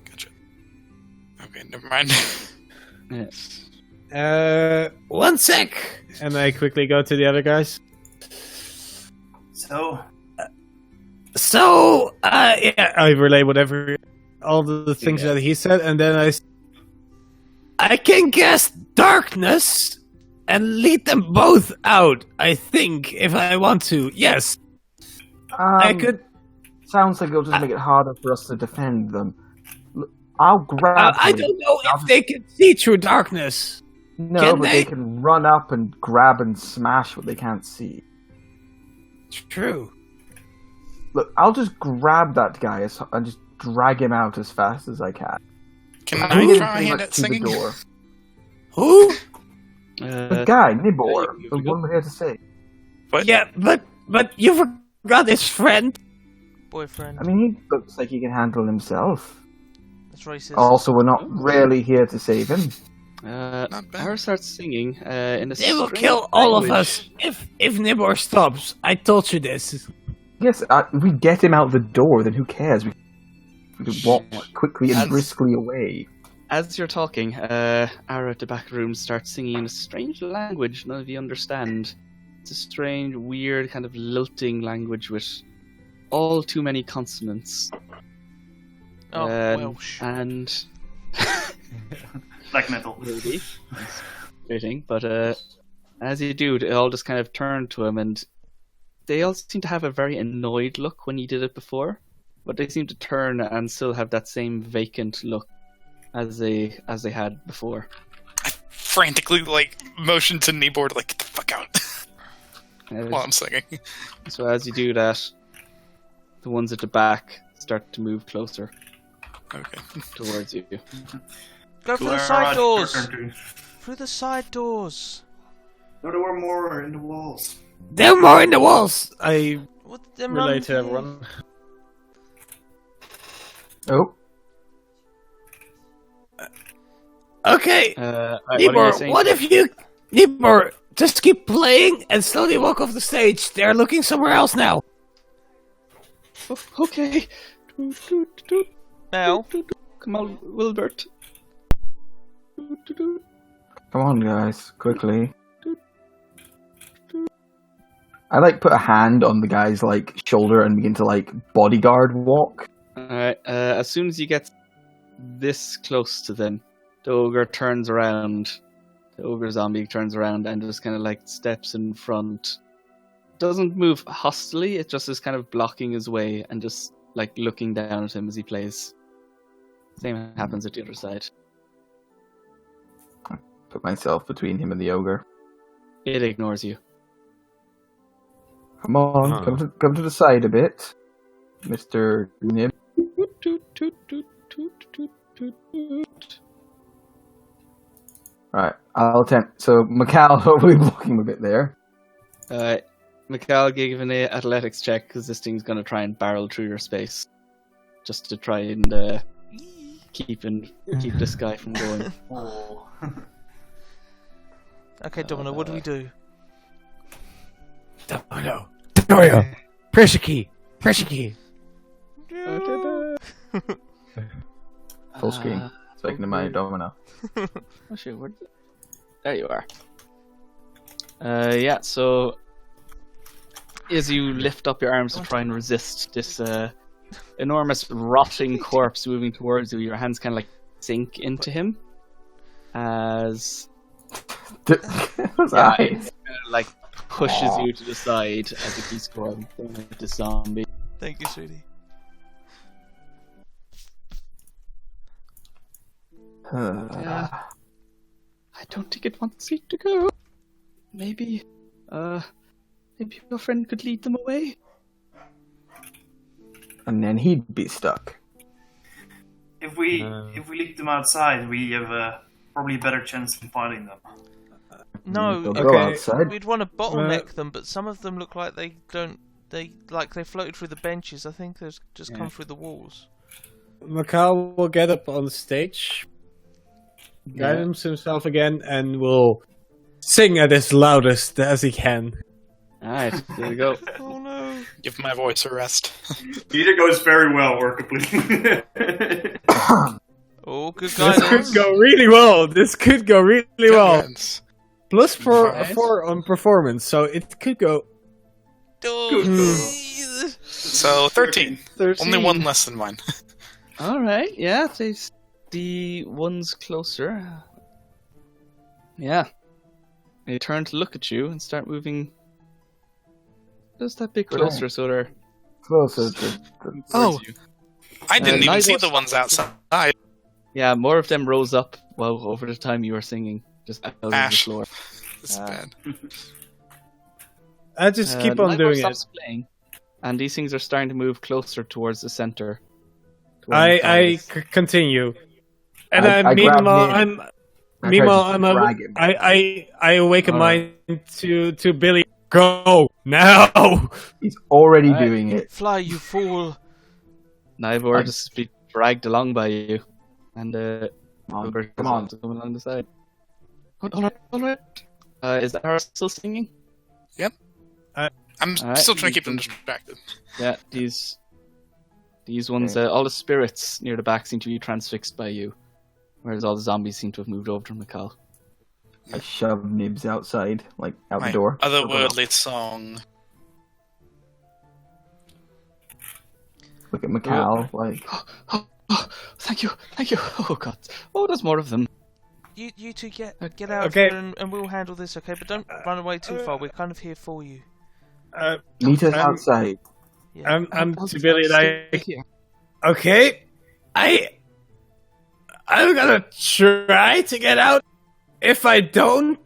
gotcha. Okay, never mind. Yeah. One sec. And I quickly go to the other guys. So, Yeah, I relay all the things that he said, and then I can cast darkness and lead them both out, I think, if I want to. Yes. I could. Sounds like it'll just make it harder for us to defend them. Look, I'll grab. I them. don't know if they can see through darkness. No, Can but they? they can run up and grab and smash what they can't see. True. Look, I'll just grab that guy and just drag him out as fast as I can. Can I'm I getting try my pretty hand much at to the singing? door. Who? The guy, Nibor, you the go. one we're here to say. What? Yeah, but you forgot his friend. Boyfriend. I mean, he looks like he can handle himself. That's racist. Also, we're not really here to save him. Not bad. Ara starts singing in a They will strange kill all of language. us if Nibor stops. I told you this. Yes, if we get him out the door, then who cares? We can walk quickly and As- briskly away. As you're talking, Ara at the back room starts singing in a strange language none of you understand. It's a strange, weird, kind of lilting language with all too many consonants. Oh, Welsh. And black metal. maybe fitting, but as you do, they all just kind of turn to him, and they all seem to have a very annoyed look when you did it before, but they seem to turn and still have that same vacant look as they had before. Frantically, motion to Nibor to, get the fuck out while I'm singing. So as you do that, the ones at the back start to move closer Okay. towards you. Go through the Alright, side doors. your turn to- Through the side doors. No, there were more in the walls. There are more in the walls. I What them relay running to through? everyone. Oh, Okay, Nibor, what if you, Nibor, just keep playing and slowly walk off the stage? They're looking somewhere else now. Okay. Now. Come on, Wilbert. come on, guys, quickly. I put a hand on the guy's shoulder and begin to bodyguard walk. Alright, as soon as you get this close to them, the ogre turns around. The ogre zombie turns around and just kind of like steps in front. Doesn't move hostily, it just is kind of blocking his way and just like looking down at him as he plays. Same happens at the other side. Put myself between him and the ogre. It ignores you. Come on, come to the side a bit, Mr. Nib. Right, I'll attempt. So, Macau, hopefully blocking him a bit there. Mikhail gave an athletics check because this thing's going to try and barrel through your space. Just to try and keep this guy from going. Oh. Okay, Domino, what do we do? Domino. Pressure key. Full screen. Speaking to my domino. Oh shit, there you are. Yeah, so as you lift up your arms to try and resist this enormous rotting corpse moving towards you, your hands kind of like sink into him as like pushes you to the side as it keeps going with the zombie. Thank you, sweetie. I don't think it wants you to go. Maybe your friend could lead them away. And then he'd be stuck. If we leak them outside, we have probably a better chance of finding them. No, They'll go outside. we'd want to bottleneck them, but some of them look like they don't. They floated through the benches. I think they've just come through the walls. Macau will get up on the stage, guidance himself again, and will sing at his loudest as he can. Alright, there we go. Oh no! Give my voice a rest. Either goes very well or completely. Oh, good This guidance. could go really well. Well. Guidance. Plus four on performance, so it could go. So 13. 13. Only one less than mine. Alright, yeah, the ones closer. Yeah. They turn to look at you and start moving just that bit closer, so they're Closer to Oh, I didn't even see Nigel- the ones outside. yeah, more of them rose up over the time you were singing, just out of the Ash. floor. It's bad. I just keep on Nigel doing it. stops playing, and these things are starting to move closer towards the center. I continue, and I grab him. I awaken mine to Billy. Go now! He's already doing it. Fly, you fool! Nivor just be dragged along by you, and Come on. to come along the side. All right. Is Ara still singing? I'm Alright, still trying to you keep them can- distracted. Yeah, these ones, all the spirits near the back seem to be transfixed by you, whereas all the zombies seem to have moved over to Mikal. I shove Nibs outside, like out My the door. otherworldly song. Look at Macau, like Thank you. Oh god. Oh, there's more of them. You two get out Okay. here and we'll handle this, okay? But don't run away too far. We're kind of here for you. meet us outside. Yeah. I'm to Billy like, okay, I'm gonna try to get out. If I don't,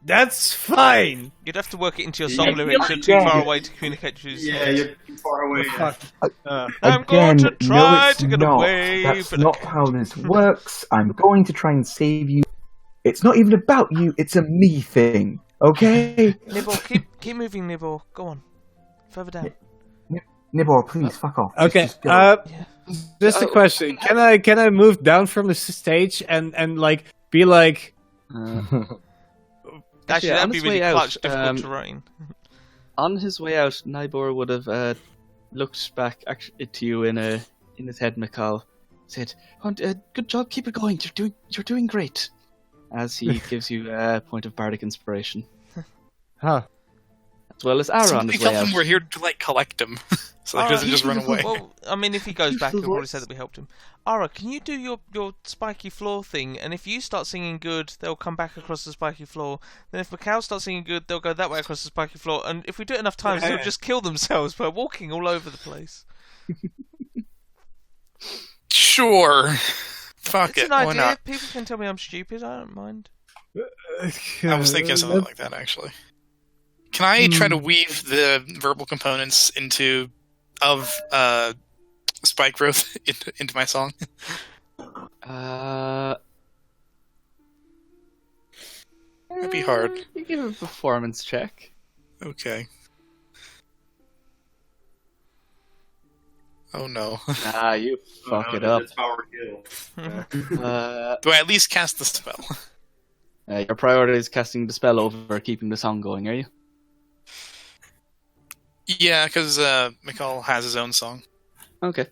that's fine. You'd have to work it into your song Yeah, lyrics. You're too yeah. far away to communicate to you. Yeah, you're too far away. Fuck. I'm going to Again, try no, it's to get not. away, That's but not how this works. I'm going to try and save you. It's not even about you. It's a me thing. Okay, Nibble, keep moving, Nibble. Go on, further down. Nibor, please fuck off. Okay. Just go. Yeah. Just a question. Can I move down from the stage and like be like? Actually, on that'd be his really way out, clutch, difficult terrain. On his way out, Nibor would have looked back to you in his head, Mikal. Said, "Good job, keep it going. You're doing great." As he gives you a point of bardic inspiration. Huh. as well as Ara on Somebody his way tell out. him we're here to like collect him, so he Alright. doesn't just run away. Well, I mean, if he goes back, he'll probably say that we helped him. Ara, can you do your spiky floor thing? And if you start singing good, they'll come back across the spiky floor. Then if Macau starts singing good, they'll go that way across the spiky floor. And if we do it enough times, they'll just kill themselves by walking all over the place. Sure. Fuck It's it. an Why idea. not? People can tell me I'm stupid. I don't mind. I was thinking of something like that actually. Can I try to weave the verbal components of spike growth into my song? That'd be hard. You give a performance check. Okay. Oh no. You fuck it no, up. It's Power Guild. Do I at least cast the spell? Your priority is casting the spell over keeping the song going, are you? Yeah, because Mikal has his own song. Okay.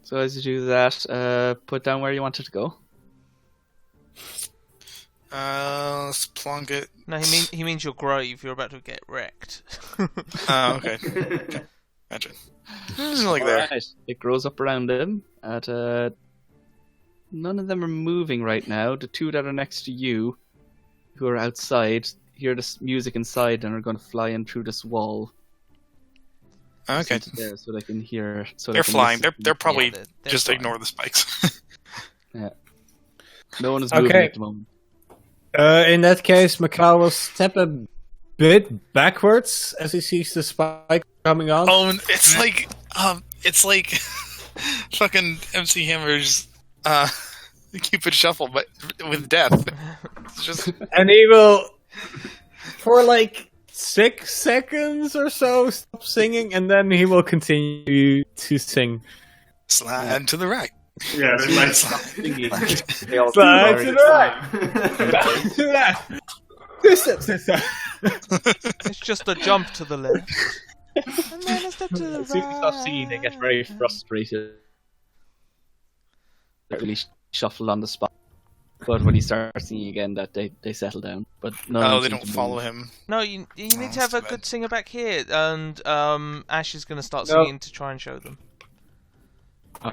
So as you do that, put down where you want it to go. Let's plonk it. No, he means your grave. You're about to get wrecked. Oh, okay. Gotcha. Like there. Alright. It grows up around him. None of them are moving right now. The two that are next to you, who are outside, hear this music inside and are going to fly in through this wall. Okay. Into there so they can hear. So They're they can flying. listen. They're probably they're just flying. ignore the spikes. Yeah. No one is moving Okay. at the moment. In that case, Macau will step a bit backwards as he sees the spike coming on. Oh, it's like fucking MC Hammer's Cupid Shuffle, but with death. It's just And he will, for like 6 seconds or so, stop singing, and then he will continue to sing. slide to the right. Yeah, there's like They all Slide fly. to the right. Back to that. 2 steps this time. It's just a jump to the left. And then a step to the As soon as you stop singing, they get very right. frustrated. They really shuffle on the spot. But when he starts singing again, that they settle down. But none of Oh, them they seem don't to follow move. him. No, you need to that's have a too good bad. singer back here, and Ash is going to start No. singing to try and show them.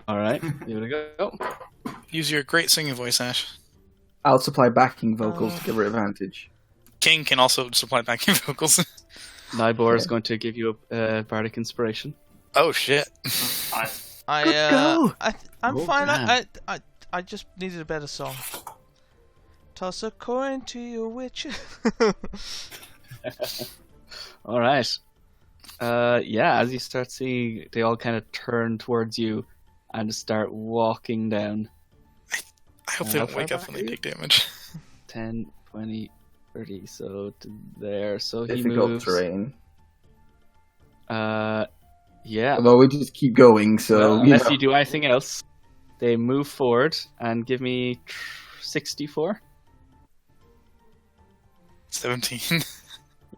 Alright, here we go. Use your great singing voice, Ash. I'll supply backing vocals to give her advantage. King can also supply backing vocals. Nybor is going to give you a bardic inspiration. Oh shit. I'm Oh, fine. damn. I just needed a better song. Toss a coin to your witch. Alright. Yeah, as you start seeing, they all kind of turn towards you and start walking down. I hope they How don't far wake up back when are they you? take damage. 10, 20, 30, so to there. So he Difficult moves. terrain. Yeah. Although we just keep going, so Well, you unless know. you do anything else, they move forward and give me 64. 17.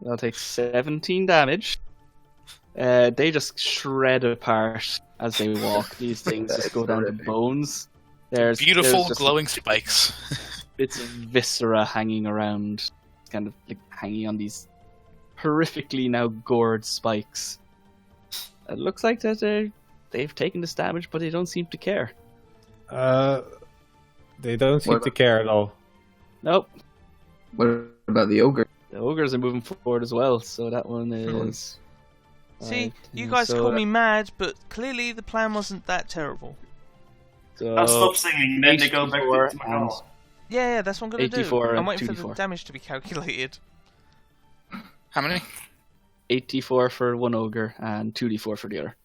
They'll take 17 damage. They just shred apart as they walk. These things just That's go down to terrific. bones. There's Beautiful just glowing spikes. bits of viscera hanging around, kind of like hanging on these horrifically now gored spikes. It looks like that they've taken this damage, but they don't seem to care. They don't seem What- to care at all. Nope. What about the ogre? The ogres are moving forward as well, so that one is... See, 5, you 10, guys so call me mad, but clearly the plan wasn't that terrible. So I'll stop singing, then they go back 84 to and Macau. Yeah, that's what I'm gonna do. 84 I'm and waiting for the 2d4. damage to be calculated. How many? 84 for one ogre and 2d4 for the other.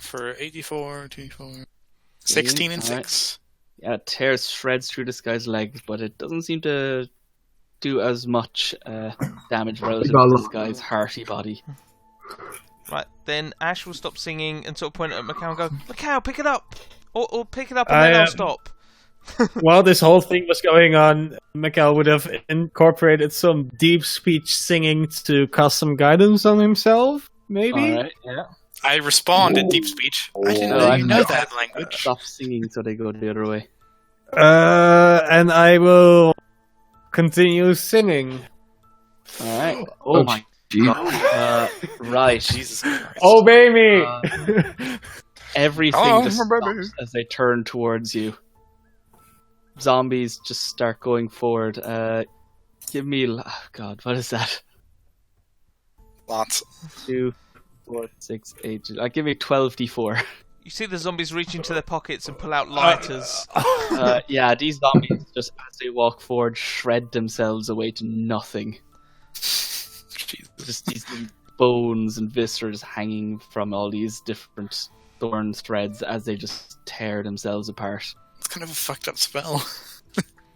For 84, 24, 16 and Alright. 6. Yeah, it tears shreds through this guy's legs, but it doesn't seem to do as much damage relative to this guy's hearty body. Right, then Ash will stop singing and sort of point at Macau and go, Macau, pick it up! Or pick it up and then I'll stop. While this whole thing was going on, Mikhail would have incorporated some deep speech singing to cast some guidance on himself, maybe? Alright, yeah. I respond in deep speech. I didn't know you know that language. Stop singing so they go the other way. And I will continue singing. Alright. Oh my Right. Jesus Christ. Obey me! Everything just stops as they turn towards you. Zombies just start going forward. Give me... Oh God, what is that? Lots. 2, 4, 6, 8... give me 12d4. You see the zombies reach into their pockets and pull out lighters. Yeah, these zombies, just as they walk forward, shred themselves away to nothing. Just these bones and viscera hanging from all these different thorn threads as they just tear themselves apart. It's kind of a fucked up spell.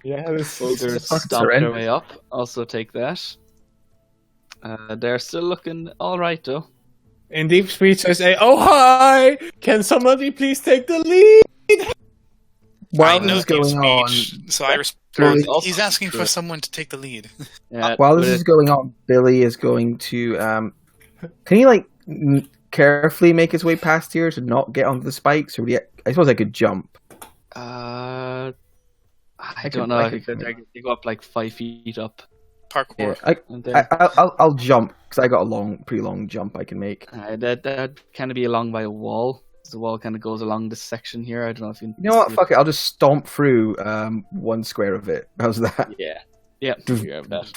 Yeah, this Ogres stomp their way up. Also take that. They're still looking alright though. in deep speech I say, "Oh hi! Can somebody please take the lead?" While I this know is going on, so I respond. Billy- He's asking for someone to take the lead. Yeah, while this but is going on, Billy is going to. Can he like carefully make his way past here to not get onto the spikes, or would he, I suppose I could jump. I I don't could- know. I I could- think they go up like 5 feet up. Parkour. Yeah, And then, I'll jump because I got a pretty long jump I can make. that kind of be along by a wall. The wall kind of goes along this section here. I don't know if you. You know what? Fuck it. I'll just stomp through one square of it. How's that? Yeah. Yeah. You have that.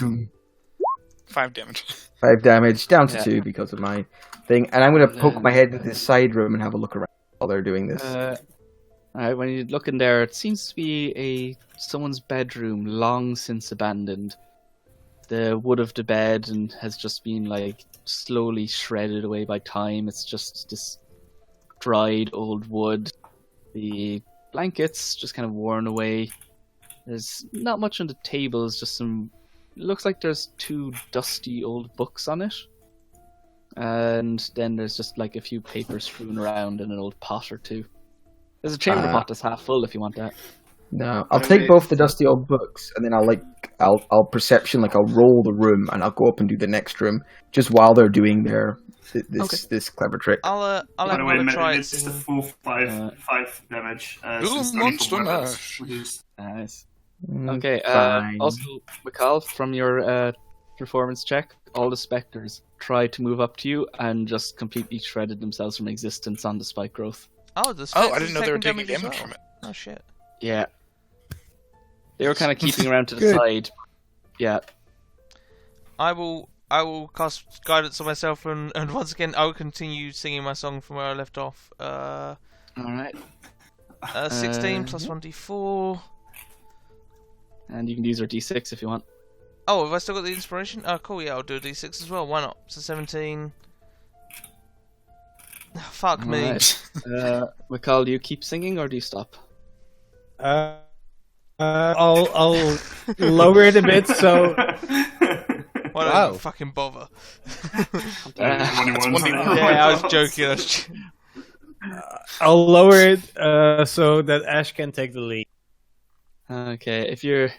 5 damage. 5 damage down to Yeah. 2 because of my thing, and I'm gonna poke my head into this side room and have a look around while they're doing this. Alright, when you look in there, it seems to be someone's bedroom, long since abandoned. The wood of the bed and has just been like slowly shredded away by time. It's just this dried old wood. The blankets just kind of worn away. There's not much on the tables, just some. It looks like there's 2 dusty old books on it. And then there's just like a few papers strewn around and an old pot or 2. There's a chamber pot that's half full if you want that. No, I'll take both the dusty old books, and then I'll perception, like I'll roll the room, and I'll go up and do the next room just while they're doing this clever trick. I'll By have the way, one try it. it's just a full 5 damage. Since Ooh, monster from weapons mash. reduced. Nice. Mm, Okay, fine. also, Mikal, from your performance check, all the specters try to move up to you and just completely shredded themselves from existence on the spike growth. Oh, Oh, I didn't know they were taking as damage well. from it. Oh shit. Yeah. They were kind of keeping around to the Good. side. Yeah. I will cast guidance on myself, and once again I will continue singing my song from where I left off. Alright. 16 plus 1d4. And you can use your d6 if you want. Oh, have I still got the inspiration? Oh, cool. Yeah, I'll do a d6 as well. Why not? So 17. Fuck me. Alright. Mikal, do you keep singing or do you stop? I'll lower it a bit so. Why don't Wow. you fucking bother? Uh, 21. Yeah, I was joking. I'll lower it so that Ash can take the lead. Okay, if you're...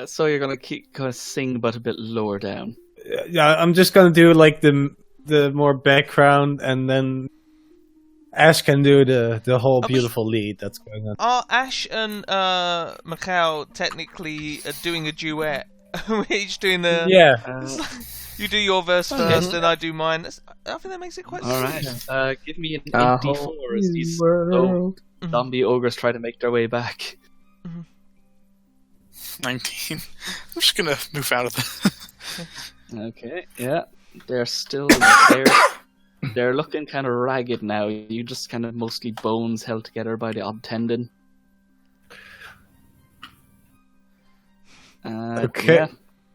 so you're gonna keep kind of sing but a bit lower down. Yeah, I'm just gonna do like the more background, and then Ash can do the whole but beautiful lead that's going on. Are Ash and Macau technically doing a duet? We're each doing the... Yeah. You do your verse first, and I do mine. I think that makes it quite Alright, sweet. give me an A 84 whole as new these world. zombie ogres try to make their way back. 19. I'm just gonna move out of the... Okay, yeah. They're still... They're looking kind of ragged now. You just kind of mostly bones held together by the odd tendon. Okay. Yeah,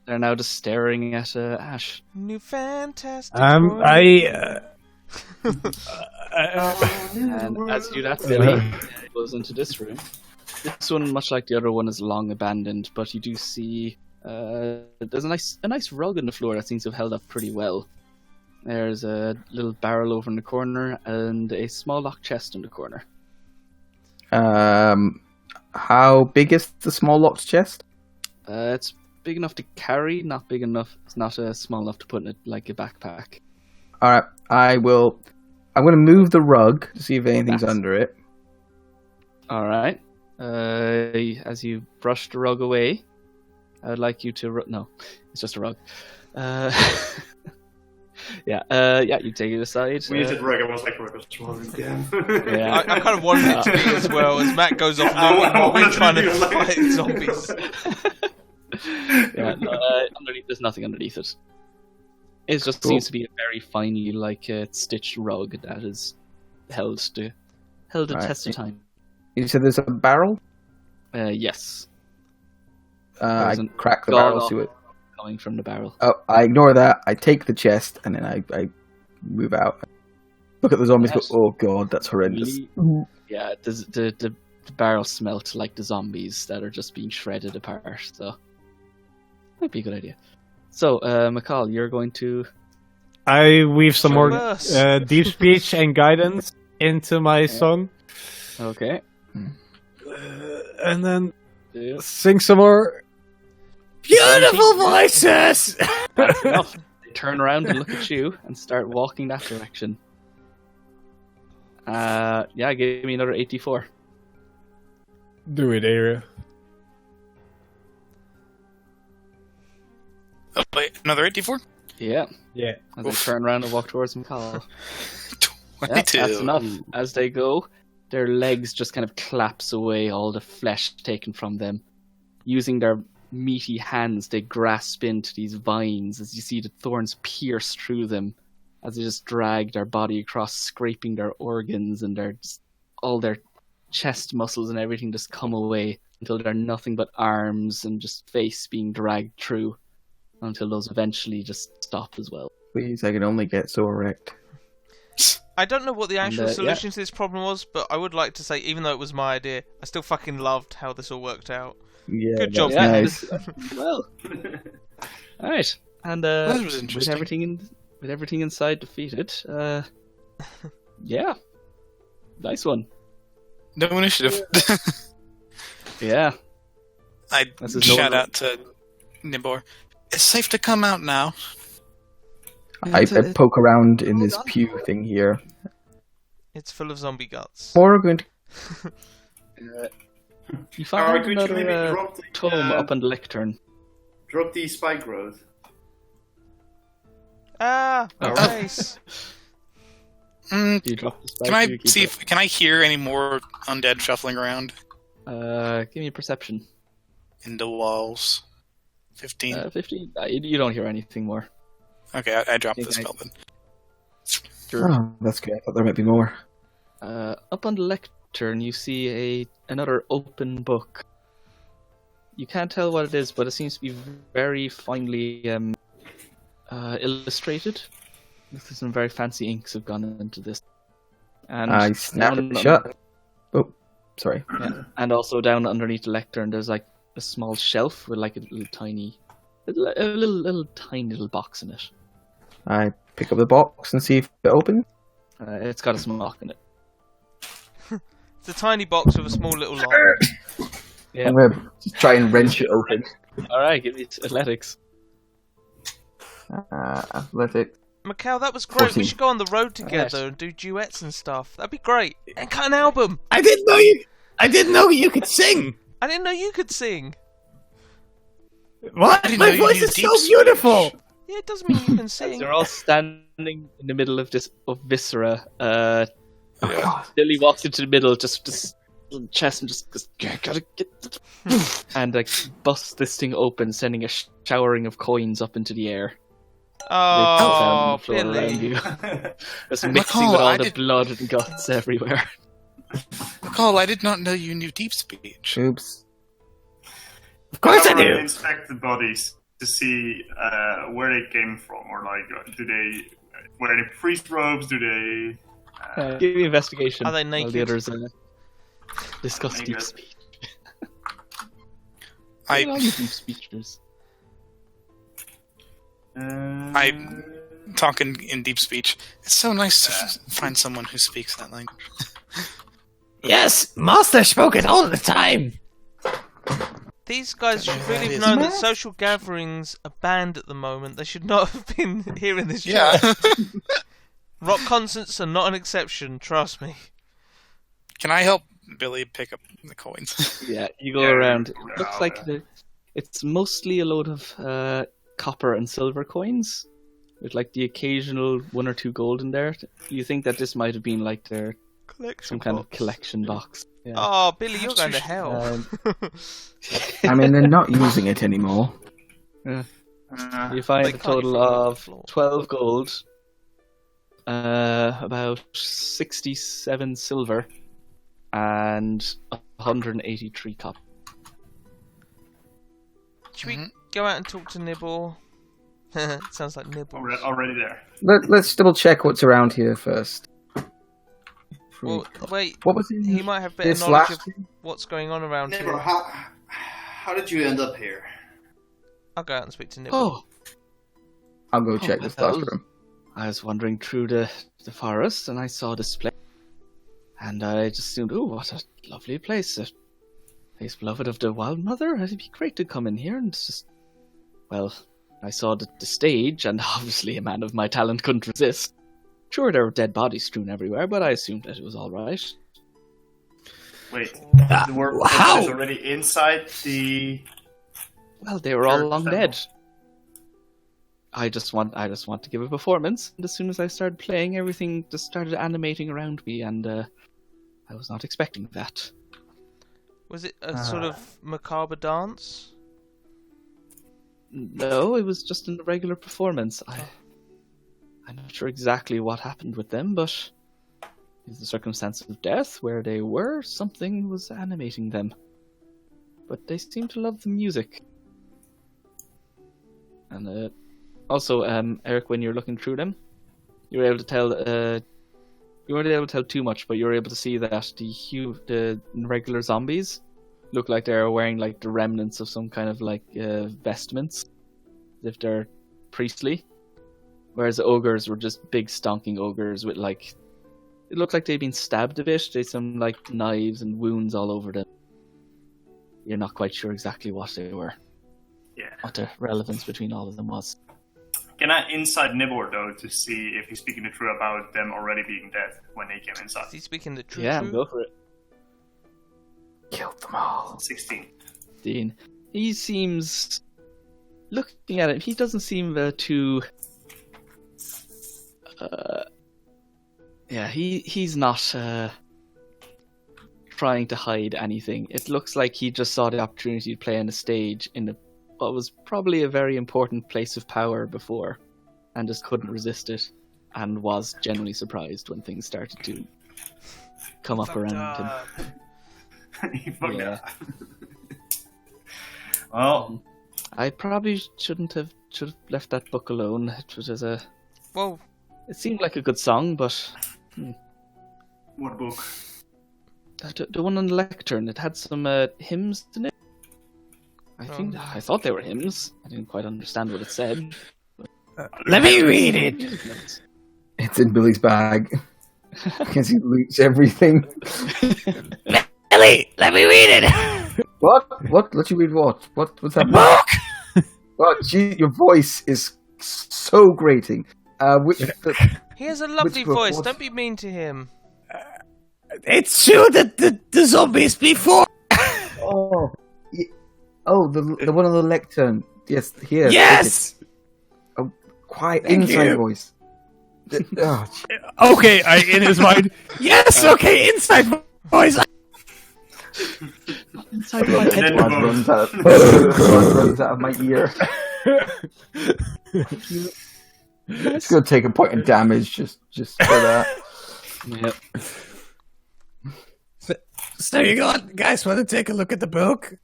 they're now just staring at Ash. New fantastic. And world. as you do that, Billy goes into this room. This one, much like the other one, is long abandoned, but you do see there's a nice rug on the floor that seems to have held up pretty well. There's a little barrel over in the corner and a small locked chest in the corner. How big is the small locked chest? It's big enough to carry, not big enough. It's not small enough to put in it like a backpack. All right, I'm going to move the rug to see if anything's That's- under it. All right. As you brush the rug away, I would like you to... No, it's just a rug. Yeah, you take it aside. When you said Reg, I was like, Reg was smaller again. Yeah. I kind of wanted it to be as well, as Matt goes off looting while we're trying to fight zombies. Yeah, no, underneath, there's nothing underneath it. It just seems to be a very finely stitched rug that is held a test of time. You said there's a barrel? Yes. I There's crack the a barrel dog to it. coming from the barrel. Oh, I ignore that. I take the chest and then I move out. Look at the zombies. Yes. Go, oh god, that's horrendous. Yeah, the barrel smelt like the zombies that are just being shredded apart. So might be a good idea. So, McCall, you're going to. I weave some more Traverse. deep speech and guidance into my song, Okay. and then Yeah. sing some more beautiful voices. That's enough. They turn around and look at you and start walking that direction. Yeah, give me another 84. Do it, Area. Oh, wait, another 84? Yeah. Yeah. As they turn around and walk towards McCall. 22. Yeah, that's enough. As they go, their legs just kind of collapse away, all the flesh taken from them. Using their meaty hands, they grasp into these vines as you see the thorns pierce through them as they just drag their body across, scraping their organs, and all their chest muscles and everything just come away until they're nothing but arms and just face being dragged through until those eventually just stop as well. Please, I can only get so erect. I don't know what the actual yeah. solution to this problem was, but I would like to say, even though it was my idea, I still fucking loved how this all worked out. Yeah, Good job, that's Yeah, nice. Well, all right, and That was with interesting. everything inside defeated, yeah, nice one. No initiative. Yeah, I This is shout normal. out to Nibor. It's safe to come out now. I poke around in this pew thing here. It's full of zombie guts. Or going to you Alright, found could you maybe another drop the, tome up on the lectern. drop the spike growth? Ah, Oh. nice. Mm, Do you drop the spike? can I Do you keep see it? can I hear any more undead shuffling around Give me a perception. in the walls? 15. 15. You don't hear anything more. Okay, I dropped the Okay. spell then. Oh, that's good. I thought there might be more. Up on the lectern, you see another open book. You can't tell what it is, but it seems to be very finely illustrated. Some very fancy inks have gone into this. And I snap down it shut. Oh, sorry. Yeah. And also down underneath the lectern, there's like a small shelf with like a little tiny box in it. I pick up the box and see if it opens. It's got a small lock in it. It's a tiny box with a small little lock. Yeah. I'm gonna try and wrench it open. All right, give me athletics. Athletics. Macau, that was great. 14. We should go on the road together and do duets and stuff. That'd be great. And cut an album. I didn't know you could sing. I didn't know you could sing. What? didn't My know you voice knew is deep so speech. beautiful. Yeah, it doesn't mean you can sing. They're all standing in the middle of Viscera. Oh, God. Billy walks into the middle, just chest, and just goes, gotta get, and like busts this thing open, sending a showering of coins up into the air. They fall down on Oh, the floor around Billy. you, just mixing McCall, with all I the did- blood and guts everywhere. McCall, I did not know you knew deep speech. Oops. Of course I wanna do. inspect the bodies to see where they came from, or like, do they wear any priest robes? Do they? Give me investigation. Are they While the naked? others discuss deep Naked. speech. I All you deep speechers. I talk in deep speech. It's so nice to find someone who speaks that language. Yes, Master spoke it all the time. These guys should really That have is known that social gatherings are banned at the moment. They should not have been here in this chat. Yeah. Rock concerts are not an exception, trust me. Can I help Billy pick up the coins? Yeah, you go Yeah, around. It no, looks like it's mostly a load of copper and silver coins, with like the occasional 1 or 2 gold in there. You think that this might have been like their some kind of collection box? Yeah. Oh, Billy, you're going to hell. I mean, they're not using it anymore. You find They a can't total even on the of floor. 12 gold, about 67 silver, and 183 copper. Should we go out and talk to Nibble? Sounds like Nibble. Already there. Let's double check what's around here first. Well, wait. What was it? He might have better This knowledge last of what's going on around Nibble, here. how did you end up here? I'll go out and speak to Nibble. Oh, I'll go check this well, last room. I was wandering through the forest and I saw this place. And I just assumed, oh, what a lovely place. A place beloved of the Wild Mother. It'd be great to come in here. And it's just, well, I saw the stage, and obviously a man of my talent couldn't resist. Sure, there were dead bodies strewn everywhere, but I assumed that it was all right. Wait, were how? those already inside the? Well, they were all long Temple. dead. I just want to give a performance, and as soon as I started playing, everything just started animating around me, and I was not expecting that. Was it a sort of macabre dance? No, it was just a regular performance. I'm not sure exactly what happened with them, but in the circumstances of death, where they were, something was animating them. But they seemed to love the music. And also, Eric, when you're looking through them, you were able to tell. You weren't able to tell too much, but you were able to see that the regular zombies look like they're wearing like the remnants of some kind of like vestments, as if they're priestly. Whereas the ogres were just big stonking ogres with like, it looked like they'd been stabbed a bit. They had some like knives and wounds all over them. You're not quite sure exactly what they were. Yeah. What the relevance between all of them was. Can I inside Nibor though to see if he's speaking the truth about them already being dead when they came inside? Is he speaking the truth? Yeah, go for it. Killed them all. 16. Dean. He seems, looking at it, he doesn't seem too. He's not trying to hide anything. It looks like he just saw the opportunity to play on a stage in what was probably a very important place of power before, and just couldn't resist it, and was genuinely surprised when things started to come up around him. He fucked Yeah. up. Well, I probably should have left that book alone. Well, It seemed like a good song, but what book? the one on the lectern, it had some hymns in it. I thought they were hymns. I didn't quite understand what it said. Let me read it. It's in Billy's bag. Because he loots everything. Billy, let me read it. What? What? Let you read what? What's that? Book. Oh, gee, your voice is so grating. he has a lovely book? voice. What? Don't be mean to him. It's true that the zombies before. Oh, the one on the lectern. Yes, here. Yes. Oh, quiet Thank inside you. voice. Oh, Okay, in his mind. Yes. Okay, inside voice. Inside my head. Then blood runs out of my ear. It's gonna take a point of damage just for that. Yep. So you guys want to take a look at the book?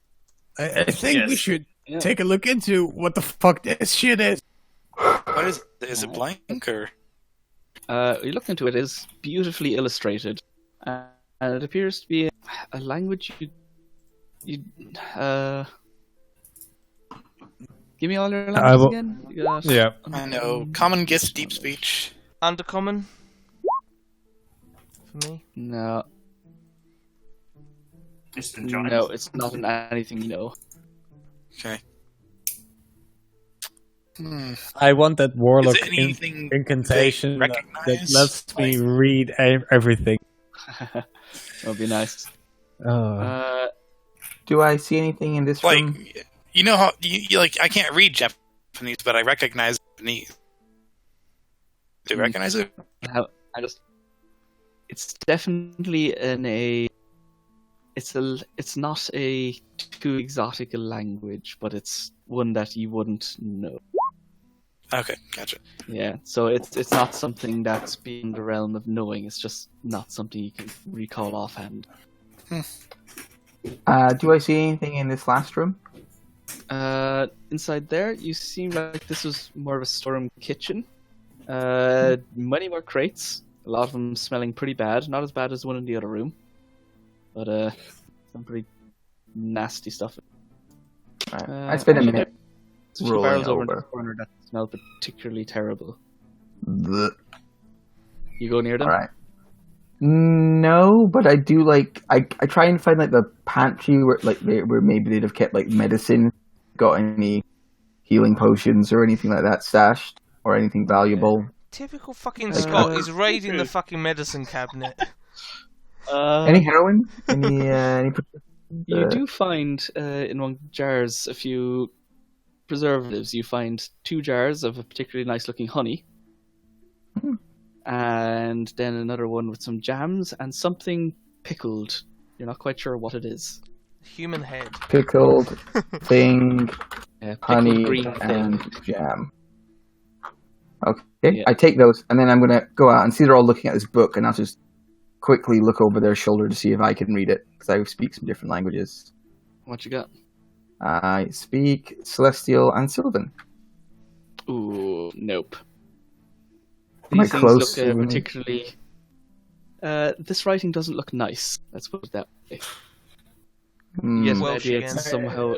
I think we Yes. should Yeah. take a look into what the fuck this shit is. What is it? Is it blank or? You look into it, it's beautifully illustrated, and it appears to be a language you give me all your languages again. You got- Yeah. I know. Common gift, deep speech. Undercommon? For me? No, Eastern Giants. no, it's not in anything you know. Okay. I want that warlock Is it anything incantation they that recognize? lets me read everything. That would be nice. Oh. Do I see anything in this Like, room? you know how you like? I can't read Japanese. Japanese, but I recognize Japanese. Do you recognize it? I just. It's definitely It's not a too exotic a language, but it's one that you wouldn't know. Okay, gotcha. Yeah, so it's not something that's beyond the realm of knowing. It's just not something you can recall offhand. Do I see anything in this last room? Inside there, you seem like this was more of a storeroom kitchen. Many more crates. A lot of them smelling pretty bad. Not as bad as the one in the other room, but some pretty nasty stuff. Right. I spent a minute There's rolling barrels over in over. the corner that smell particularly terrible. Blech. You go near them? All right. No, but I do like I try and find like the pantry where maybe they'd have kept like medicine, got any healing potions or anything like that stashed or anything valuable. Typical fucking Scott. He's raiding the fucking medicine cabinet. Any heroin? Any You do find in one of the jars a few preservatives. You find 2 jars of a particularly nice looking honey. And then another one with some jams and something pickled. You're not quite sure what it is. Human head. pickled thing, Pickled honey, green and thing. jam. Okay, Yeah. I take those, and then I'm gonna go out and see they're all looking at this book, and I'll just quickly look over their shoulder to see if I can read it, because I speak some different languages. What you got? I speak Celestial and Sylvan. Ooh, nope. Am I These things close? look particularly. This writing doesn't look nice. Let's put it that way. Hmm. Yes, Welsh maybe it's again. somehow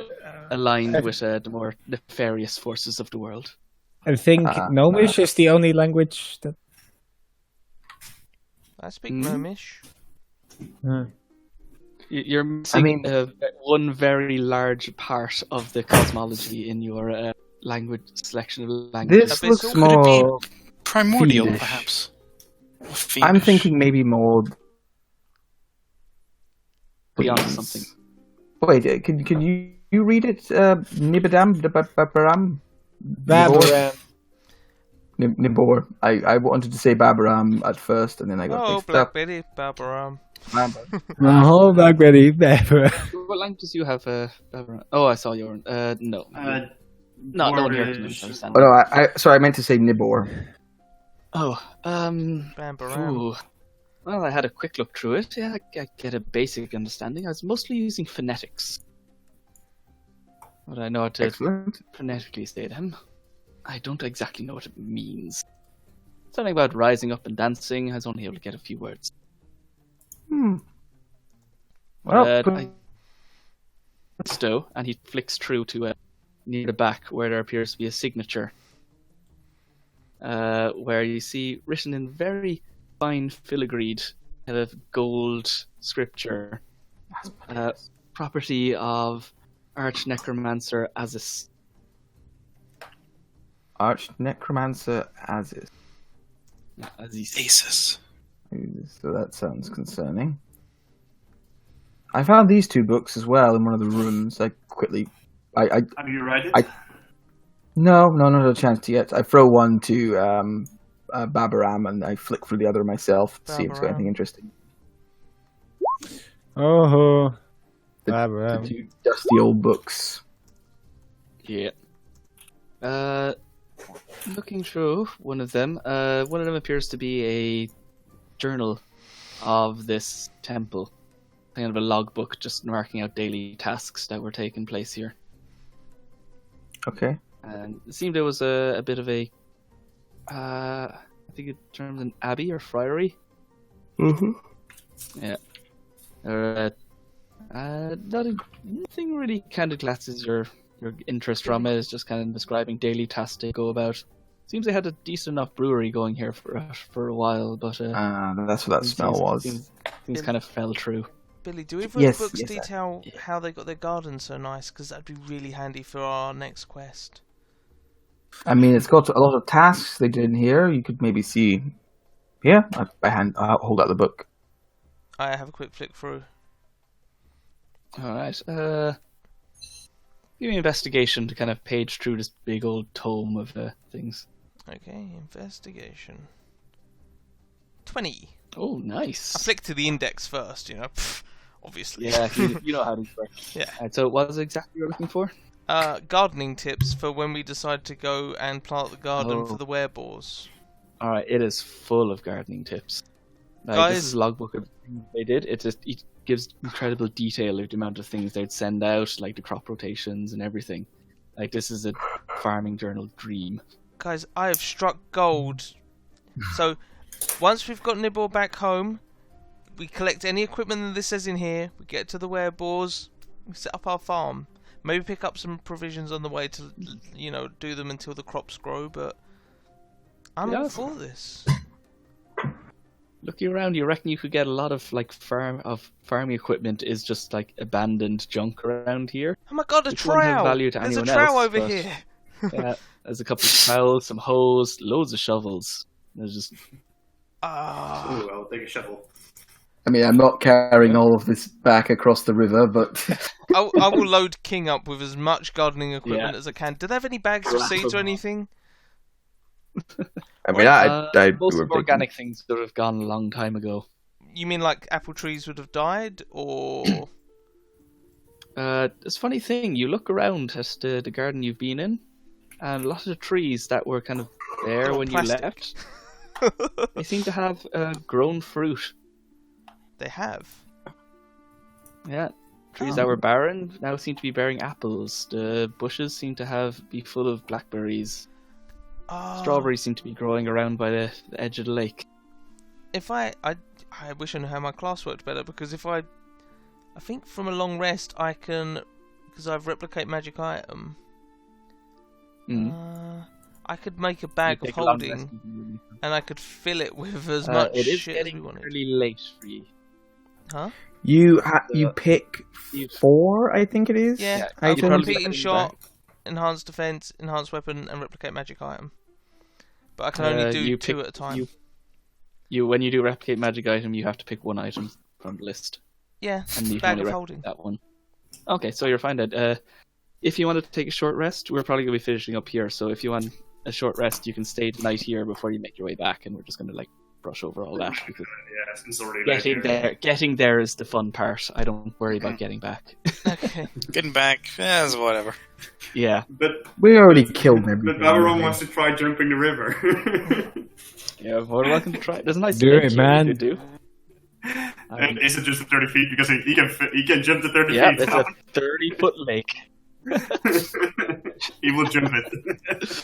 aligned with the more nefarious forces of the world. I think Gnomish is the only language that. I speak Hmm? Gnomish. You're missing mean- one very large part of the cosmology in your language selection of language. This Abyssal? looks Could it be- more. Primordial, Fiendish. perhaps. Or I'm fiendish. thinking maybe more. Be honest, something. Wait, can you read it? Nibadam, Babaram, Babaram. Nibor. I wanted to say Babaram at first, and then I got Oh, mixed up. Black Betty, Barbaram. The whole Blackberry Babaram. What languages do you have? Oh, I saw your. No. No one here can understand. Oh no, sorry, I meant to say Nibor. Oh, Bambaram. ooh. Well, I had a quick look through it. Yeah, I get a basic understanding. I was mostly using phonetics. But I know how to Excellent. phonetically say them. I don't exactly know what it means. Something about rising up and dancing. I was only able to get a few words. Well, And he flicks through to near the back where there appears to be a signature. Where you see written in very fine filigreed kind of gold scripture, property of Arch Necromancer Aziz. Arch Necromancer Aziz. Aziz. Asus. So that sounds concerning. I found these 2 books as well in one of the rooms. I quickly, Have you read it? no, not a chance to yet. I throw one to Babaram, and I flick through the other myself to see if it's got Babaram. anything interesting. Oh, The Babaram. 2 dusty old books. Yeah. Looking through one of them appears to be a journal of this temple. Kind of a logbook just marking out daily tasks that were taking place here. Okay. And it seemed there was a bit of a, I think it terms an abbey or friary. Mm-hmm. Yeah. Or, nothing really kind of glasses your interest from it. It's just kind of describing daily tasks they go about. Seems they had a decent enough brewery going here for a while, but That's what that smell was. Things kind of fell through. Billy, do either Yes, of the books yes, detail how they got their garden so nice? Because that'd be really handy for our next quest. I mean, it's got a lot of tasks they did in here. You could maybe see. Yeah, I'll hold out the book. I have a quick flick through. All right. Give me investigation to kind of page through this big old tome of things. Okay, investigation. 20. Oh, nice. I flick to the index first, obviously. Yeah, you know how these work. Yeah. Right, so what was it exactly you're looking for? Gardening tips for when we decide to go and plant the garden for the werebores. Alright, it is full of gardening tips. Guys, this is a logbook of things they did. It gives incredible detail of the amount of things they'd send out, like the crop rotations and everything. Like, this is a farming journal dream. Guys, I have struck gold. So, once we've got Nibble back home, we collect any equipment that this says in here, we get to the werebores, we set up our farm. Maybe pick up some provisions on the way to, do them until the crops grow, but I'm all for this. Looking around, you reckon you could get a lot of farming equipment is just like abandoned junk around here? Oh my god, a Which won't have trowel! value to There's a anyone trowel else, over but- here. Yeah, there's a couple of trowels, some hose, loads of shovels. There's just Ah, Ooh, I'll take a shovel. I mean, I'm not carrying all of this back across the river, but I will load King up with as much gardening equipment Yeah. as I can. Do they have any bags for seeds or anything? I mean, I most do a of big- organic things would have gone a long time ago. You mean like apple trees would have died, or It's a funny thing. You look around at the garden you've been in, and a lot of the trees that were kind of there when plastic. you left, they seem to have grown fruit. they have? Yeah, trees that were barren now seem to be bearing apples. The bushes seem to be full of blackberries. Oh, Strawberries seem to be growing around by the edge of the lake. If I wish I knew how my class worked better, because if I think from a long rest I can, because I've replicate magic item. I could make a bag of You take a long rest holding, and and I could fill it with as much it is shit as we getting wanted. really late for you. Huh? you pick You- 4, I think it is. Yeah, Yeah, I've you got probably repeating get shot, enhanced defense, enhanced weapon, and replicate magic item. But I can only do you 2 pick- at a time. When you do replicate magic item, you have to pick one item from the list, Yeah, and you can bag only of replicate holding. that one. Okay, so you're fine then. If you want to take a short rest, we're probably going to be finishing up here. So if you want a short rest, you can stay the night here before you make your way back, and we're just going to brush over all that because Yeah, it's already late here. getting there is the fun part. I don't worry about getting back. Okay. Getting back, whatever. Yeah, But We already killed everything. Bavaron wants to try jumping the river. yeah. More than welcome to try. There's a nice Do lake it, here man. you could do. And is it just at 30 feet? Because he can jump to 30 Yeah, feet. it's a 30-foot lake. He will jump it.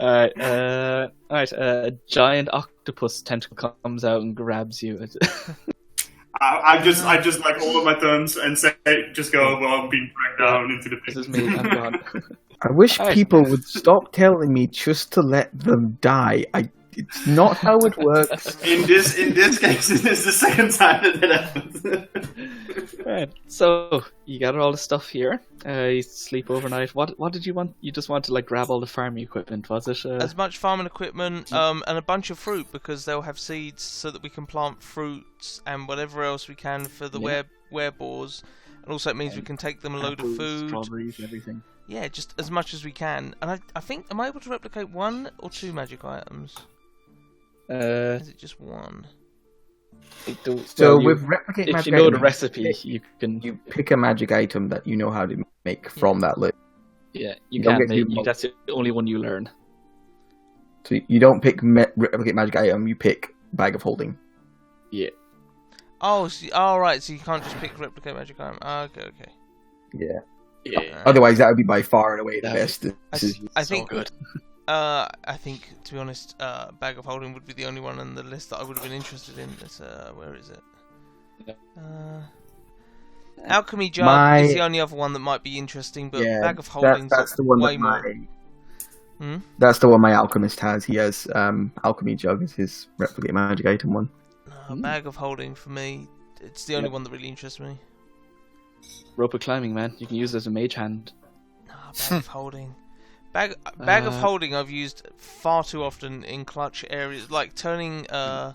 Alright, a giant octopus tentacle comes out and grabs you. I just like hold up my thumbs and say, just go. Well, I'm being dragged down into the pit. This is me, I'm gone. I wish Alright. people would stop telling me just to let them die. It's not how it works. In this case, it is the second time that happens. Right, so you got all the stuff here. You sleep overnight. What did you want? You just want to grab all the farming equipment, was it? As much farming equipment, and a bunch of fruit, because they'll have seeds so that we can plant fruits and whatever else we can for the werebores. And also it means we can take them a load of apples, food. strawberries, everything. Yeah, just as much as we can. And I think, am I able to replicate 1 or 2 magic items? Is it just 1? So with replicate if magic you know the item, recipe, you can. you pick a magic item that you know how to make from that list. Yeah, you you don't can. get to- That's the only one you learn. So you don't pick replicate magic item, you pick bag of holding. Yeah. Oh, right, so you can't just pick replicate magic item. Okay. Yeah. Yeah. Otherwise, that would be by far and away the best. I think good. I think, to be honest, bag of holding would be the only one on the list that I would have been interested in. It's, where is it? Alchemy jug is the only other one that might be interesting, but bag of holding that's the one way that more. That's the one my alchemist has. He has alchemy jug as his replicate magic item one. Bag of holding for me, it's the only one that really interests me. Rope of climbing, man. You can use it as a mage hand. Bag of holding. Bag of holding I've used far too often in clutch areas, like turning a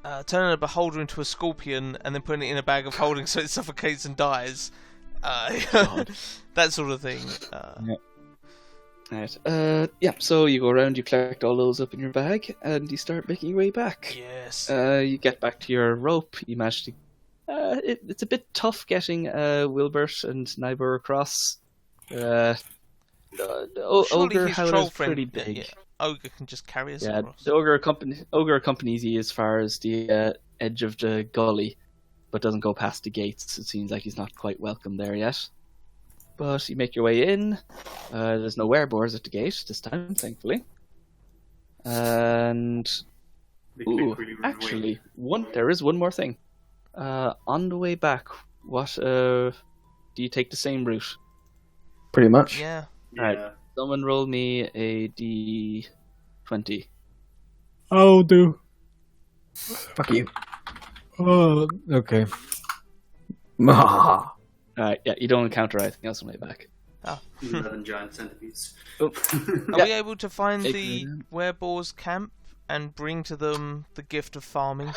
beholder into a scorpion and then putting it in a bag of holding so it suffocates and dies. That sort of thing. Right. Yeah. So you go around, you collect all those up in your bag, and you start making your way back. Yes. You get back to your rope. You manage to. It's a bit tough getting Wilbert and Nybur across. Surely Ogre, his however, troll is friend. pretty big. Yeah, Ogre can just carry us Yeah, across. the ogre accompanies you as far as the edge of the gully, but doesn't go past the gates. It seems like he's not quite welcome there yet. But you make your way in. There's no wereboars at the gate this time, thankfully. And actually, there is one more thing. On the way back, what do you take the same route? Pretty much. Yeah. Right. Someone roll me a d20. I'll do. Fuck you. Oh, okay. Alright, yeah, you don't encounter anything else on the way back. 11 giant centipedes. Oh. Are we able to find Take the them. wereboars camp and bring to them the gift of farming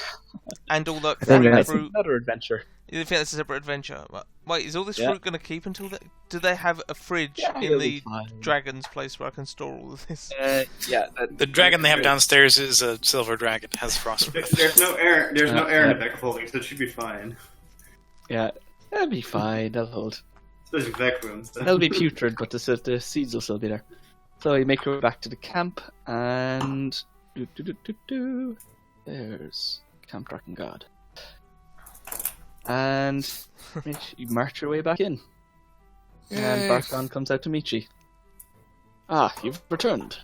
and all that think fruit? that's Another adventure. You think that's a separate adventure? Wait, is all this Yeah. fruit going to keep until that? Do they have a fridge Yeah, in it'll the be fine. dragon's place where I can store all of this? Yeah. The dragon they have downstairs is a silver dragon. Has frost. There's no air. There's no air in yeah. the back of holding, so it should be fine. Yeah, that'll be fine. That'll hold. Especially vacuums. They'll be putrid, but the seeds will still be there. So you make your way back to the camp, and there's Camp Dragon God. And you march your way back in. And Barkon comes out to meet you. Ah, you've returned.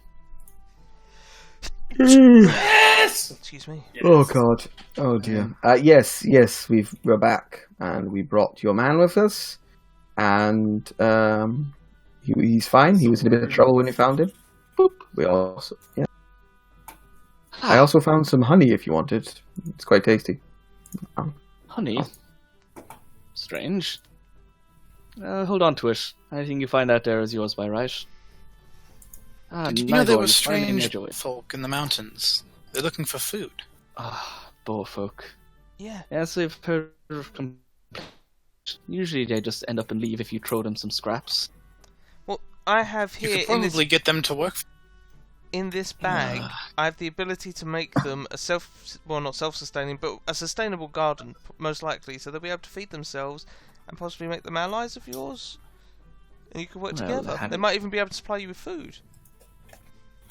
Excuse me. Oh god. Oh dear. Yes, we're back, and we brought your man with us, and he's fine. He was in a bit of trouble when we found him. Boop. I also found some honey if you wanted. It's quite tasty. Honey? Strange. Hold on to it. Anything you find out there is yours by right. Did you know there Nygor, were you're finding strange Edgewood. folk in the mountains? They're looking for food. Bow folk. Yeah. Yes, I've heard of usually they just end up and leave if you throw them some scraps. Well, I have You here could probably get them to work. in this bag, I have the ability to make them a not self-sustaining, but a sustainable garden, most likely, so they'll be able to feed themselves and possibly make them allies of yours. And you can work Well, together. They might even be able to supply you with food.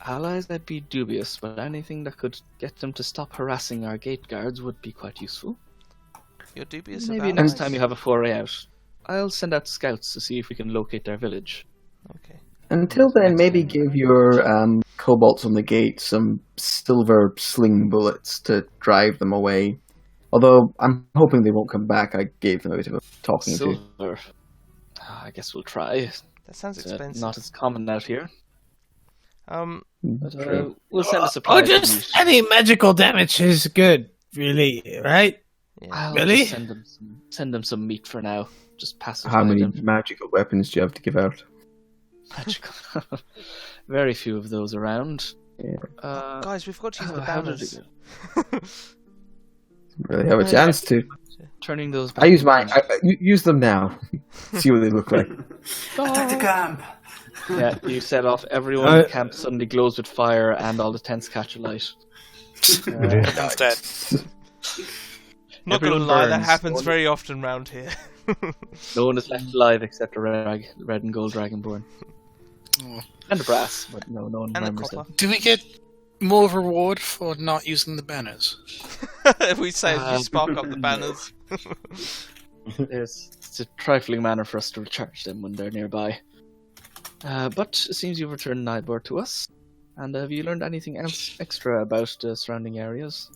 Allies, I'd be dubious, but anything that could get them to stop harassing our gate guards would be quite useful. You're dubious Maybe about next allies? time you have a foray out, I'll send out scouts to see if we can locate their village. Okay. Until then, maybe give your kobolds on the gate some silver sling bullets to drive them away. Although I'm hoping they won't come back. I gave them a bit of a talking to. Silver. I guess we'll try. That sounds It's expensive. not as common out here. That's But, true. we'll send a supply. Oh, if we just need. any magical damage is good, really, right? Yeah. I'll Really? just send them some meat for now. Just pass it How by many them. magical weapons do you have to give out? Magical. Very few of those around. Yeah. Guys, we've got to use the how did banners. it go? Really have a chance to. Turning those. I use mine. Use them now. See what they look like. Attack the camp! Yeah, you set off. Everyone in the camp suddenly glows with fire, and all the tents catch alight. Everyone's dead. Not gonna Everyone lie, that burns. happens very often round here. No one is left alive except a red and gold dragonborn. Oh. And a brass, but no one And a remembers copper. Do we get more reward for not using the banners? We say as you spark up the banners. that. It's a trifling manner for us to recharge them when they're nearby. But it seems you've returned Nybor to us. And have you learned anything else extra about the surrounding areas?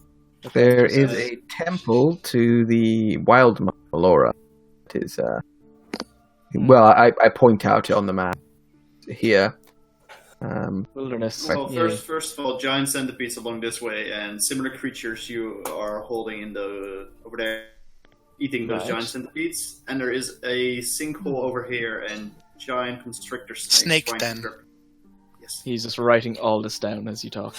There is a temple to the wild Melora. It is, well, I point out it on the map here. Wilderness. Well, Yeah. first of all, giant centipedes along this way, and similar creatures you are holding in the over there, eating those Right. giant centipedes. And there is a sinkhole over here, and giant constrictor snakes. Snake trying to den. grip- Yes. He's just writing all this down as you talk.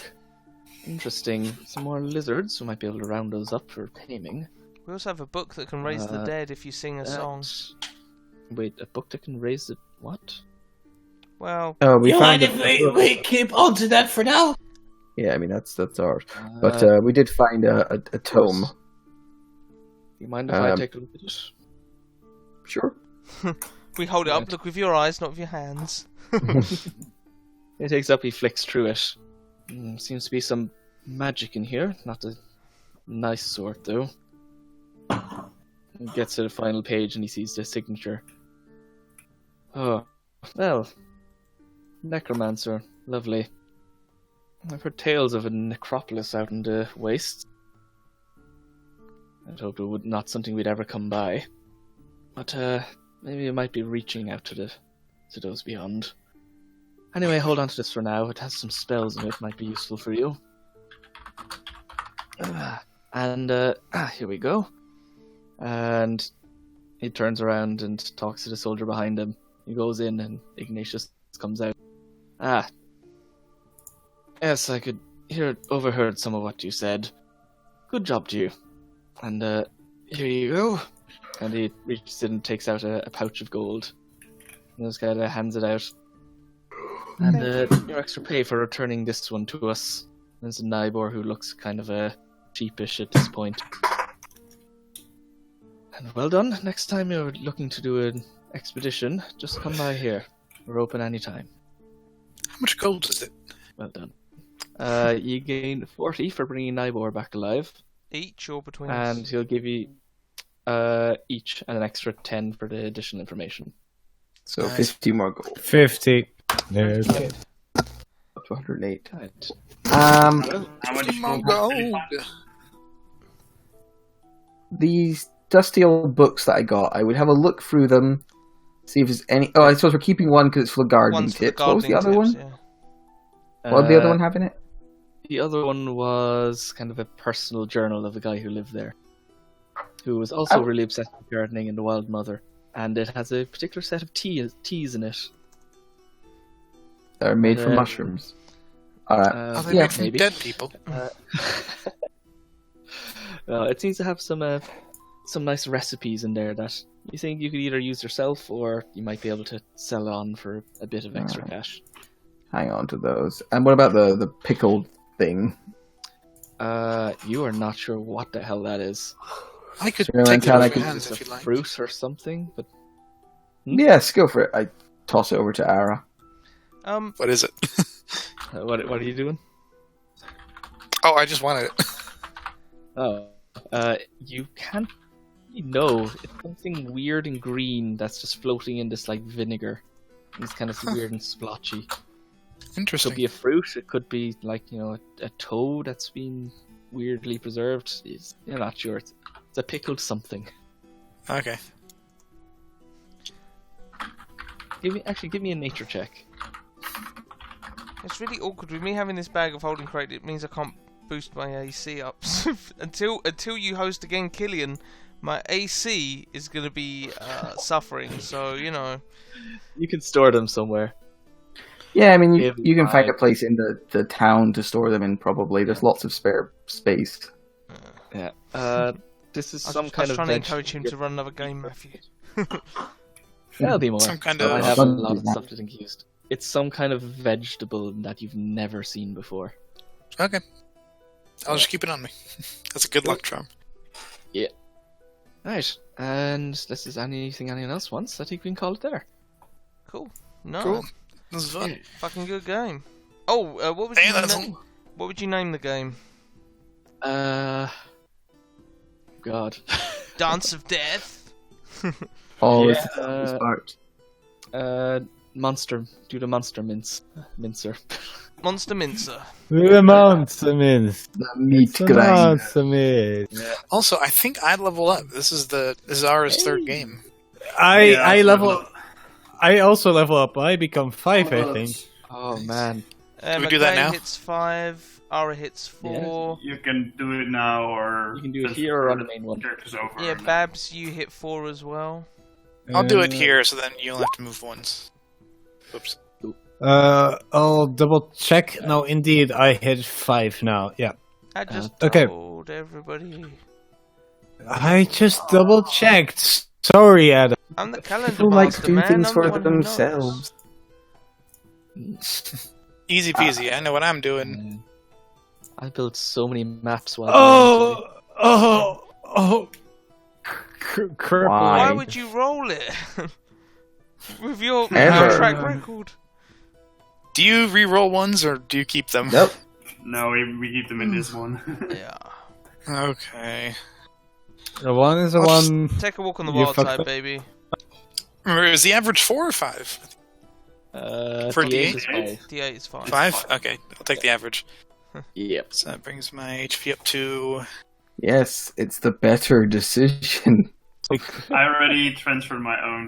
Interesting. Some more lizards. We might be able to round those up for taming. We also have a book that can raise the dead if you sing a song. Wait, a book that can raise the what? Well, We You found mind if we keep on to that for now? Yeah, I mean that's ours. But we did find a tome. You mind if I take a look at it? Sure. we hold it up. Right. Look with your eyes, not with your hands. He takes up, he flicks through it. Seems to be some magic in here. Not the nice sort, though. He gets to the final page and he sees the signature. Oh, well. Necromancer. Lovely. I've heard tales of a necropolis out in the wastes. I'd hoped it would not something we'd ever come by. But, maybe it might be reaching out to those beyond. Anyway, hold on to this for now. It has some spells in it, might be useful for you. And, here we go. And he turns around and talks to the soldier behind him. He goes in and Ignatius comes out. Yes, I could overheard some of what you said. Good job to you. And, here you go. And he reaches in and takes out a pouch of gold. And this guy hands it out. And your extra pay for returning this one to us. There's a Nybor who looks kind of sheepish at this point. And well done. Next time you're looking to do an expedition, just come by here. We're open anytime. How much gold is it? Well done. You gain 40 for bringing Nybor back alive. Each or between And us? he'll give you each and an extra 10 for the additional information. So Nice. 50 more gold. 50. There's Okay. Up to 108. Right. How much 50 more gold? gold. These dusty old books that I got, I would have a look through them, see if there's any. Oh, I suppose we're keeping one because it's full of gardening One's for the tips. What was the gardening other tips, one? yeah. What did the other one have in it? The other one was kind of a personal journal of a guy who lived there, who was also really obsessed with gardening and the Wild Mother. And it has a particular set of teas in it. They're made from Uh, mushrooms. Alright. Are they Yeah, made from maybe. dead people? Well, it seems to have some nice recipes in there that you think you could either use yourself or you might be able to sell on for a bit of extra cash. Hang on to those. And what about the pickled thing? You are not sure what the hell that is. I could Sure, take it Anton, I off could- your hands It's if a you like. fruit or something, but Yes, go for it. I toss it over to Ara. What is it? what are you doing? Oh, I just wanted it. Oh, you can't. No, it's something weird and green that's just floating in this like vinegar. It's kind of weird and splotchy. It Interesting. could be a fruit. It could be like a toe that's been weirdly preserved. You're not sure. It's a pickled something. Okay. Give me a nature check. It's really awkward with me having this bag of holding crate. It means I can't boost my AC up until you host again, Killian. My AC is going to be suffering. So You can store them somewhere. Yeah, I mean, Give you can find five. a place in the town to store them in, probably. There's lots of spare space. Yeah. This is I some was kind of trying to veg. encourage him to run another game, Matthew. There'll be more. Some kind I of- have a lot of stuff to think used. It's some kind of vegetable that you've never seen before. Okay. I'll just keep it on me. That's a good luck charm. Right, and this is anything anyone else wants. I think we can call it there. Cool. No. Cool. This is fun. Fucking good game. Oh, what would Hey, you that's name? What would you name the game? God. Dance of Death. Oh, Yeah, it's part. Monster. Do the monster mincer. Monster Mincer. The monster mince. The meat The grind. monster mince. Also, I think I level up. This is Ara's third game. I level. I also level up. I become 5, I think. Oh man. Can we do that McKay now? hits 5. Ara hits 4. You can do it now, or You can do it just here or on the main one. characters over. Yeah, Babs, you hit 4 as well. I'll do it here, so then you'll have to move once. Oops. I'll double check. No, indeed, I hit 5 now. Yeah. I just okay. told everybody. I just double checked. Sorry, Adam. I'm the calendar People like master, do man. things I'm for the one who knows. themselves. Easy peasy. I know what I'm doing. I built so many maps while Cripple. Why Why? would you roll it? With your Ever. track record. Do you re-roll ones or do you keep them? Nope. No, we keep them in this one. Yeah. Okay. The one is the I'll just one. Take a walk on the You wild fucked side, up. baby. Remember, is the average 4 or 5? For D8 D8? is fine. D8 is fine. 5? Okay, I'll take the average. Yep. So that brings my HP up to... Yes, it's the better decision. I already transferred my own